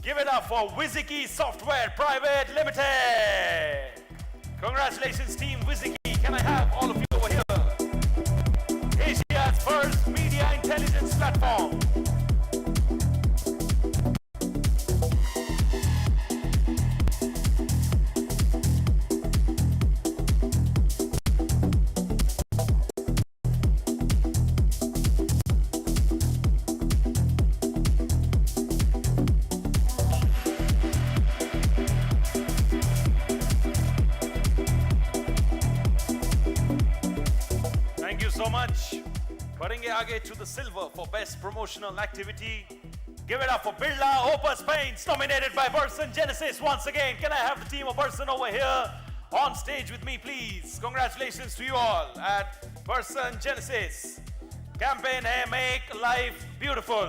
Give it up for Wiziki Software Private Limited. Congratulations, team Wiziki. Can I have all of you over here? Asia's first media intelligence platform. So much. Badenge aage to the silver for best promotional activity. Give it up for Birla Opus Paints, nominated by Burson Genesis once again. Can I have the team of Burson over here on stage with me, please? Congratulations to you all at Burson Genesis. Campaign hai Make Life Beautiful.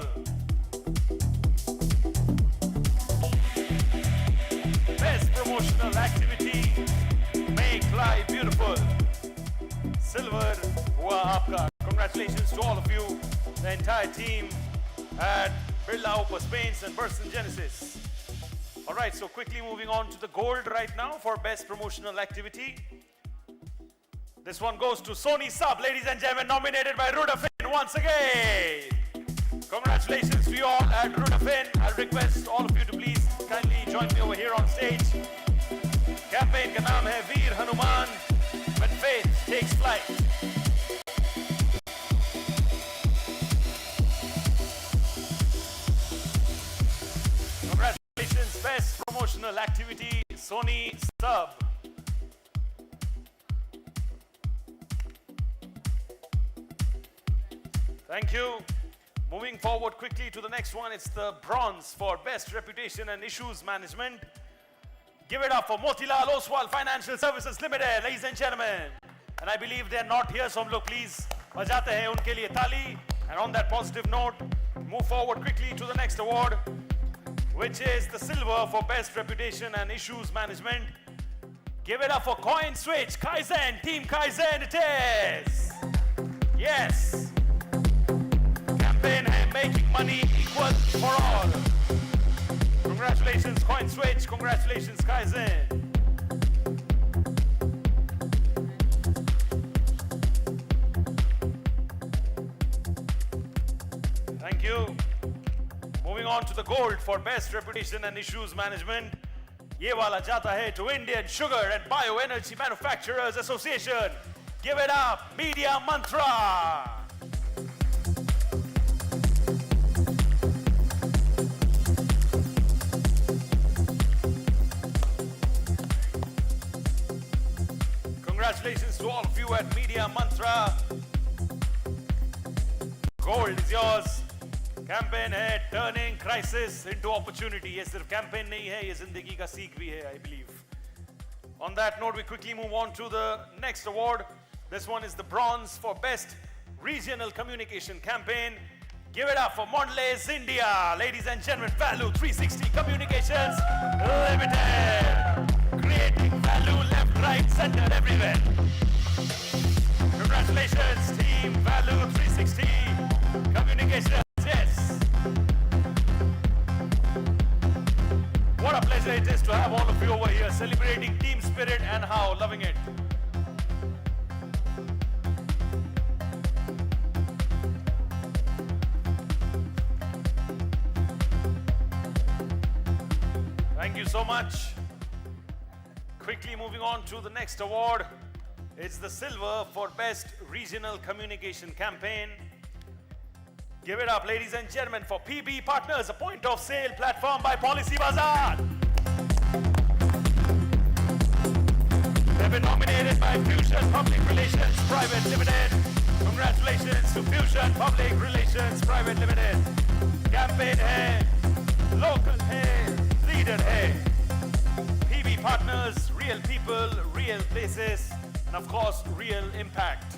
Best promotional activity, Make Life Beautiful. Silver hua aapka. Congratulations to all of you, the entire team at Birla Opus Paints and Burson Genesis. All right, so quickly moving on to the gold right now for best promotional activity. This one goes to Sony Sub, ladies and gentlemen, nominated by Rudafin once again. Congratulations to you all at Rudafin. I'll request all of you to please kindly join me over here on stage. Campaign ka naam hai Veer Hanuman, when faith takes flight. Congratulations, best promotional activity, Sony Sub. Thank you. Moving forward quickly to the next one, it's the bronze for best reputation and issues management. Give it up for Motilal Oswal Financial Services Limited, ladies and gentlemen. And I believe they're not here, so hum log please bajate hain unke liye tali. And on that positive note, move forward quickly to the next award, which is the silver for best reputation and issues management. Give it up for Coin Switch Kaizen, Team Kaizen it is. Yes. Campaign hai making money equal for all. Congratulations, Coin Switch. Congratulations, Kaizen. Thank you. Moving on to the gold for best reputation and issues management. Ye wala jata hai to Indian Sugar and Bioenergy Manufacturers Association. Give it up, Media Mantra. Congratulations to all of you at Media Mantra. Gold is yours. Campaign है turning crisis into opportunity. ये सिर्फ campaign नहीं है, ये जिंदगी का सीख भी है, I believe. On that note, we quickly move on to the next award. This one is the bronze for best regional communication campaign. Give it up for Mondelez India. Ladies and gentlemen, Value 360 Communications Limited. Creating value left, right, center, everywhere. Congratulations, team Value 360 Communications. Yes. What a pleasure it is to have all of you over here celebrating team spirit and how, loving it. Thank you so much. Quickly moving on to the next award. It's the silver for best regional communication campaign. Give it up, ladies and gentlemen, for PB Partners, a point of sale platform by Policy Bazaar. They've been nominated by Fusion Public Relations Private Limited. Congratulations to Fusion Public Relations Private Limited. Campaign hai, local hai, leader hai. PB Partners, real people, real places, and of course, real impact.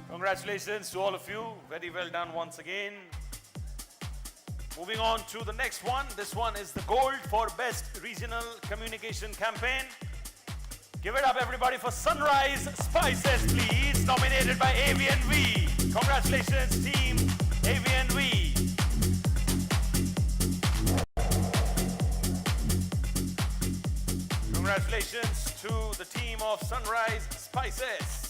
Congratulations to all of you. Very well done once again. Moving on to the next one. This one is the gold for best regional communication campaign. Give it up, everybody, for Sunrise Spices, please. Nominated by AV&V. Congratulations, team AV&V. Congratulations to the team of Sunrise Spices.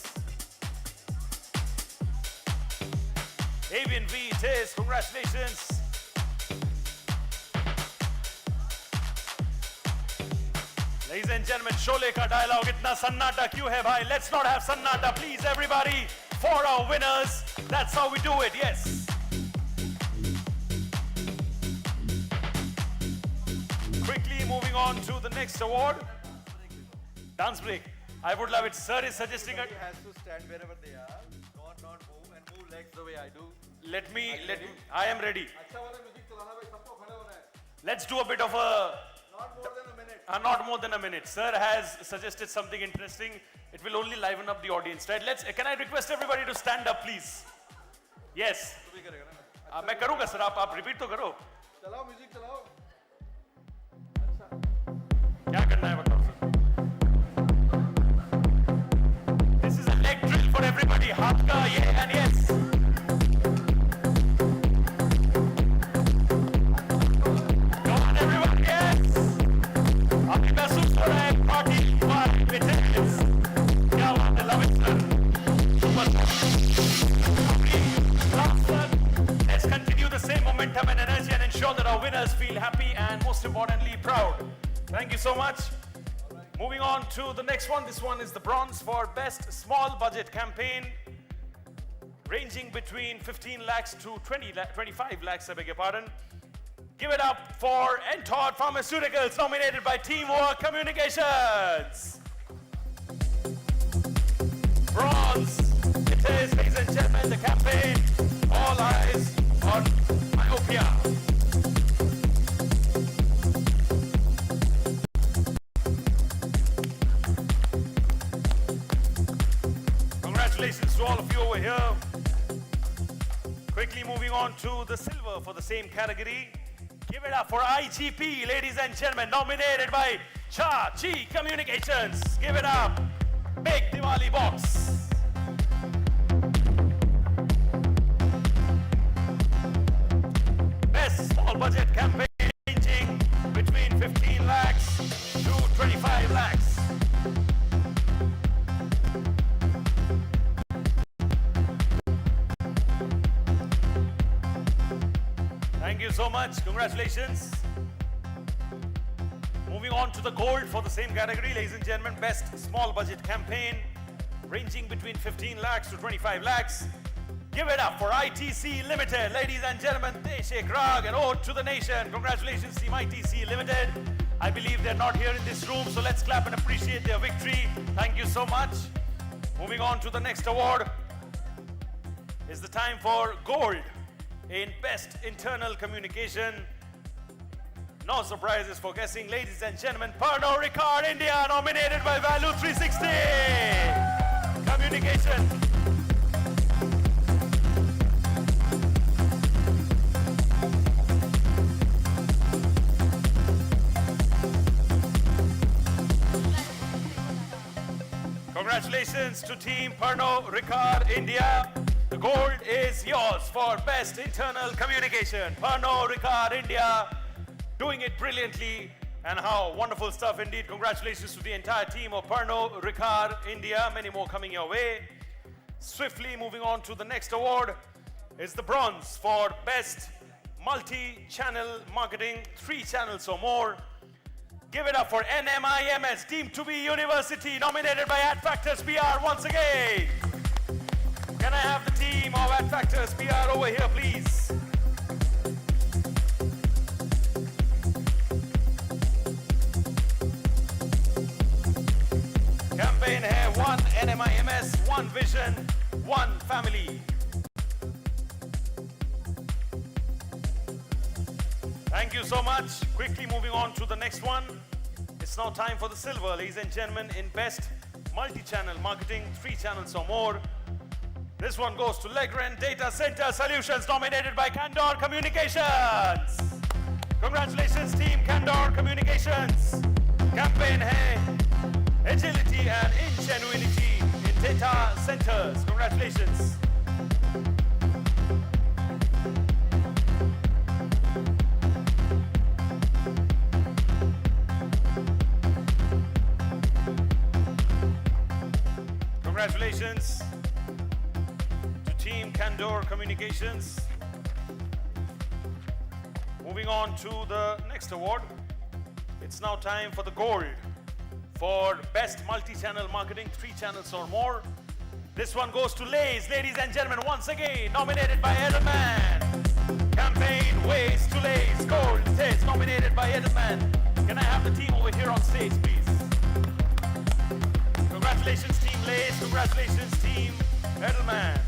AV&V it is. Congratulations. Ladies and gentlemen, Sholay ka dialogue, itna sannata kyun hai bhai? Let's not have sannata, please, everybody. For our winners, that's how we do it, yes. Quickly moving on to the next award. Dance break. I would love it. Sir is suggesting Everybody has to stand wherever they are, not move, and move legs the way I do. Let me, I am ready. Let's do a bit of a... Not more than a minute. Not more than a minute. Sir has suggested something interesting. It will only liven up the audience, right? Can I request everybody to stand up, please? Yes. मैं करूँगा sir. आप repeat तो करो. चलाओ music चलाओ. क्या करना है बताओ sir? This is a leg drill for everybody. हाथ का yeah and yes. Come on everyone, yes. आपकी महसूस हो रहा है party vibe it is. क्या बात है, love it sir. Super. Let's continue the same momentum and energy and ensure that our winners feel happy and most importantly proud. Thank you so much. Moving on to the next one. This one is the bronze for best small budget campaign, ranging between 15 lakhs to 25 lakhs, I beg your pardon. Give it up for Entodd Pharmaceuticals, nominated by Teamwork Communications. Bronze. It is, ladies and gentlemen, the campaign All Eyes on Myopia. Congratulations to all of you over here. Quickly moving on to the silver for the same category. Give it up for IGP, ladies and gentlemen, nominated by Cha-Chi Communications. Give it up. Big Diwali box. Best small budget campaign ranging between 15 lakhs to 25 lakhs. Thank you so much. Congratulations. Moving on to the gold for the same category, ladies and gentlemen, best small budget campaign ranging between 15 lakhs to 25 lakhs. Give it up for ITC Limited, ladies and gentlemen. Desh Ek Raag, an ode to the nation. Congratulations, team ITC Limited. I believe they're not here in this room, so let's clap and appreciate their victory. Thank you so much. Moving on to the next award. It's the time for gold in Best Internal Communication. No surprises for guessing, ladies and gentlemen. Pernod Ricard India, nominated by Value 360. Communication. Congratulations to Team Pernod Ricard India. The gold is yours for Best Internal Communication. Pernod Ricard India, doing it brilliantly, and how wonderful stuff indeed. Congratulations to the entire team of Pernod Ricard India. Many more coming your way. Swiftly moving on to the next award is the bronze for Best Multi-Channel Marketing, 3 channels or more. Give it up for NMIMS, deemed to be university, nominated by AdFactors PR once again. Can I have the team of AdFactors PR over here, please? Campaign hai, 1 NMIMS, 1 vision, 1 family. Thank you so much. Quickly moving on to the next one. It's now time for the silver, ladies and gentlemen, in Best Multi-Channel Marketing, 3 channels or more. This one goes to Legrand Data Center Solutions, nominated by Candor Communications. Congratulations, team Candor Communications. Campaign hai, agility and ingenuity in data centers. Congratulations. Congratulations to Team Candor Communications. Moving on to the next award. It's now time for the gold for Best Multi-Channel Marketing, 3 channels or more. This one goes to Lays, ladies and gentlemen, once again, nominated by Edelman. Campaign Ways to Lays, gold, Taste, nominated by Edelman. Can I have the team over here on stage, please? Congratulations, Team Lays. Congratulations, Team Edelman.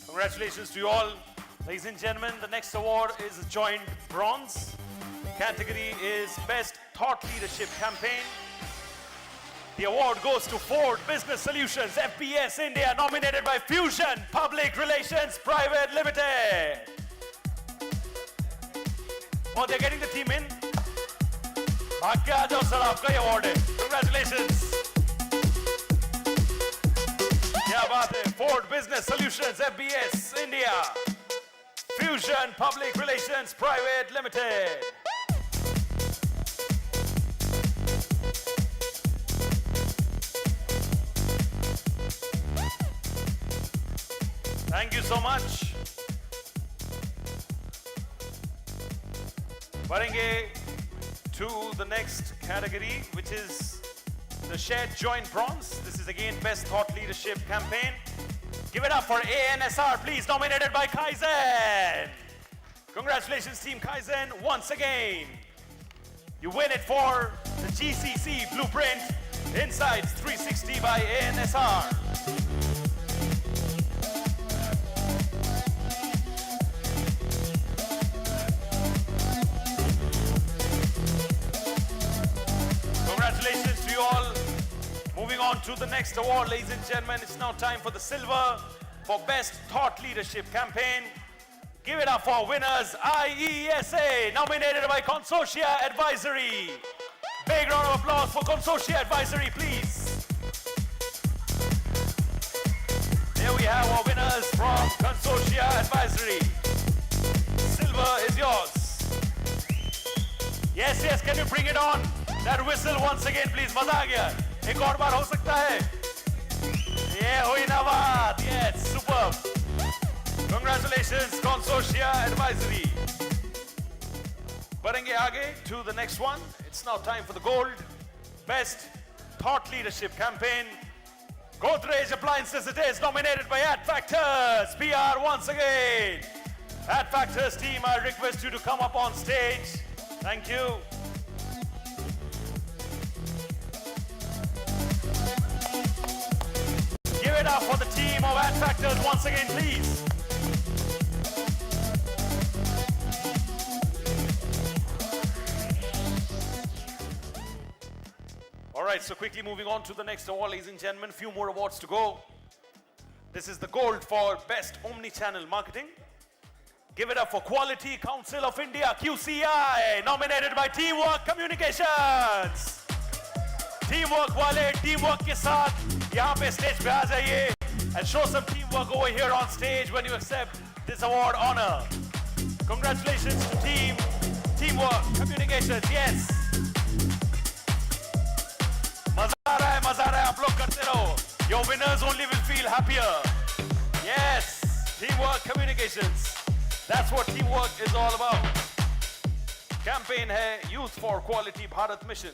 Congratulations to you all. Ladies and gentlemen, the next award is a joint bronze. Category is Best Thought Leadership Campaign. The award goes to Ford Business Solutions, FBS India, nominated by Fusion Public Relations Private Limited. Oh, they're getting the team in. Aapke aa jao sir, aapka hi award hai. Congratulations. Kya baat hai. Ford Business Solutions, FBS India. Fusion Public Relations Private Limited. Thank you so much. Barenge to the next category, which is the shared joint bronze. This is again Best Thought Leadership Campaign. Give it up for ANSR, please, nominated by Kaizen. Congratulations, Team Kaizen, once again. You win it for the GCC Blueprint Insights 360 by ANSR. Congratulations to you all. Moving on to the next award, ladies and gentlemen, it's now time for the silver for Best Thought Leadership Campaign. Give it up for winners, IESA, nominated by Consortia Advisory. Big round of applause for Consortia Advisory, please. Here we have our winners from Consortia Advisory. Silver is yours. Yes, yes, can you bring it on? That whistle once again, please. मजा आ गया. एक और बार हो सकता है. ये हुई ना बात. Yes, superb. Congratulations, Consortia Advisory. बढ़ेंगे आगे to the next one. It's now time for the gold. Best Thought Leadership Campaign. Godrej Appliances it is, nominated by Adfactors PR once again. Adfactors team, I request you to come up on stage. Thank you. Give it up for the team of Adfactors once again, please. All right, so quickly moving on to the next award, ladies and gentlemen. Few more awards to go. This is the gold for Best Omnichannel Marketing. Give it up for Quality Council of India, QCI, nominated by Teamwork Communications. Teamwork wale, teamwork ke saath, yahan pe stage pe aa jaiye and show some teamwork over here on stage when you accept this award honor. Congratulations to Teamwork Communications, yes. मजा आ रहा है आप लोग करते रहो. Your winners only will feel happier. Yes, Teamwork Communications. That's what teamwork is all about. Campaign hai Youth for Quality Bharat Mission.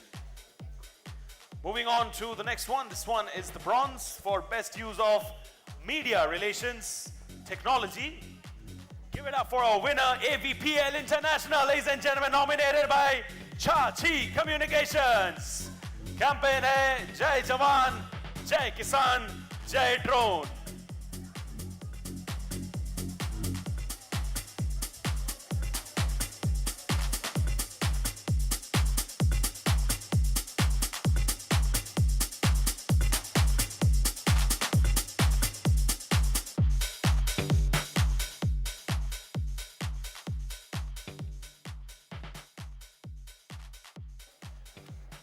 Moving on to the next one. This one is the bronze for best use of media relations technology. Give it up for our winner, AVPL International, ladies and gentlemen, nominated by Chachi Communications. Campaign hai Jai Jawan, Jai Kisan, Jai Drone.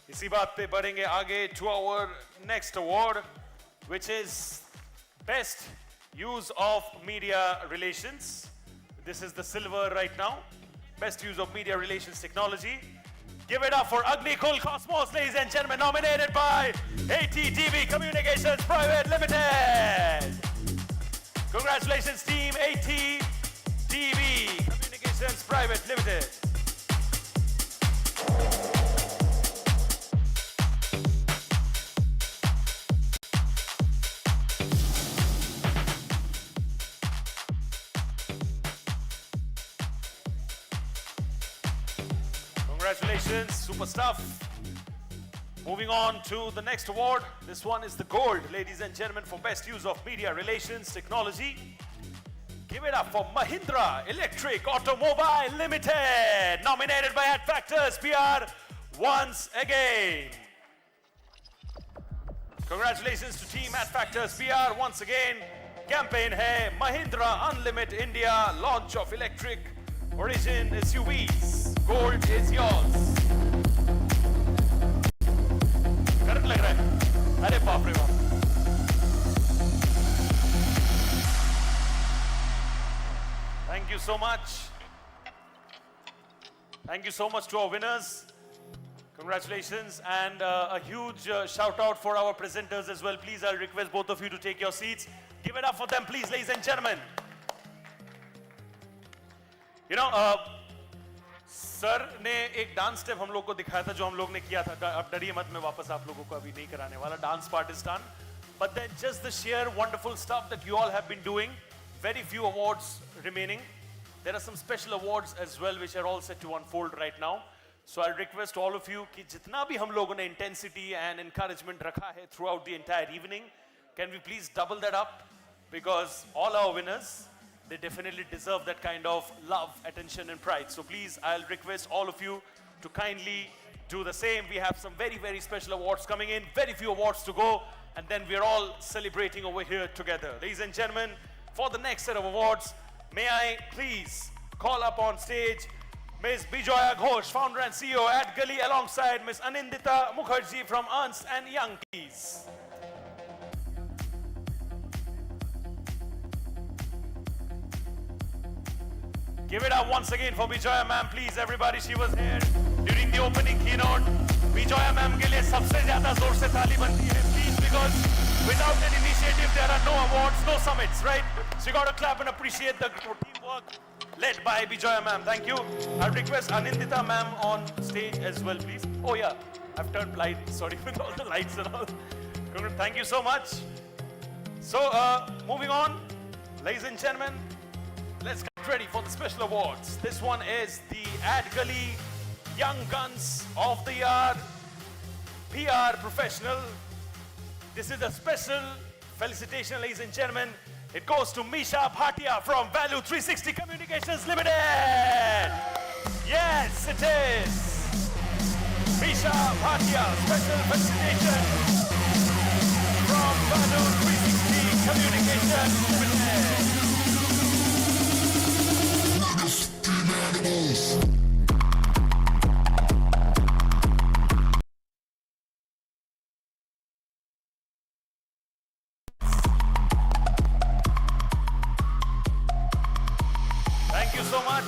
इसी बात पे बढ़ेंगे आगे to our next award, which is Best Use of Media Relations. This is the silver right now. Best Use of Media Relations Technology. Give it up for Agnikul Cosmos, ladies and gentlemen, nominated by ATTV Communications Private Limited. Congratulations, team ATTV Communications Private Limited. Congratulations, super stuff. Moving on to the next award. This one is the gold, ladies and gentlemen, for best use of media relations technology. Give it up for Mahindra Electric Automobile Limited, nominated by Adfactors PR once again. Congratulations to team Adfactors PR once again. Campaign hai Mahindra Unlimit India, launch of electric origin SUVs. Gold is yours. Current लग रहा है. अरे बाप रे बाप. Thank you so much. Thank you so much to our winners. Congratulations and a huge shout out for our presenters as well. Please, I'll request both of you to take your seats. Give it up for them, please, ladies and gentlemen. You know, sir ने एक dance step हम लोग को दिखाया था जो हम लोग ने किया था. अब डरिए मत, मैं वापस आप लोगों को अभी नहीं कराने वाला. Dance part is done, but then just the sheer wonderful stuff that you all have been doing. Very few awards remaining. There are some special awards as well which are all set to unfold right now. So I'll request all of you कि जितना भी हम लोगों ने intensity and encouragement रखा है throughout the entire evening, can we please double that up? Because all our winners, they definitely deserve that kind of love, attention and pride. So please, I'll request all of you to kindly do the same. We have some very, very special awards coming in, very few awards to go, and then we're all celebrating over here together. Ladies and gentlemen, for the next set of awards, may I please call up on stage Ms. Bijoya Ghosh, founder and CEO at Gali, alongside Ms. Anindita Mukherjee from Ernst & Young. Give it up once again for Bijoya ma'am, please everybody. She was here during the opening keynote. Bijoya ma'am के लिए सबसे ज़्यादा जोर से ताली बनती है, please, because without an initiative there are no awards, no summits, right? So you got to clap and appreciate the teamwork. led by Bijoya ma'am. Thank you. I request Anindita ma'am on stage as well, please. Oh yeah, I've turned light. Sorry with all the lights and all. Thank you so much. So, moving on, ladies and gentlemen, let's get ready for the special awards. This one is the Ad Gully Young Guns of the Year PR Professional. This is a special felicitation, ladies and gentlemen. It goes to Misha Bhatia from Value 360 Communications Limited. Yes, it is. Misha Bhatia, special felicitation from Value 360 Communications Limited. Thank you so much.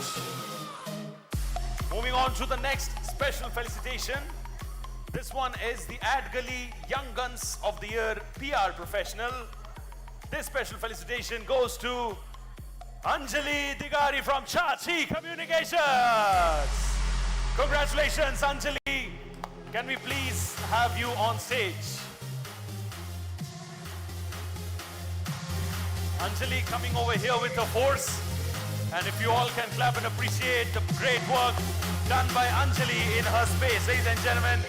Moving on to the next special felicitation. This one is the Ad Gully Young Guns of the Year PR Professional. This special felicitation goes to Anjali Digari from Chachi Communications. Congratulations, Anjali. Can we please have you on stage? Anjali coming over here with the force. And if you all can clap and appreciate the great work done by Anjali in her space. Ladies and gentlemen,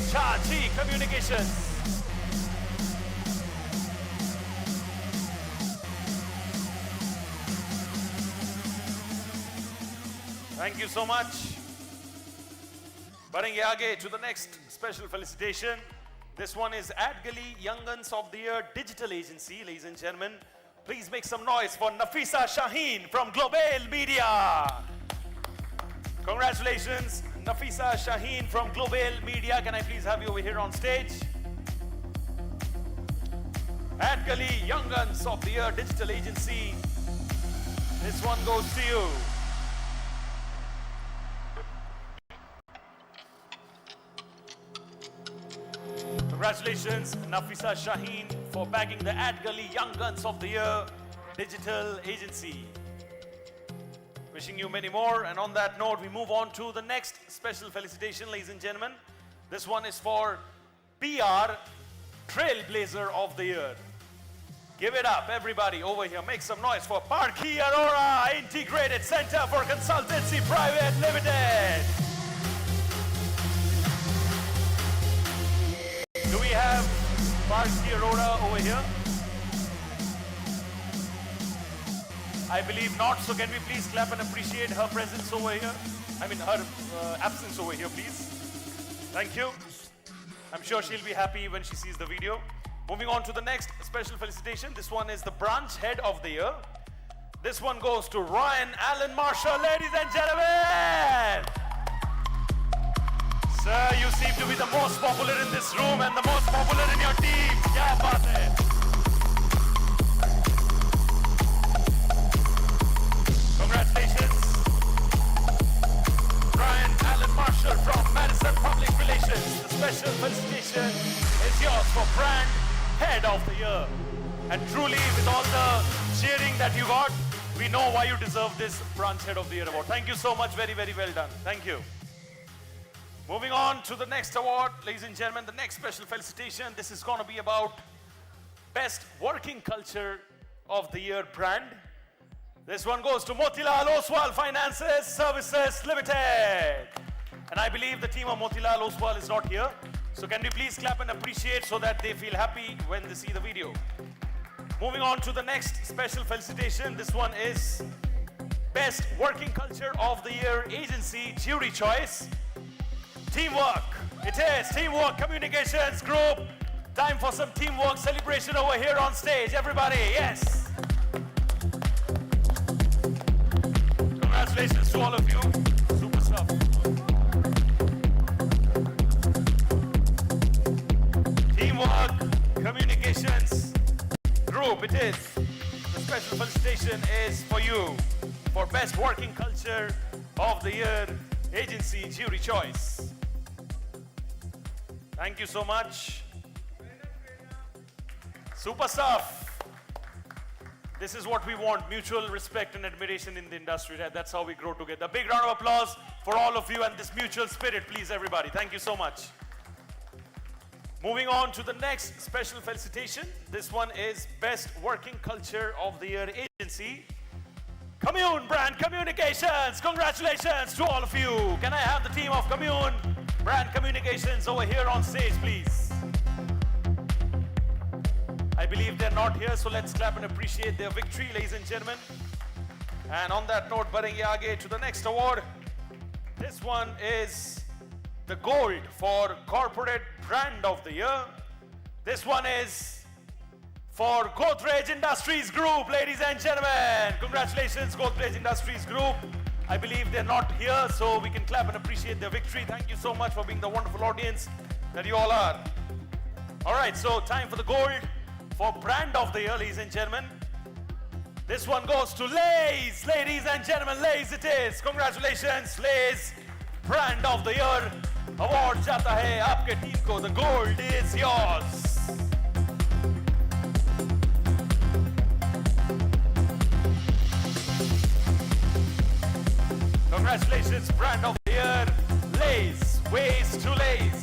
Chachi Communications. Thank you so much. Badenge aage to the next special felicitation. This one is Ad Gully Young Guns of the Year Digital Agency. Ladies and gentlemen, please make some noise for Nafisa Shaheen from Global Media. Congratulations, Nafisa Shaheen from Global Media. Can I please have you over here on stage? Ad Gully Young Guns of the Year Digital Agency. This one goes to you. Congratulations, Nafisa Shaheen, for bagging the Ad Gully Young Guns of the Year Digital Agency. Wishing you many more. And on that note, we move on to the next special felicitation, ladies and gentlemen. This one is for PR Trailblazer of the Year. Give it up, everybody over here. Make some noise for Parkhi Arora Integrated Center for Consultancy Private Limited. Do we have Parkhi Arora over here? I believe not, so can we please clap and appreciate her presence over here? I mean her absence over here, please. Thank you. I'm sure she'll be happy when she sees the video. Moving on to the next special felicitation. This one is the Branch Head of the Year. This one goes to Ryan Allen Marshall, ladies and gentlemen. Sir, you seem to be the most popular in this room and the most popular in your team. Kya baat hai? Congratulations. Ryan Allen Marshall from Madison Public Relations. The special felicitation is yours for Brand Head of the Year. And truly, with all the cheering that you got, we know why you deserve this Branch Head of the Year award. Thank you so much. Very, very well done. Thank you. Moving on to the next award, ladies and gentlemen, the next special felicitation. This is going to be about Best Working Culture of the Year brand. This one goes to Motilal Oswal Finances Services Limited. And I believe the team of Motilal Oswal is not here. So can we please clap and appreciate so that they feel happy when they see the video. Moving on to the next special felicitation. This one is Best Working Culture of the Year Agency Jury Choice. Teamwork. It is Teamwork Communications Group. Time for some teamwork celebration over here on stage. Everybody, yes. Congratulations to all of you. Super stuff. Teamwork Communications Group. It is. The special felicitation is for you for Best Working Culture of the Year Agency Jury Choice. Thank you so much. Super stuff. This is what we want, mutual respect and admiration in the industry. Right? That's how we grow together. A big round of applause for all of you and this mutual spirit, please, everybody. Thank you so much. Moving on to the next special felicitation. This one is Best Working Culture of the Year Agency. Commune Brand Communications. Congratulations to all of you. Can I have the team of Commune Brand Communications over here on stage, please? I believe they're not here, so let's clap and appreciate their victory, ladies and gentlemen. And on that note, बढ़ेंगे आगे to the next award. This one is the gold for Corporate Brand of the Year. This one is for Godrej Industries Group, ladies and gentlemen. Congratulations, Godrej Industries Group. I believe they're not here, so we can clap and appreciate their victory. Thank you so much for being the wonderful audience that you all are. All right, so time for the gold for Brand of the Year, ladies and gentlemen. This one goes to Lay's, ladies and gentlemen. Lay's it is. Congratulations, Lay's Brand of the Year award जाता है आपके team को. The gold is yours. Congratulations, Brand of the Year, Lay's. Ways to Lay's.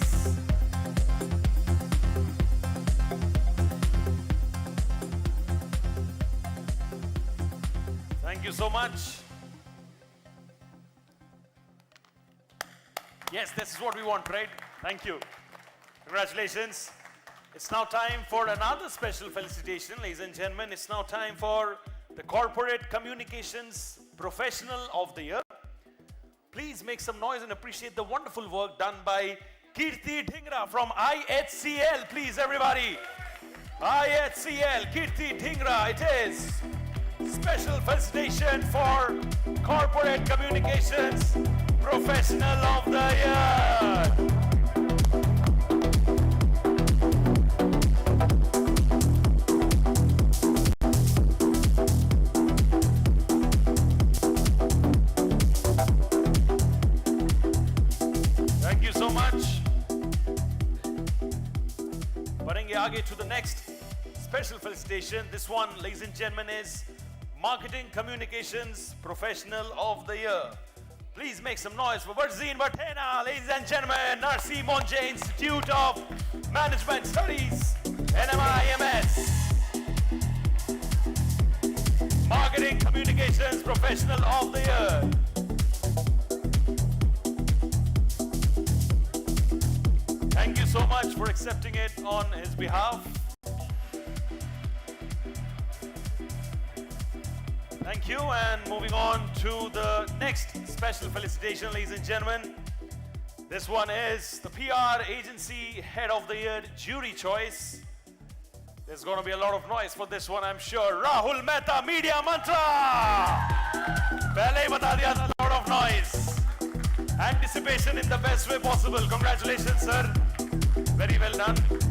Thank you so much. Yes, this is what we want, right? Thank you. Congratulations. It's now time for another special felicitation, ladies and gentlemen. It's now time for the Corporate Communications Professional of the Year. Please make some noise and appreciate the wonderful work done by Kirti Dhingra from IHCL. Please, everybody. IHCL, Kirti Dhingra, it is. Special felicitation for Corporate Communications Professional of the Year. Thank you so much. बढ़ेंगे आगे to the next special felicitation. This one, ladies and gentlemen, is Marketing Communications Professional of the Year. Please make some noise for Varzeen Vatena, ladies and gentlemen, Narsi Monje Institute of Management Studies, NMIMS. Marketing Communications Professional of the Year. Thank you so much for accepting it on his behalf. Thank you, and moving on to the next special felicitation, ladies and gentlemen. This one is the PR Agency Head of the Year Jury Choice. There's going to be a lot of noise for this one, I'm sure. Rahul Mehta, Media Mantra! Pehle hi bata diya tha, a lot of noise. Anticipation in the best way possible. Congratulations, sir. Very well done.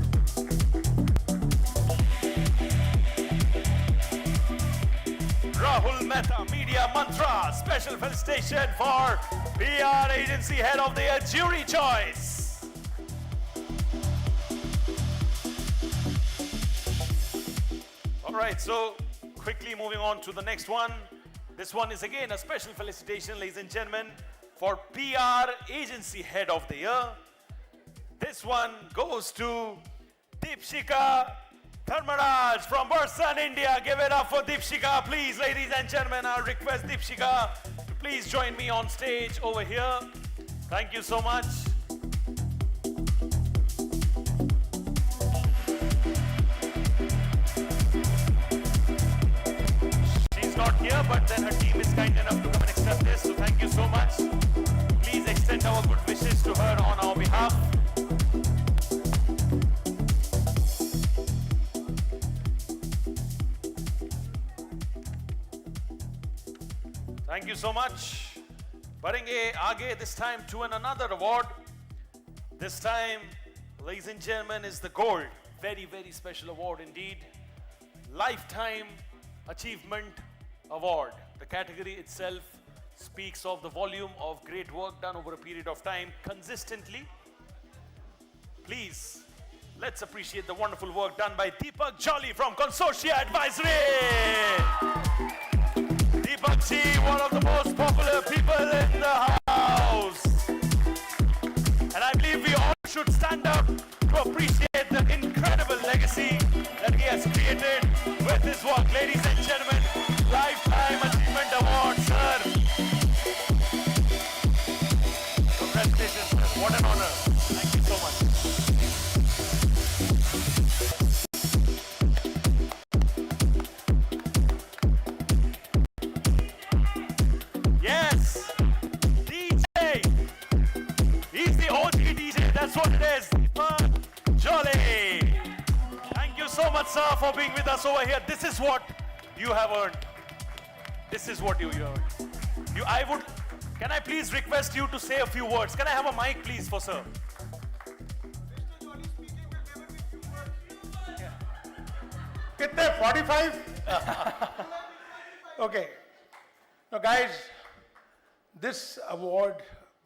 Rahul Mehta, Media Mantra, special felicitation for PR Agency Head of the Year Jury Choice. All right, so quickly moving on to the next one. This one is again a special felicitation, ladies and gentlemen, for PR Agency Head of the Year. This one goes to Deepshika Dharmaraj from Bursan, India. Give it up for Deepshika, please, ladies and gentlemen. I'll request Deepshika to please join me on stage over here. Thank you so much. She's not here, but then her team is kind enough to come and accept this, so thank you so much. Please extend our good wishes to her on our behalf. Thank you so much. बढ़ेंगे आगे, this time to another award. This time, ladies and gentlemen, is the gold. Very, very special award indeed. Lifetime Achievement Award. The category itself speaks of the volume of great work done over a period of time consistently. Please, Let's appreciate the wonderful work done by Deepak Jolly from Consortia Advisory. Deepak ji, one of the most popular people in the house. And I believe we all should stand up to appreciate the incredible legacy that he has created with his work. Ladies and gentlemen, Lifetime Achievement Award, sir. Congratulations, sir. What an honor. Thank you so much. Yes, DJ. He's the OG DJ. That's what it is. Deepak Jolly. Thank you so much, sir, for being with us over here. This is what you have earned. This is what you earned. Can I please request you to say a few words? Can I have a mic, please, for sir? Kitne? 45? Okay. Now, guys, this award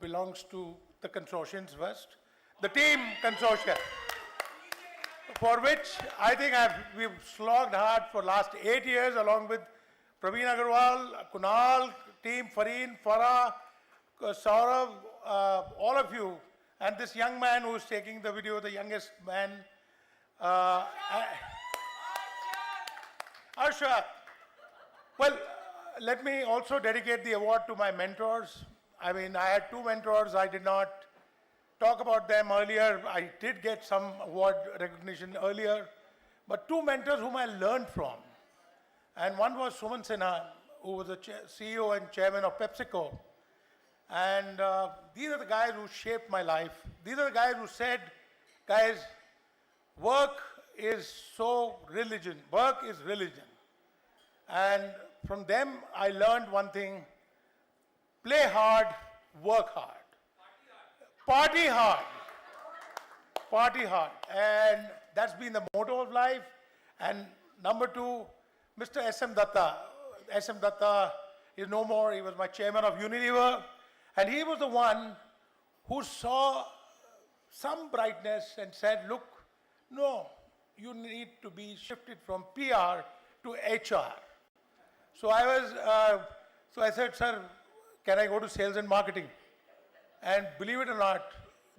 belongs to the consortiums first. The team consortia, for which I think we've slogged hard for last 8 years, along with Praveen Agarwal, Kunal, team, Fareen, Farah, Saurav, all of you, and this young man who's taking the video, the youngest man, Arshad. Well, let me also dedicate the award to my mentors. I mean, I had 2 mentors. I did not talk about them earlier. I did get some award recognition earlier, but 2 mentors whom I learned from. And one was Suman Sinha, who was the CEO and chairman of PepsiCo. And these are the guys who shaped my life. These are the guys who said, guys, work is so religion. Work is religion. And from them, I learned one thing: play hard, work hard. Party hard. Party hard. And that's been the motto of life. And number 2, Mr. S.M. Datta. S.M. Datta is no more. He was my chairman of Unilever. And he was the one who saw some brightness and said, look, no, you need to be shifted from PR to HR. So I said, sir, can I go to sales and marketing? And believe it or not,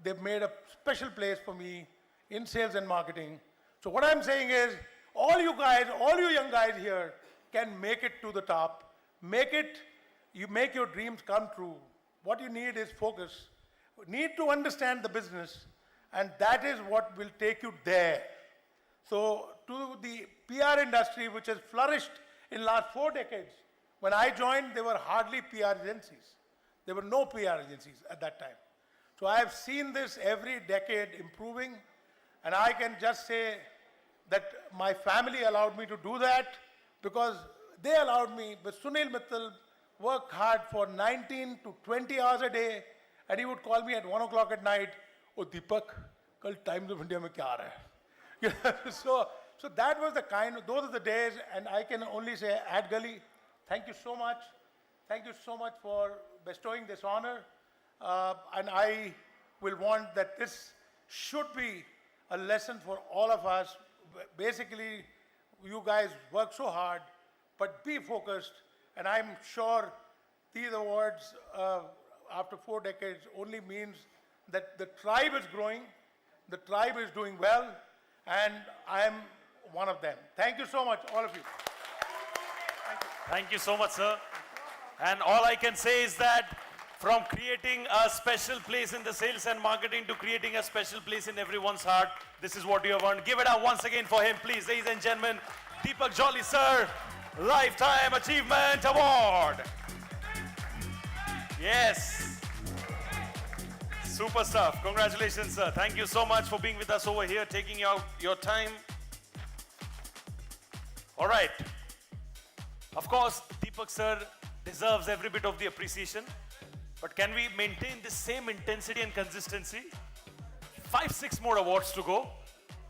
they've made a special place for me in sales and marketing. So what I'm saying is, all you guys, all you young guys here can make it to the top. You make your dreams come true. What you need is focus. You need to understand the business, and that is what will take you there. So to the PR industry, which has flourished in last 4 decades, when I joined, there were hardly PR agencies. There were no PR agencies at that time. So I have seen this every decade improving, and I can just say that my family allowed me to do that because they allowed me. But Sunil Mittal worked hard for 19 to 20 hours a day, and he would call me at 1 o'clock at night, "Oh Deepak, kal Times of India mein kya aa raha hai?" So that was the those are the days, and I can only say, Ad Gully, thank you so much. Thank you so much for bestowing this honor. And I will want that this should be a lesson for all of us. Basically, you guys work so hard, but be focused. And I'm sure these awards, after 4 decades, only means that the tribe is growing, the tribe is doing well, and I'm one of them. Thank you so much, all of you. Thank you so much, sir. And all I can say is that from creating a special place in the sales and marketing to creating a special place in everyone's heart, this is what you have earned. Give it up once again for him, please, ladies and gentlemen. Deepak Jolly, sir, Lifetime Achievement Award. Yes. Super stuff. Congratulations, sir. Thank you so much for being with us over here, taking out your time. All right. Of course, Deepak, sir, deserves every bit of the appreciation. But can we maintain the same intensity and consistency? 5, 6 more awards to go.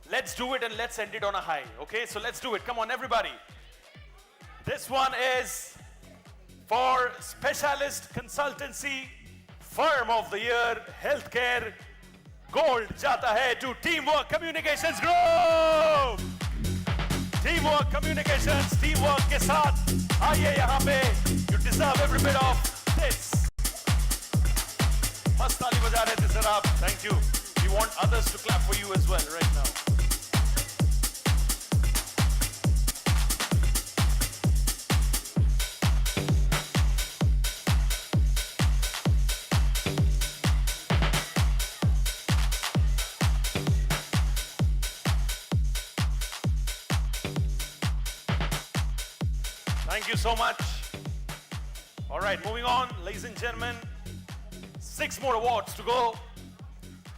Let's do it and let's end it on a high. Okay, so let's do it. Come on, everybody. This one is for Specialist Consultancy Firm of the Year, Healthcare Gold जाता है to Teamwork Communications Group. Teamwork Communications, teamwork के साथ आइए यहाँ पे. You deserve every bit of this. मस्त ताली बजा रहे थे सर आप. Thank you. We want others to clap for you as well right now. Thank you so much. All right, moving on, ladies and gentlemen. 6 more awards to go.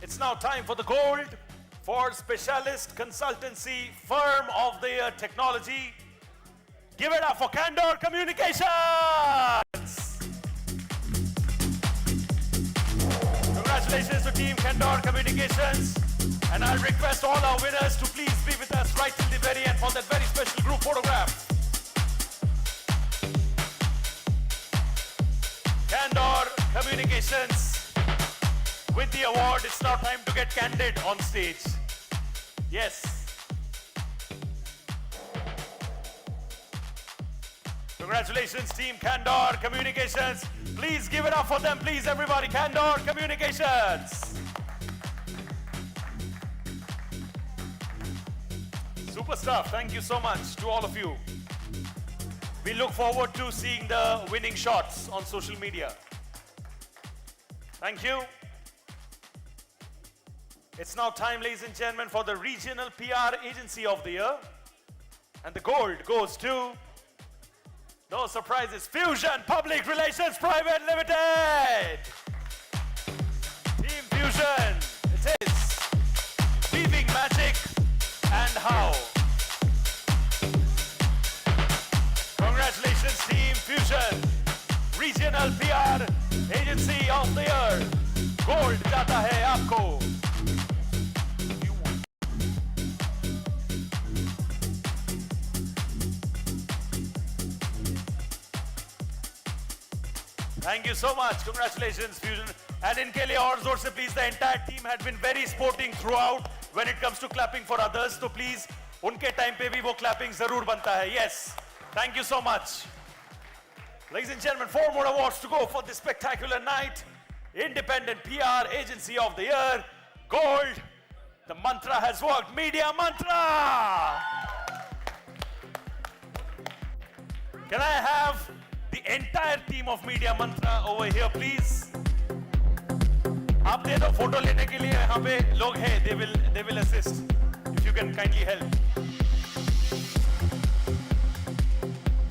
It's now time for the gold for Specialist Consultancy Firm of the Year Technology. Give it up for Candor Communications. Congratulations to Team Candor Communications. And I'll request all our winners to please be with us right till the very end for that very special group photograph. Candor Communications with the award. It's now time to get candid on stage. Yes. Congratulations, Team Candor Communications. Please give it up for them, please, everybody. Candor Communications. Super stuff. Thank you so much to all of you. We look forward to seeing the winning shots on social media. Thank you. It's now time, ladies and gentlemen, for the Regional PR Agency of the Year. And the gold goes to, no surprises, Fusion Public Relations Private Limited. Team Fusion, it is weaving magic and how. Congratulations, Team Fusion, Regional PR Agency of the Year. Gold जाता है आपको. Thank you so much. Congratulations, Fusion. And इनके लिए और जोर से please, the entire team had been very sporting throughout when it comes to clapping for others. So please, उनके time पे भी वो clapping जरूर बनता है. Yes. Thank you so much. Ladies and gentlemen, 4 more awards to go for this spectacular night. Independent PR Agency of the Year, Gold. The mantra has worked. Media Mantra. Can I have the entire team of Media Mantra over here, please? आप दे दो photo लेने के लिए यहाँ पे लोग हैं. They will assist. If you can kindly help.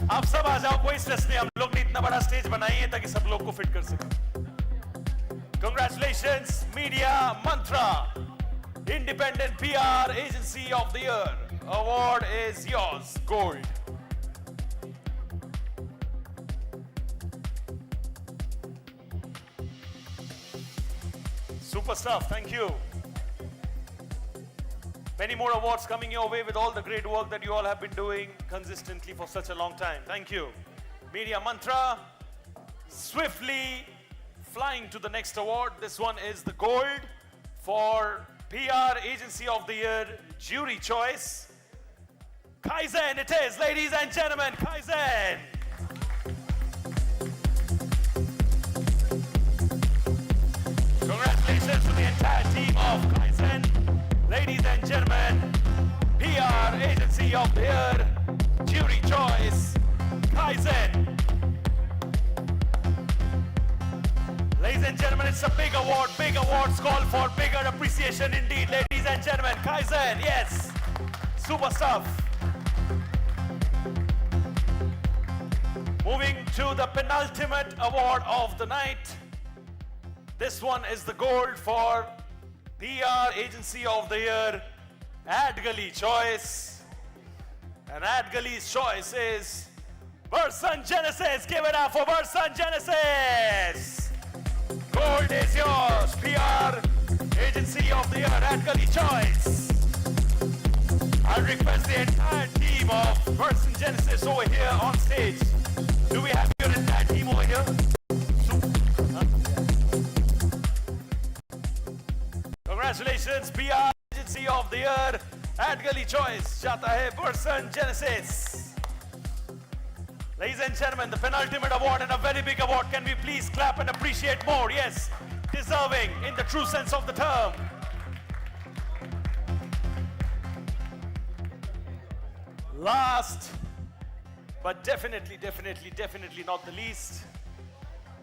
आप सब आ जाओ, कोई स्ट्रेस नहीं. हम लोग ने इतना बड़ा स्टेज बनाई है ताकि सब लोग को फिट कर सके. Congratulations, Media Mantra, Independent PR Agency of the Year. Award is yours, gold. Super stuff, thank you. Many more awards coming your way with all the great work that you all have been doing consistently for such a long time. Thank you. Media Mantra, swiftly flying to the next award. This one is the gold for PR Agency of the Year Jury Choice. Kaizen it is, ladies and gentlemen, Kaizen. Congratulations to the entire team of Kaizen. Ladies and gentlemen, PR Agency of the Year, Jury Choice, Kaizen. Ladies and gentlemen, it's a big award. Big awards call for bigger appreciation indeed. Ladies and gentlemen, Kaizen, yes. Super stuff. Moving to the penultimate award of the night. This one is the gold for PR Agency of the Year, AdGully Choice. And AdGully's choice is Versun Genesis. Give it up for Versun Genesis. Gold is yours, PR Agency of the Year, AdGully Choice. I'll request the entire team of Versun Genesis over here on stage. Do we have your entire team over here? Congratulations, PR Agency of the Year at Gully Choice. Jata hai person Genesis. Ladies and gentlemen, the penultimate award and a very big award. Can we please clap and appreciate more? Yes, deserving in the true sense of the term. Last, but definitely not the least,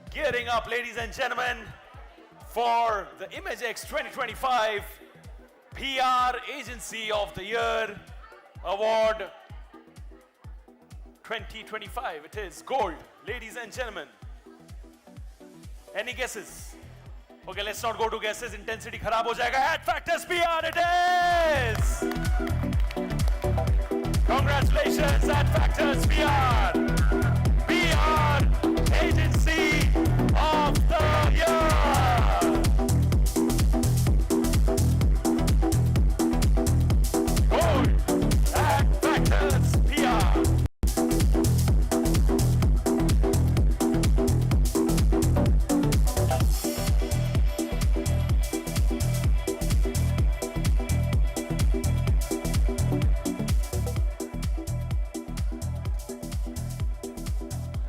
gearing up, ladies and gentlemen, for the Imagexx 2025 PR Agency of the Year Award 2025. It is gold, ladies and gentlemen. Any guesses? Okay, let's not go to guesses. Intensity kharab ho jayega. Adfactors PR it is! Congratulations, Adfactors PR! PR Agency of the Year! Gold, Adfactors PR!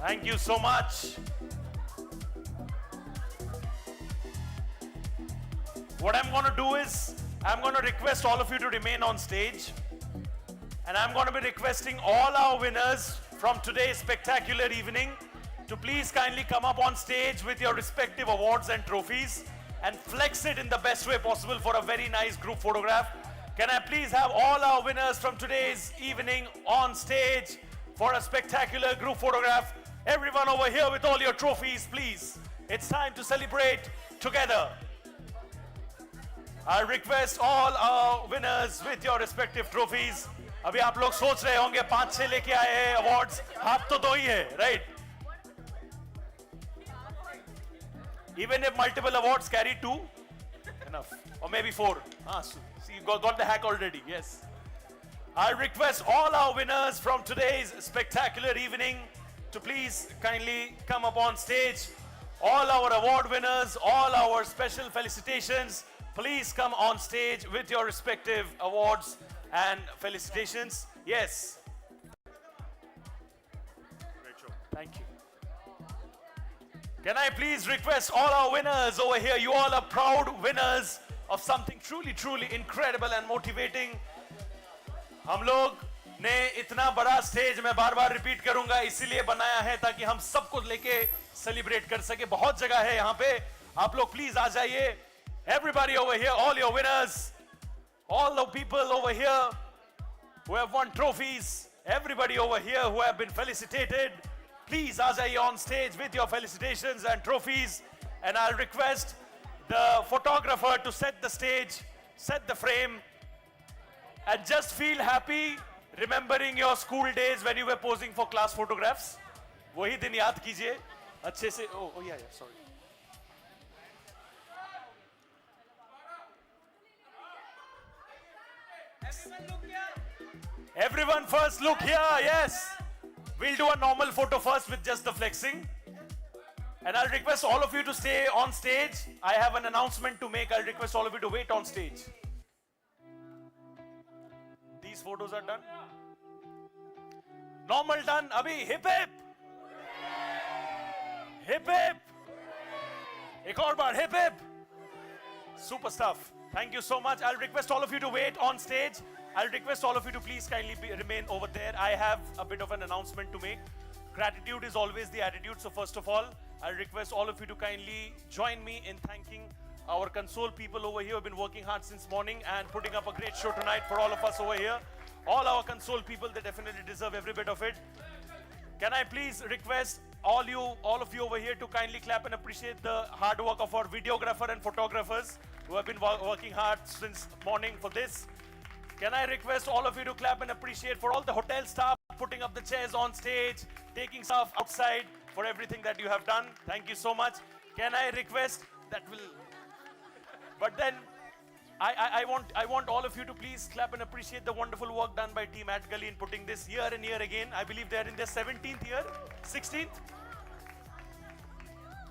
Thank you so much. What I'm going to do is, I'm going to request all of you to remain on stage. And I'm going to be requesting all our winners from today's spectacular evening to please kindly come up on stage with your respective awards and trophies and flex it in the best way possible for a very nice group photograph. Can I please have all our winners from today's evening on stage for a spectacular group photograph? Everyone over here with all your trophies, please. It's time to celebrate together. I request all our winners with your respective trophies. अभी आप लोग सोच रहे होंगे 5-6 लेके आए हैं awards, हाथ तो दो ही है, right? Even if multiple awards carry 2, enough, or maybe 4. See, you got the hack already, yes. I request all our winners from today's spectacular evening to please kindly come up on stage. All our award winners, all our special felicitations, please come on stage with your respective awards and felicitations. Yes. Great job. Thank you. Can I please request all our winners over here? You all are proud winners of something truly incredible and motivating. हम लोग ने इतना बड़ा stage मैं बार-बार repeat करूंगा इसीलिए बनाया है ताकि हम सबको लेके सेलिब्रेट कर सके. बहुत जगह है यहाँ पे. आप लोग प्लीज आ जाइए. Everybody over here, all your winners, all the people over here who have won trophies, everybody over here who have been felicitated, please aa jaiye on stage with your felicitations and trophies. And I'll request the photographer to set the stage, set the frame, and just feel happy remembering your school days when you were posing for class photographs. वही दिन याद कीजिए अच्छे से. Oh yeah, sorry. Everyone first look here, yes. We'll do a normal photo first with just the flexing. And I'll request all of you to stay on stage. I have an announcement to make. I'll request all of you to wait on stage. These photos are done. Normal done. Abhi hip hip. Hip hip. Ek aur baar hip hip. Super stuff. Thank you so much. I'll request all of you to wait on stage. I'll request all of you to please kindly remain over there. I have a bit of an announcement to make. Gratitude is always the attitude. So first of all, I'll request all of you to kindly join me in thanking our console people over here who have been working hard since morning and putting up a great show tonight for all of us over here. All our console people, they definitely deserve every bit of it. Can I please request all of you over here to kindly clap and appreciate the hard work of our videographer and photographers who have been working hard since morning for this. Can I request all of you to clap and appreciate for all the hotel staff putting up the chairs on stage, taking stuff outside for everything that you have done. Thank you so much. Can I request that will... But then I want all of you to please clap and appreciate the wonderful work done by Team at Gully in putting this year and year again. I believe they're in their 17th year, 16th?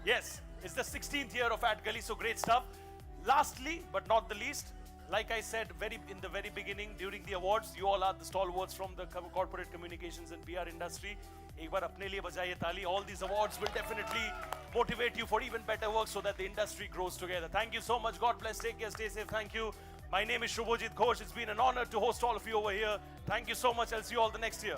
Yes, it's the 16th year of at Gully, so great stuff. Lastly, but not the least, like I said in the very beginning during the awards, you all are the stalwarts from the corporate communications and PR industry. एक बार अपने लिए बजाइए ताली. All these awards will definitely motivate you for even better work so that the industry grows together. Thank you so much. God bless. Take care. Stay safe. Thank you. My name is Shubhojit Ghosh. It's been an honor to host all of you over here. Thank you so much. I'll see you all the next year.